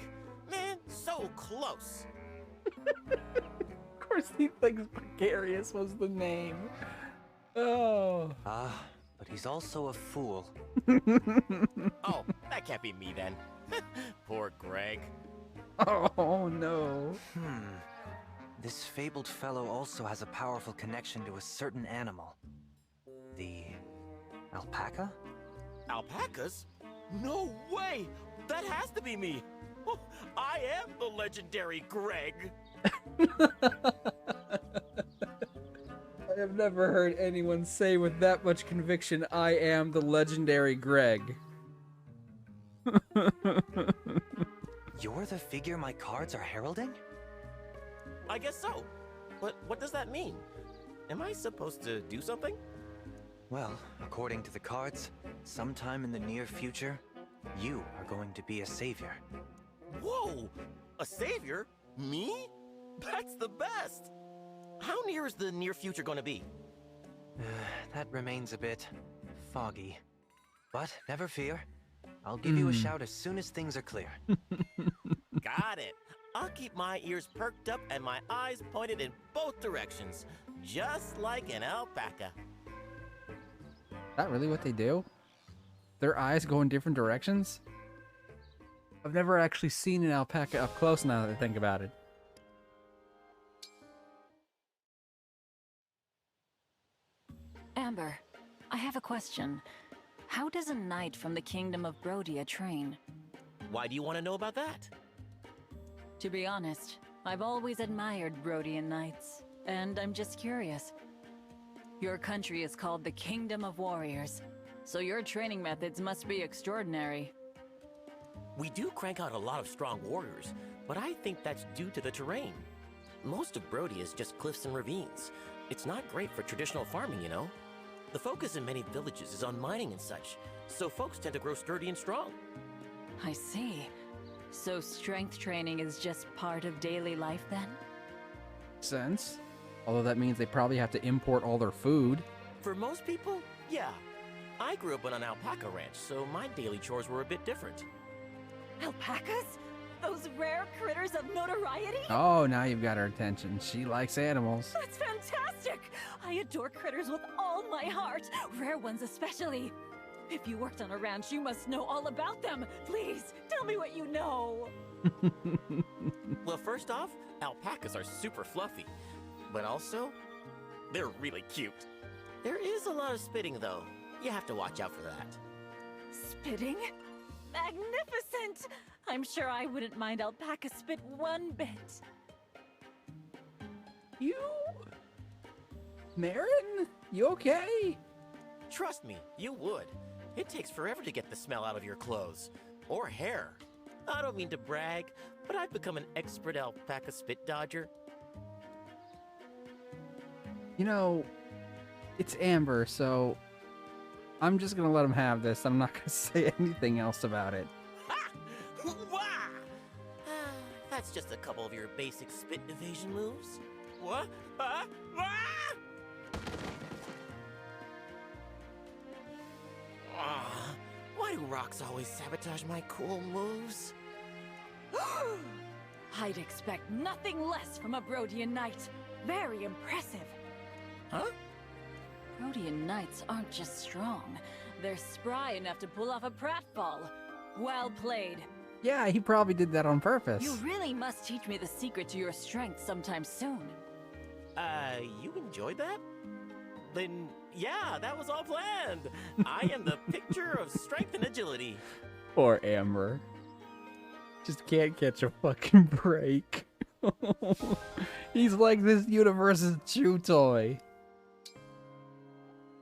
Man, so close. Of course he thinks Gregarious was the name. Oh. But he's also a fool. Oh, that can't be me then. Poor Greg. Oh, no. This fabled fellow also has a powerful connection to a certain animal. The alpaca? Alpacas? No way! That has to be me! Oh, I am the legendary Greg! I have never heard anyone say with that much conviction, I am the legendary Greg. You're the figure my cards are heralding? I guess so. But what does that mean? Am I supposed to do something? Well, according to the cards, sometime in the near future, you are going to be a savior. Whoa! A savior? Me? That's the best! How near is the near future going to be? That remains a bit foggy. But never fear. I'll give you a shout as soon as things are clear. Got it. I'll keep my ears perked up and my eyes pointed in both directions, just like an alpaca. Is that really what they do? Their eyes go in different directions? I've never actually seen an alpaca up close now that I think about it. Amber, I have a question. How does a knight from the Kingdom of Brodia train? Why do you want to know about that? To be honest, I've always admired Brodian knights, and I'm just curious. Your country is called the Kingdom of Warriors, so your training methods must be extraordinary. We do crank out a lot of strong warriors, but I think that's due to the terrain. Most of Brodia is just cliffs and ravines. It's not great for traditional farming, you know? The focus in many villages is on mining and such, so folks tend to grow sturdy and strong. I see. So strength training is just part of daily life then? Sense. Although that means they probably have to import all their food. For most people, yeah. I grew up on an alpaca ranch, so my daily chores were a bit different. Alpacas? Those rare critters of notoriety? Oh, now you've got her attention. She likes animals. That's fantastic! I adore critters with all my heart, rare ones especially. If you worked on a ranch, you must know all about them. Please, tell me what you know. Well, first off, alpacas are super fluffy, but also, they're really cute. There is a lot of spitting, though. You have to watch out for that. Spitting? Magnificent! I'm sure I wouldn't mind alpaca spit one bit. You... Marin? You okay? Trust me, you would. It takes forever to get the smell out of your clothes. Or hair. I don't mean to brag, but I've become an expert alpaca spit dodger. You know, it's Amber, so I'm just gonna let him have this. I'm not gonna say anything else about it. Wah! That's just a couple of your basic spit evasion moves. What? Why do rocks always sabotage my cool moves? I'd expect nothing less from a Brodian knight. Very impressive. Huh? Brodian knights aren't just strong. They're spry enough to pull off a pratfall. Well played. Yeah, he probably did that on purpose. You really must teach me the secret to your strength sometime soon. You enjoyed that? Then, yeah, that was all planned. I am the picture of strength and agility. Poor Amber. Just can't catch a fucking break. He's like this universe's chew toy.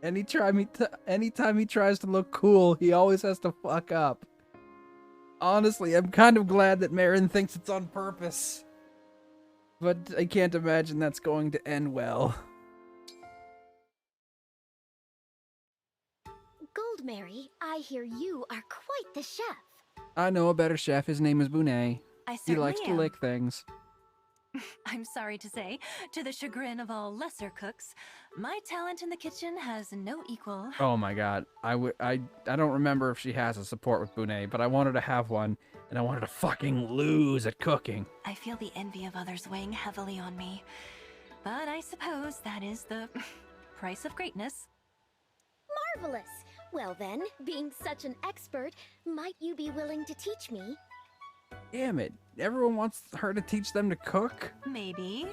Anytime he tries to look cool, he always has to fuck up. Honestly, I'm kind of glad that Marin thinks it's on purpose. But I can't imagine that's going to end well. Goldmary, I hear you are quite the chef. I know a better chef. His name is Bonet. I He certainly likes to am. lick things. I'm sorry to say, to the chagrin of all lesser cooks, my talent in the kitchen has no equal. Oh my god. I don't remember if she has a support with Bonet, but I want her to have one, and I want her to fucking lose at cooking. I feel the envy of others weighing heavily on me. But I suppose that is the price of greatness. Marvelous! Well then, being such an expert, might you be willing to teach me? Damn it. Everyone wants her to teach them to cook? Maybe.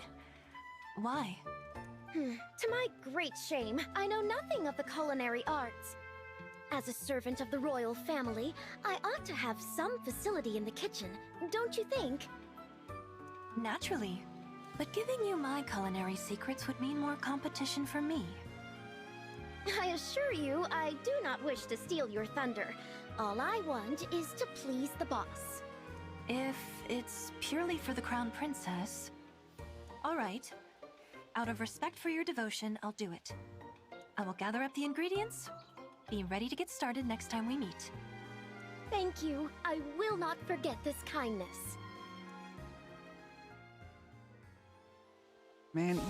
Why? To my great shame, I know nothing of the culinary arts. As a servant of the royal family, I ought to have some facility in the kitchen, don't you think? Naturally. But giving you my culinary secrets would mean more competition for me. I assure you, I do not wish to steal your thunder. All I want is to please the boss. If it's purely for the Crown Princess... All right. Out of respect for your devotion, I'll do it. I will gather up the ingredients. Be ready to get started next time we meet. Thank you. I will not forget this kindness. Man,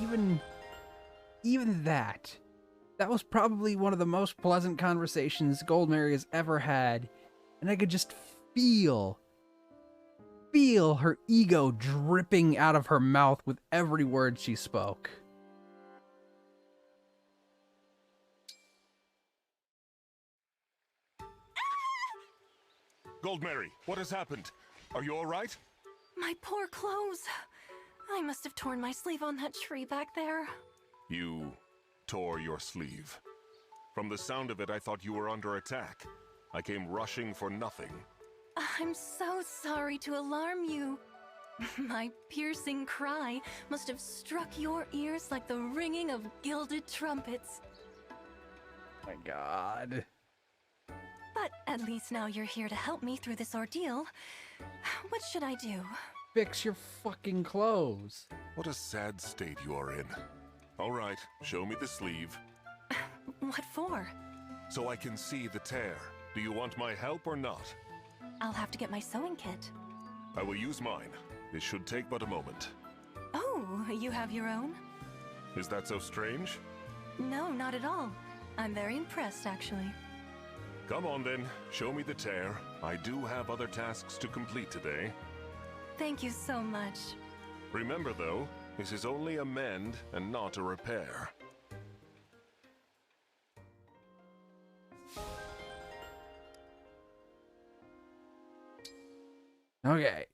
even that was probably one of the most pleasant conversations Goldmary has ever had, and I could just feel her ego dripping out of her mouth with every word she spoke. Goldmary, what has happened? Are you all right? My poor clothes. I must have torn my sleeve on that tree back there. You tore your sleeve. From the sound of it, I thought you were under attack. I came rushing for nothing. I'm so sorry to alarm you. My piercing cry must have struck your ears like the ringing of gilded trumpets. My God. But at least now you're here to help me through this ordeal. What should I do? Fix your fucking clothes. What a sad state you are in. All right, show me the sleeve. What for? So I can see the tear. Do you want my help or not? I'll have to get my sewing kit. I will use mine. It should take but a moment. Oh, you have your own? Is that so strange? No, not at all. I'm very impressed, actually. Come on then, show me the tear. I do have other tasks to complete today. Thank you so much. Remember though, this is only a mend and not a repair. Okay.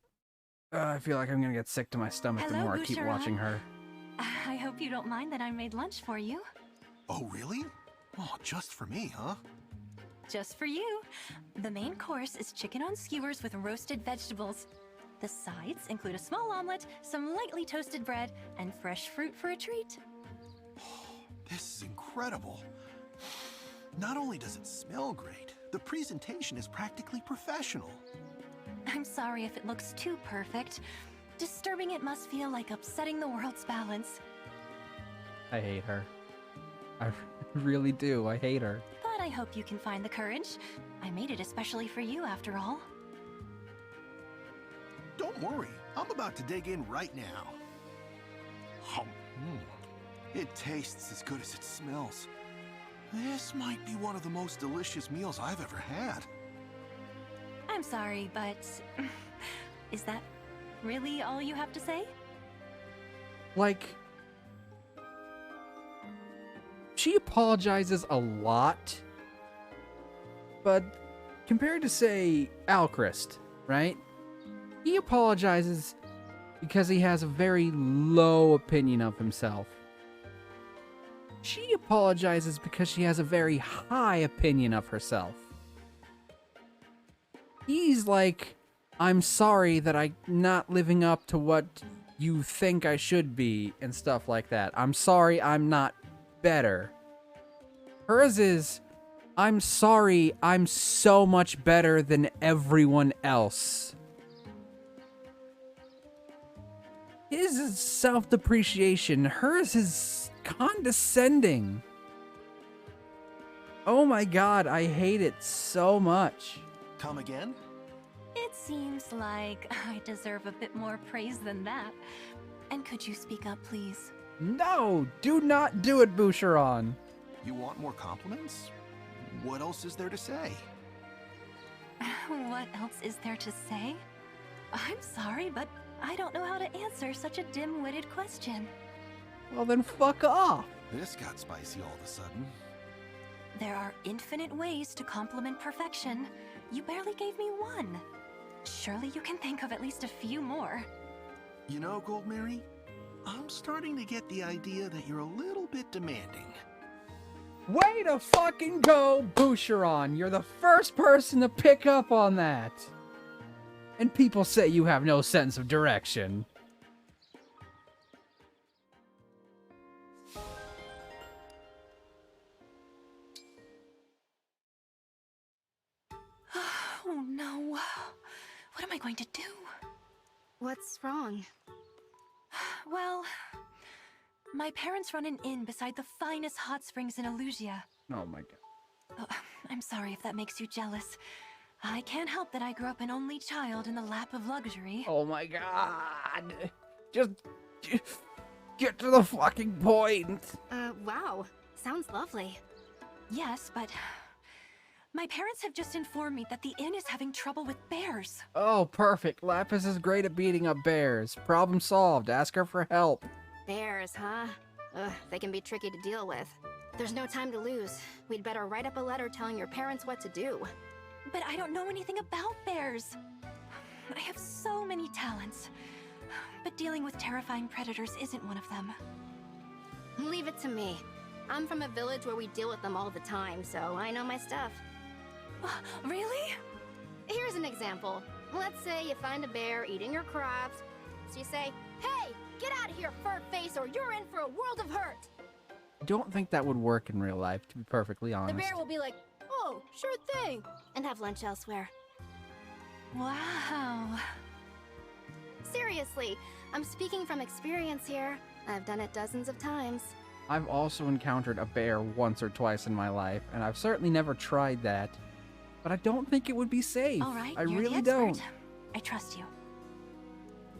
I feel like I'm gonna get sick to my stomach the Hello, more I keep Boucheron. watching her. I hope you don't mind that I made lunch for you. Oh, really? Oh, just for me, huh? Just for you. The main course is chicken on skewers with roasted vegetables. The sides include a small omelet, some lightly toasted bread, and fresh fruit for a treat. This is incredible. Not only does it smell great, the presentation is practically professional. I'm sorry if it looks too perfect. Disturbing it must feel like upsetting the world's balance. I hate her. I really do. I hate her. But I hope you can find the courage. I made it especially for you, after all. Don't worry, I'm about to dig in right now. It tastes as good as it smells. This might be one of the most delicious meals I've ever had. I'm sorry, but... is that really all you have to say? Like, she apologizes a lot, but compared to, say, Alchrist, right? He apologizes because he has a very low opinion of himself. She apologizes because she has a very high opinion of herself. He's like, I'm sorry that I'm not living up to what you think I should be, and stuff like that. I'm sorry I'm not better. Hers is, I'm sorry I'm so much better than everyone else. His is self-depreciation. Hers is condescending. Oh my god, I hate it so much. Come again? It seems like I deserve a bit more praise than that. And could you speak up, please? No, do not do it, Boucheron. You want more compliments? What else is there to say? What else is there to say? I'm sorry, but I don't know how to answer such a dim-witted question. Well, then fuck off. This got spicy all of a sudden. There are infinite ways to compliment perfection. You barely gave me one. Surely you can think of at least a few more. You know, Goldmary, I'm starting to get the idea that you're a little bit demanding. Way to fucking go, Boucheron. You're the first person to pick up on that. And people say you have no sense of direction. Oh no. What am I going to do? What's wrong? Well, my parents run an inn beside the finest hot springs in Elusia. Oh my god. Oh, I'm sorry if that makes you jealous. I can't help that I grew up an only child in the lap of luxury. Oh my god. Just get to the fucking point. Wow. Sounds lovely. Yes, but my parents have just informed me that the inn is having trouble with bears. Oh, perfect. Lapis is great at beating up bears. Problem solved. Ask her for help. Bears, huh? Ugh, they can be tricky to deal with. There's no time to lose. We'd better write up a letter telling your parents what to do. But I don't know anything about bears. I have so many talents. But dealing with terrifying predators isn't one of them. Leave it to me. I'm from a village where we deal with them all the time, so I know my stuff. Really? Here's an example. Let's say you find a bear eating your crops. So you say, "Hey, get out of here, fur face, or you're in for a world of hurt." I don't think that would work in real life, to be perfectly honest. The bear will be like, "Oh, sure thing," and have lunch elsewhere. Wow. Seriously, I'm speaking from experience here. I've done it dozens of times. I've also encountered a bear once or twice in my life, and I've certainly never tried that. But I don't think it would be safe. All right, I you're really the expert. don't. I trust you.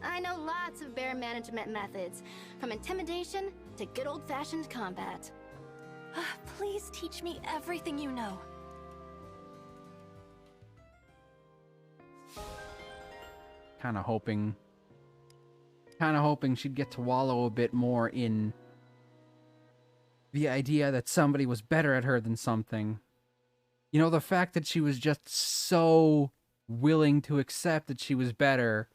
I know lots of bear management methods, from intimidation to good old-fashioned combat. Please teach me everything you know. Kind of hoping she'd get to wallow a bit more in the idea that somebody was better at her than something. You know, the fact that she was just so willing to accept that she was better.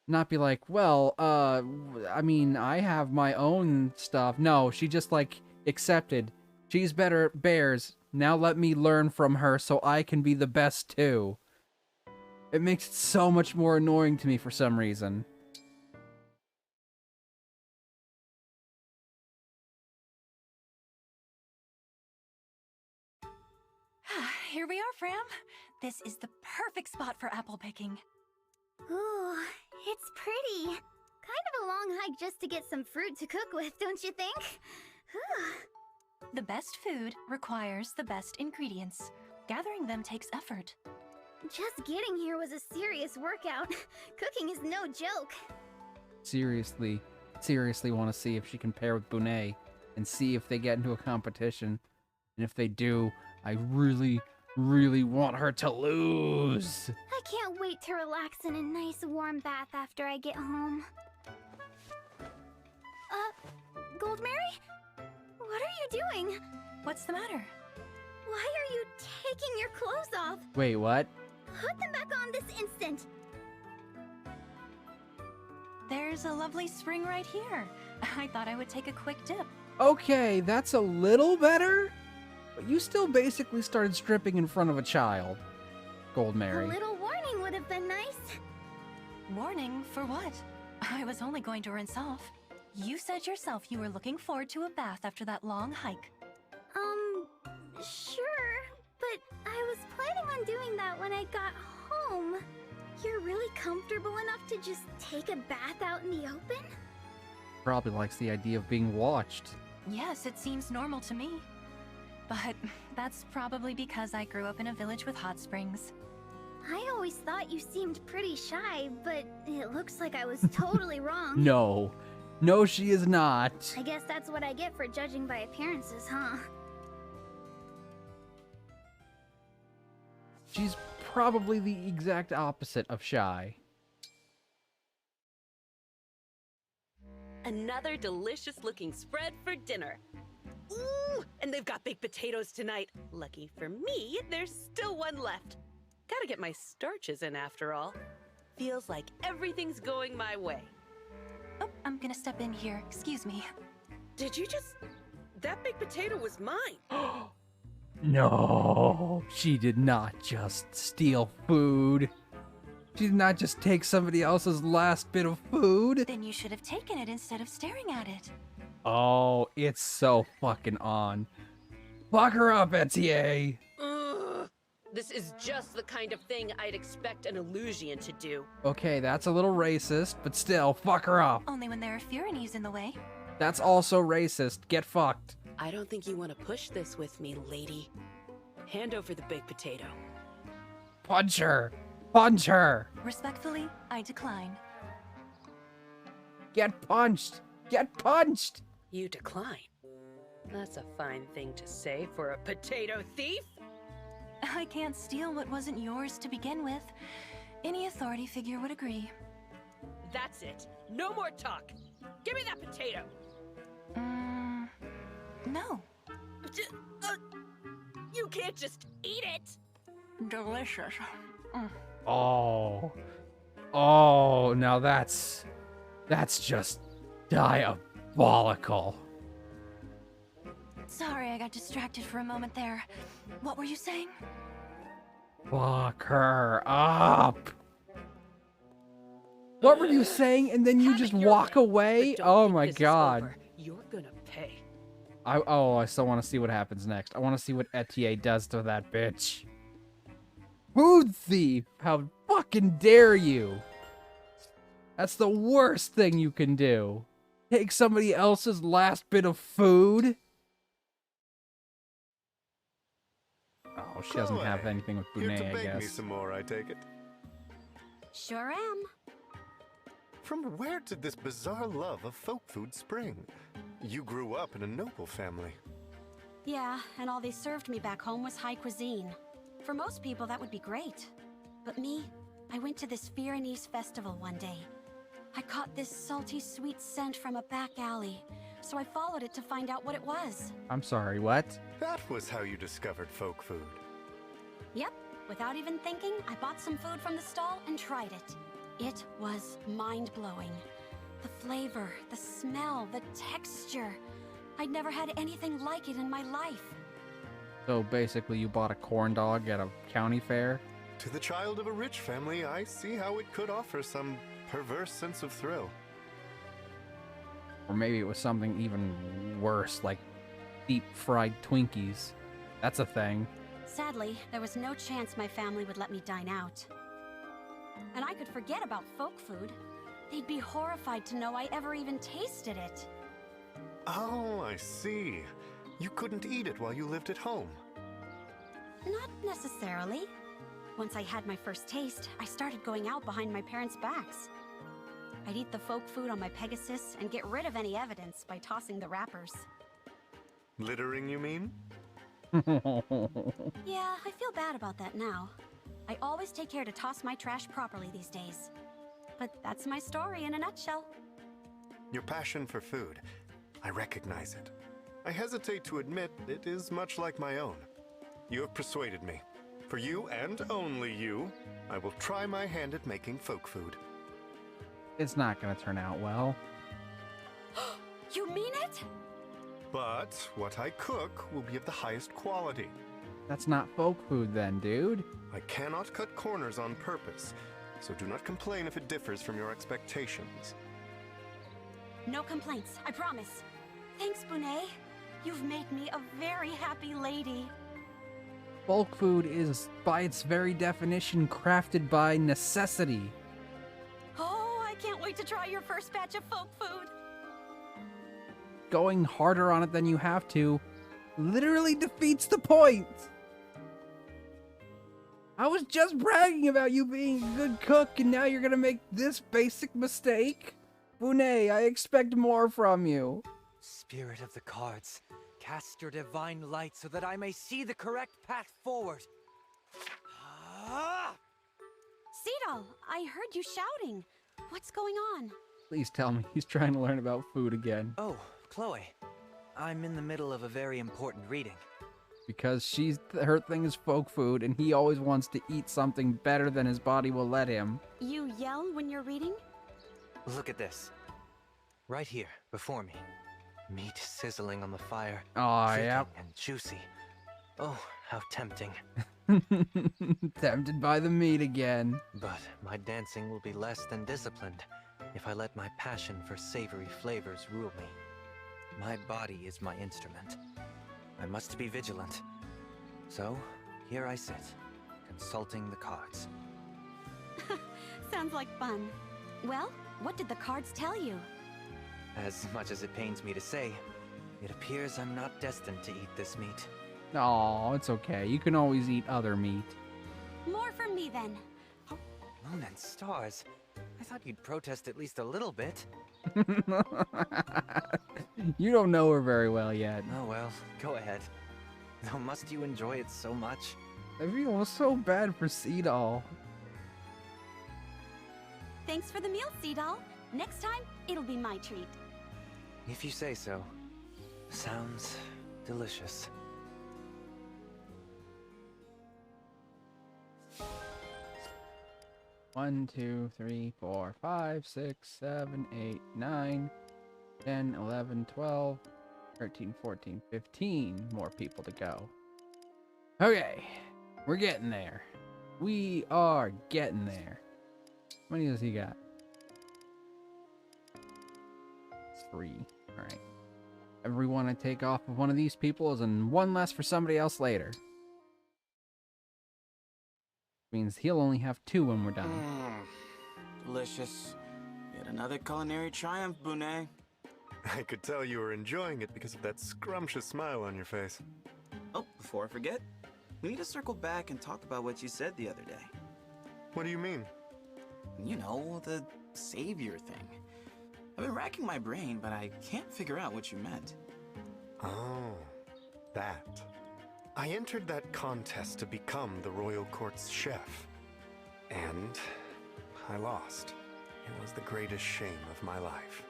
Not be like, well, I mean, I have my own stuff. No, she just, like, accepted. She's better at bears. Now let me learn from her so I can be the best too. It makes it so much more annoying to me for some reason. Here we are, Fram. This is the perfect spot for apple picking. Ooh, it's pretty. Kind of a long hike just to get some fruit to cook with, don't you think? The best food requires the best ingredients. Gathering them takes effort. Just getting here was a serious workout. Cooking is no joke. Seriously want to see if she can pair with Bonet and see if they get into a competition. And if they do, I really want her to lose. I can't wait to relax in a nice warm bath after I get home. Goldmary? What are you doing? What's the matter? Why are you taking your clothes off? Wait, what? Put them back on this instant. There's a lovely spring right here. I thought I would take a quick dip. Okay, that's a little better, but you still basically started stripping in front of a child, Goldmary. A little warning would have been nice. Warning for what? I was only going to rinse off. You said yourself you were looking forward to a bath after that long hike. Sure, but I was planning on doing that when I got home. You're really comfortable enough to just take a bath out in the open? Probably likes the idea of being watched. Yes, it seems normal to me. But that's probably because I grew up in a village with hot springs. I always thought you seemed pretty shy, but it looks like I was totally wrong. No. No, she is not. I guess that's what I get for judging by appearances, huh? She's probably the exact opposite of shy. Another delicious-looking spread for dinner. Ooh, and they've got baked potatoes tonight. Lucky for me, there's still one left. Gotta get my starches in after all. Feels like everything's going my way. Oh, I'm gonna step in here. Excuse me. Did you just... That baked potato was mine. No, she did not just steal food. She did not just take somebody else's last bit of food. Then you should have taken it instead of staring at it. Oh, it's so fucking on. Fuck her up, Etier. Ugh. This is just the kind of thing I'd expect an Illusian to do. Okay, that's a little racist, but still, fuck her up. Only when there are Firenese in the way. That's also racist. Get fucked. I don't think you want to push this with me, lady. Hand over the baked potato. Punch her. Punch her. Respectfully, I decline. Get punched. Get punched. You decline. That's a fine thing to say for a potato thief. I can't steal what wasn't yours to begin with. Any authority figure would agree. That's it. No more talk. Give me that potato. No. You can't just eat it. Delicious. Oh. Oh, now that's just diabolical. Sorry, I got distracted for a moment there. What were you saying? Fuck her up. What were you saying? And then you just walk away? Oh my god. You're gonna pay. I still want to see what happens next. I want to see what Etier does to that bitch. Food thief! How fucking dare you? That's the worst thing you can do. Take somebody else's last bit of food? Oh, she doesn't have anything with Here Bonet, to I bake me guess. some more, I take it. Sure am. From where did this bizarre love of folk food spring? You grew up in a noble family. Yeah, and all they served me back home was high cuisine. For most people, that would be great. But me, I went to this Firenese festival one day. I caught this salty sweet scent from a back alley, so I followed it to find out what it was. I'm sorry, what? That was how you discovered folk food. Yep, without even thinking, I bought some food from the stall and tried it. It was mind-blowing. The flavor, the smell, the texture. I'd never had anything like it in my life. So basically you bought a corn dog at a county fair? To the child of a rich family, I see how it could offer some perverse sense of thrill. Or maybe it was something even worse, like deep-fried Twinkies. That's a thing. Sadly, there was no chance my family would let me dine out. And I could forget about folk food. They'd be horrified to know I ever even tasted it. Oh, I see. You couldn't eat it while you lived at home. Not necessarily. Once I had my first taste, I started going out behind my parents' backs. I'd eat the folk food on my Pegasus and get rid of any evidence by tossing the wrappers. Littering, you mean? Yeah, I feel bad about that now. I always take care to toss my trash properly these days. But that's my story in a nutshell. Your passion for food, I recognize it. I hesitate to admit it is much like my own. You have persuaded me. For you, and only you, I will try my hand at making folk food. It's not gonna turn out well. You mean it? But what I cook will be of the highest quality. That's not folk food then, dude. I cannot cut corners on purpose, so do not complain if it differs from your expectations. No complaints, I promise. Thanks, Bonet. You've made me a very happy lady. Folk food is, by its very definition, crafted by necessity. Oh, I can't wait to try your first batch of folk food. Going harder on it than you have to literally defeats the point. I was just bragging about you being a good cook, and now you're gonna make this basic mistake? Bonet, I expect more from you. Spirit of the cards, cast your divine light so that I may see the correct path forward. Cedal, I heard you shouting. What's going on? Please tell me he's trying to learn about food again. Oh, Chloe. I'm in the middle of a very important reading. Because her thing is folk food, and he always wants to eat something better than his body will let him. You yell when you're reading? Look at this. Right here, before me. Meat sizzling on the fire. Oh, dripping yeah. And juicy. Oh, how tempting. Tempted by the meat again. But my dancing will be less than disciplined if I let my passion for savory flavors rule me. My body is my instrument. I must be vigilant. So, here I sit, consulting the cards. Sounds like fun. Well, what did the cards tell you? As much as it pains me to say, it appears I'm not destined to eat this meat. Oh, it's okay. You can always eat other meat. More from me then. Moon and stars. I thought you'd protest at least a little bit. You don't know her very well yet. Oh well, go ahead. Though must you enjoy it so much? I feel so bad for Cedal. Thanks for the meal, Cedal. Next time, it'll be my treat. If you say so. Sounds delicious. One, 2, 3, 4, 5, 6, 7, 8, 9, 10, 11, 12, 13, 14, 15 more people to go. Okay, we're getting there. We are getting there. How many does he got? 3. Alright. Everyone I take off of one of these people is in one less for somebody else later. Means he'll only have 2 when we're done. Delicious. Yet another culinary triumph, Bonet. I could tell you were enjoying it because of that scrumptious smile on your face. Oh, before I forget, we need to circle back and talk about what you said the other day. What do you mean? You know, the savior thing. I've been racking my brain, but I can't figure out what you meant. Oh, that. I entered that contest to become the royal court's chef. And I lost. It was the greatest shame of my life.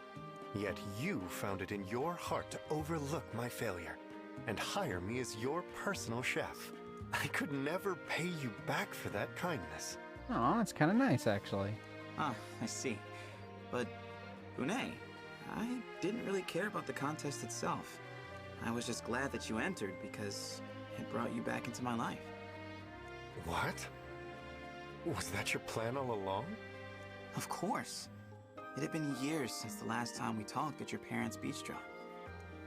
Yet you found it in your heart to overlook my failure and hire me as your personal chef. I could never pay you back for that kindness. Oh, that's kind of nice, actually. Ah, I see. But, Bonet, I didn't really care about the contest itself. I was just glad that you entered because it brought you back into my life. What? Was that your plan all along? Of course. It had been years since the last time we talked at your parents' bistro.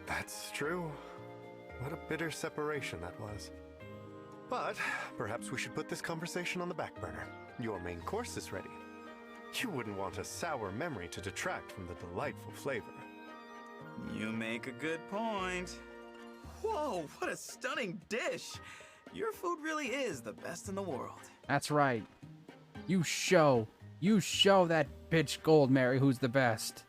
That's true. What a bitter separation that was. But perhaps we should put this conversation on the back burner. Your main course is ready. You wouldn't want a sour memory to detract from the delightful flavor. You make a good point. Whoa, what a stunning dish! Your food really is the best in the world. That's right. You show that bitch Goldmary who's the best.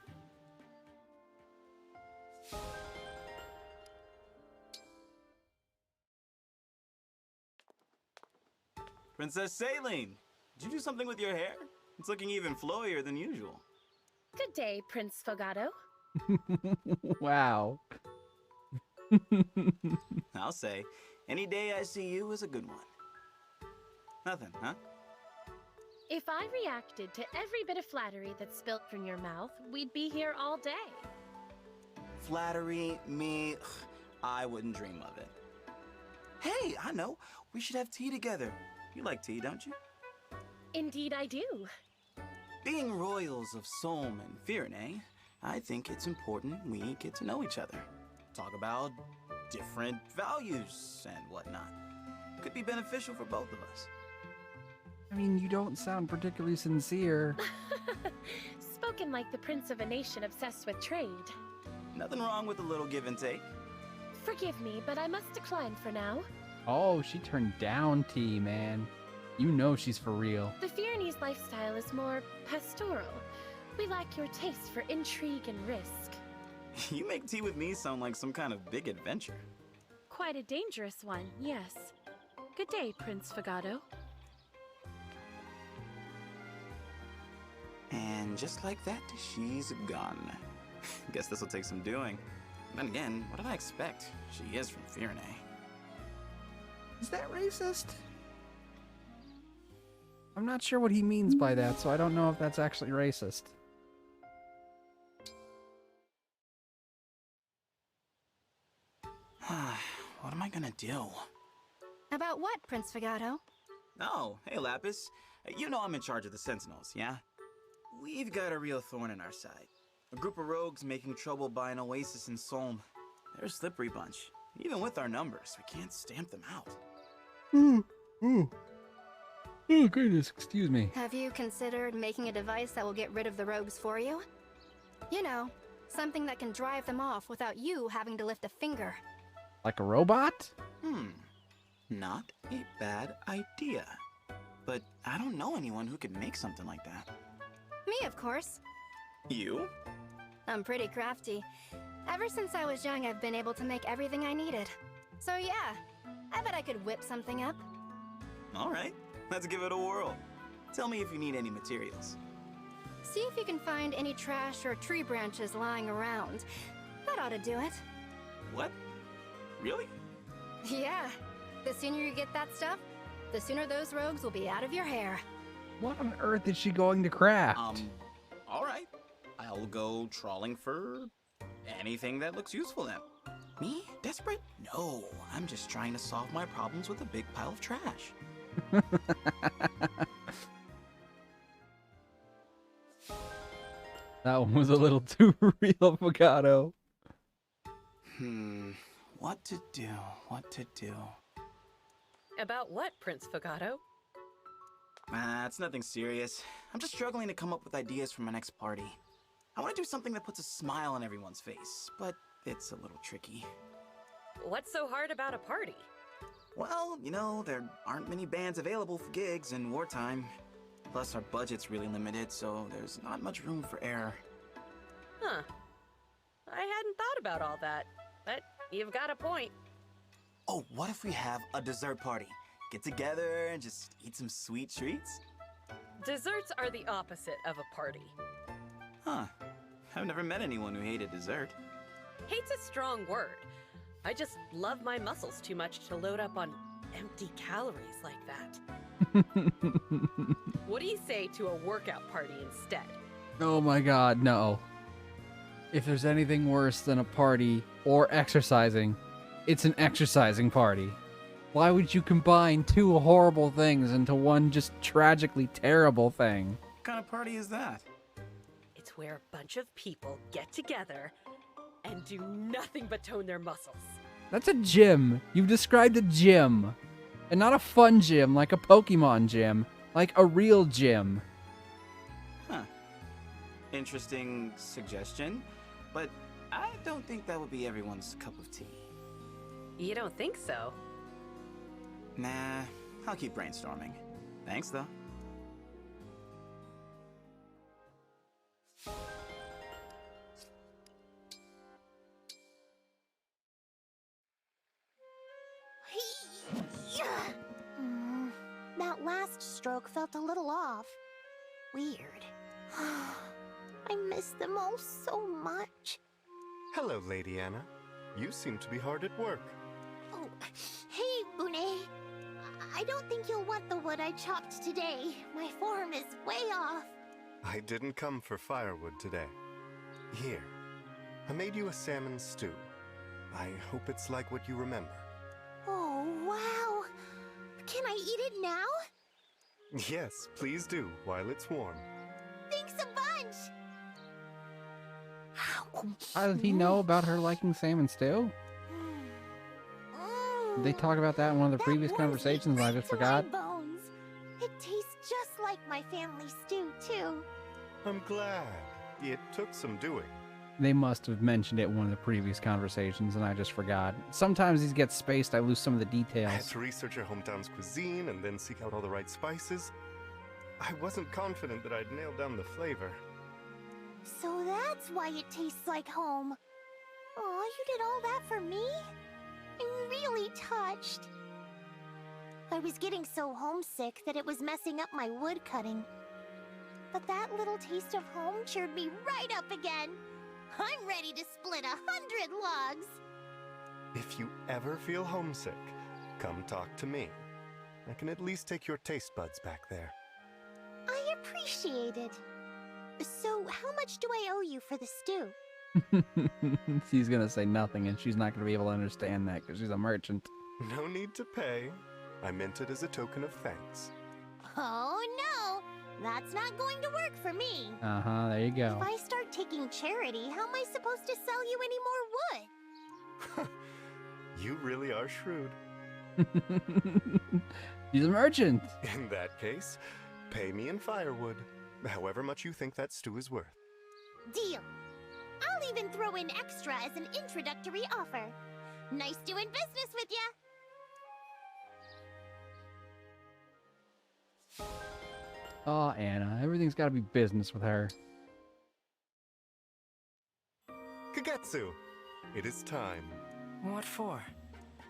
Princess Saline, did you do something with your hair? It's looking even flowier than usual. Good day, Prince Fogato. Wow. I'll say, any day I see you is a good one. Nothing, huh? If I reacted to every bit of flattery that's spilt from your mouth, we'd be here all day. Flattery, me, I wouldn't dream of it. Hey, I know, we should have tea together. You like tea, don't you? Indeed I do. Being royals of Solm and Firene, I think it's important we get to know each other. Talk about different values and whatnot. Could be beneficial for both of us. I mean, you don't sound particularly sincere. Spoken like the prince of a nation obsessed with trade. Nothing wrong with a little give and take. Forgive me, but I must decline for now. Oh, she turned down tea, man. You know she's for real. The Firenese lifestyle is more pastoral. We lack your taste for intrigue and risk. You make tea with me sound like some kind of big adventure. Quite a dangerous one, yes. Good day, Prince Fogato. And just like that, she's gone. Guess this will take some doing. Then again, what did I expect? She is from Firene. Is that racist? I'm not sure what he means by that, so I don't know if that's actually racist. What am I gonna do? About what, Prince Fogato? Oh, hey Lapis. You know I'm in charge of the Sentinels, yeah? We've got a real thorn in our side. A group of rogues making trouble by an oasis in Solm. They're a slippery bunch. Even with our numbers, we can't stamp them out. Oh, goodness, excuse me. Have you considered making a device that will get rid of the rogues for you? You know, something that can drive them off without you having to lift a finger. Like a robot? Not a bad idea. But I don't know anyone who could make something like that. Me, of course. You? I'm pretty crafty. Ever since I was young, I've been able to make everything I needed. So yeah, I bet I could whip something up. All right, let's give it a whirl. Tell me if you need any materials. See if you can find any trash or tree branches lying around. That ought to do it. What? Really? Yeah. The sooner you get that stuff, the sooner those rogues will be out of your hair. What on earth is she going to craft? All right. I'll go trawling for anything that looks useful then. Me? Desperate? No, I'm just trying to solve my problems with a big pile of trash. That one was a little too real, Fogato. What to do? What to do? About what, Prince Fogato? It's nothing serious. I'm just struggling to come up with ideas for my next party. I want to do something that puts a smile on everyone's face, but it's a little tricky. What's so hard about a party? Well, you know, there aren't many bands available for gigs in wartime. Plus, our budget's really limited, so there's not much room for error. Huh. I hadn't thought about all that, but you've got a point. Oh, what if we have a dessert party? Get together and just eat some sweet treats? Desserts are the opposite of a party. Huh. I've never met anyone who hated dessert. Hate's a strong word. I just love my muscles too much to load up on empty calories like that. What do you say to a workout party instead? Oh my god, no. If there's anything worse than a party or exercising, it's an exercising party. Why would you combine two horrible things into one just tragically terrible thing? What kind of party is that? It's where a bunch of people get together and do nothing but tone their muscles. That's a gym. You've described a gym. And not a fun gym like a Pokemon gym. Like a real gym. Huh. Interesting suggestion, but I don't think that would be everyone's cup of tea. You don't think so? Nah, I'll keep brainstorming. Thanks, though. That miss them all so much. Hello, Lady Anna. You seem to be hard at work. Oh, hey, Bune. I don't think you'll want the wood I chopped today. My form is way off. I didn't come for firewood today. Here, I made you a salmon stew. I hope it's like what you remember. Oh, wow. Can I eat it now? Yes, please do, while it's warm. Thanks a bunch! How did he know about her liking salmon stew? Did they talk about that in one of the previous conversations and I just forgot? Bones. It tastes just like my family stew, too. I'm glad. It took some doing. They must have mentioned it in one of the previous conversations and I just forgot. Sometimes these get spaced, I lose some of the I had details. to research your hometown's cuisine and then seek out all the right spices. I wasn't confident that I'd nailed down the flavor. So that's why it tastes like home. Aw, you did all that for me? I'm really touched. I was getting so homesick that it was messing up my wood cutting. But that little taste of home cheered me right up again. I'm ready to split 100 logs. If you ever feel homesick, come talk to me. I can at least take your taste buds back there. I appreciate it. So, how much do I owe you for the stew? She's gonna say nothing and she's not gonna be able to understand that because she's a merchant. No need to pay. I meant it as a token of thanks. Oh no, that's not going to work for me. Uh-huh, there you go. If I start taking charity, how am I supposed to sell you any more wood? You really are shrewd. She's a merchant. In that case, pay me in firewood, however much you think that stew is worth. Deal. I'll even throw in extra as an introductory offer. Nice doing business with ya. Oh, Anna, everything's gotta be business with her. Kagetsu, it is time. What for?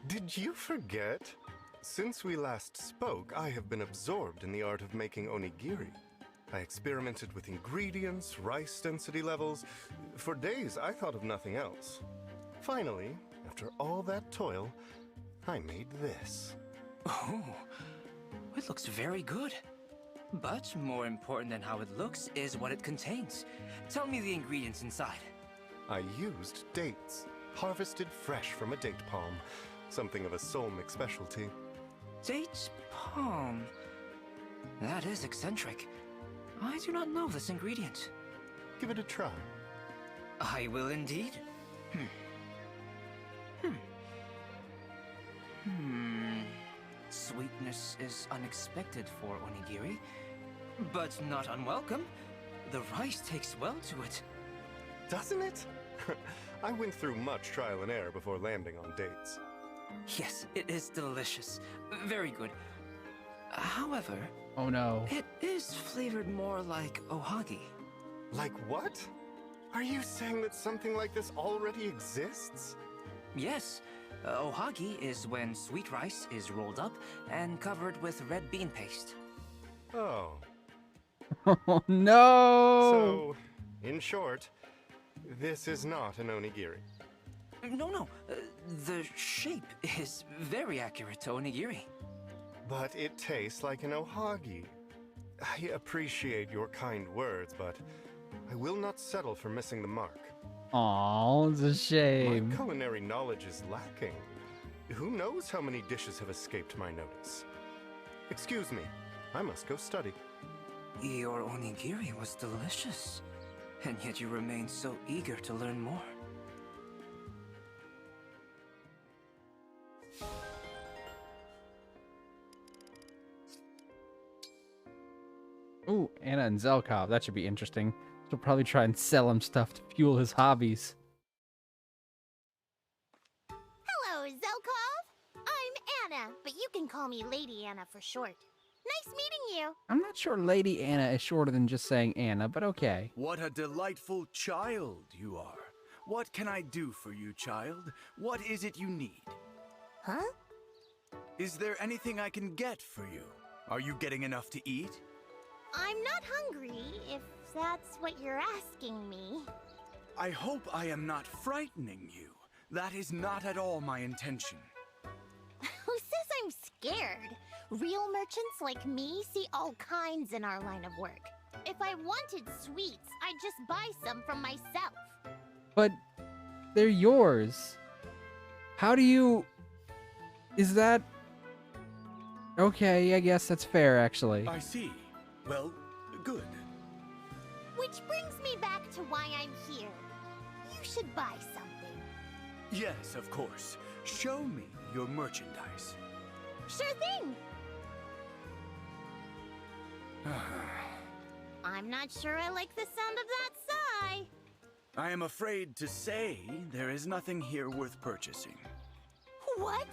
Did you forget? Since we last spoke, I have been absorbed in the art of making onigiri. I experimented with ingredients, rice density levels. For days, I thought of nothing else. Finally, after all that toil, I made this. Oh, it looks very good. But more important than how it looks is what it contains. Tell me the ingredients inside. I used dates, harvested fresh from a date palm, something of a Solmic specialty. Date palm. That is eccentric. I do not know this ingredient. Give it a try. I will indeed. Sweetness is unexpected for onigiri, but not unwelcome. The rice takes well to it. Doesn't it? I went through much trial and error before landing on dates. Yes, it is delicious. Very good. However... Oh no. It is flavored more like ohagi. Like what? Are you saying that something like this already exists? Yes. Ohagi is when sweet rice is rolled up and covered with red bean paste. Oh. Oh no! So, in short, this is not an onigiri. No. The shape is very accurate to onigiri. But it tastes like an ohagi. I appreciate your kind words, but I will not settle for missing the mark. Aw, it's a shame. My culinary knowledge is lacking. Who knows how many dishes have escaped my notice? Excuse me, I must go study. Your onigiri was delicious, and yet you remain so eager to learn more. Ooh, Anna and Zelkov. That should be interesting. She'll probably try and sell him stuff to fuel his hobbies. Hello, Zelkov. I'm Anna, but you can call me Lady Anna for short. Nice meeting you. I'm not sure Lady Anna is shorter than just saying Anna, but okay. What a delightful child you are. What can I do for you, child? What is it you need? Huh? Is there anything I can get for you? Are you getting enough to eat? I'm not hungry, if If that's what you're asking me. I hope I am not frightening you. That is not at all my intention. Who says I'm scared? Real merchants like me see all kinds in our line of work. If I wanted sweets, I'd just buy some from myself. But they're yours. How do you... Is that... Okay, I guess that's fair, actually. I see. Well, good. Which brings me back to why I'm here. You should buy something. Yes, of course. Show me your merchandise. Sure thing. I'm not sure I like the sound of that sigh. I am afraid to say there is nothing here worth purchasing. What?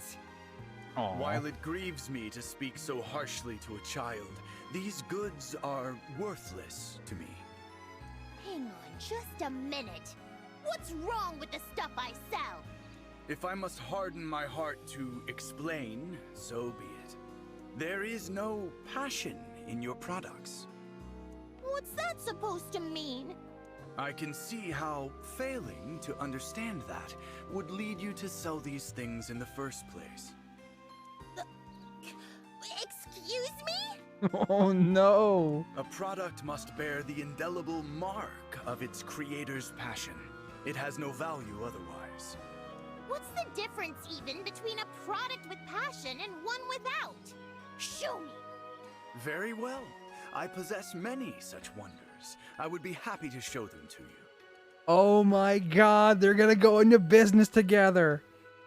Aww. While it grieves me to speak so harshly to a child, these goods are worthless to me. Hang on just a minute. What's wrong with the stuff I sell? If I must harden my heart to explain, so be it. There is no passion in your products. What's that supposed to mean? I can see how failing to understand that would lead you to sell these things in the first place. Excuse me? Oh no! A product must bear the indelible mark of its creator's passion. It has no value otherwise. What's the difference even between a product with passion and one without? Show me! Very well. I possess many such wonders. I would be happy to show them to you. Oh my god, they're gonna go into business together.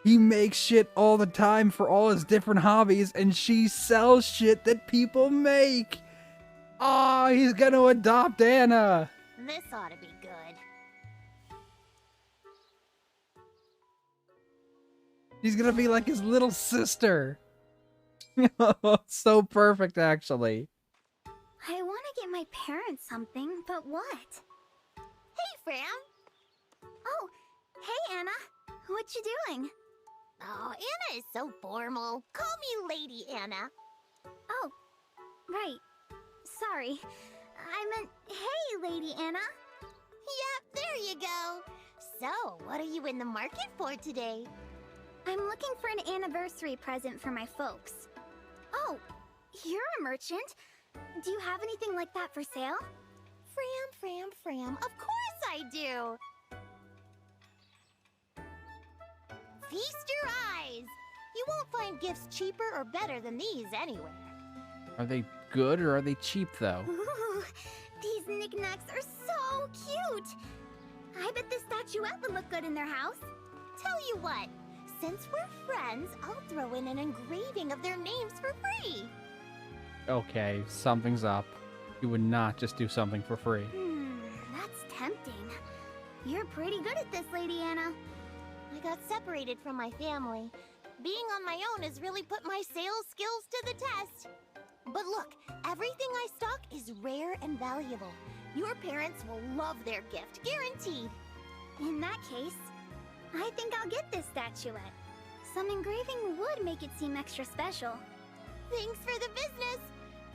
He makes shit all the time for all his different hobbies, and she sells shit that people make. Oh, he's gonna adopt Anna. This ought to be good. She's gonna be like his little sister. So perfect, actually. I want to get my parents something, but what? Hey, Fran. Oh, hey, Anna. What you doing? Oh, Anna is so formal. Call me Lady Anna. Oh, right. Sorry. I meant, hey, Lady Anna. Yep, there you go. So, what are you in the market for today? I'm looking for an anniversary present for my folks. Oh, you're a merchant. Do you have anything like that for sale? Fram. Of course I do. Feast your eyes. You won't find gifts cheaper or better than these anywhere. Are they good or are they cheap, though? Ooh, these knickknacks are so cute. I bet this statuette would look good in their house. Tell you what, since we're friends, I'll throw in an engraving of their names for free. Okay, something's up. You would not just do something for free. That's tempting. You're pretty good at this, Lady Anna. I got separated from my family. Being on my own has really put my sales skills to the test. But look, everything I stock is rare and valuable. Your parents will love their gift, guaranteed. In that case, I think I'll get this statuette. Some engraving would make it seem extra special. Thanks for the business.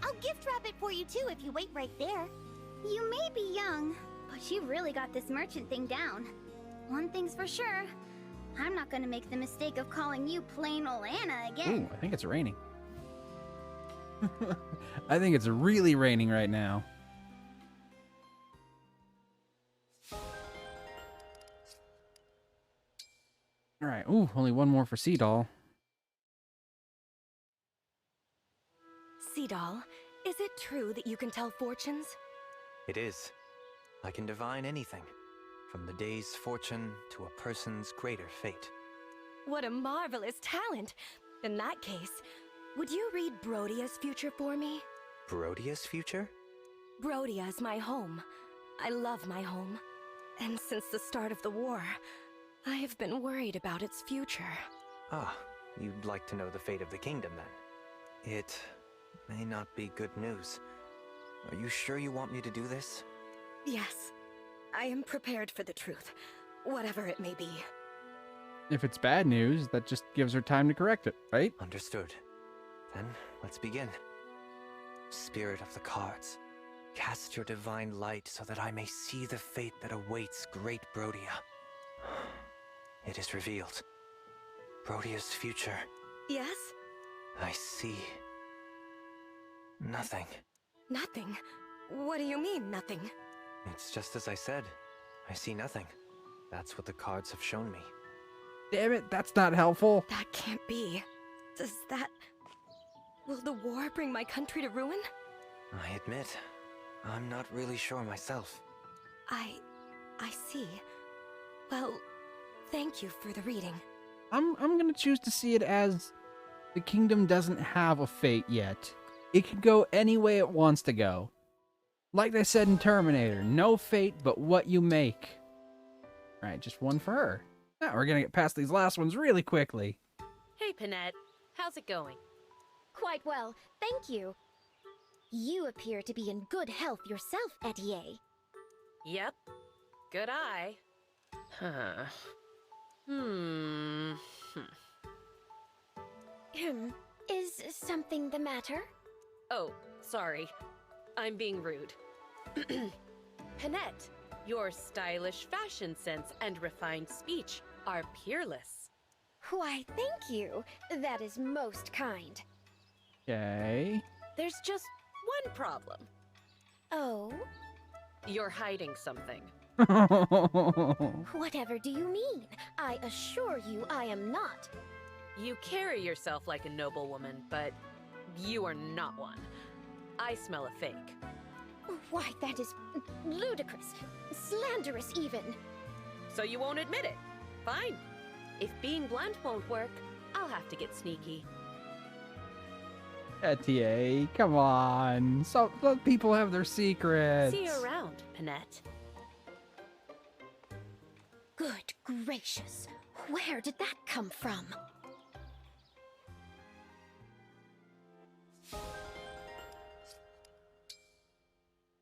I'll gift wrap it for you too if you wait right there. You may be young, but you really got this merchant thing down. One thing's for sure, I'm not gonna make the mistake of calling you plain ol' Anna again. Ooh, I think it's raining. I think it's really raining right now. Alright, ooh, only one more for Sea Doll. Sea Doll, is it true that you can tell fortunes? It is. I can divine anything, from the day's fortune to a person's greater fate. What a marvelous talent! In that case, would you read Brodia's future for me? Brodia's future? Brodia is my home. I love my home. And since the start of the war, I have been worried about its future. Ah, you'd like to know the fate of the kingdom then? It may not be good news. Are you sure you want me to do this? Yes, I am prepared for the truth, whatever it may be. If it's bad news, that just gives her time to correct it, right? Understood. Then, let's begin. Spirit of the cards, Cast your divine light so that I may see the fate that awaits great Brodia. It is revealed. Brodia's future. Yes? I see nothing. Nothing? What do you mean, nothing? It's just as I said. I see nothing. That's what the cards have shown me. Damn it, that's not helpful. That can't be. Does that... Will the war bring my country to ruin? I admit, I'm not really sure myself. I see. Well, thank you for the reading. I'm gonna choose to see it as the kingdom doesn't have a fate yet. It can go any way it wants to go. Like they said in Terminator, no fate but what you make. Alright, just one for her. Now we're gonna get past these last ones really quickly. Hey, Panette. How's it going? Quite well, thank you. You appear to be in good health yourself, Etier. Yep. Good eye. Huh. Is something the matter? Oh, sorry. I'm being rude. Panette, your stylish fashion sense and refined speech are peerless. Why, thank you. That is most kind. Okay. There's just one problem. Oh? You're hiding something. Whatever do you mean? I assure you I am not. You carry yourself like a noblewoman, but you are not one. I smell a fake. Why, that is ludicrous. Slanderous, even. So you won't admit it. Fine. If being blunt won't work, I'll have to get sneaky. Etier, come on. So let people have their secrets. See you around, Panette. Good gracious. Where did that come from?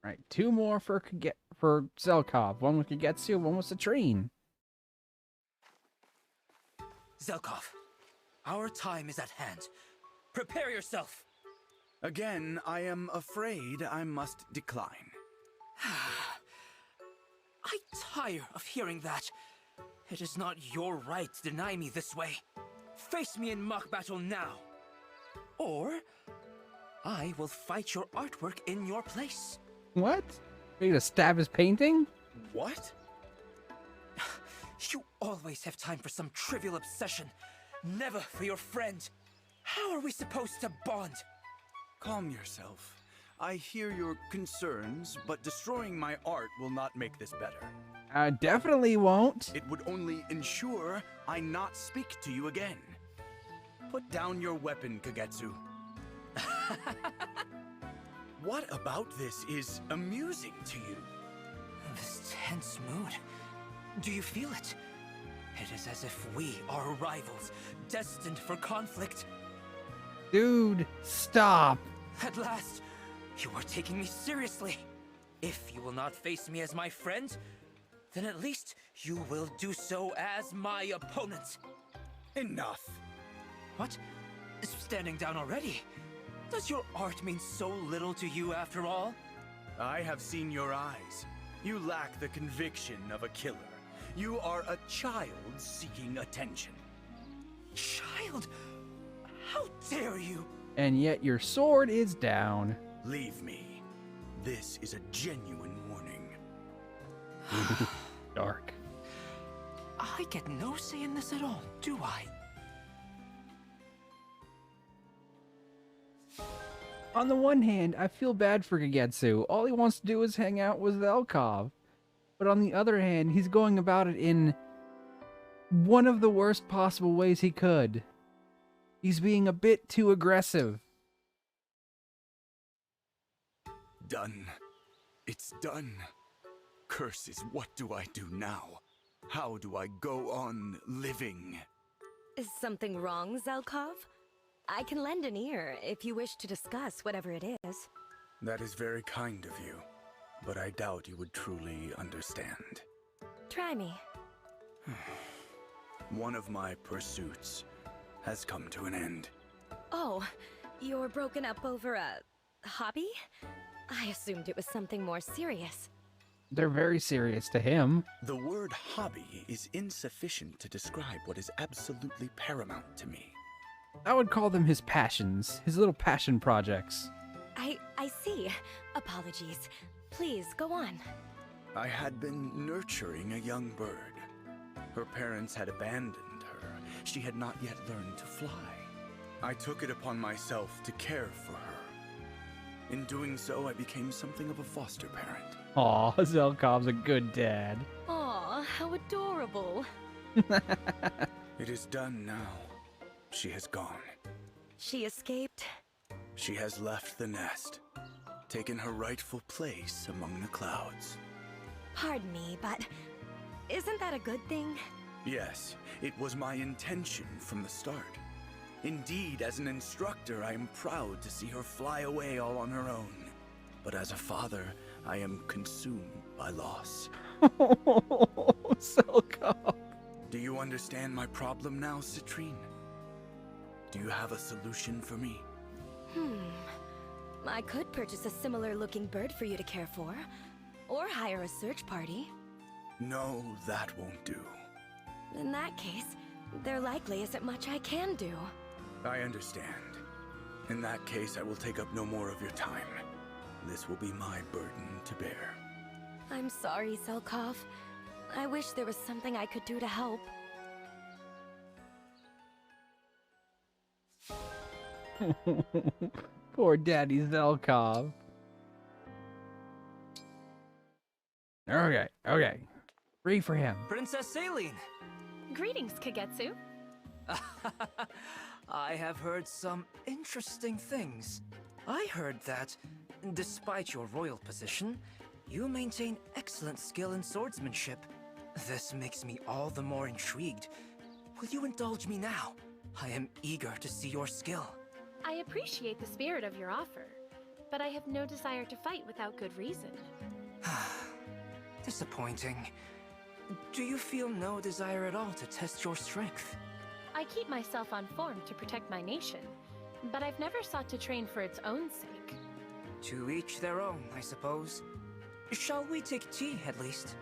Right, two more for Zelkov. One with Kagetsu, one with Citrine. Zelkov, our time is at hand. Prepare yourself. Again, I am afraid I must decline. I tire of hearing that. It is not your right to deny me this way. Face me in mock battle now. Or I will fight your artwork in your place. What? Are you gonna stab his painting? What? You always have time for some trivial obsession. Never for your friend. How are we supposed to bond? Calm yourself. I hear your concerns, but destroying my art will not make this better. Definitely won't. It would only ensure I not speak to you again. Put down your weapon, Kagetsu. What about this is amusing to you? This tense mood. Do you feel it? It is as if we are rivals, destined for conflict. Dude, stop. At last, you are taking me seriously. If you will not face me as my friend, then at least you will do so as my opponent. Enough. What? Is standing down already? Does your art mean so little to you after all? I have seen your eyes. You lack the conviction of a killer. You are a child seeking attention. Child? How dare you? And yet your sword is down. Leave me. This is a genuine warning. Dark. I get no say in this at all, do I? On the one hand, I feel bad for Kagetsu. All he wants to do is hang out with Zelkov. But on the other hand, he's going about it in one of the worst possible ways he could. He's being a bit too aggressive. Done. It's done. Curses, what do I do now? How do I go on living? Is something wrong, Zelkov? I can lend an ear if you wish to discuss whatever it is. That is very kind of you, but I doubt you would truly understand. Try me. One of my pursuits has come to an end. Oh, you're broken up over a hobby? I assumed it was something more serious. They're very serious to him. The word hobby is insufficient to describe what is absolutely paramount to me. I would call them his passions, his little passion projects. I see. Apologies. Please, go on. I had been nurturing a young bird. Her parents had abandoned her. She had not yet learned to fly. I took it upon myself to care for her. In doing so, I became something of a foster parent. Aw, Zelkov's a good dad. Aw, how adorable. It is done now. She has gone. She escaped? She has left the nest, taken her rightful place among the clouds. Pardon me, but isn't that a good thing? Yes, it was my intention from the start. Indeed, as an instructor, I am proud to see her fly away all on her own. But as a father, I am consumed by loss. Zelkov. Do you understand my problem now, Citrine? Do you have a solution for me? I could purchase a similar-looking bird for you to care for, or hire a search party. No, that won't do. In that case, there likely isn't much I can do. I understand. In that case, I will take up no more of your time. This will be my burden to bear. I'm sorry, Zelkov. I wish there was something I could do to help. Poor Daddy Zelkov. Okay. Free for him. Princess Saline! Greetings, Kagetsu. I have heard some interesting things. I heard that, despite your royal position, you maintain excellent skill in swordsmanship. This makes me all the more intrigued. Will you indulge me now? I am eager to see your skill. I appreciate the spirit of your offer, but I have no desire to fight without good reason. Disappointing. Do you feel no desire at all to test your strength? I keep myself on form to protect my nation, but I've never sought to train for its own sake. To each their own, I suppose. Shall we take tea, at least?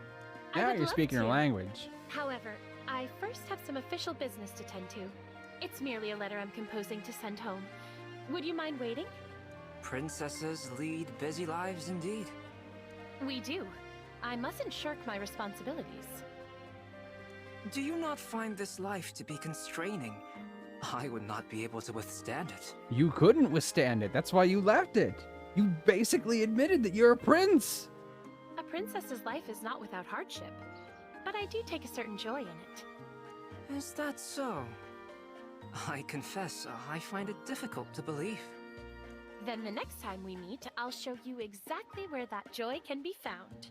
Now you're speaking her language. However, I first have some official business to tend to. It's merely a letter I'm composing to send home. Would you mind waiting? Princesses lead busy lives indeed. We do. I mustn't shirk my responsibilities. Do you not find this life to be constraining? I would not be able to withstand it. You couldn't withstand it. That's why you left it. You basically admitted that you're a prince. A princess's life is not without hardship, but I do take a certain joy in it. Is that so? I confess, I find it difficult to believe. Then the next time we meet, I'll show you exactly where that joy can be found.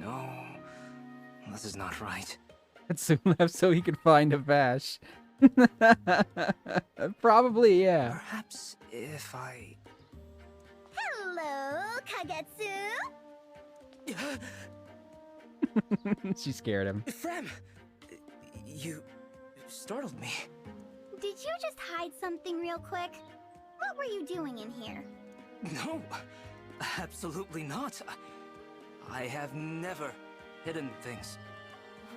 No, this is not right. Hatsune left so he could find a Vash. Probably, yeah. Perhaps if I... Hello, Kagetsu! She scared him. Frem! You startled me. Did you just hide something real quick? What were you doing in here? No, absolutely not. I have never hidden things.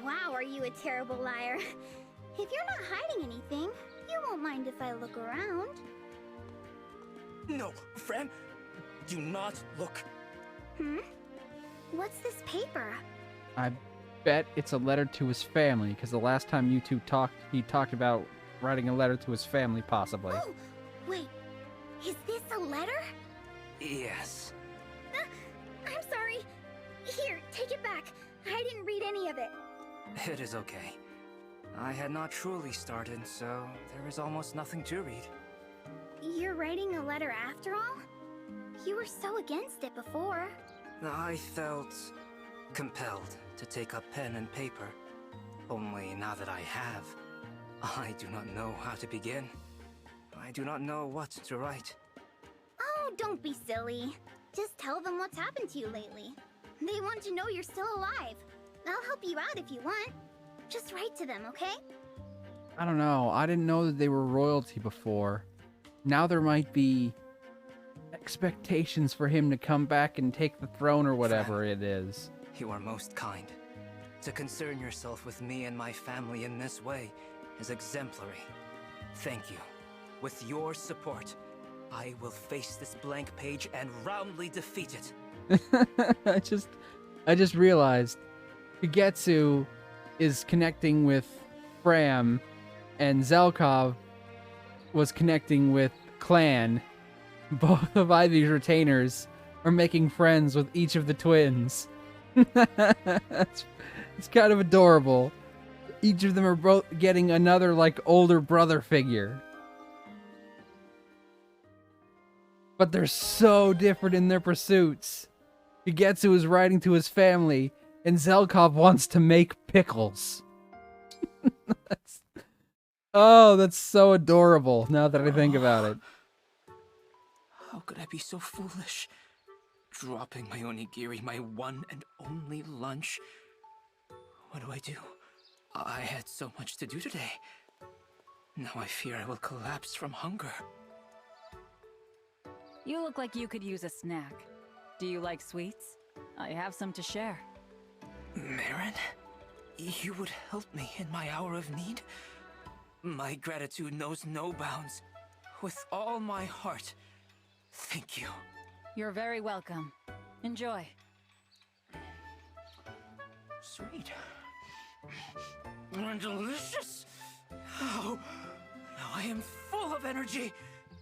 Wow, are you a terrible liar? If you're not hiding anything, you won't mind if I look around. No, Frem, do not look. What's this paper? I bet it's a letter to his family, because the last time you two talked, he talked about writing a letter to his family, possibly. Oh, wait. Is this a letter? Yes. I'm sorry. Here, take it back. I didn't read any of it. It is okay. I had not truly started, so there is almost nothing to read. You're writing a letter after all? You were so against it before. I felt compelled to take up pen and paper. Only now that I have, I do not know how to begin. I do not know what to write. Oh, don't be silly. Just tell them what's happened to you lately. They want to know you're still alive. I'll help you out if you want. Just write to them, okay? I don't know. I didn't know that they were royalty before. Now there might be expectations for him to come back and take the throne or whatever it is. You are most kind. To concern yourself with me and my family in this way is exemplary. Thank you. With your support, I will face this blank page and roundly defeat it. I just realized Kagetsu is connecting with Fram and Zelkov was connecting with Clan. Both of Ivy's retainers are making friends with each of the twins. It's kind of adorable. Each of them are both getting another, like, older brother figure. But they're so different in their pursuits. Kagetsu is writing to his family, and Zelkov wants to make pickles. That's so adorable, now that I think about it. How could I be so foolish? Dropping my onigiri, my one and only lunch. What do? I had so much to do today. Now I fear I will collapse from hunger. You look like you could use a snack. Do you like sweets? I have some to share. Marin, you would help me in my hour of need? My gratitude knows no bounds. With all my heart, thank you. You're very welcome. Enjoy. Sweet. And delicious. Oh, now I am full of energy.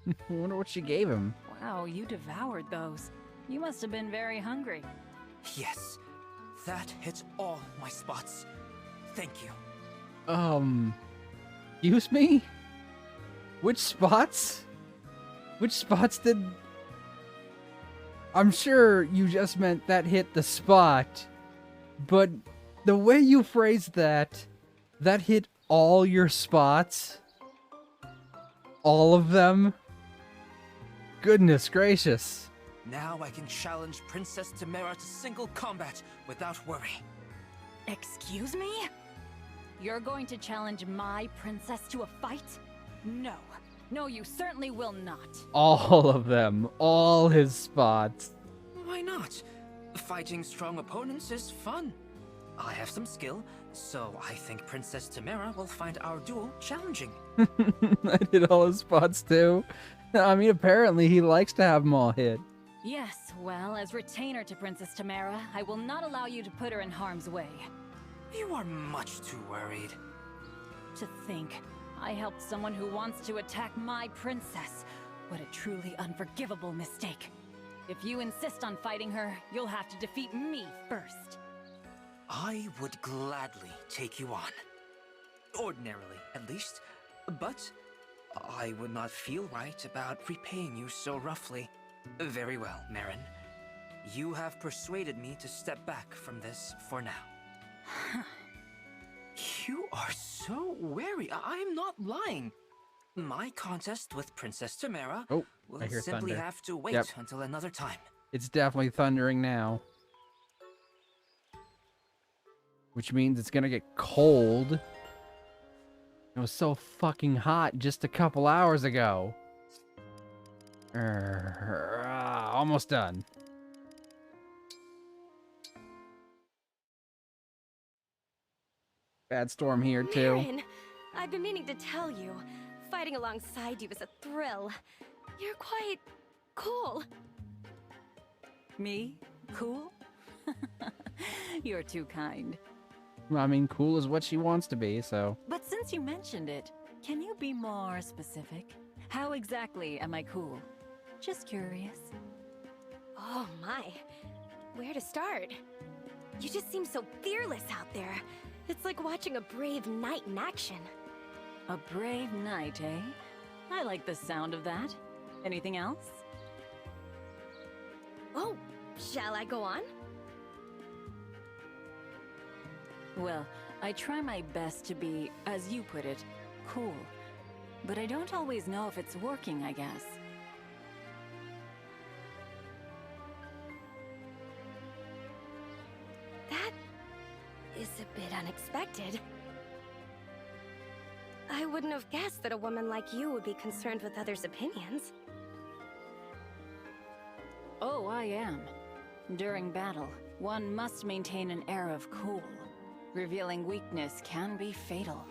I wonder what she gave him. Wow, you devoured those. You must have been very hungry. Yes, that hits all my spots. Thank you. Excuse me? Which spots? Which spots did... I'm sure you just meant that hit the spot, but the way you phrased that hit all your spots? All of them? Goodness gracious. Now I can challenge Princess Tamara to single combat without worry. Excuse me? You're going to challenge my princess to a fight? No. No, you certainly will not. All of them. All his spots. Why not? Fighting strong opponents is fun. I have some skill, so I think Princess Tamara will find our duel challenging. I did all his spots too. I mean, apparently he likes to have them all hit. Yes, well, as retainer to Princess Tamara, I will not allow you to put her in harm's way. You are much too worried. To think, I helped someone who wants to attack my princess. What a truly unforgivable mistake. If you insist on fighting her, you'll have to defeat me first. I would gladly take you on. Ordinarily, at least. But I would not feel right about repaying you so roughly. Very well, Marin. You have persuaded me to step back from this for now. You are so wary. I'm not lying. My contest with Princess Tamara will I hear simply thunder. have to wait until another time. It's definitely thundering now. Which means it's gonna get cold. It was so fucking hot just a couple hours ago. Almost done. Bad storm here, too. Marin, I've been meaning to tell you. Fighting alongside you is a thrill. You're quite cool. Me? Cool? You're too kind. I mean, cool is what she wants to be, so... But since you mentioned it, can you be more specific? How exactly am I cool? Just curious. Oh my. Where to start? You just seem so fearless out there. It's like watching a brave knight in action. A brave knight, eh? I like the sound of that. Anything else? Oh, shall I go on? Well, I try my best to be, as you put it, cool. But I don't always know if it's working, I guess. That is a bit unexpected. I wouldn't have guessed that a woman like you would be concerned with others' opinions. Oh, I am. During battle, one must maintain an air of cool. Revealing weakness can be fatal.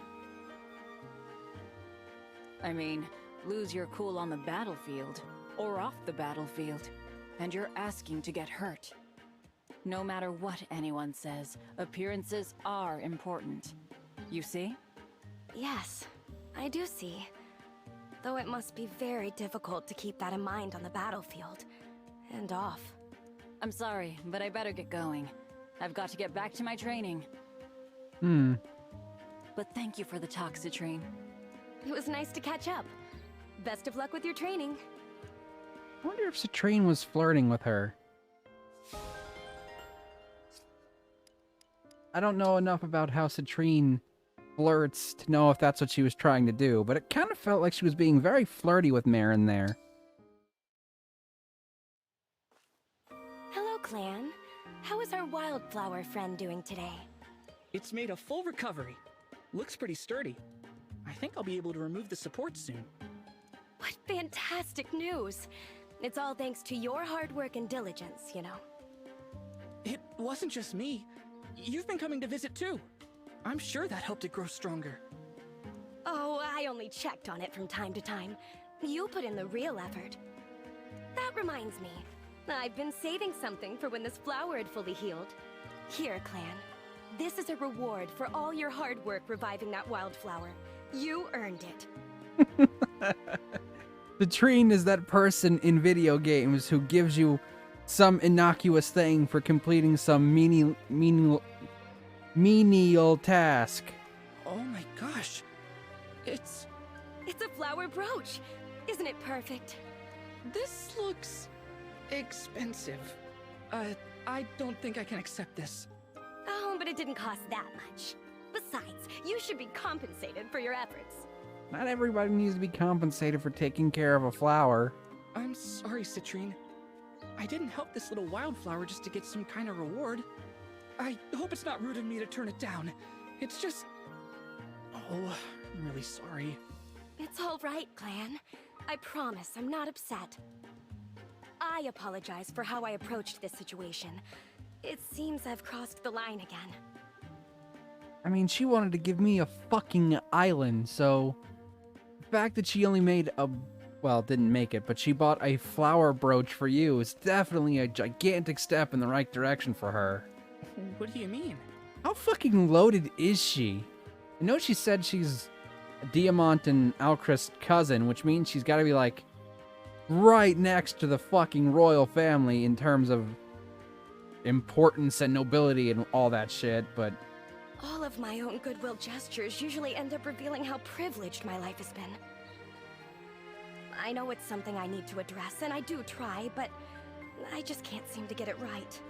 I mean, lose your cool on the battlefield, or off the battlefield, and you're asking to get hurt. No matter what anyone says, appearances are important. You see? Yes, I do see. Though it must be very difficult to keep that in mind on the battlefield. And off. I'm sorry, but I better get going. I've got to get back to my training. But thank you for the talk, Citrine. It was nice to catch up. Best of luck with your training. I wonder if Citrine was flirting with her. I don't know enough about how Citrine flirts to know if that's what she was trying to do, but it kind of felt like she was being very flirty with Marin there. Hello, Clan. How is our wildflower friend doing today? It's made a full recovery. Looks pretty sturdy. I think I'll be able to remove the support soon. What fantastic news! It's all thanks to your hard work and diligence, you know. It wasn't just me. You've been coming to visit too. I'm sure that helped it grow stronger. Oh, I only checked on it from time to time. You put in the real effort. That reminds me. I've been saving something for when this flower had fully healed. Here, Clan. This is a reward for all your hard work reviving that wildflower. You earned it. Citrine is that person in video games who gives you some innocuous thing for completing some menial task. Oh my gosh. It's a flower brooch. Isn't it perfect? This looks expensive. I don't think I can accept this. Oh, but it didn't cost that much. Besides, you should be compensated for your efforts. Not everybody needs to be compensated for taking care of a flower. I'm sorry, Citrine. I didn't help this little wildflower just to get some kind of reward. I hope it's not rude of me to turn it down. It's just... Oh, I'm really sorry. It's all right, Clan. I promise I'm not upset. I apologize for how I approached this situation. It seems I've crossed the line again. I mean, she wanted to give me a fucking island, so... The fact that she only made a... Well, didn't make it, but she bought a flower brooch for you is definitely a gigantic step in the right direction for her. What do you mean? How fucking loaded is she? I know she said she's a Diamant and Alchrist cousin, which means she's gotta be, like, right next to the fucking royal family in terms of importance and nobility and all that shit, but... All of my own goodwill gestures usually end up revealing how privileged my life has been. I know it's something I need to address, and I do try, but I just can't seem to get it right.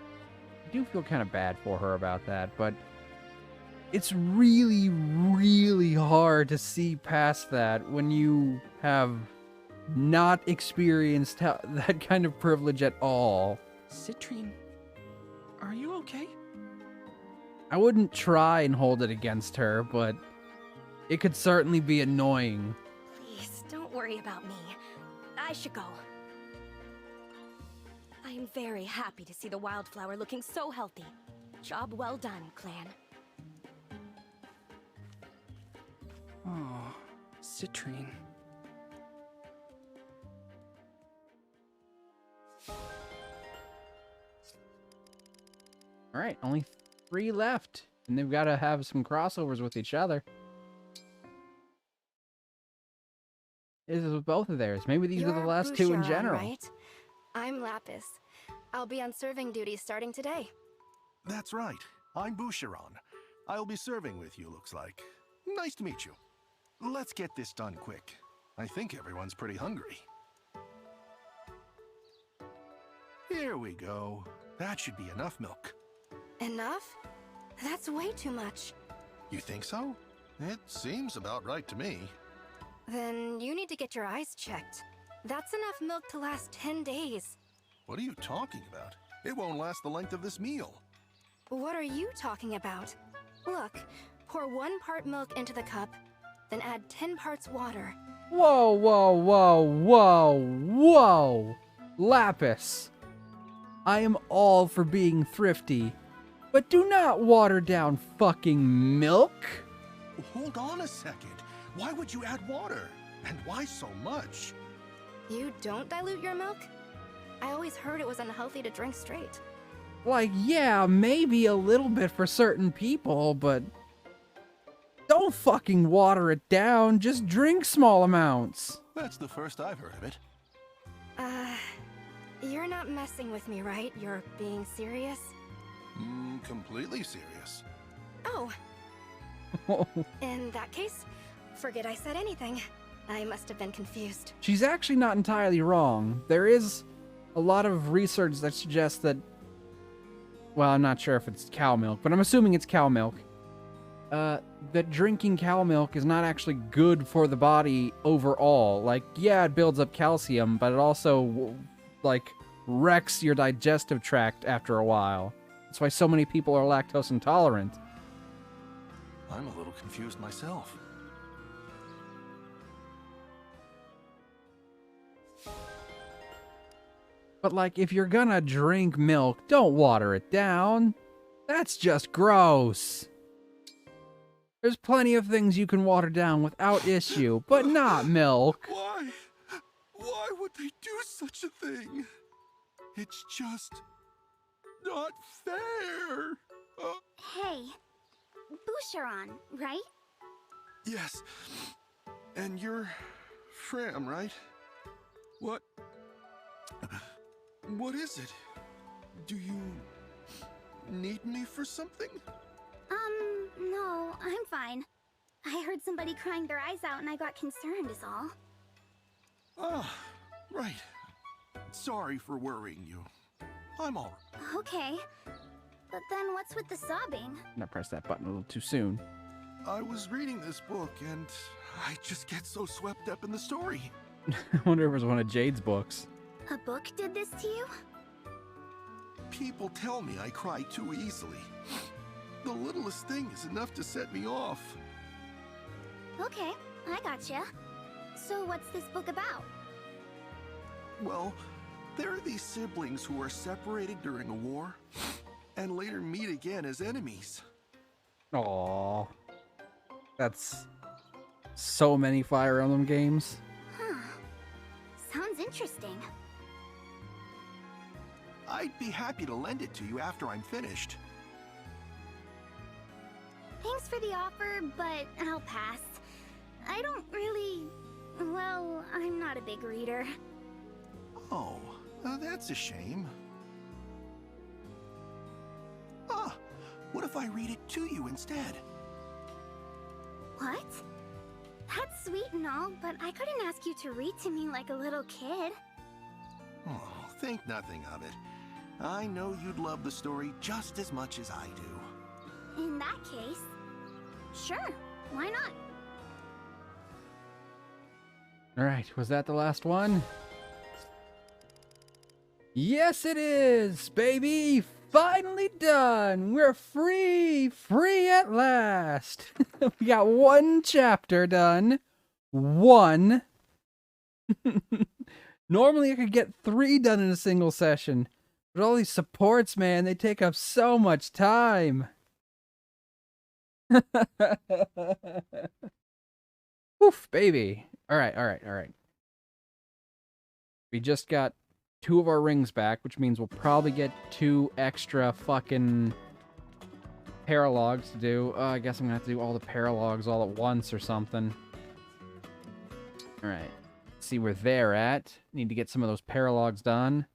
I do feel kind of bad for her about that, but it's really, really hard to see past that when you have not experienced that kind of privilege at all. Citrine, are you okay? I wouldn't try and hold it against her, but it could certainly be annoying. Please, don't worry about me. I should go. I am very happy to see the wildflower looking so healthy. Job well done, Clan. Oh, Citrine. Alright, only 3 left. And they've got to have some crossovers with each other. This is with both of theirs. Maybe these were the last 2 in general. Right? I'm Lapis. I'll be on serving duty starting today. That's right. I'm Boucheron. I'll be serving with you, looks like. Nice to meet you. Let's get this done quick. I think everyone's pretty hungry. Here we go. That should be enough milk. Enough? That's way too much. You think so? It seems about right to me. Then you need to get your eyes checked. That's enough milk to last 10 days. What are you talking about? It won't last the length of this meal. What are you talking about? Look, pour 1 part milk into the cup, then add 10 parts water. Whoa, whoa, whoa, whoa, whoa! Lapis, I am all for being thrifty, but do not water down fucking milk. Hold on a second. Why would you add water? And why so much? You don't dilute your milk? I always heard it was unhealthy to drink straight. Like, yeah, maybe a little bit for certain people, but don't fucking water it down. Just drink small amounts. That's the first I've heard of it. You're not messing with me, right? You're being serious? Completely serious. Oh. In that case, forget I said anything. I must have been confused. She's actually not entirely wrong. There is a lot of research that suggests that, well, I'm not sure if it's cow milk, but I'm assuming it's cow milk. That drinking cow milk is not actually good for the body overall. Like, yeah, it builds up calcium, but it also, like, wrecks your digestive tract after a while. That's why so many people are lactose intolerant. I'm a little confused myself. But, like, if you're gonna drink milk, don't water it down. That's just gross. There's plenty of things you can water down without issue, but not milk. Why? Why would they do such a thing? It's just not fair. Hey, Boucheron, right? Yes. And you're Fram, right? What is it? Do you need me for something? No, I'm fine. I heard somebody crying their eyes out and I got concerned is all. Ah, right. Sorry for worrying you. I'm all right. Okay. But then what's with the sobbing? I pressed that button a little too soon. I was reading this book and I just get so swept up in the story. I wonder if it was one of Jade's books. A book did this to you? People tell me I cry too easily. The littlest thing is enough to set me off. Okay, I gotcha. So what's this book about? Well, there are these siblings who are separated during a war and later meet again as enemies. Aww. That's so many Fire Emblem games. Huh. Sounds interesting. I'd be happy to lend it to you after I'm finished. Thanks for the offer, but I'll pass. I don't really... Well, I'm not a big reader. Oh, that's a shame. Ah, what if I read it to you instead? What? That's sweet and all, but I couldn't ask you to read to me like a little kid. Oh, think nothing of it. I know you'd love the story just as much as I do. In that case, sure, why not? Alright, was that the last one? Yes, it is, baby! Finally done! We're free! Free at last! We got one chapter done. One. Normally I could get 3 done in a single session. But all these supports, man, they take up so much time. Oof, baby. Alright. We just got 2 of our rings back, which means we'll probably get 2 extra fucking paralogs to do. I guess I'm gonna have to do all the paralogs all at once or something. Alright. See where they're at. Need to get some of those paralogs done.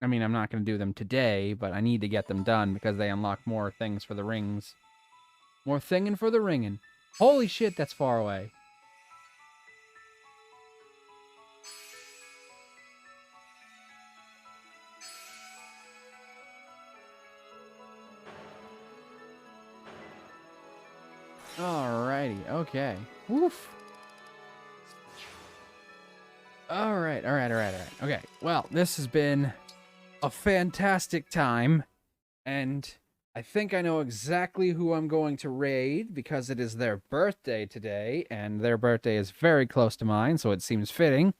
I mean, I'm not going to do them today, but I need to get them done because they unlock more things for the rings. More thingin' for the ringin'. Holy shit, that's far away. Alrighty, okay. Woof. Alright. Okay, well, this has been a fantastic time, and I think I know exactly who I'm going to raid because it is their birthday today, and their birthday is very close to mine, so it seems fitting.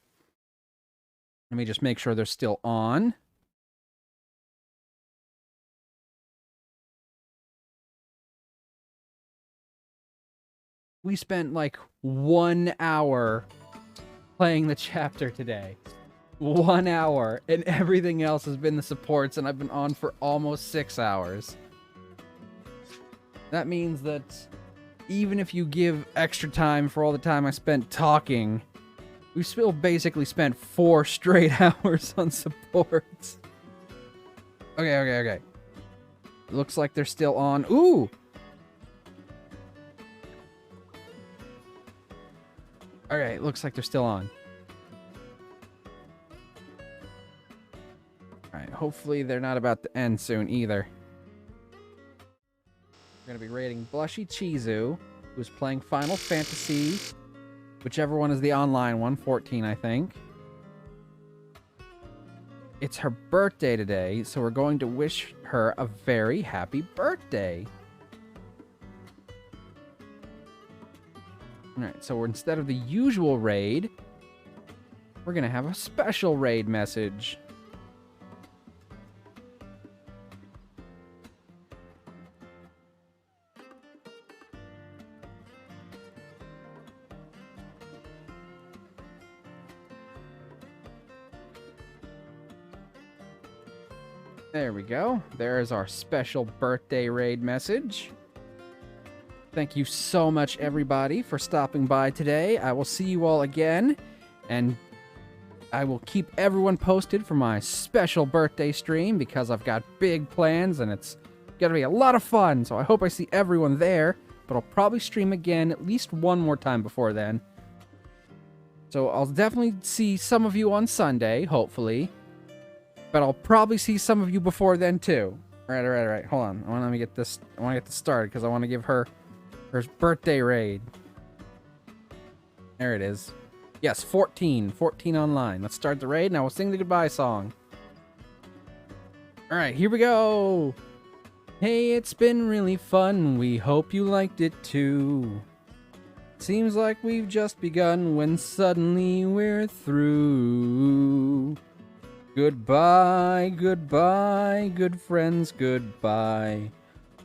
Let me just make sure they're still on. We spent like 1 hour playing the chapter today. 1 hour, and everything else has been the supports, and I've been on for almost 6 hours. That means that even if you give extra time for all the time I spent talking, we still basically spent 4 straight hours on supports. Okay. Looks like they're still on. Ooh! Okay, looks like they're still on. Alright, hopefully they're not about to end soon either. We're going to be raiding Blushy Chizu, who's playing Final Fantasy, whichever one is the online one, 14 I think. It's her birthday today, so we're going to wish her a very happy birthday. Alright, so instead of the usual raid, we're going to have a special raid message. There we go. There's our special birthday raid message. Thank you so much, everybody, for stopping by today. I will see you all again, and I will keep everyone posted for my special birthday stream because I've got big plans, and it's going to be a lot of fun, so I hope I see everyone there, but I'll probably stream again at least one more time before then. So I'll definitely see some of you on Sunday, hopefully. But I'll probably see some of you before then too. All right. Hold on. I want to get this started because I want to give her her birthday raid. There it is. Yes, 14 online. Let's start the raid and I will sing the goodbye song. All right, here we go. Hey, it's been really fun. We hope you liked it too. Seems like we've just begun when suddenly we're through. Goodbye, good friends, goodbye.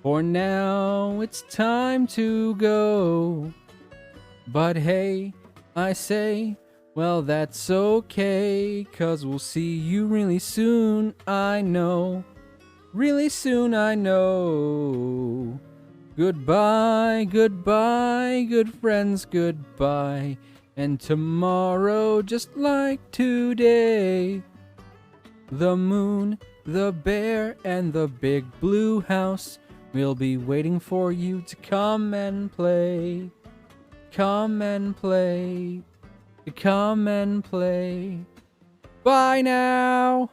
For now, it's time to go. But hey, I say, well, that's okay, 'cause we'll see you really soon, I know. Really soon, I know. Goodbye, good friends, goodbye. And tomorrow, just like today, the moon, the bear, and the big blue house will be waiting for you to come and play. Come and play. Come and play. Bye now!